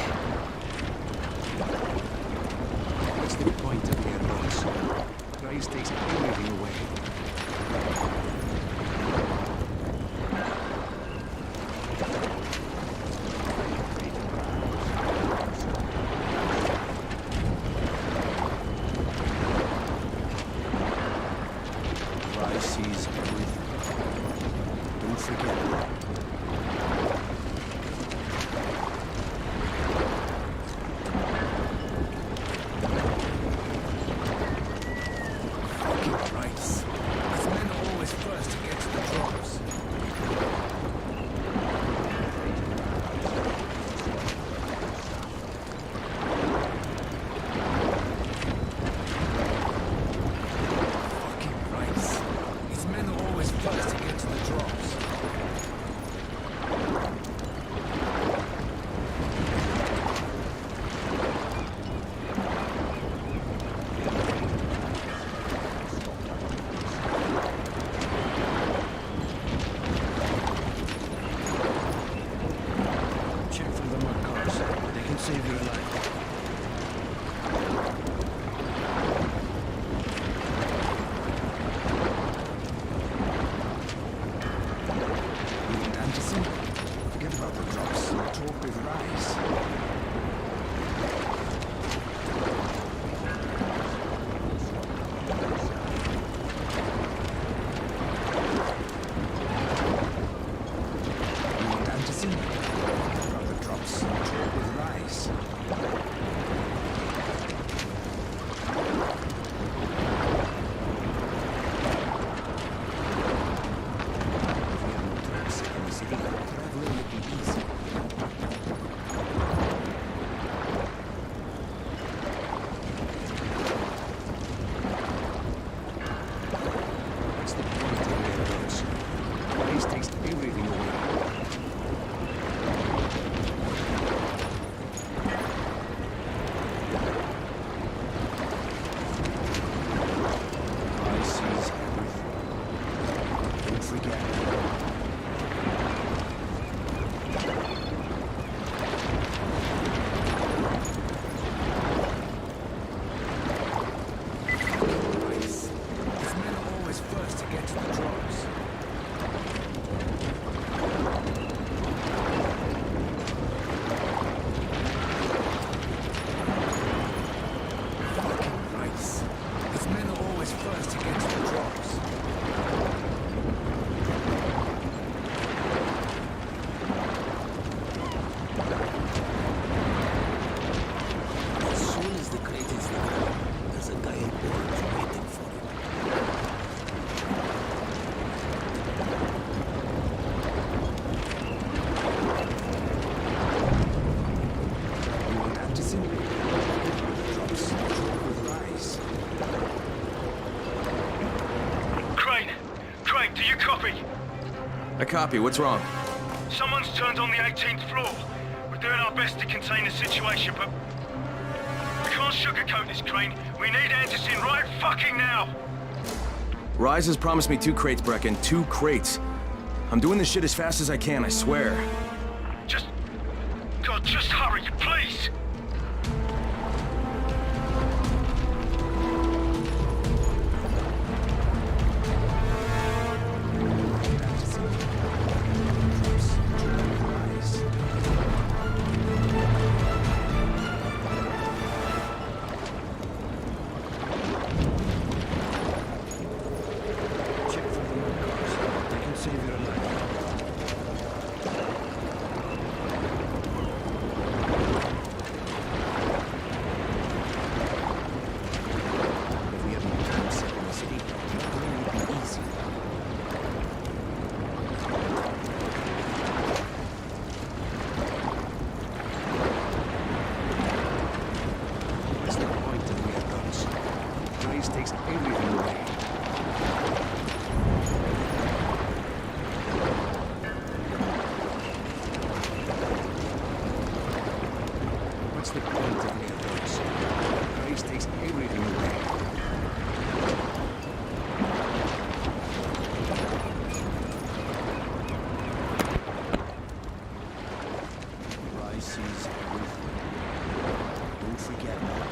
Speaker 6: I copy. What's wrong?
Speaker 1: Someone's turned on the 18th floor. We're doing our best to contain the situation, but we can't sugarcoat this, Crane. We need Anderson right fucking now.
Speaker 6: Rise has promised me 2 crates, Brecken. 2 crates. I'm doing this shit as fast as I can, I swear.
Speaker 1: God, just hurry, please.
Speaker 3: point of the approach. Grace takes everything away. Rice sees everything. Don't forget that.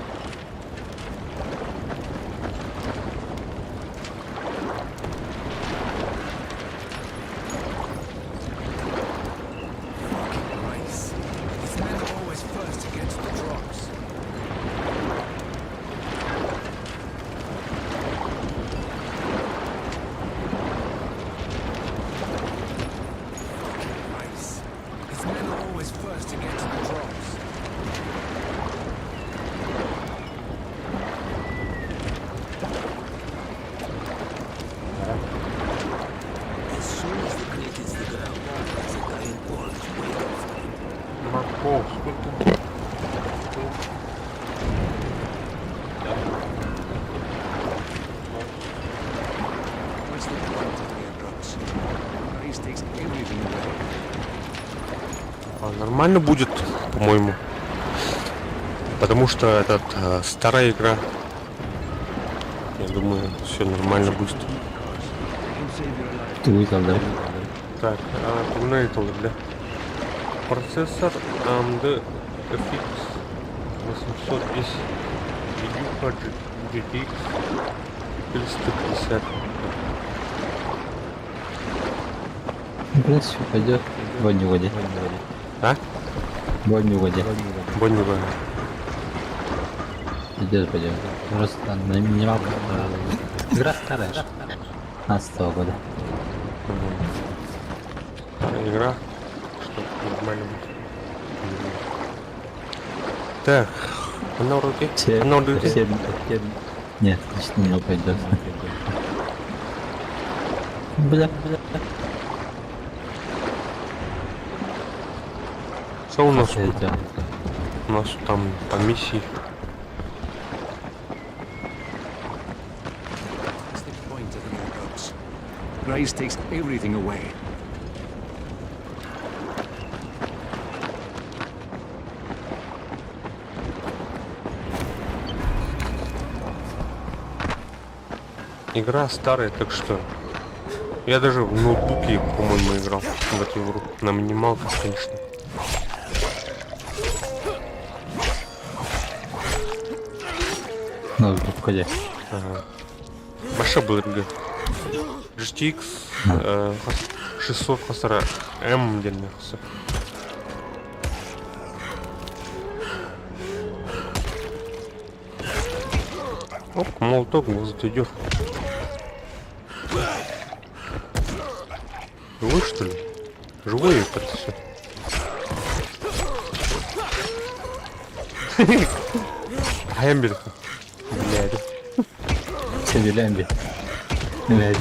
Speaker 7: Нормально будет, по-моему. Потому что этот старая игра. Я думаю, все нормально будет.
Speaker 21: Ты выиграл, да?
Speaker 7: Так, Terminator, да. Процессор AMD FX 810 видюха GTX 450.
Speaker 21: В принципе, пойдет. Бонь не воде.
Speaker 7: А?
Speaker 21: Бонь не воде.
Speaker 7: Бонь не воде.
Speaker 21: Пойдет. Просто на минималку. Игра старая. 15-го года.
Speaker 7: Старая игра. Что нормально будет. Так. Она вроде. Она вроде.
Speaker 21: Нет, значит на него пойдет. Бля.
Speaker 7: Что у нас? У нас там по миссии.
Speaker 3: Grace takes everything away.
Speaker 7: Игра старая, так что я даже в ноутбуке, по-моему, играл в эту игру. На минималках, конечно.
Speaker 21: Ноутбук, ходи.
Speaker 7: Ага. Большой был РГ. GTX 600 хасара М дельный хасар. Оп, молоток вот идет. Живой, что ли? Живой это все. Хэмберка. Блядь.
Speaker 21: Севилямби. Блядь.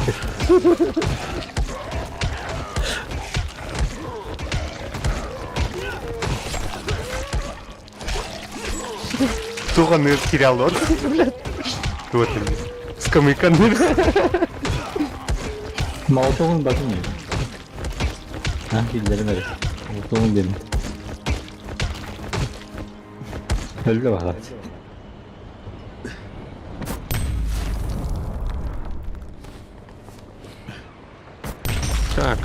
Speaker 7: Туганыр терял он. Вот он. Скамыканыр.
Speaker 21: Молотовun bakın ya. Ha gidelim hadi. Molotовun gidelim. Öyle bak hadi.
Speaker 7: Так,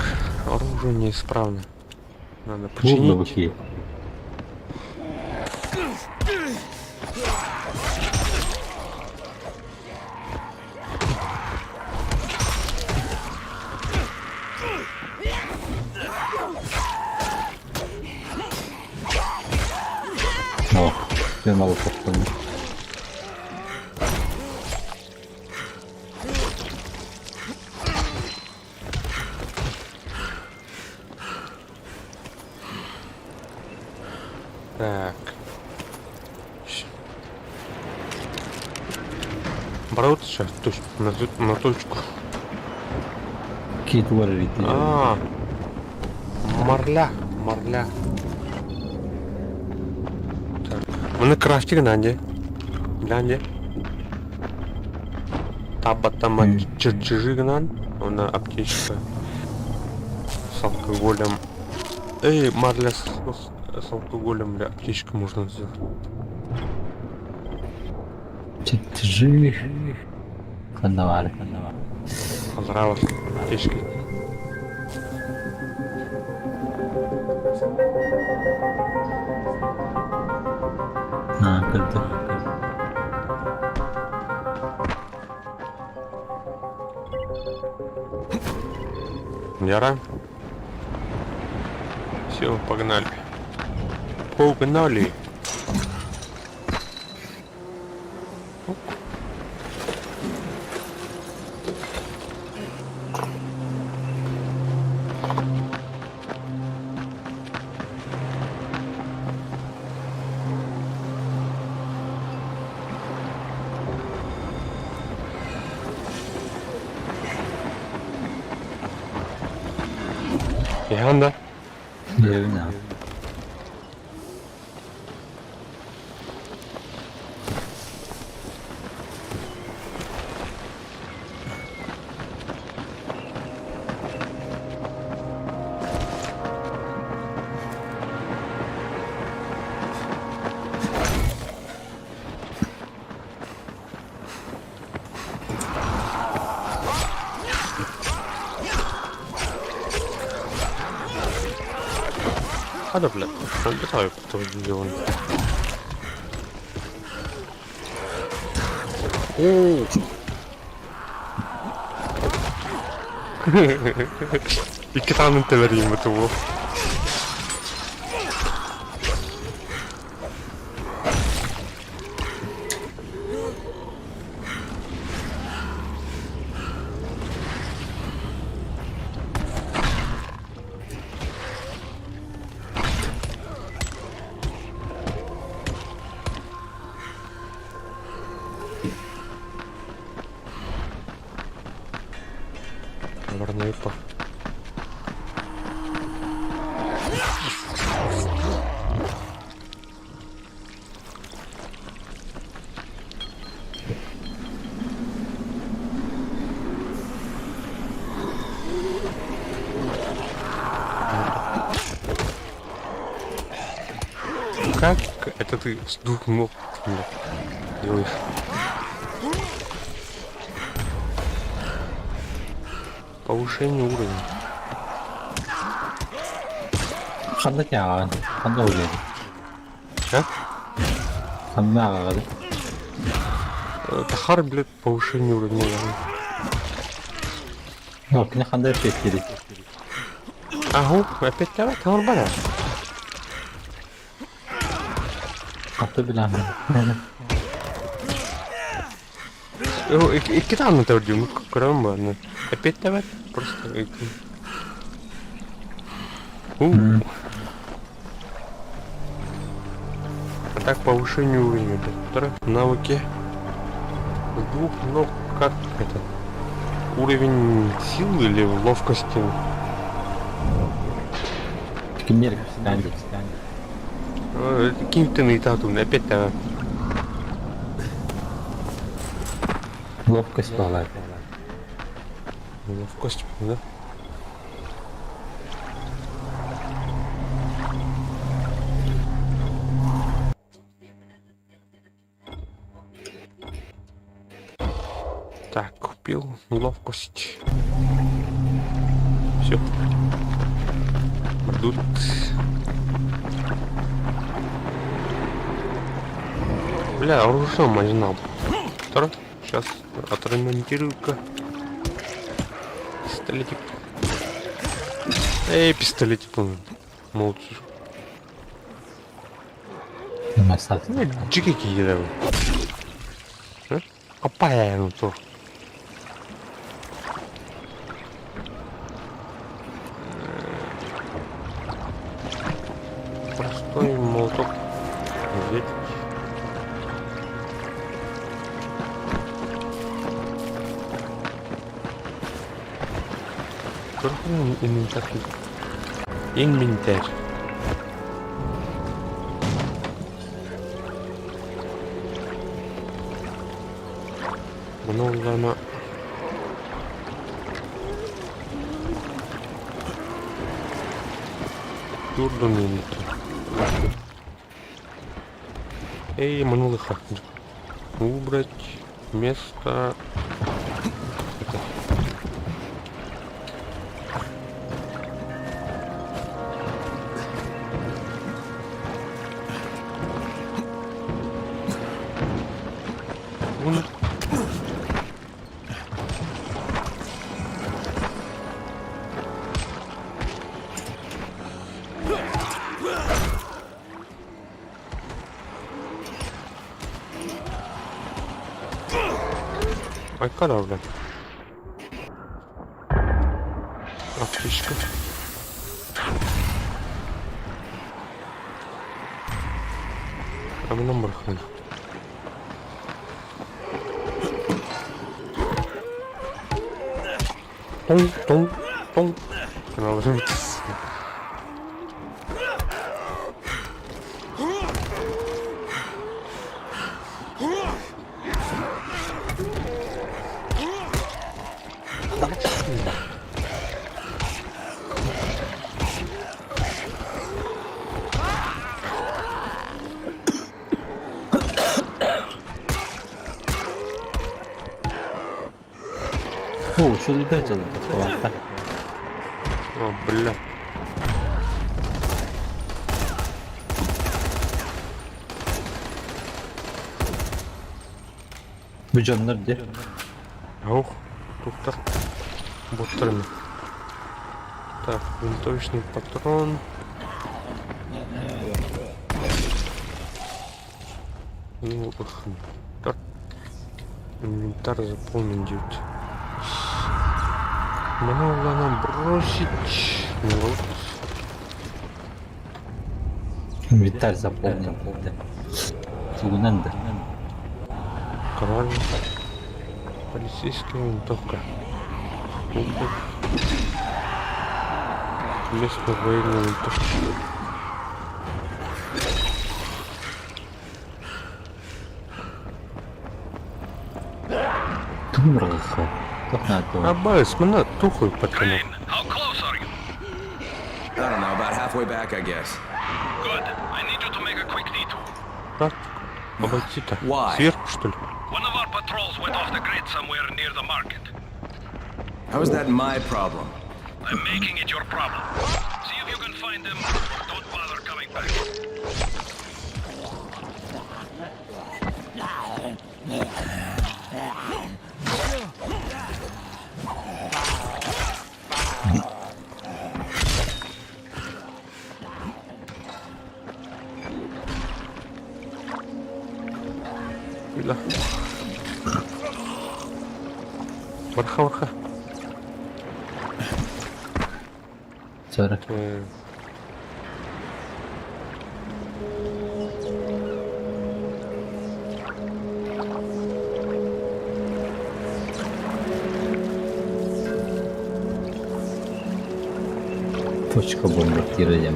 Speaker 7: оружие неисправно. Надо починить.
Speaker 21: О, я мало подпомню.
Speaker 7: Так. Брат, сейчас точно на точку.
Speaker 21: Кит варит.
Speaker 7: Марля. Так. Mana crafting nanti. Nanti. Табатама чертежи гнан. Она аптечка. С алкоголем. Эй, Марля с алкоголем, бля, аптечку можно сделать.
Speaker 21: Жив. Кандавали.
Speaker 7: Понравилось. Птички.
Speaker 21: Круто.
Speaker 7: Яра. Все, погнали. Погнали. Anda.
Speaker 21: Luna.
Speaker 7: Hadi bile. Bir daha yaptı videonu. İki tane vereyim bu tuğu. Наверное, это. Как это ты с двух ног делаешь? Повышение уровня.
Speaker 21: Ханда тяга, ханда уровень.
Speaker 7: Как?
Speaker 21: Ханда, да?
Speaker 7: Тахар, блядь, повышение уровня.
Speaker 21: Ну, кня ханда опять перед.
Speaker 7: Ага, опять давай, там нормально.
Speaker 21: А то биlang.
Speaker 7: И kita на твердю, кроме опять давай просто. А так повышение уровня. Второе навыки. С двух ног как это? Уровень силы или ловкости?
Speaker 21: Кемерик станет.
Speaker 7: Кинь ты на этату, опять давай.
Speaker 21: Ловкость пала.
Speaker 7: Ловкость, да? Так, купил ловкость. Все. Идут. Бля, оружие мазнал. Второй. Сейчас отремонтирую-ка. Пистолетик. Эй, пистолетик. Молчу. Джики давай. Копай, ну то. Простой молоток. Взять. Инвентарь. Много. Турдонин. Эй, манулы хакнут. Убрать место. Это. Айкара, блядь. Аптечка. А номер хрен. Тон. Наложим.
Speaker 21: О, что летать надо?
Speaker 7: О, бля.
Speaker 21: Бюджет nerede?
Speaker 7: Ох, тут так. Боттами. Так, винтовочный патрон. Ну, так. Инвентарь заполнен 9. Много нам бросить. Вот.
Speaker 21: Инвентарь заполнен. Луненда.
Speaker 7: Король. Полицейская винтовка. Местная военная винтовка.
Speaker 21: Тумрался.
Speaker 7: Абайс, мана тухуй потом.
Speaker 1: How close are you?
Speaker 6: I don't know, about halfway back, I guess.
Speaker 1: Good. I need you to make a quick detour.
Speaker 7: Как? Обойти-то?
Speaker 6: Why?
Speaker 7: Сверху, что ли?
Speaker 1: One of our patrols went off the grid somewhere near the market.
Speaker 6: How is that my problem?
Speaker 1: I'm making it your problem. See if you can find them, or don't bother coming back.
Speaker 7: Бля. Варха.
Speaker 21: Царь. Точка бомбардирования.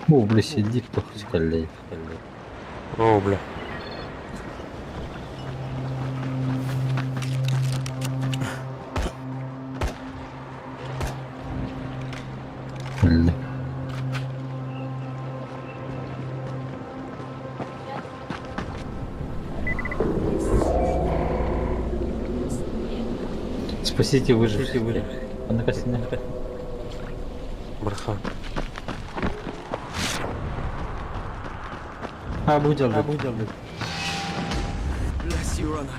Speaker 21: О, бля, сидит, кто скалей.
Speaker 7: О, бля.
Speaker 21: Бля. Спасите, выжившие. Он накосил.
Speaker 7: Браха.
Speaker 21: Bless
Speaker 10: you, Runner.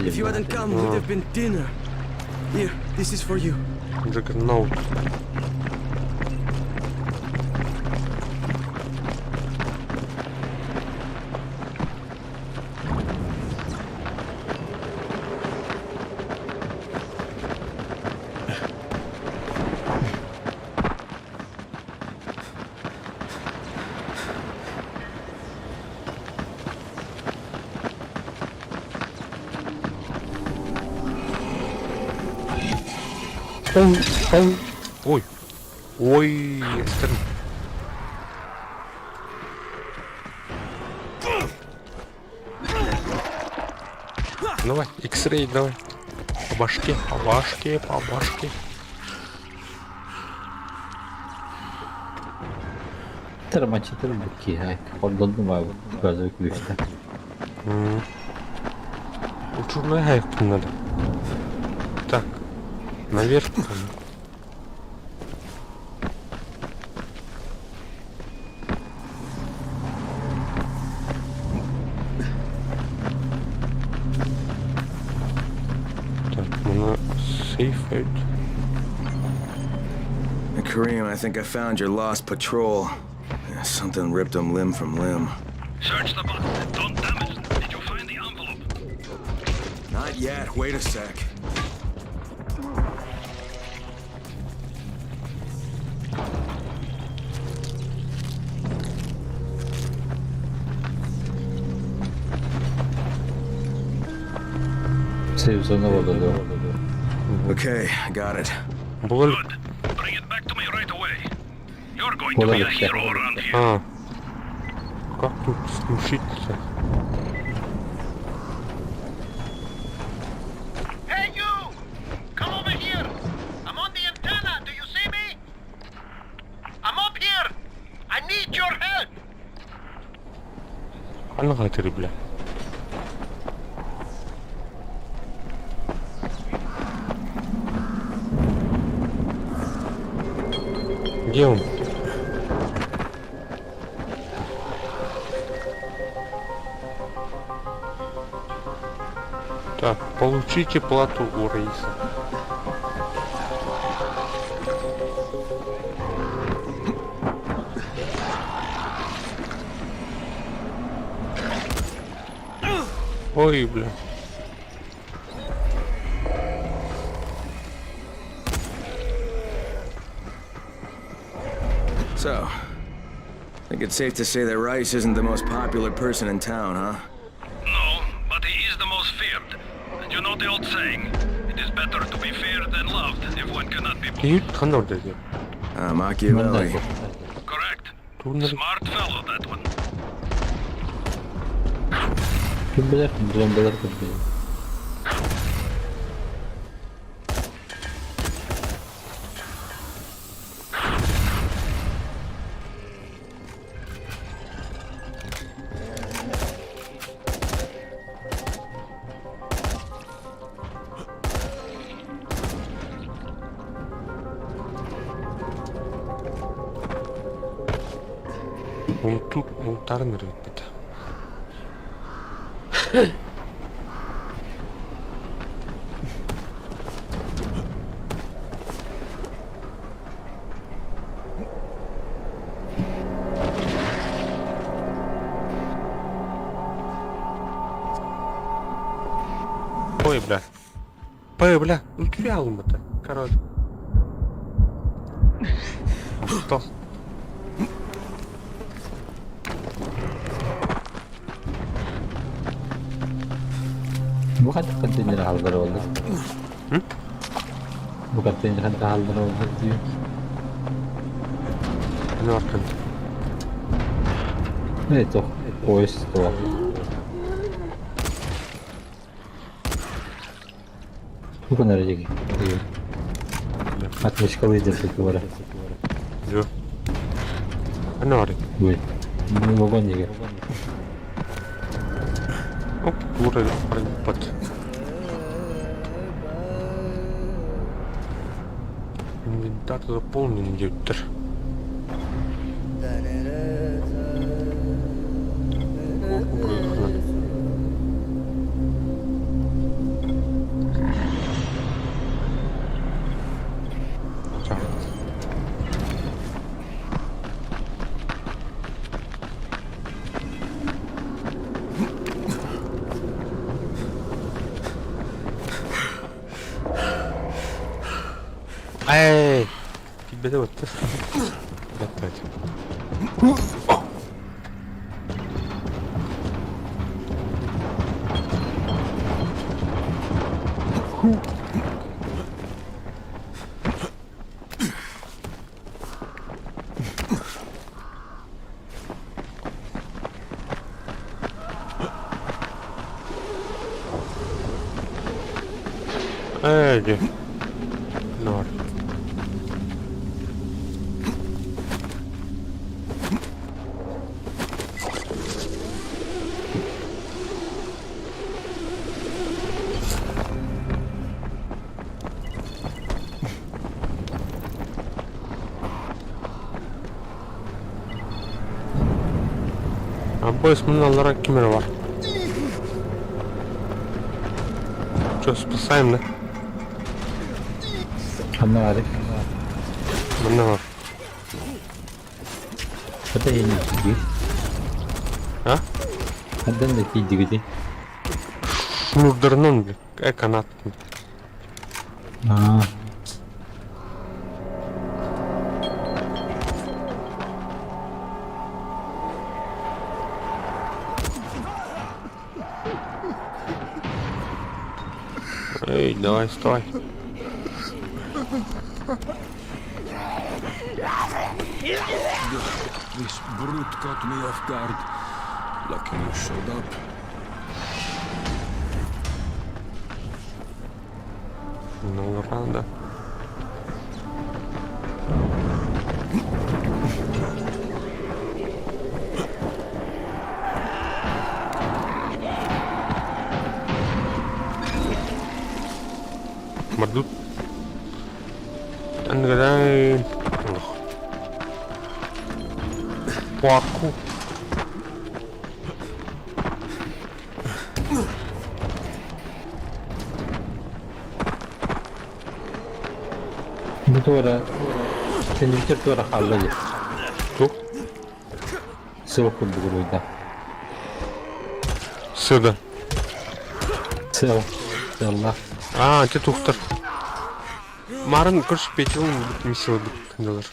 Speaker 10: If you hadn't come, would have been dinner. Here, this is for you.
Speaker 7: Juggernaut. Ой, экстерн. Давай, X-Ray, давай. По башке, по башке, по башке.
Speaker 21: Термачитер буки, ай, поддон маю, газовик вишта.
Speaker 7: Учурная гайка надо. Так, наверх.
Speaker 6: Kareem, I think I found your lost patrol. Yeah, something ripped him limb from limb.
Speaker 1: Search the box. Don't damage it. Did you find the envelope?
Speaker 6: Not yet. Wait a sec. Okay, I got it.
Speaker 1: Good. Bring it back to me right away. You're going to be a hero around here.
Speaker 7: Как тут смешиться?
Speaker 1: Hey you! Come over here! I'm on the antenna, do you see me? I'm up here! I need your help!
Speaker 7: Она хатери, бля. Где он? Так, получите плату у Раиса. Ой, бля.
Speaker 6: So, I think it's safe to say that Rice isn't the most popular person in town, huh?
Speaker 1: No, but he is the most feared. And you know the old saying, it is better to be feared than loved if one cannot be both.
Speaker 6: Machiavelli.
Speaker 1: Correct. Smart fellow, that one.
Speaker 7: Тут мультарный рыбит. Ой, бля. Ой, бля. Ну фиалом-то, короче. Что?
Speaker 21: Bukan kontainer haldır oldu.
Speaker 7: Hı?
Speaker 21: Bu kontainer haldır oldu diyor.
Speaker 7: Ne var?
Speaker 21: Evet o. Pois var. Bu nereye gidiyor? Atmış kalıydı sıkıvara.
Speaker 7: Yok. Ne var?
Speaker 21: Bu vagon gidiyor.
Speaker 7: Оп, уровень под. Инвентарь заполнен, директор. Эй! Тебе вот опять. Иди. Норм. Поезд мыналар кемер бар. Что, спасаем, да?
Speaker 21: Фонарик.
Speaker 7: Мына.
Speaker 21: Это я не видел.
Speaker 7: А?
Speaker 21: Когда на фиде где?
Speaker 7: Шнурдернон, блин, канат.
Speaker 21: А.
Speaker 7: Эй, давай, стой.
Speaker 5: This brute caught me off guard. Lucky you showed up.
Speaker 7: Ну, правда. مردود أنا قاعد واركو
Speaker 21: Tora, seninki Tora halladı.
Speaker 7: Tu?
Speaker 21: Sıvı kurdu burada.
Speaker 7: Сюда.
Speaker 21: Sıvı. Allah.
Speaker 7: А, те тухтар. Марын көрсіп петел миссия кандалар.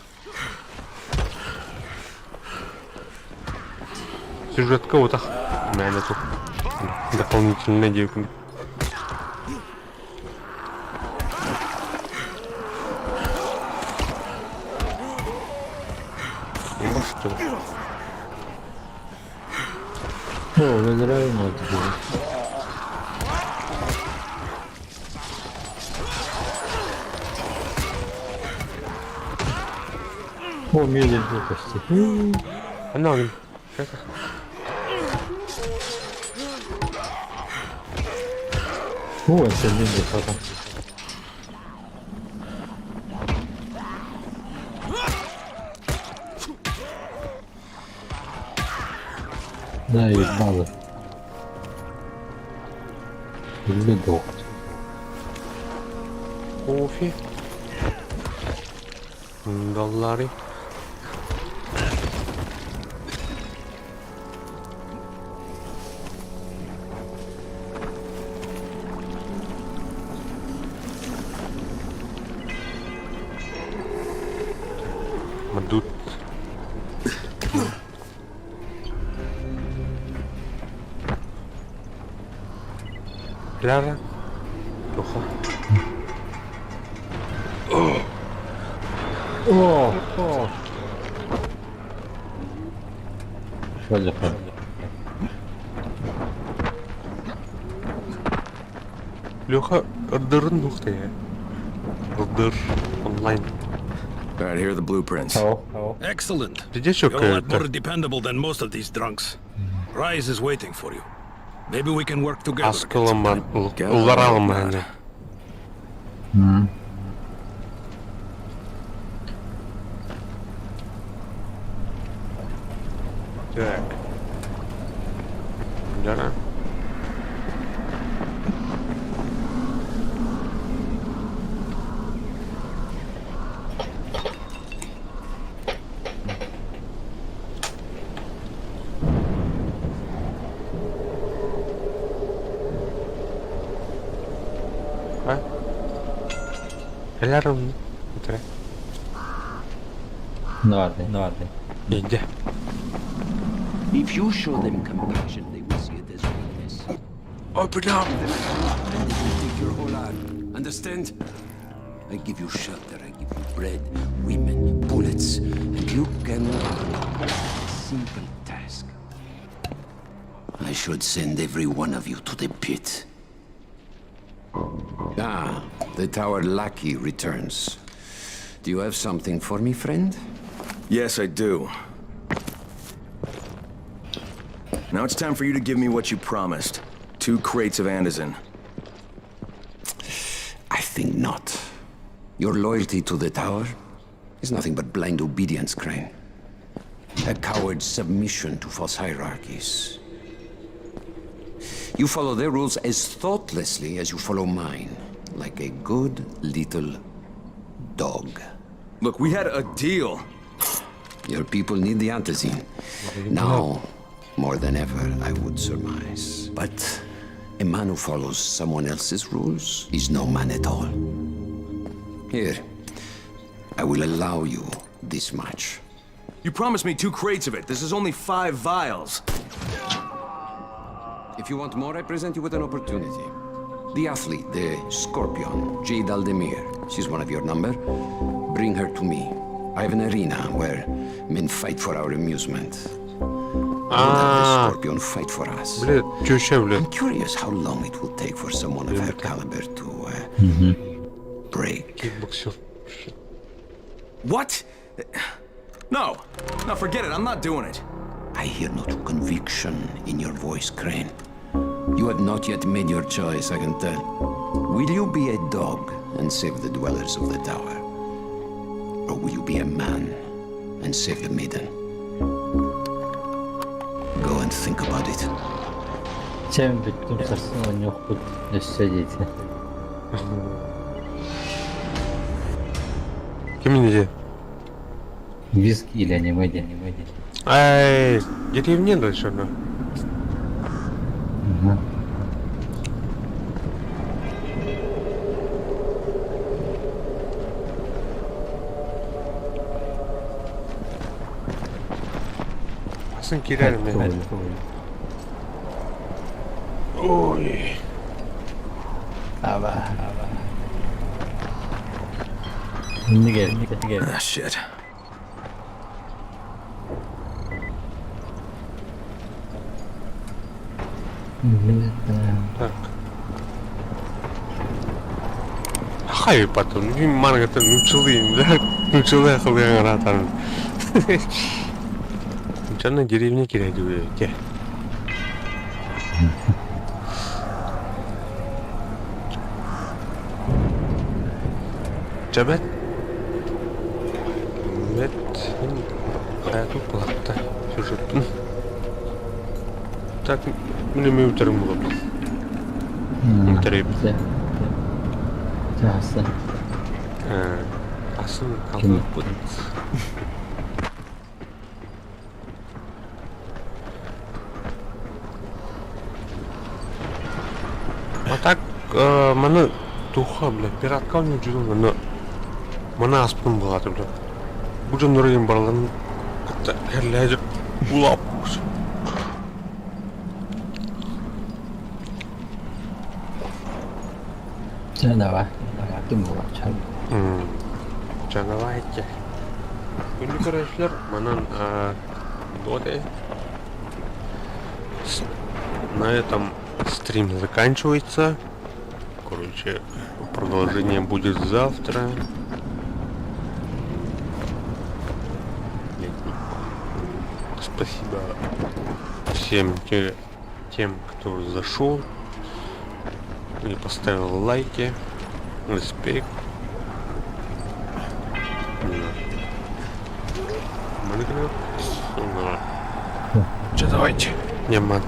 Speaker 7: Сюжетка вот так. Наверное, тут дополнительная девка.
Speaker 21: О, выбираем вот здесь. О, медленно почти.
Speaker 7: Она,
Speaker 21: о, это медленно потом. Да, и база. Или доктор.
Speaker 7: Кофе. $. Мадут. Ляра. Плохо.
Speaker 21: О! Что за хрень?
Speaker 7: Леха, ордерын нухты. Ордер онлайн.
Speaker 6: Alright, here are the blueprints.
Speaker 1: Excellent.
Speaker 7: Ты
Speaker 1: You're a lot more dependable than most of these drunks. Rise is waiting for you. Maybe we can work together.
Speaker 7: Аскалама, уларалама. Так. Да. എല്ലാരും ഇത്ര
Speaker 21: Надо.
Speaker 7: Иди.
Speaker 8: If you show them compassion, they will see it as weakness.
Speaker 7: Open up!
Speaker 8: And they will take your whole arm. Understand? I give you shelter, I give you bread, women, bullets, and you can... Simple task. I should send every one of you to the pit. Ah, The tower lackey returns. Do you have something for me, friend?
Speaker 6: Yes, I do. Now it's time for you to give me what you promised. 2 crates of Andazin.
Speaker 8: I think not. Your loyalty to the tower is nothing but blind obedience, Crane. A coward's submission to false hierarchies. You follow their rules as thoughtlessly as you follow mine, like a good little dog.
Speaker 6: Look, we had a deal.
Speaker 8: Your people need the Antizin. Now, more than ever, I would surmise. But a man who follows someone else's rules is no man at all. Here, I will allow you this much.
Speaker 6: You promised me 2 crates of it. This is only 5 vials.
Speaker 8: If you want more, I present you with an opportunity. The athlete, the Scorpion, Jade Aldemir. She's one of your number. Bring her to me. I have an arena where men fight for our amusement. We'll have the Scorpion fight for us. I'm curious how long it will take for someone of her caliber to break.
Speaker 6: What? No. No, forget it. I'm not doing it.
Speaker 8: I hear no true conviction in your voice, Crane. You have not yet made your choice, I can tell. Will you be a dog and save the dwellers of the tower? Or will you be a man and save the maiden? Go and think about it.
Speaker 21: Чем беттим сарсын он yok bu üstse deydi.
Speaker 7: Kimin dedi?
Speaker 21: Виски или аниме.
Speaker 7: Ай, деревне дальше, да. Aslında girelim. Oy.
Speaker 21: Aba. Şimdi gel.
Speaker 6: Ah, shit.
Speaker 7: Так. Хай потом, манга-то нучилы, да? Нучилы хлыган. Ничего, деревне кирайдуете. Чабет? Нет, hayatı kulakta. Sürüttüm. Так, мне мютером было. Мютерим.
Speaker 21: Ясно.
Speaker 7: Asıl kaldı bu. А так, мана туха, бля, пиратка у него жүзін, мана аспын болады, бля. Бұл жан нұрайын барлығын, қатта әрләжі улап.
Speaker 21: Давай, думала, чай.
Speaker 7: Давайте. Ünlü kardeşler, манан, доты. На этом стрим заканчивается. Короче, продолжение будет завтра. Спасибо всем тем, кто зашел и поставил лайки. Респект. Че, давайте. Нема.